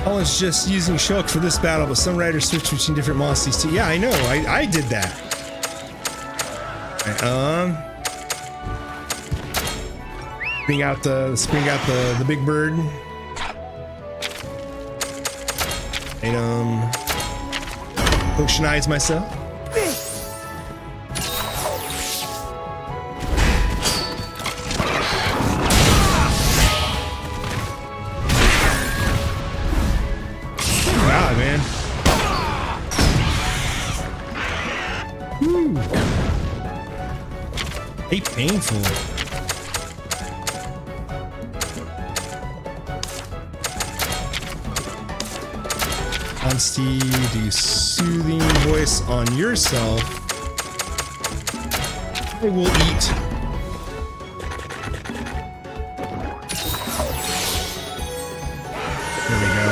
I was just using Shulk for this battle, but some riders switch between different monsters too. Yeah, I know. I did that. Right, Bring out the big bird. Item. Potionize myself. Wow, man. Woo. Hey, painful. Honesty, do soothing voice on yourself. I will eat. There we go.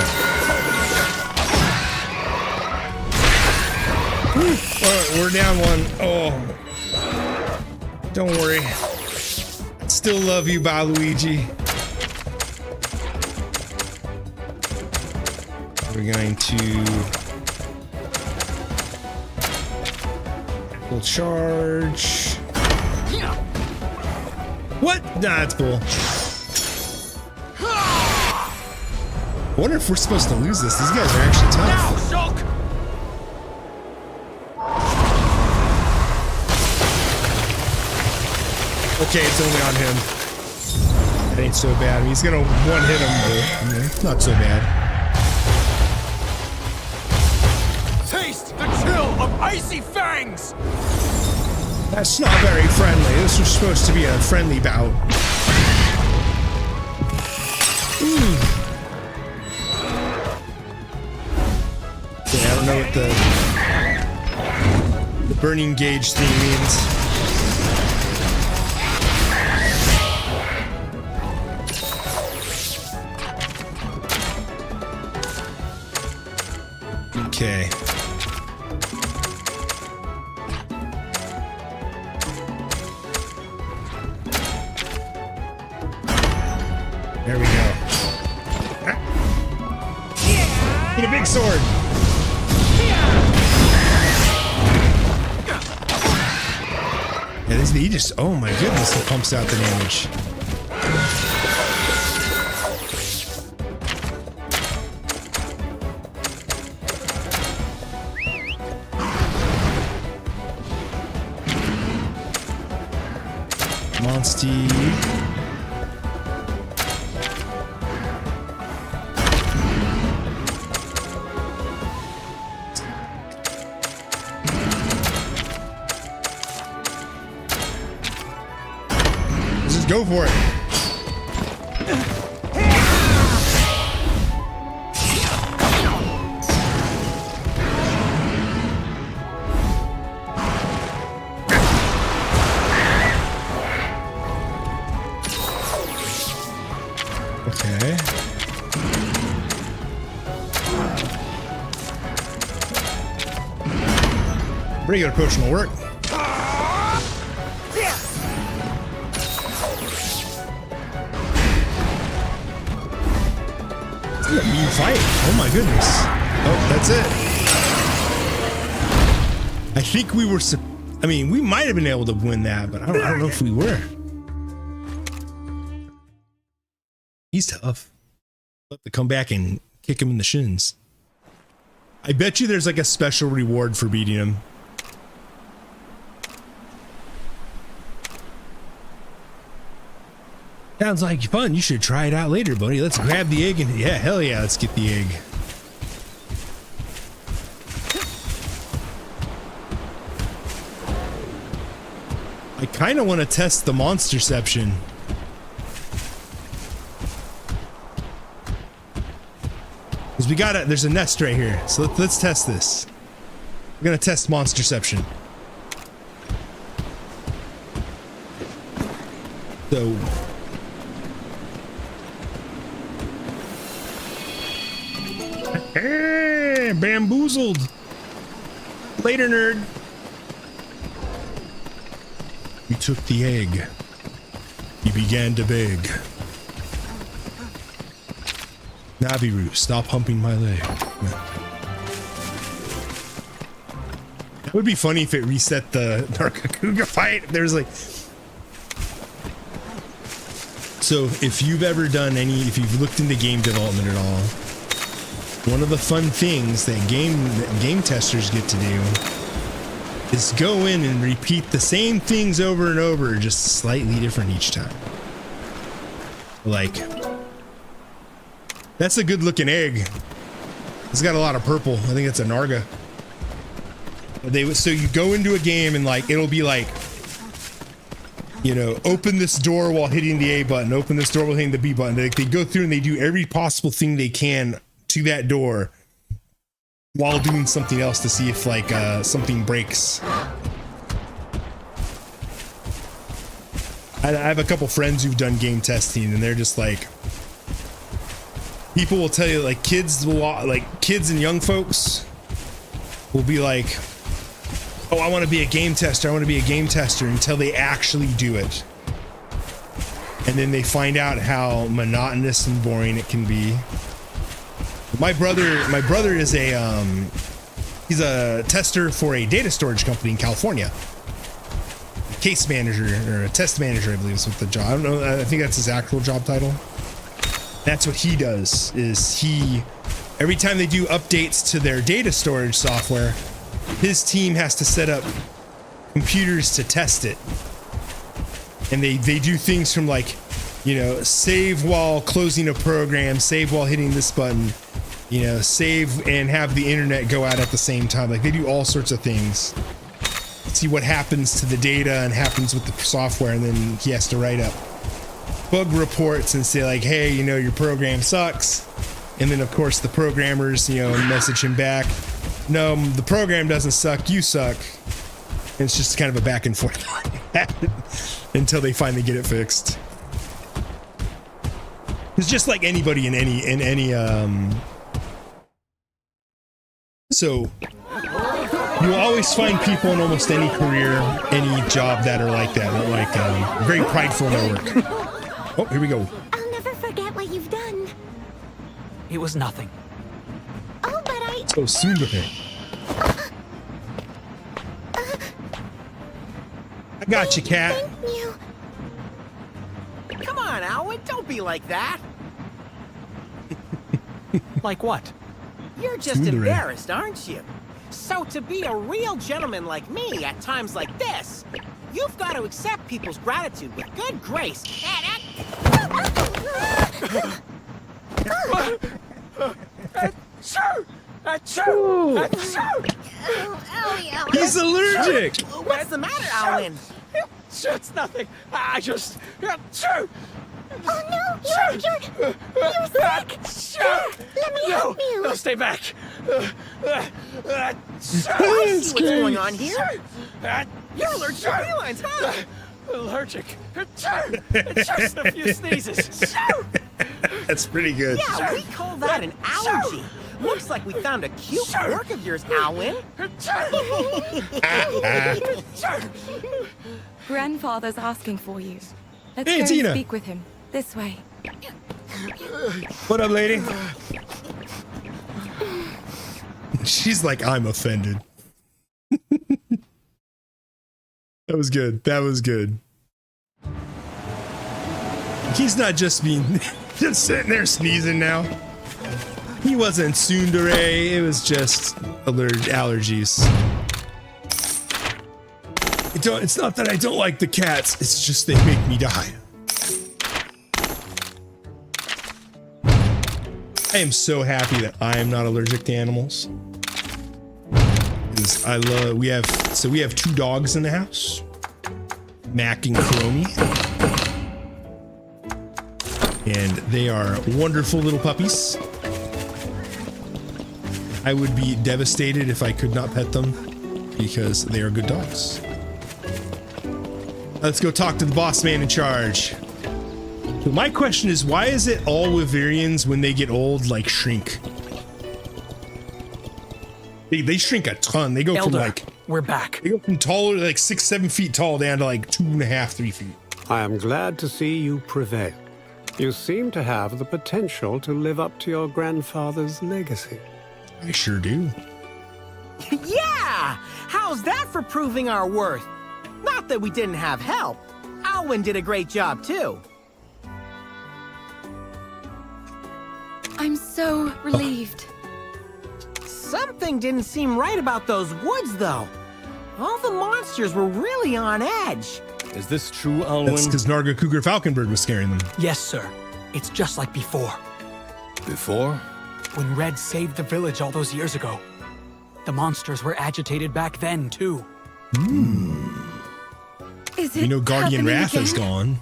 Alright, we're down 1. Oh. Don't worry. I still love you, Waluigi. We're going to full charge. What? Nah, that's cool. I wonder if we're supposed to lose this. These guys are actually tough. Okay, it's only on him. That ain't so bad. He's gonna one hit him, but not so bad. Of icy fangs! That's not very friendly. This was supposed to be a friendly bout. Ooh. Okay, I don't know what the burning gauge thing means. Okay. There we go. Need a big sword. Yeah, this he just, oh my goodness, it pumps out the damage. Monsty. go for it. Okay. Pretty good approach will work. It's a mean fight. Oh my goodness. Oh, that's it. I think we were. I mean, we might have been able to win that, but I don't know if we were. He's tough. We'll have to come back and kick him in the shins. I bet you there's like a special reward for beating him. Sounds like fun. You should try it out later, buddy. Let's grab the egg and yeah, hell yeah, let's get the egg. I kind of want to test the monsterception. Because we got there's a nest right here. So let's test this. We're going to test monsterception. So hey, bamboozled. Later, nerd. We took the egg. He began to beg. Naviru, stop humping my leg. It would be funny if it reset the Nargacuga fight. There's like... So if you've ever done if you've looked into game development at all, one of the fun things that game testers get to do is go in and repeat the same things over and over, just slightly different each time. Like, that's a good looking egg. It's got a lot of purple. I think it's a Narga. So you go into a game and like, it'll be like, you know, open this door while hitting the A button, open this door while hitting the B button. They go through and they do every possible thing they can to that door while doing something else to see if like something breaks. I have a couple friends who've done game testing and they're just like, people will tell you like kids and young folks will be like, oh, I want to be a game tester. I want to be a game tester until they actually do it. And then they find out how monotonous and boring it can be. My brother is he's a tester for a data storage company in California. A case manager or a test manager, I believe is what the job. I don't know. I think that's his actual job title. That's what he does. Every time they do updates to their data storage software, his team has to set up computers to test it. And they do things from like, you know, save while closing a program, save while hitting this button, you know, save and have the internet go out at the same time. Like they do all sorts of things. See what happens to the data and happens with the software, and then he has to write up bug reports and say like, hey, you know, your program sucks. And then of course the programmers, you know, message him back, no, the program doesn't suck, you suck. And it's just kind of a back and forth until they finally get it fixed. It's just like anybody in any so you'll always find people in almost any career, any job that are like that, like very prideful in their work. Oh, here we go. I'll never forget what you've done. It was nothing. Oh, but I... So soon to her. I got you, cat. Thank you. Come on, Alwyn, don't be like that. Like what? You're just embarrassed, aren't you? So to be a real gentleman like me at times like this, you've got to accept people's gratitude with good grace. He's allergic. What's the matter, Alwyn? It's nothing. I just... Oh no, you're sick! Let me help you! No, stay back! I see what's going on here. You're allergic to felines, huh? Allergic. Just a few sneezes. That's pretty good. Yeah, we call that an allergy. Looks like we found a cute quirk of yours, Alwyn. Grandfather's asking for you. Let's Hey, go Tina. and speak with him. This way. What up, lady? She's like, I'm offended. That was good. That was good. He's not just being just sitting there sneezing now. He wasn't tsundere. It was just allergies. It's not that I don't like the cats. It's just they make me die. I am so happy that I am not allergic to animals. Because we have 2 dogs in the house. Mac and Chromie. And they are wonderful little puppies. I would be devastated if I could not pet them because they are good dogs. Let's go talk to the boss man in charge. So my question is, why is it all Wyverians when they get old like shrink? They shrink a ton. They go Elder, from like we're back. They go from taller, like 6-7 feet tall, down to like 2.5-3 feet. I am glad to see you prevail. You seem to have the potential to live up to your grandfather's legacy. I sure do. Yeah! How's that for proving our worth? Not that we didn't have help. Alwyn did a great job, too. I'm so relieved. Something didn't seem right about those woods, though. All the monsters were really on edge. Is this true, Alwyn? That's because Narga Cougar Falconbird was scaring them. Yes, sir. It's just like before. Before? When Red saved the village all those years ago. The monsters were agitated back then, too. Is it You know Guardian happening Wrath is again? gone.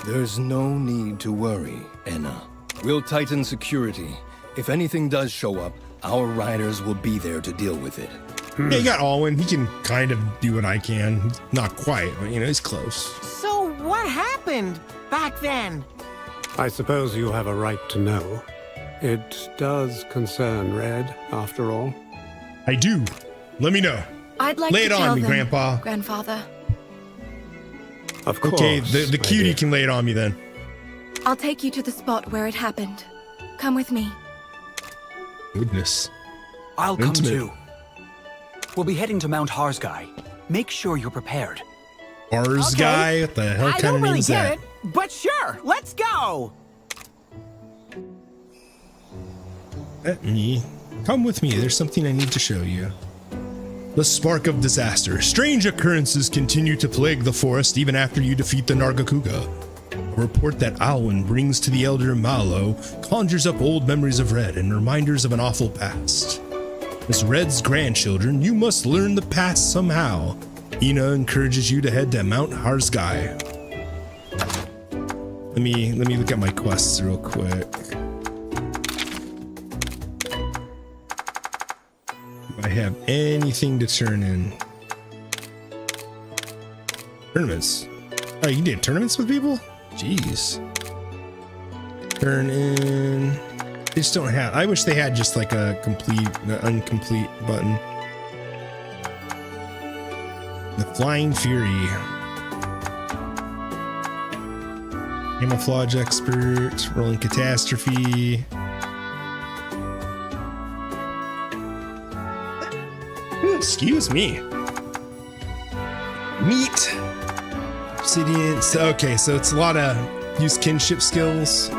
There's no need to worry, Enna. We'll tighten security. If anything does show up, our riders will be there to deal with it. Yeah, you got Alwyn. He can kind of do what I can. Not quite, but he's close. So what happened back then? I suppose you have a right to know. It does concern Red, after all. I do. Let me know. I'd like Lay to it on tell me, them, Grandpa. Grandfather. Of course. Okay, the cutie lady. can lay it on me then. I'll take you to the spot where it happened. Come with me. Goodness. I'll come Intimate. too. We'll be heading to Mount Harsguy. Make sure you're prepared. Bars guy? What the hell I kind don't of name really is get that? it, but sure, let's go! Let me. Come with me. There's something I need to show you. The Spark of Disaster. Strange occurrences continue to plague the forest even after you defeat the Nargacuga. A report that Alwyn brings to the Elder Malo conjures up old memories of Red and reminders of an awful past. As Red's grandchildren, you must learn the past somehow. Ina encourages you to head to Mount Harsguy. Let me look at my quests real quick. Do I have anything to turn in? Tournaments. Oh, you did tournaments with people? Jeez. Turn in. They just don't have. I wish they had just like a complete, incomplete button. The Flying Fury. Camouflage Expert. Rolling Catastrophe. Ooh, excuse me. Meat. Obsidian. So, okay, so it's a lot of use kinship skills.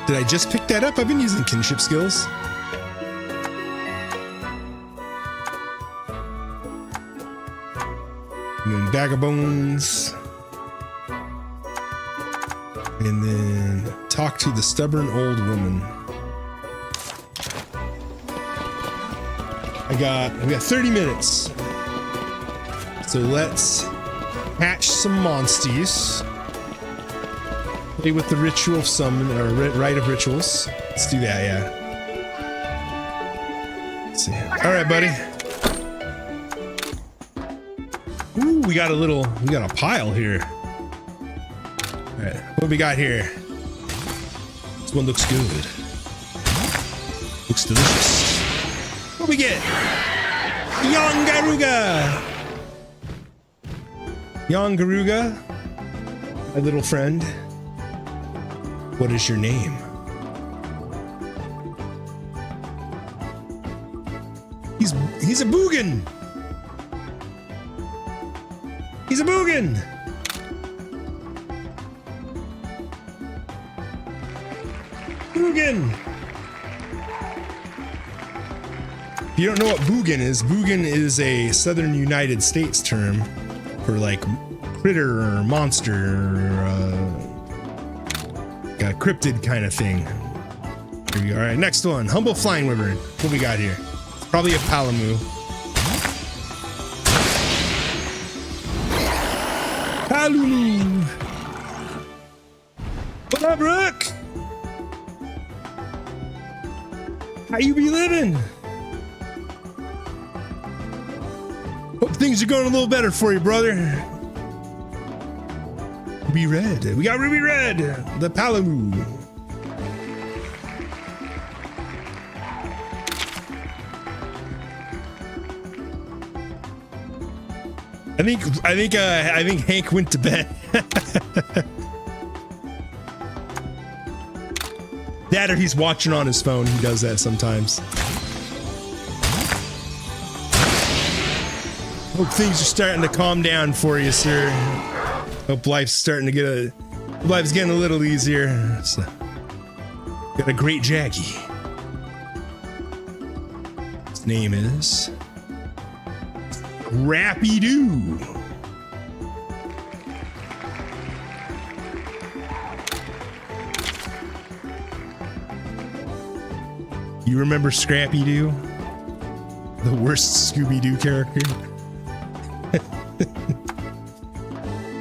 Did I just pick that up? I've been using kinship skills. And then Bag of Bones. And then talk to the stubborn old woman. We got 30 minutes. So let's hatch some monsties. Play with the ritual of summon, or rite of rituals. Let's do that, yeah. Let's see. All right, buddy. Ooh, we got a pile here. All right, what we got here? This one looks good. Looks delicious. What we get? Yongaruga! Yongaruga, my little friend. What is your name? He's a Boogan! He's a Boogan! Boogan! If you don't know what Boogan is a southern United States term for like critter or monster or a cryptid kind of thing. Here we go. All right, next one. Humble Flying Wyvern. What we got here? It's probably a Palamu. Palamu! What up, Rook? How you be living? Hope things are going a little better for you, brother. Ruby Red. We got Ruby Red, the Palamu. I think Hank went to bed. That or he's watching on his phone. He does that sometimes. Hope things are starting to calm down for you, sir. Hope life's getting a little easier. So, got a great Jackie. His name is Rappy Doo. You remember Scrappy Doo? The worst Scooby-Doo character?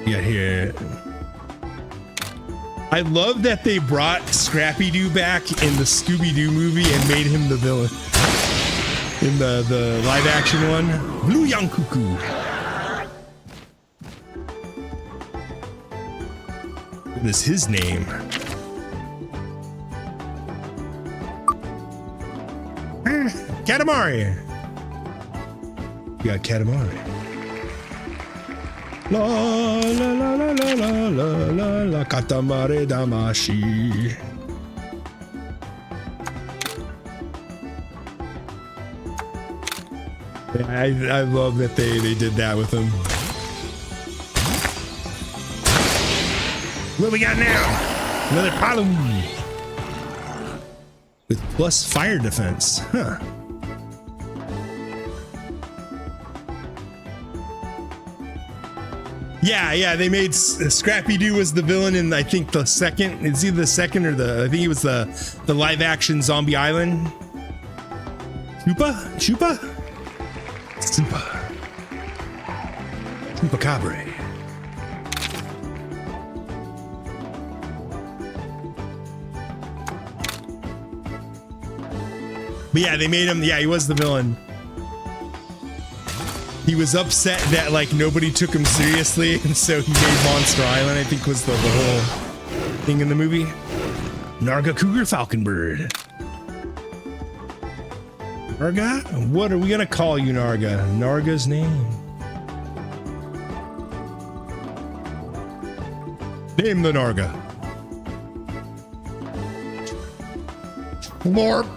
Yeah, here. I love that they brought Scrappy Doo back in the Scooby-Doo movie and made him the villain. In the live action one. Blue Young Cuckoo. What is his name? Katamari. We got Katamari. La la la la la la la la la Katamari Damashi. I love that they did that with him. What we got now? Another Palamu. With plus fire defense. Huh. Yeah, they made Scrappy Doo was the villain in, I think, the second. It's either the second or I think it was the live action Zombie Island. Chupa Cabre. But yeah, they made him. Yeah, he was the villain. He was upset that like nobody took him seriously, and so he made Monster Island. I think was the whole thing in the movie. Narga Cougar Falconbird. Narga? What are we gonna call you, Narga? Narga's name. Name the Narga. Lorp.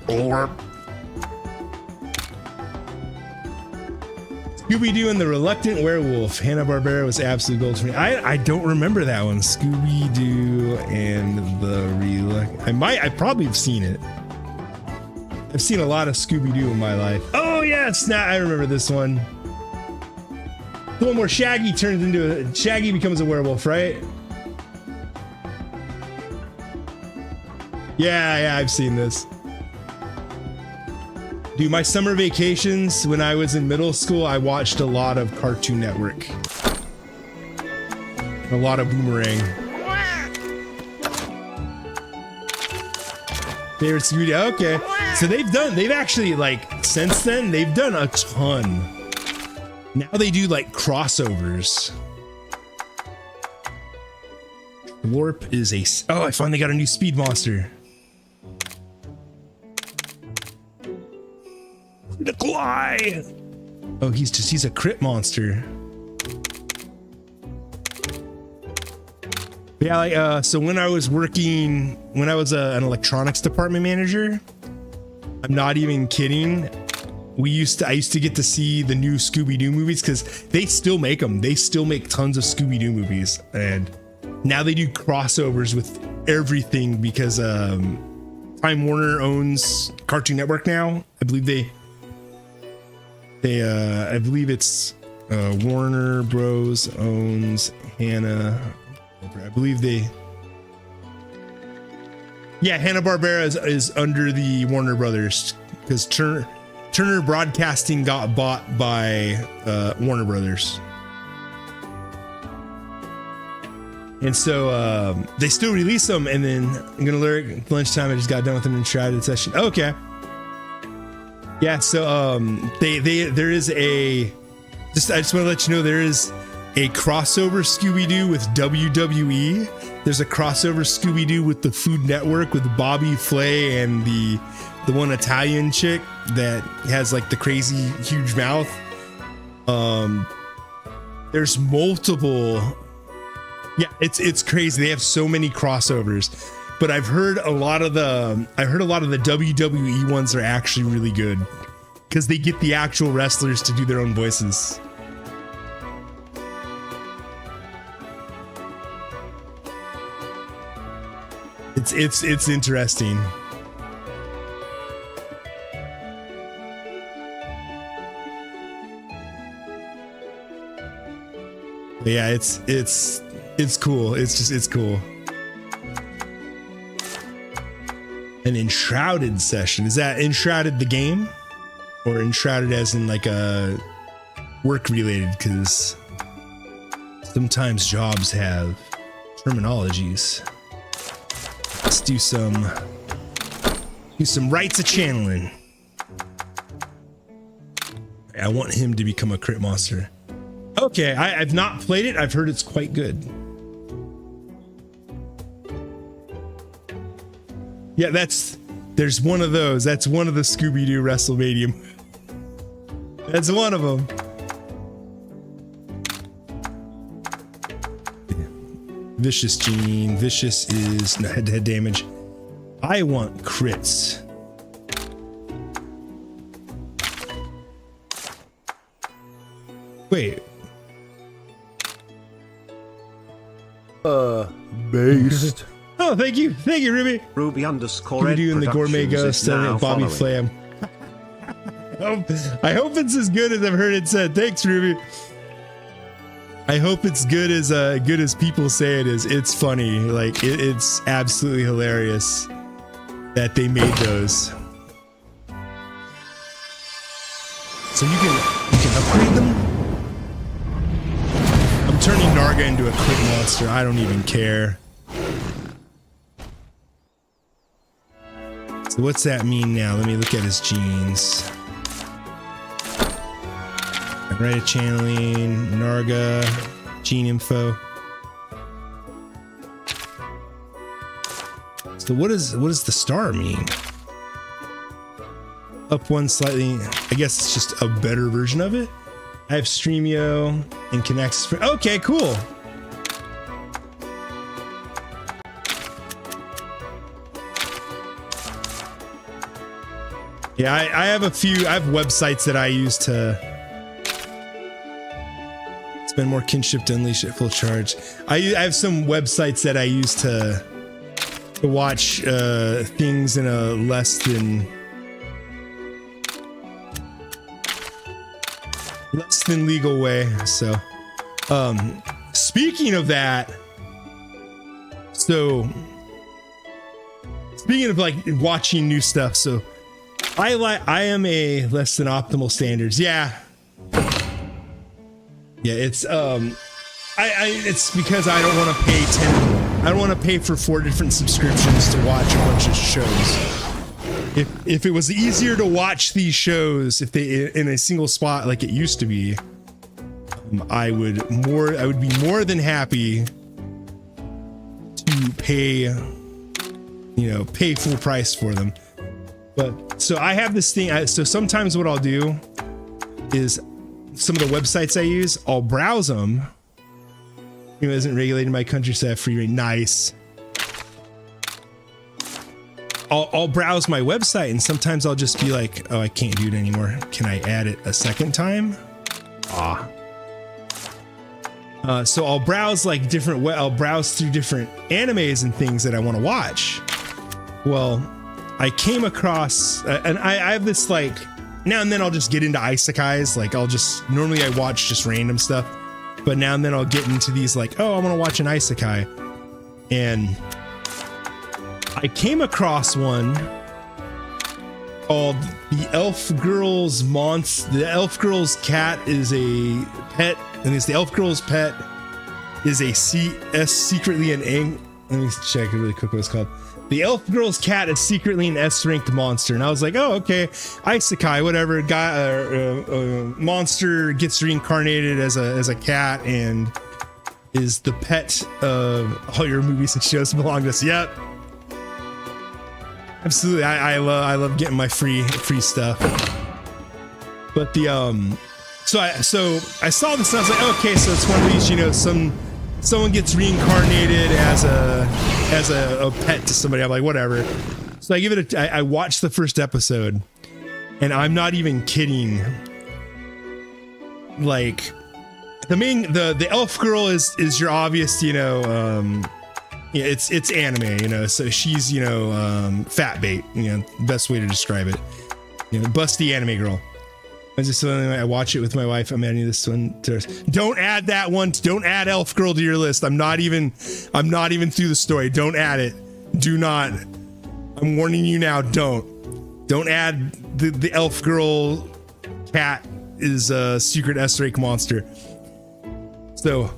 Lorp. Scooby-Doo and the Reluctant Werewolf. Hanna-Barbera was absolute gold for me. I don't remember that one. Scooby-Doo and the Reluctant. I probably have seen it. I've seen a lot of Scooby-Doo in my life. Oh yes, now I remember this one. The one where Shaggy becomes a werewolf, right? Yeah, I've seen this. Dude, my summer vacations when I was in middle school, I watched a lot of Cartoon Network. A lot of Boomerang. Favorite studio? Okay. So they've actually, like, since then, they've done a ton. Now they do, like, crossovers. Warp is a... Oh, I finally got a new speed monster. Nikolai! Oh, he's a crit monster. Yeah, like, so when I was an electronics department manager, I'm not even kidding. I used to get to see the new Scooby-Doo movies because they still make them. They still make tons of Scooby-Doo movies, and now they do crossovers with everything because Time Warner owns Cartoon Network now. I believe I believe it's Warner Bros. Owns Hanna. I believe Hanna-Barbera is under the Warner Brothers because Turner Broadcasting got bought by Warner Brothers. And so they still release them, and then I'm gonna learn lunchtime. I just got done with an Enshrouded session. Okay. Yeah, so there is I just want to let you know there is a crossover Scooby-Doo with WWE. There's a crossover Scooby-Doo with the Food Network with Bobby Flay and the one Italian chick that has like the crazy huge mouth. There's multiple. Yeah, it's crazy. They have so many crossovers. But I've heard a lot of the WWE ones are actually really good because they get the actual wrestlers to do their own voices. It's interesting. But yeah, it's cool. It's cool. An Enshrouded session. Is that Enshrouded the game? Or Enshrouded as in like a work related? Because sometimes jobs have terminologies. Let's do some rights of channeling. I want him to become a crit monster. Okay, I've not played it. I've heard it's quite good. Yeah, there's one of those. That's one of the Scooby-Doo WrestleMania. That's one of them. Vicious Gene. Vicious is head-to-head damage. I want crits. Wait. Based. Oh, thank you, Ruby. Ruby underscore Ed doing the Gourmet Ghost and Bobby Flam. I hope it's as good as I've heard it said. Thanks, Ruby. I hope it's good as people say it is. It's funny, like it's absolutely hilarious that they made those. So you can upgrade them. I'm turning Narga into a crit monster. I don't even care. So what's that mean now? Let me look at his genes. Right, channeling, Narga, gene info. So what does the star mean? Up one slightly. I guess it's just a better version of it. I have Streamio and connects. Okay, cool. Yeah, I have websites that I use to spend more kinship to unleash at full charge. I have some websites that I use to watch things in a less than legal way. So, speaking of that, so speaking of like watching new stuff, so I am a less than optimal standards. Yeah, it's it's because I don't want to pay I don't want to pay for 4 different subscriptions to watch a bunch of shows. If it was easier to watch these shows if they in a single spot like it used to be, I would be more than happy to pay full price for them. But so I have this thing. So sometimes what I'll do is some of the websites I use, I'll browse them. It isn't regulated in my country, so I have free rate. Nice. I'll browse my website, and sometimes I'll just be like, oh, I can't do it anymore. Can I add it a second time? So I'll browse like I'll browse through different animes and things that I want to watch. Well, I came across, and I have this like, now and then I'll just get into isekais. Like normally I watch just random stuff, but now and then I'll get into these like, oh, I want to watch an isekai. And I came across one called The Elf Girl's Monster. The Elf Girl's cat is a pet, and the Elf Girl's pet is secretly an let me check really quick what it's called. The Elf Girl's cat is secretly an S-ranked monster, and I was like, oh, okay, isekai, whatever. Monster gets reincarnated as a cat and is the pet of all your movies and shows belong to us. Yep. Absolutely, I love getting my free stuff. But so I saw this and I was like, okay, so it's one of these, someone gets reincarnated as a pet to somebody. I'm like, whatever. So I give it I watched the first episode, and I'm not even kidding. Like the elf girl is your obvious, it's anime, so she's, fat bait, best way to describe it. Busty anime girl. I watch it with my wife. I'm adding this one to ours. Don't add that one. Don't add Elf Girl to your list. I'm not even through the story. Don't add it. Do not. I'm warning you now. Don't add the Elf Girl cat is a secret S-rank monster. So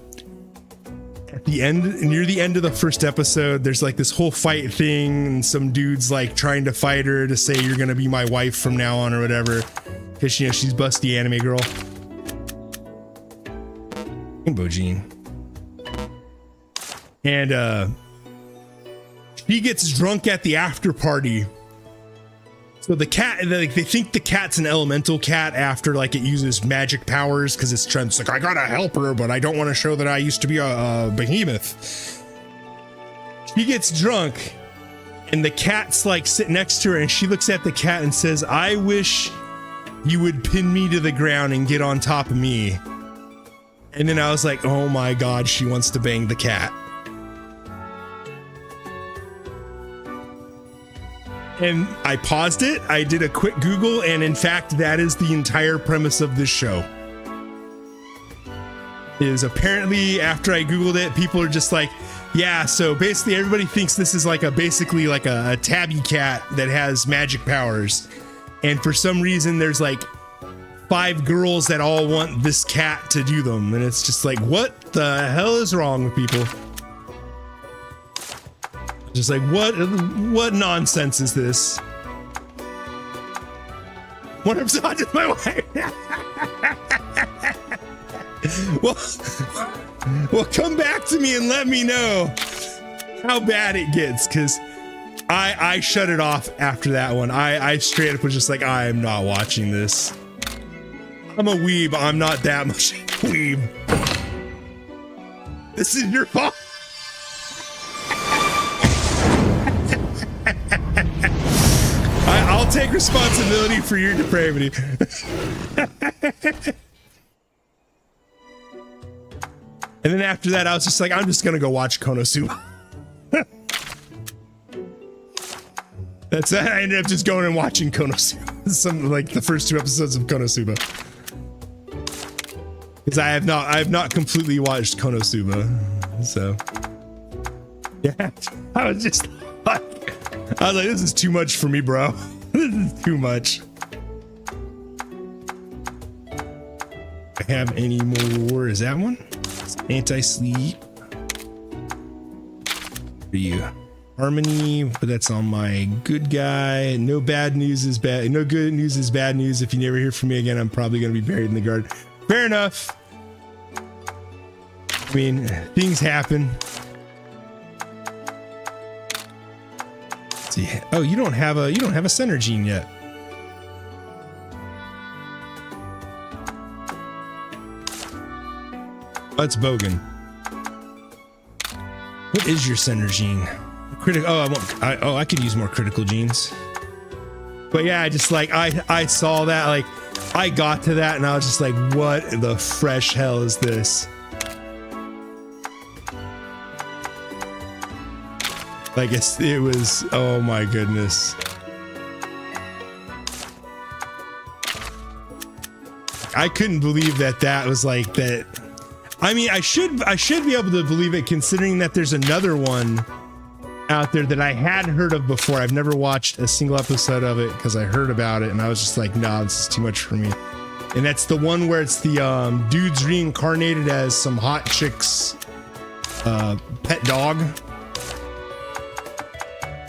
at the end, near the end of the first episode, there's like this whole fight thing, and some dude's like trying to fight her to say you're gonna be my wife from now on or whatever, because she's busty anime girl. Bojin. And she gets drunk at the after party. So the cat, they think the cat's an elemental cat after like it uses magic powers, because it's like, I gotta help her, but I don't want to show that I used to be a behemoth. She gets drunk, and the cat's like sitting next to her, and she looks at the cat and says, I wish you would pin me to the ground and get on top of me. And then I was like, oh my god, she wants to bang the cat. And I paused it, I did a quick Google, and in fact, that is the entire premise of this show. Is apparently, after I Googled it, people are just like, yeah, so basically everybody thinks this is like basically like a tabby cat that has magic powers. And for some reason, there's like 5 girls that all want this cat to do them. And it's just like, what the hell is wrong with people? Just like, what nonsense is this? What I'm talking to my wife. Well, come back to me and let me know how bad it gets, because I shut it off after that one. I straight up was just like, I am not watching this. I'm a weeb. I'm not that much weeb. This is your fault. I'll take responsibility for your depravity. And then after that, I was just like, I'm just gonna go watch Konosuba. That's that. I ended up just going and watching Konosuba. Some like the first 2 episodes of Konosuba. Because I have not completely watched Konosuba. So yeah, I was just like, I was like, this is too much for me, bro. This is too much. I have any more? Is that one? Anti-sleep. For you. Harmony, but that's on my good guy. No bad news is bad. No good news is bad news. If you never hear from me again, I'm probably going to be buried in the garden. Fair enough. I mean, things happen. Let's see. Oh, you don't have a center gene yet. That's Bogan. What is your center gene? I could use more critical genes. But yeah, I just like I saw that, like I got to that and I was just like, what the fresh hell is this? Like it was, oh my goodness. I couldn't believe that was like that. I mean, I should be able to believe it, considering that there's another one out there that I hadn't heard of before. I've never watched a single episode of it because I heard about it and I was just like, nah, this is too much for me. And that's the one where it's the dude's reincarnated as some hot chick's pet dog.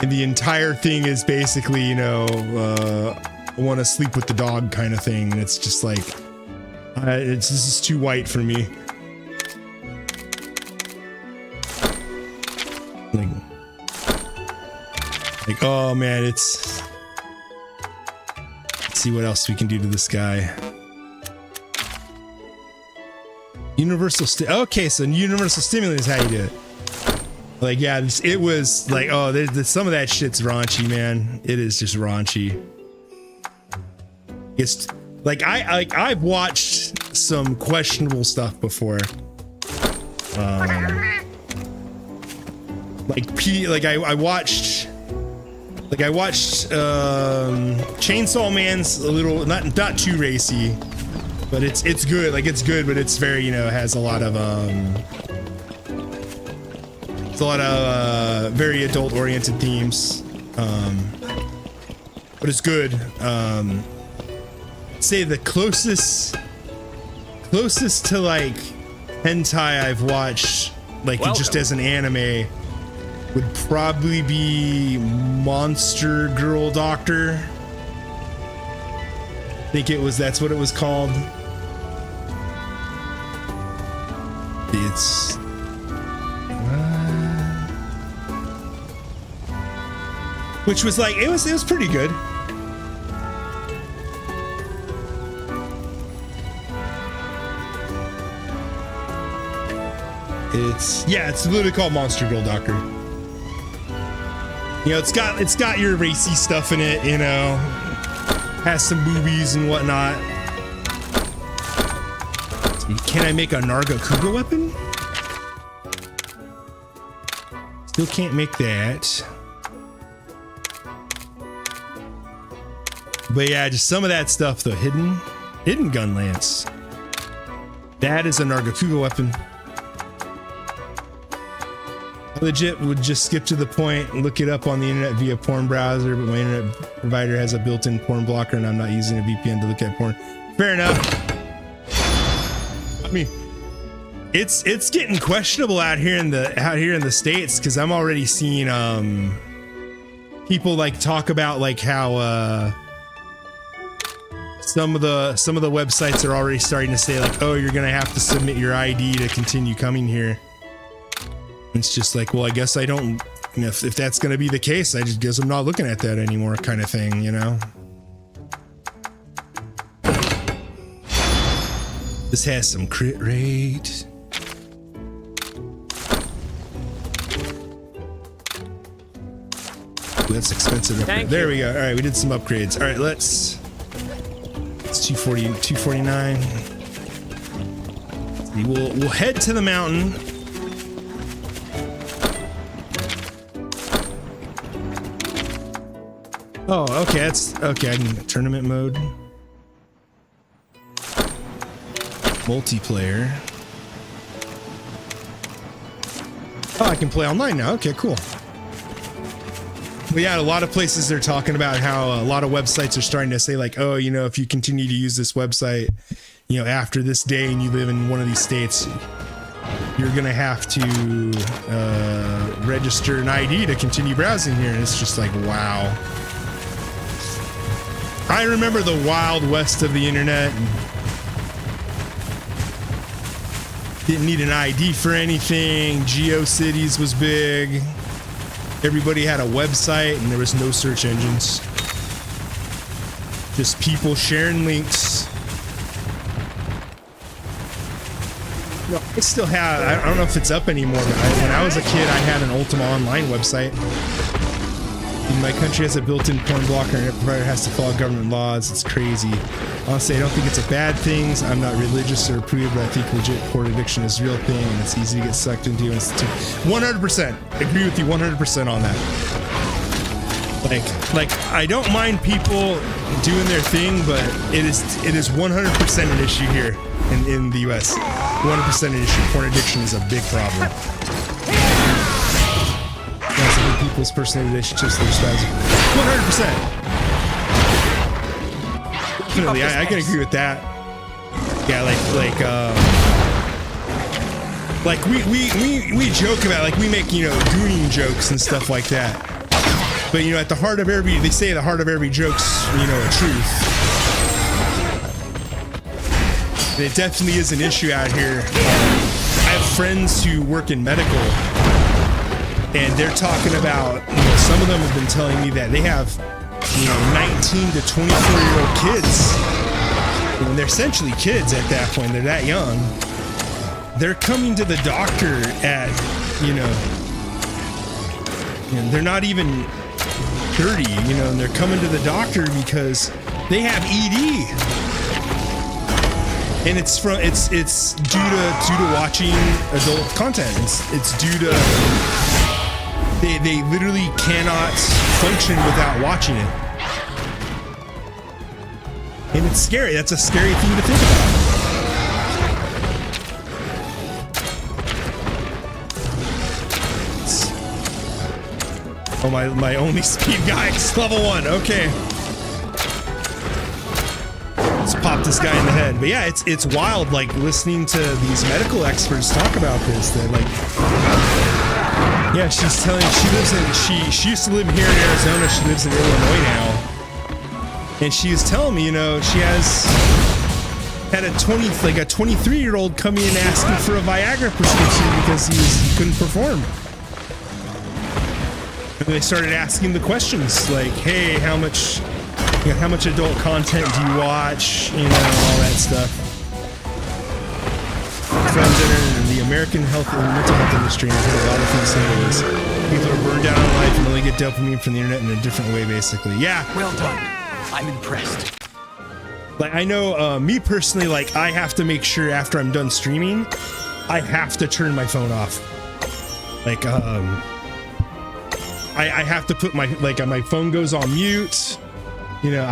And the entire thing is basically, you know, I want to sleep with the dog kind of thing. And it's just like, this is too white for me. Like, oh man, let's see what else we can do to this guy. Okay, so universal stimulus is how you do it. Like, yeah, it was like, oh, some of that shit's raunchy, man. It is just raunchy. It's like I've watched some questionable stuff before. I watched Chainsaw Man's a little not too racy, but it's good. Like it's good, but it's very, you know, has a lot of very adult oriented themes. But it's good. Say the closest to like hentai I've watched, like just as an anime, would probably be Monster Girl Doctor. I think that's what it was called. It's which was like, it was pretty good. It's literally called Monster Girl Doctor. You know, it's got your racy stuff in it, you know, has some boobies and whatnot. Can I make a Nargacuga weapon? Still can't make that. But yeah, just some of that stuff though. Hidden Gunlance. That is a Nargacuga weapon. I legit would just skip to the point, look it up on the internet via porn browser, but my internet provider has a built-in porn blocker and I'm not using a VPN to look at porn. Fair enough. I mean, it's getting questionable out here in the States, because I'm already seeing people like talk about like how some of the websites are already starting to say like, oh, you're gonna have to submit your ID to continue coming here. It's just like, well, I guess I don't, you know, if that's going to be the case, I just guess I'm not looking at that anymore, kind of thing, you know? This has some crit rate. Ooh, that's expensive. There we go. All right, we did some upgrades. All right, it's 240, 249. We'll head to the mountain. Oh, okay, that's okay. I can tournament mode, multiplayer. Oh, I can play online now. Okay, cool. Well, yeah, a lot of places they're talking about how a lot of websites are starting to say like, oh, you know, if you continue to use this website, you know, after this day and you live in one of these states, you're going to have to register an ID to continue browsing here. And it's just like, wow. I remember the wild west of the internet. Didn't need an ID for anything. GeoCities was big. Everybody had a website and there was no search engines. Just people sharing links. No, I still have, I don't know if it's up anymore, but when I was a kid, I had an Ultima Online website. My country has a built-in porn blocker and every provider has to follow government laws. It's crazy. Honestly, I don't think it's a bad thing. I'm not religious or approved, but I think legit porn addiction is a real thing and it's easy to get sucked into. 100%. Agree with you 100% on that. Like I don't mind people doing their thing, but it is 100% an issue here in the US. 100% an issue. Porn addiction is a big problem. People's personal relationships with their spouses. 100%. Definitely, I can agree with that. Yeah, like we joke about, like we make, you know, gooning jokes and stuff like that. But you know, at the heart of every, they say the heart of every joke's, you know, a truth. And it definitely is an issue out here. I have friends who work in medical. And they're talking about, you know, some of them have been telling me that they have, you know, 19 to 24-year-old kids. And they're essentially kids at that point. They're that young. They're coming to the doctor at, you know, they're not even 30, you know, and they're coming to the doctor because they have ED. And it's due to watching adult content. It's due to They literally cannot function without watching it. And it's scary. That's a scary thing to think about. Oh, my only speed guy is level 1. Okay. Let's pop this guy in the head. But yeah, it's wild, like, listening to these medical experts talk about this. They're like... Yeah, she's telling, she used to live here in Arizona, she lives in Illinois now. And she was telling me, you know, she had a 23-year-old come in asking for a Viagra prescription because he couldn't perform. And they started asking the questions like, hey, how much adult content do you watch? You know, all that stuff. Friends that are in the American health and mental health industry, and I've heard a lot of things saying this. People are burned out on life and only get dopamine from the internet in a different way, basically. Yeah. Well done. I'm impressed. Like, I know, me personally, like, I have to make sure after I'm done streaming, I have to turn my phone off. Like, I have to put my phone goes on mute. You know,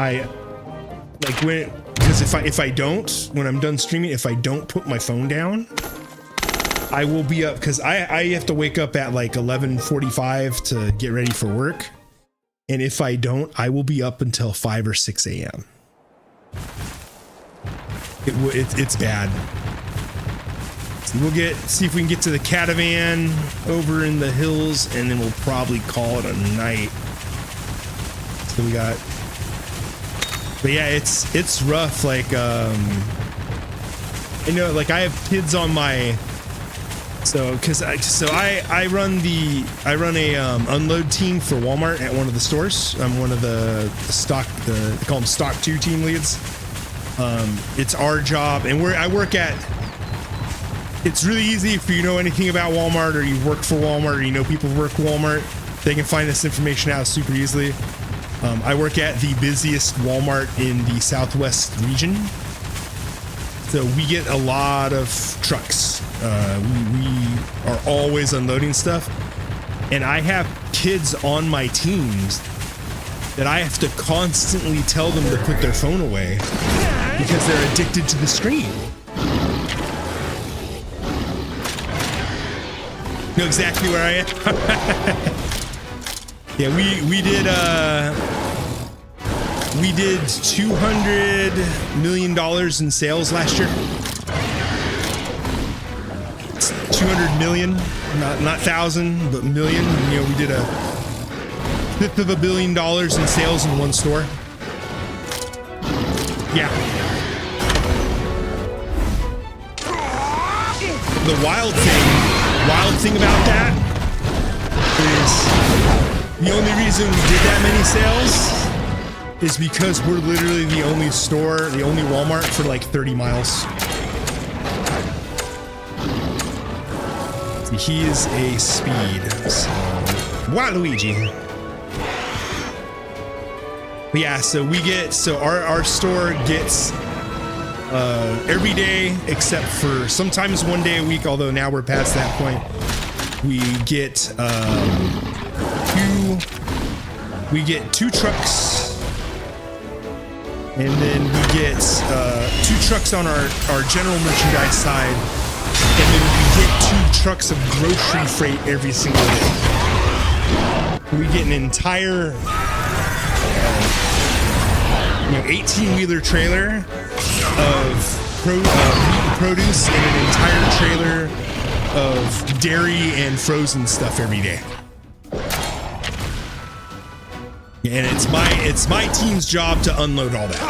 because if I don't, when I'm done streaming, if I don't put my phone down, I will be up, because I have to wake up at like 11:45 to get ready for work. And if I don't, I will be up until 5 or 6 a.m. It's bad. So we'll see if we can get to the catavan over in the hills, and then we'll probably call it a night. So we got... But yeah, it's rough. Like, you know, like I have kids on my, I run a unload team for Walmart at one of the stores. I'm one of the stock, they call them stock 2 team leads. It's our job, and I work at. It's really easy if you know anything about Walmart, or you work for Walmart, or you know people who work for Walmart. They can find this information out super easily. I work at the busiest Walmart in the Southwest region. So we get a lot of trucks. We are always unloading stuff. And I have kids on my teams that I have to constantly tell them to put their phone away because they're addicted to the screen. Know exactly where I am. Yeah, we did $200 million in sales last year. It's 200 million, not thousand, but million. You know, we did $1/5 of $1 billion in sales in one store. Yeah. The wild thing about that is the only reason we did that many sales is because we're literally the only store, the only Walmart for like 30 miles. He is a speed. So. Waluigi. Yeah, so our store gets every day except for sometimes one day a week, although now we're past that point. We get two trucks, and then we get 2 trucks on our general merchandise side, and then we get 2 trucks of grocery freight every single day. We get an entire 18-wheeler trailer of produce and an entire trailer of dairy and frozen stuff every day. And it's my team's job to unload all that.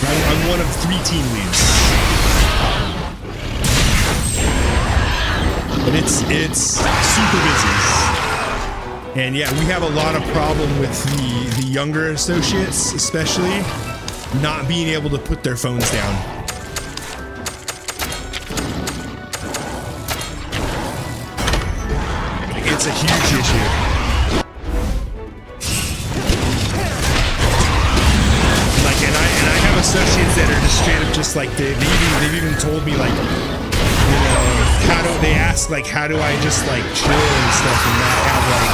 I'm one of 3 team leads. But it's super busy. And yeah, we have a lot of problem with the younger associates, especially not being able to put their phones down. It's a huge issue. Like, and I have associates that are just straight up just like they've even told me, like, you know, they ask like, how do I just like chill and stuff and not have like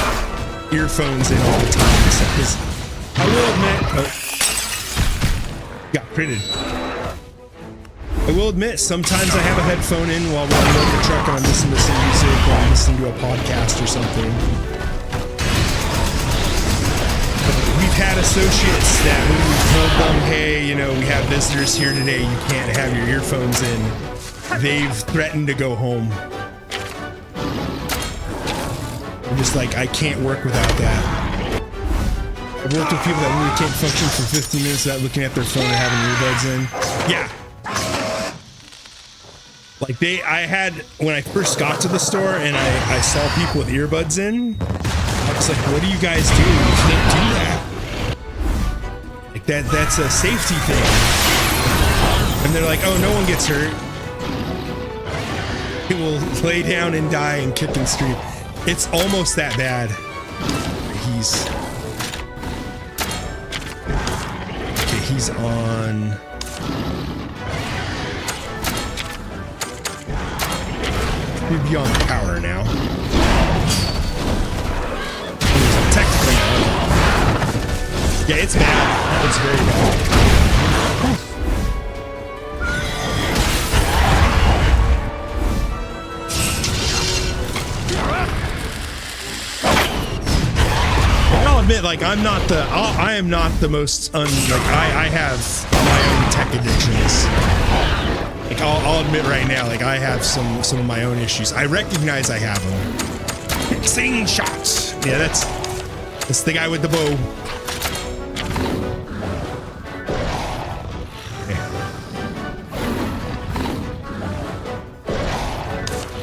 earphones in all the time and stuff? 'Cause I will admit, got printed. I will admit, sometimes I have a headphone in while we're on the truck and I'm listening to some music or I'm listening to a podcast or something. We've had associates that when we told them, hey, you know, we have visitors here today, you can't have your earphones in, they've threatened to go home. I'm just like, I can't work without that. I've worked with people that really can't function for 15 minutes without looking at their phone and having earbuds in. Yeah. Like when I first got to the store and I saw people with earbuds in, I was like, what do you guys do? You can't do that. Like that's a safety thing. And they're like, oh, no one gets hurt. He will lay down and die and kick and scream. It's almost that bad. He's on. He'd be on power now. Technically, yeah, it's bad. It's very bad. I'll admit, like, I am not the most I have my own tech addictions. Like, I'll admit right now, like, I have some of my own issues. I recognize I have them. Sing shots. Yeah, that's the guy with the bow. Okay.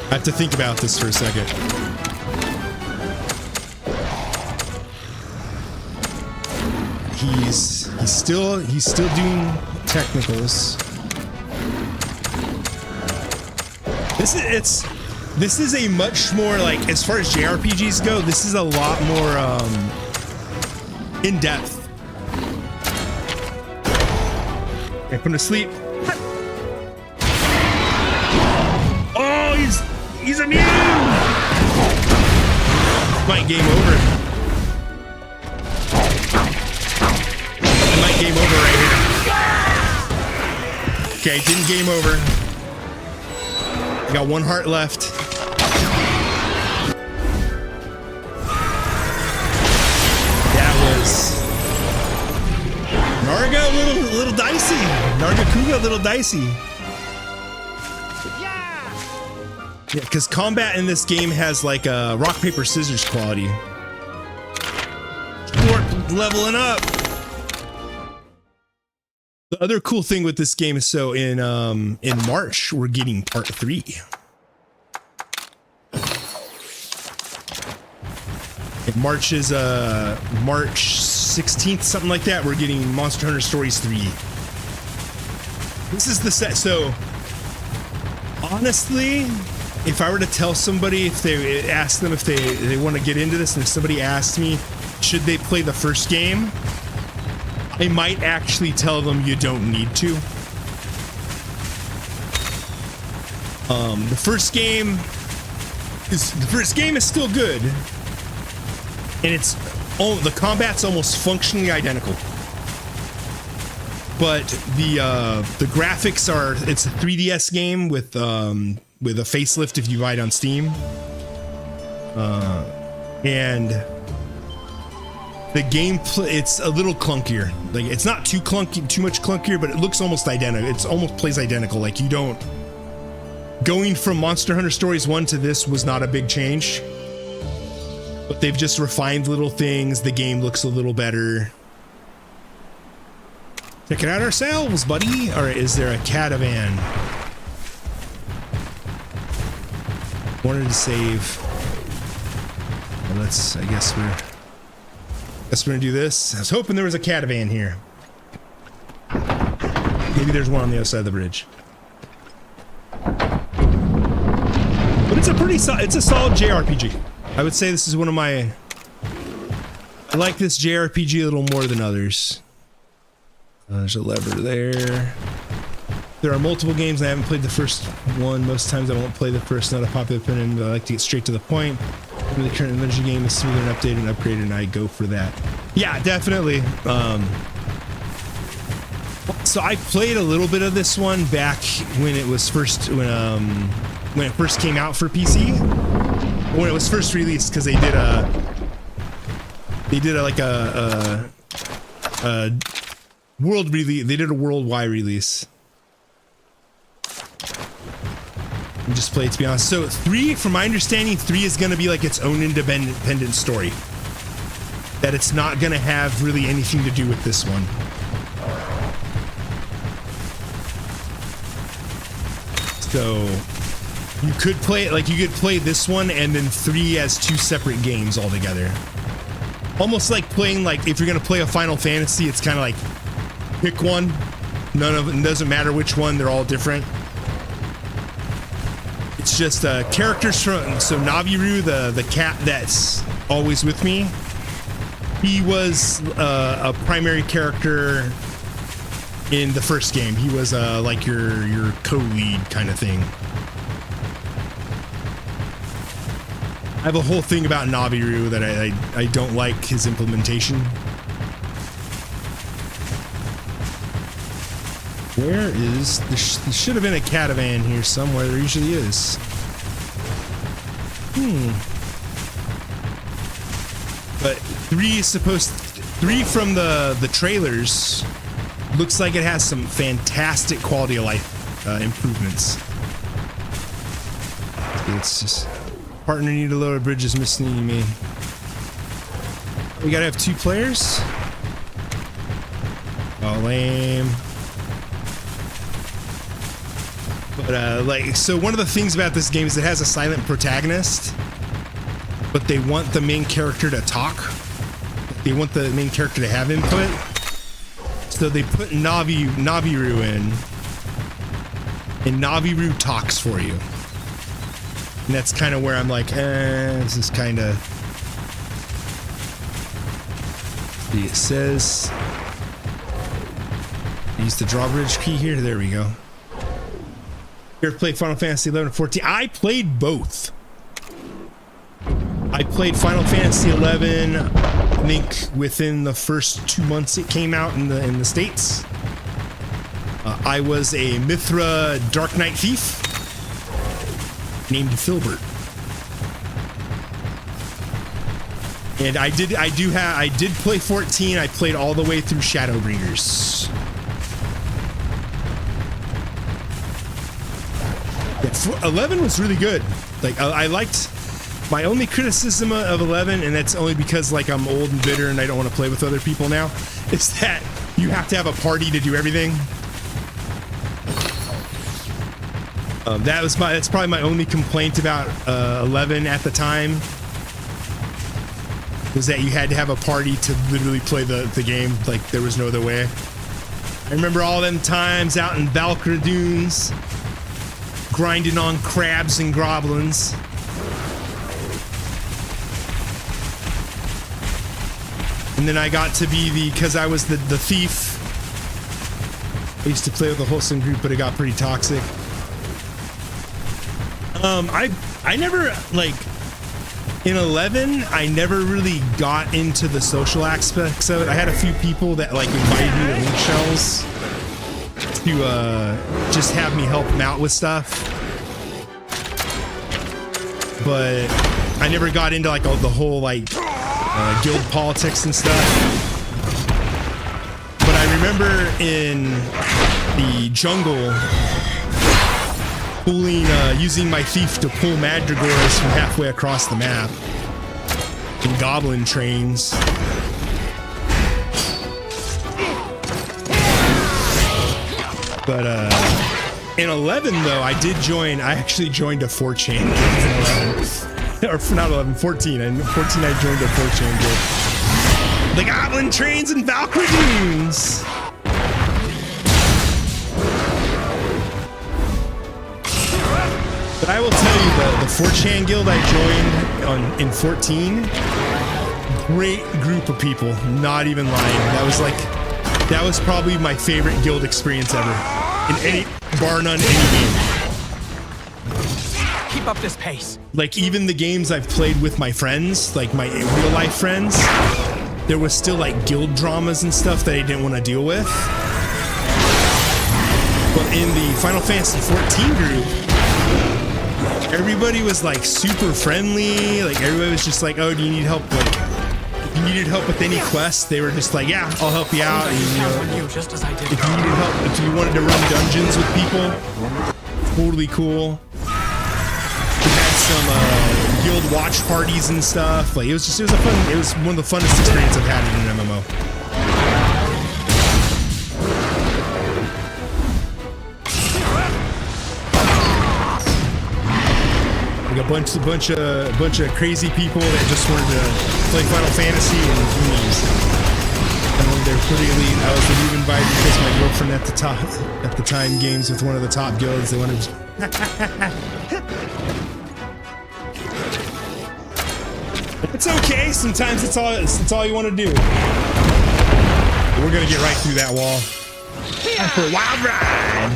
I have to think about this for a second. He's still doing technicals. This is a much more, like, as far as JRPGs go, this is a lot more in depth. I put him to sleep. Oh, he's immune. Might game over. Game over right here. Okay, didn't game over. I got 1 heart left. little dicey. Nargacuga, a little dicey. Yeah, because combat in this game has like a rock, paper, scissors quality. Short leveling up. The other cool thing with this game is so in March, we're getting part 3. March is March 16th, something like that. We're getting Monster Hunter Stories 3. This is the set. So honestly, if I were to tell somebody, if they ask them if they want to get into this, and if somebody asked me, should they play the first game, I might actually tell them you don't need to. The first game is still good. And the combat's almost functionally identical, but the graphics are. It's a 3DS game with a facelift if you buy it on Steam, and the gameplay, it's a little clunkier. Like, it's not too much clunkier, but it looks almost identical. It's almost plays identical. Like, you don't. Going from Monster Hunter Stories 1 to this was not a big change. But they've just refined little things. The game looks a little better. Check it out ourselves, buddy. Or is there a catavan? Wanted to save. Well, I guess we're gonna do this. I was hoping there was a catavan here. Maybe there's one on the other side of the bridge. But it's a solid JRPG. I would say this is one of my. I like this JRPG a little more than others. There's a lever there. There are multiple games. I haven't played the first one. Most times I won't play the first. Not a popular opinion, but I like to get straight to the point. The current adventure game is smoother and updated and upgraded, and I go for that. Yeah, definitely. So I played a little bit of this one back when it was first when it first came out for PC. When it was first released, because they did a world release. They did a worldwide release. And just play it, to be honest. So 3, from my understanding, 3 is going to be like its own independent story. That it's not going to have really anything to do with this one. So you could play it, like you could play this one and then 3 as 2 separate games altogether. Almost like playing, like if you're gonna play a Final Fantasy, it's kind of like pick one. None of it doesn't matter which one, they're all different. It's just characters from, so Naviru, the cat that's always with me, he was a primary character in the first game. He was like your co-lead kind of thing. I have a whole thing about Naviru that I don't like his implementation. Where is there should have been a catavan here somewhere. There usually is. But 3 from the trailers looks like it has some fantastic quality of life improvements. It's just partner need to lower bridges, missing me. We gotta have 2 players. Oh, lame. But like, so one of the things about this game is it has a silent protagonist, but they want the main character to talk. They want the main character to have input. So they put Naviru in, and Naviru talks for you. And that's kind of where I'm like, this is kind of. It says, use the drawbridge key here. There we go. You ever played Final Fantasy 11 and 14? I played both. I played Final Fantasy 11, I think within the first 2 months it came out in the States. I was a Mithra Dark Knight thief named Filbert. And I did play 14. I played all the way through Shadowbringers. 11 was really good. Like I liked. My only criticism of 11, and that's only because like I'm old and bitter and I don't want to play with other people now, is that you have to have a party to do everything. That's probably my only complaint about 11 at the time, was that you had to have a party to literally play the game. Like there was no other way. I remember all them times out in Valkyrie Dunes, grinding on crabs and goblins. And then I got to be because I was the thief. I used to play with a wholesome group, but it got pretty toxic. I never, like, in 11, I never really got into the social aspects of it. I had a few people that, like, invited me to link shells to just have me help them out with stuff. But I never got into, like, the whole, like, guild politics and stuff. But I remember in the jungle using my thief to pull madrigors from halfway across the map in goblin trains. But in 11 though, I actually joined a 4chan guild in 11. Or not 11, 14. In 14 I joined a 4chan guild. The Goblin Trains and Valkyrie Dunes. But I will tell you, the 4chan guild I joined in 14, great group of people, not even lying. That was probably my favorite guild experience ever. Bar none, any game. Keep up this pace. Like even the games I've played with my friends, like my real life friends, there was still like guild dramas and stuff that I didn't want to deal with. But in the Final Fantasy 14 group, everybody was like super friendly. Like everybody was just like, "Oh, do you need help?" Like, if you needed help with any quest, they were just like, "Yeah, I'll help you out." And, you know, just as I did. If you needed help, if you wanted to run dungeons with people, totally cool. We had some guild watch parties and stuff. Like it was one of the funnest experiences I've had in an MMO. Like a bunch of crazy people that just wanted to play Final Fantasy and they're pretty elite. I was even invited because my girlfriend at the time games with one of the top guilds. They wanted It's okay. Sometimes it's all you want to do. We're gonna get right through that wall. Time for a wild ride.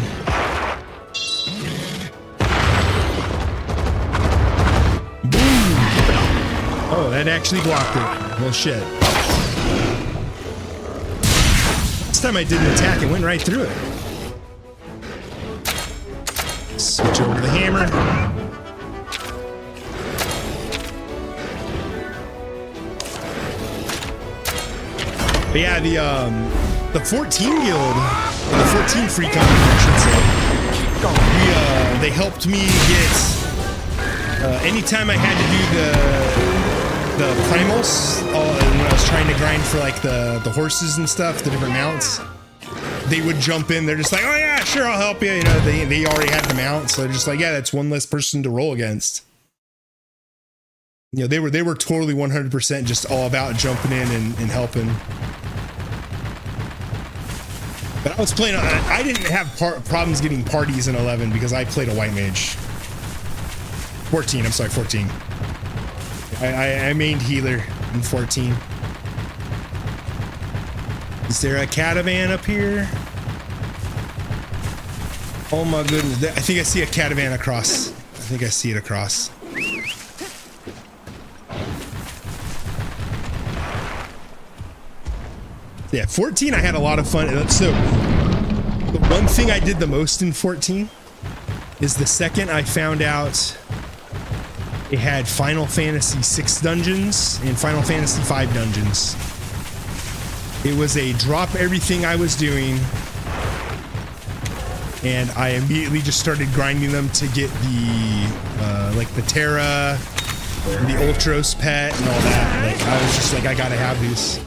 Oh, that actually blocked it. Well, shit. This time I did an attack, it went right through it. Switch over to the hammer. But yeah, the 14 guild, the 14 free company, I should say. They helped me get. Anytime I had to do the primals, when I was trying to grind for like the horses and stuff, the different mounts, they would jump in. They're just like, "Oh yeah, sure, I'll help you." You know, they already had the mount, so they're just like, "Yeah, that's one less person to roll against." You know, they were totally 100% just all about jumping in and helping. But I was playing. I didn't have problems getting parties in 11 because I played a white mage. 14. I'm sorry, 14. I mained healer in 14. Is there a catavan up here? Oh my goodness. I think I see a catavan across. I think I see it across. Yeah, 14 I had a lot of fun. So the one thing I did the most in 14 is the second I found out it had Final Fantasy 6 dungeons and Final Fantasy 5 dungeons. It was a drop everything I was doing and I immediately just started grinding them to get the like the Terra, the Ultros pet, and all that. Like I was just like, I gotta have these.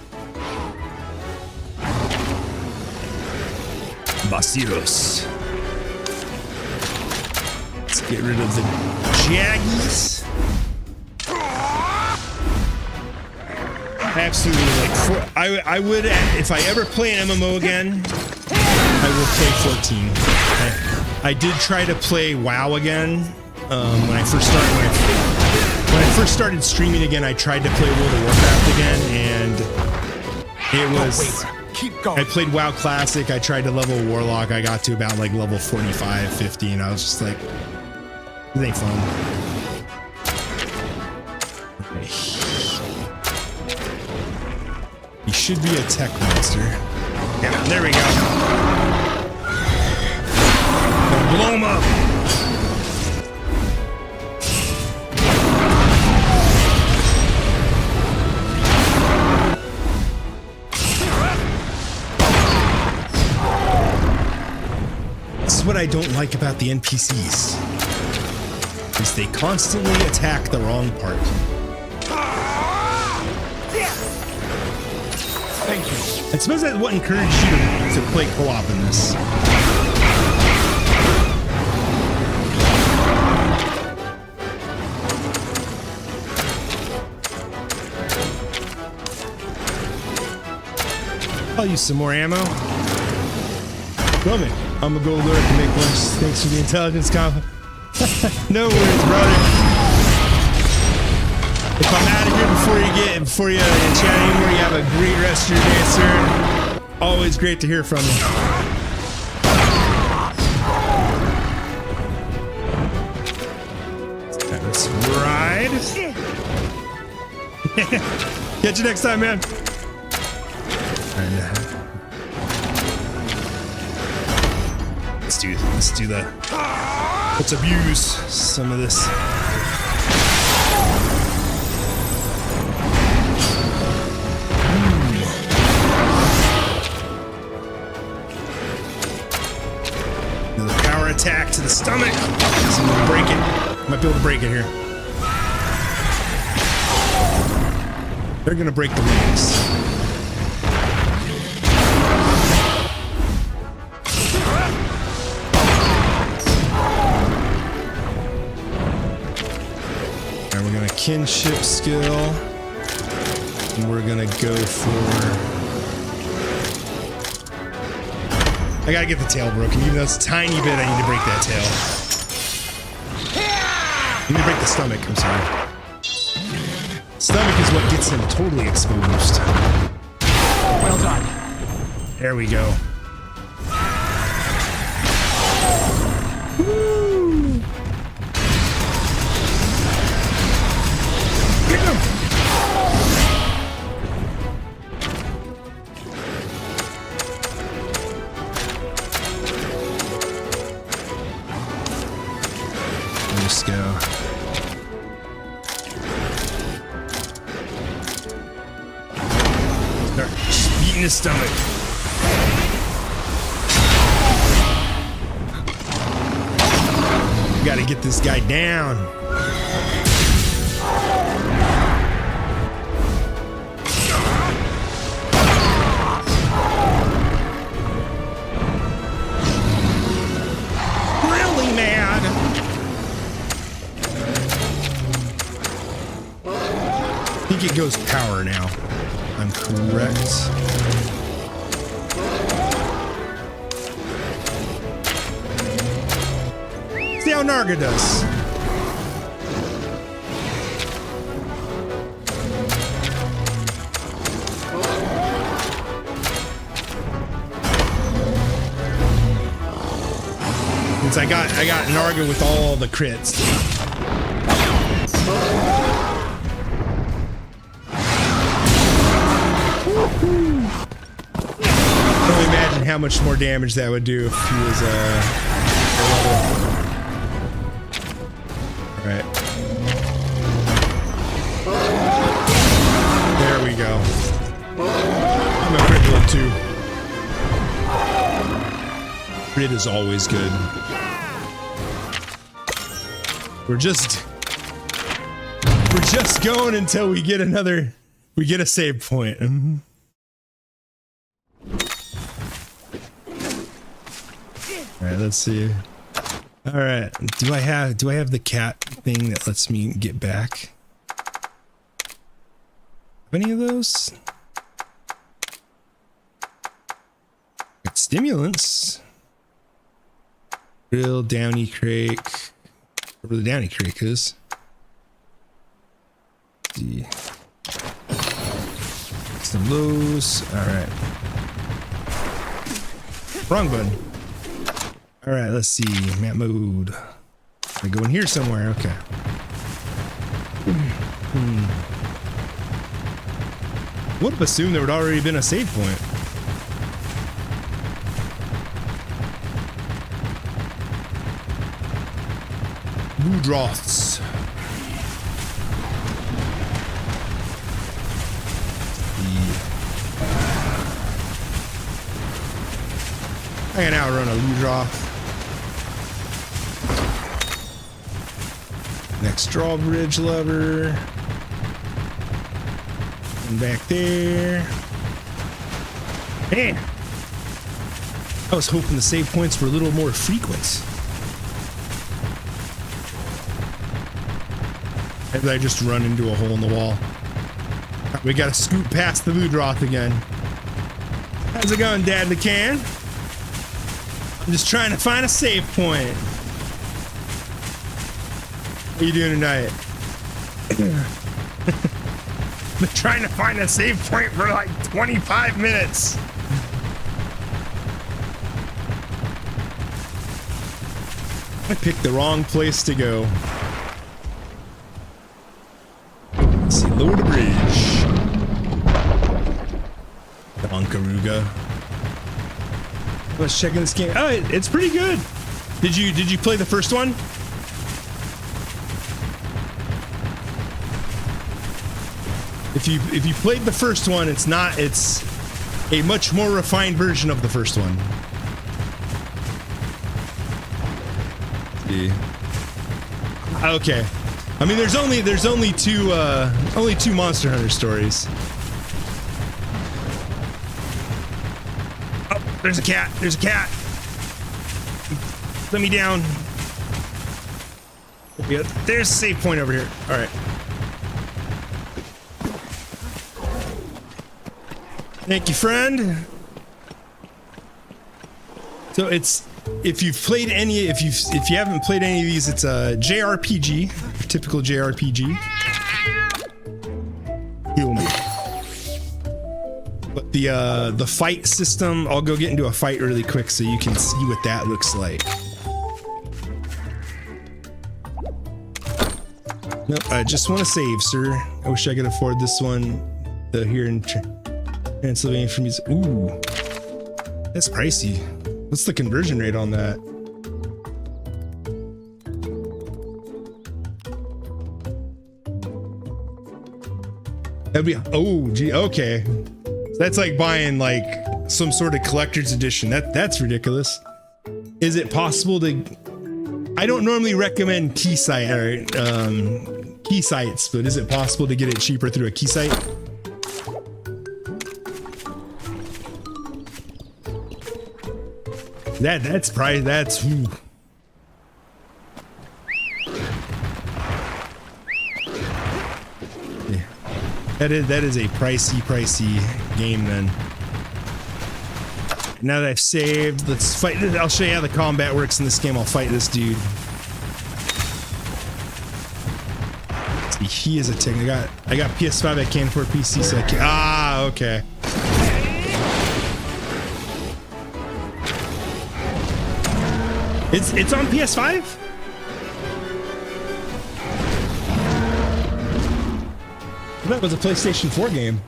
Basiros. Let's get rid of the Jaggies. Absolutely, like I would, if I ever play an MMO again, I will play 14. I did try to play WoW again when I first started streaming again. I tried to play World of Warcraft again, and it was. Keep going. I played WoW Classic. I tried to level Warlock. I got to about like level 45, 50, and I was just like, this ain't fun. He should be a tech monster. Yeah, there we go. Blow him up. This is what I don't like about the NPCs, is they constantly attack the wrong part. Thank you. I suppose that's what encouraged you to play co-op in this. I'll use some more ammo. Coming. I'm gonna go lurk and make lunch. Thanks for the intelligence comp. No worries, brother. If I'm out of here before you chat anymore, you have a great rest of your day, sir. Always great to hear from you. Let's ride. Catch you next time, man. Let's do the. Let's abuse some of this. Attack to the stomach. So I'm gonna break it. Might be able to break it here. They're gonna break the wings. And we're gonna kinship skill. And we're gonna go for. I gotta get the tail broken, even though it's a tiny bit. I need to break that tail. I need to break the stomach. I'm sorry. Stomach is what gets him totally exposed. Well done. There we go. Woo! Get him! Let's go. Start beating his stomach. We gotta get this guy down. Really, man? I think it goes power now. I'm correct. See how Narga does. Since I got Narga with all the crits. I can only imagine how much more damage that would do if he was Alright. There we go. I'm a cripple too. Grid is always good. We're just going until we get a save point. All right, let's see. All right, do I have the cat thing that lets me get back? Have any of those? Got stimulants. Real Downy Crake. Where the Downy Crake is. Let's see. Some lows. All right. Wrong button. All right, let's see. Map mode. I go in here somewhere. Okay. Would have assumed there would already been a save point. Blue droths. I can outrun a Ludroth. Next drawbridge lever. And back there. Man, I was hoping the save points were a little more frequent. Maybe I just run into a hole in the wall. We gotta scoot past the Ludroth again. How's it going, Dad in the can? I'm just trying to find a save point. What are you doing tonight? Been trying to find a save point for like 25 minutes. I picked the wrong place to go. Let's see, lower the bridge. Donkaruga. Let's check in this game. Oh, it's pretty good. Did you play the first one? If you played the first one, it's a much more refined version of the first one. Yeah. Okay. I mean, there's only two Monster Hunter stories. Oh, there's a cat. There's a cat. Let me down. There's a save point over here. All right. Thank you, friend. So it's if you haven't played any of these, it's a JRPG, typical JRPG. Heal me. But the fight system, I'll go get into a fight really quick so you can see what that looks like. Nope, I just want to save, sir. I wish I could afford this one. Here in Transylvania for me. Ooh, that's pricey. What's the conversion rate on that? That'd be, oh gee, okay. That's like buying like some sort of collector's edition. That's ridiculous. Is it possible to? I don't normally recommend key sites, but is it possible to get it cheaper through a key site? That's probably whew. Yeah. That is a pricey game then. Now that I've saved, let's fight. I'll show you how the combat works in this game. I'll fight this dude. See, he is a tick. I got PS5. I can't afford PC, so I can't. Ah, okay. It's on PS5? That was a PlayStation 4 game.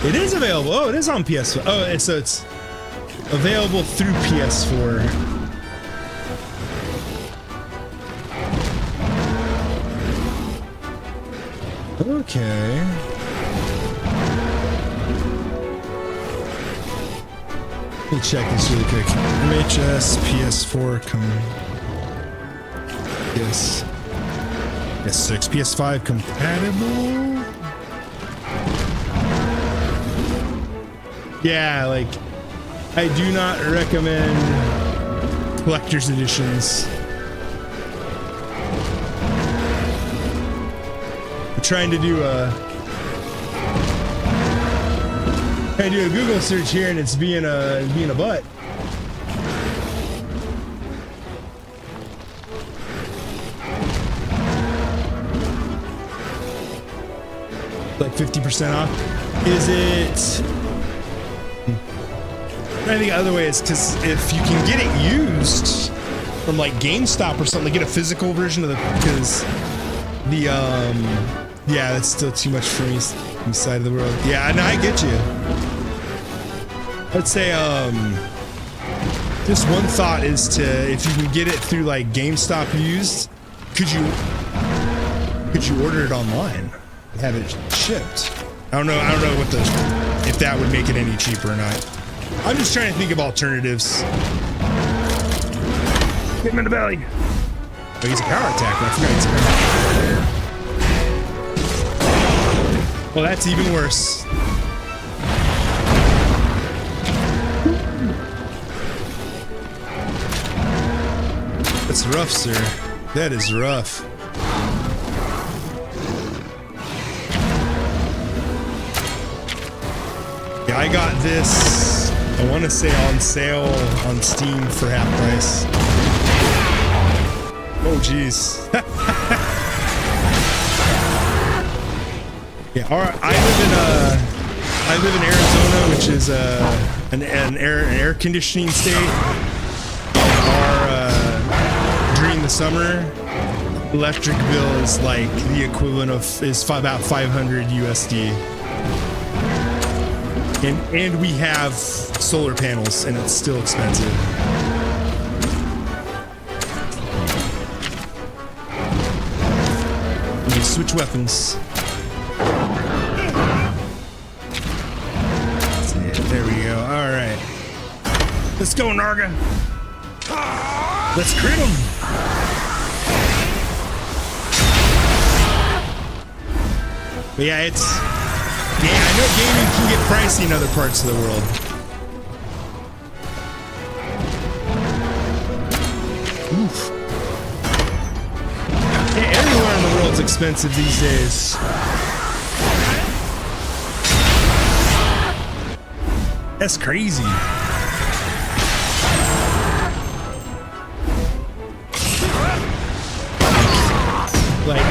It is available. Oh, it is on PS4. Oh, so it's available through PS4. Okay. Let me check this really quick. MHS PS4 coming. Yes. PS6, PS5 compatible. Yeah, like I do not recommend collector's editions. I'm trying to do a Google search here, and it's being a butt. Like 50% off. Is it? I think the other way is because if you can get it used from like GameStop or something, get a physical version of because yeah, that's still too much for me inside of the world. Yeah, no, I get you. I'd say just one thought is to, if you can get it through like GameStop used, could you order it online and have it shipped? I don't know what if that would make it any cheaper or not. I'm just trying to think of alternatives. Get him in the belly. Oh, he's a power attack. I forgot he's a power attack. Well, that's even worse. That's rough, sir. That is rough. Yeah, I got this, I want to say on sale on Steam for half price. Oh, jeez. Yeah, I live in Arizona, which is an air conditioning state. During the summer, electric bill is like the equivalent of about 500 USD. And we have solar panels, and it's still expensive. We switch weapons. That's it. There we go. All right. Let's go, Narga. Let's crit him. But yeah, I know gaming can get pricey in other parts of the world. Oof. Yeah, everywhere in the world's expensive these days. That's crazy. Like,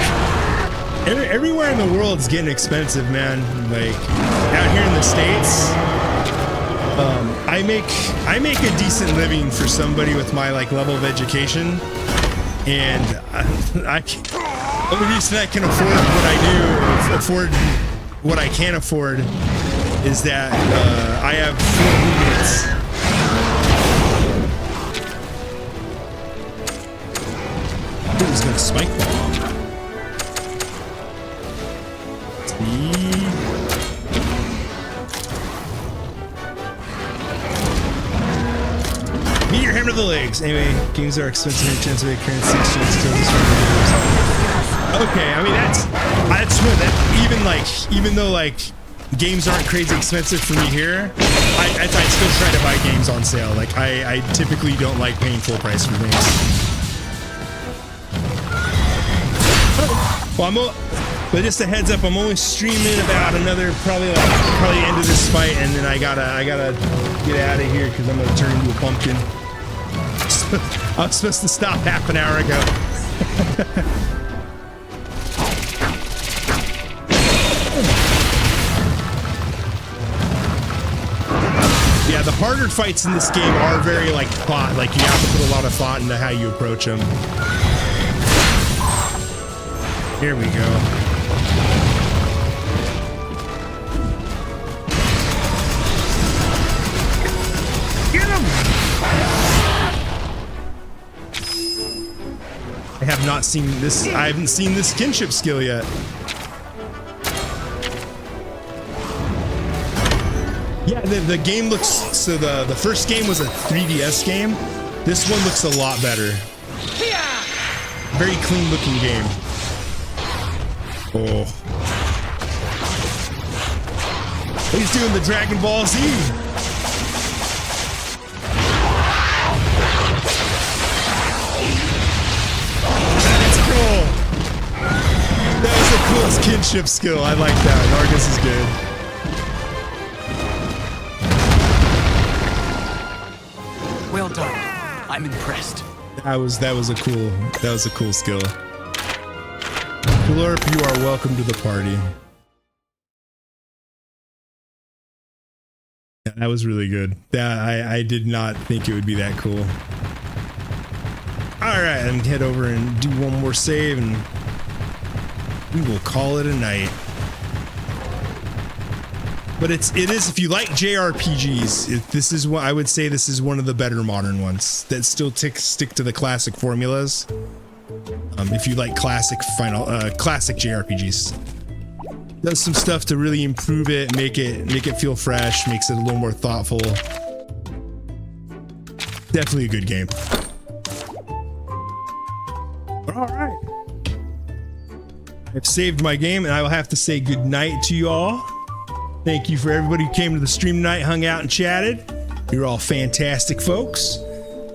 everywhere in the world is getting expensive, man. Like, out here in the States, I make a decent living for somebody with my like level of education, and the only reason I can afford what I do, afford what I can afford, is that I have 4 roommates. Who's gonna spike bomb? Meet your hammer to the legs. Anyway, games are expensive and chance to make currency exchange totals. Okay, I mean that's what that even though like games aren't crazy expensive for me here, I still try to buy games on sale. Like I typically don't like paying full price for things. Well, but just a heads up, I'm only streaming about another probably end of this fight, and then I gotta get out of here because I'm gonna turn into a pumpkin. I was supposed to stop half an hour ago. Yeah, the harder fights in this game are very like thought. Like you have to put a lot of thought into how you approach them. Here we go. Get him! I have not seen this. I haven't seen this kinship skill yet. Yeah, the game looks, so the first game was a 3DS game. This one looks a lot better. Very clean looking game. Oh. He's doing the Dragon Ball Z. That's cool. That was the coolest kinship skill. I like that. Argus is good. Well done. I'm impressed. That was a cool skill. Glorp, you are welcome to the party. Yeah, that was really good. I did not think it would be that cool. All right, and head over and do one more save, and we will call it a night. But it is, if you like JRPGs, this is what I would say. This is one of the better modern ones that still stick to the classic formulas. If you like classic JRPGs, does some stuff to really improve it, make it feel fresh, makes it a little more thoughtful. Definitely a good game. All right, I've saved my game, and I will have to say good night to you all. Thank you for everybody who came to the stream tonight, hung out, and chatted. You're all fantastic folks.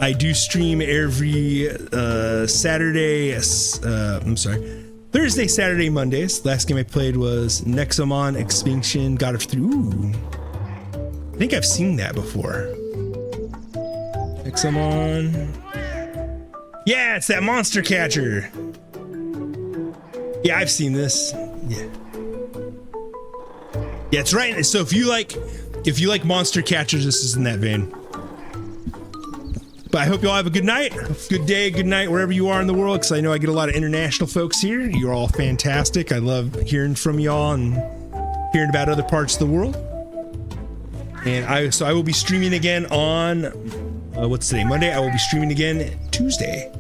I do stream every Thursday, Saturday, Mondays. Last game I played was Nexomon Extinction God of Three. Ooh. I think I've seen that before. Nexomon. Yeah, it's that monster catcher. Yeah, I've seen this. Yeah. Yeah, it's right. So if you like monster catchers, this is in that vein. But I hope you all have a good night, good day, good night, wherever you are in the world, because I know I get a lot of international folks here. You're all fantastic. I love hearing from y'all and hearing about other parts of the world. And I will be streaming again on what's today? Monday. I will be streaming again Tuesday.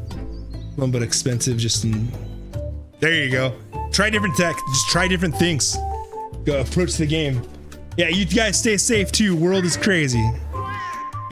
One but expensive. There you go. Try different tech. Just try different things. Go approach the game. Yeah, you guys stay safe too. World is crazy.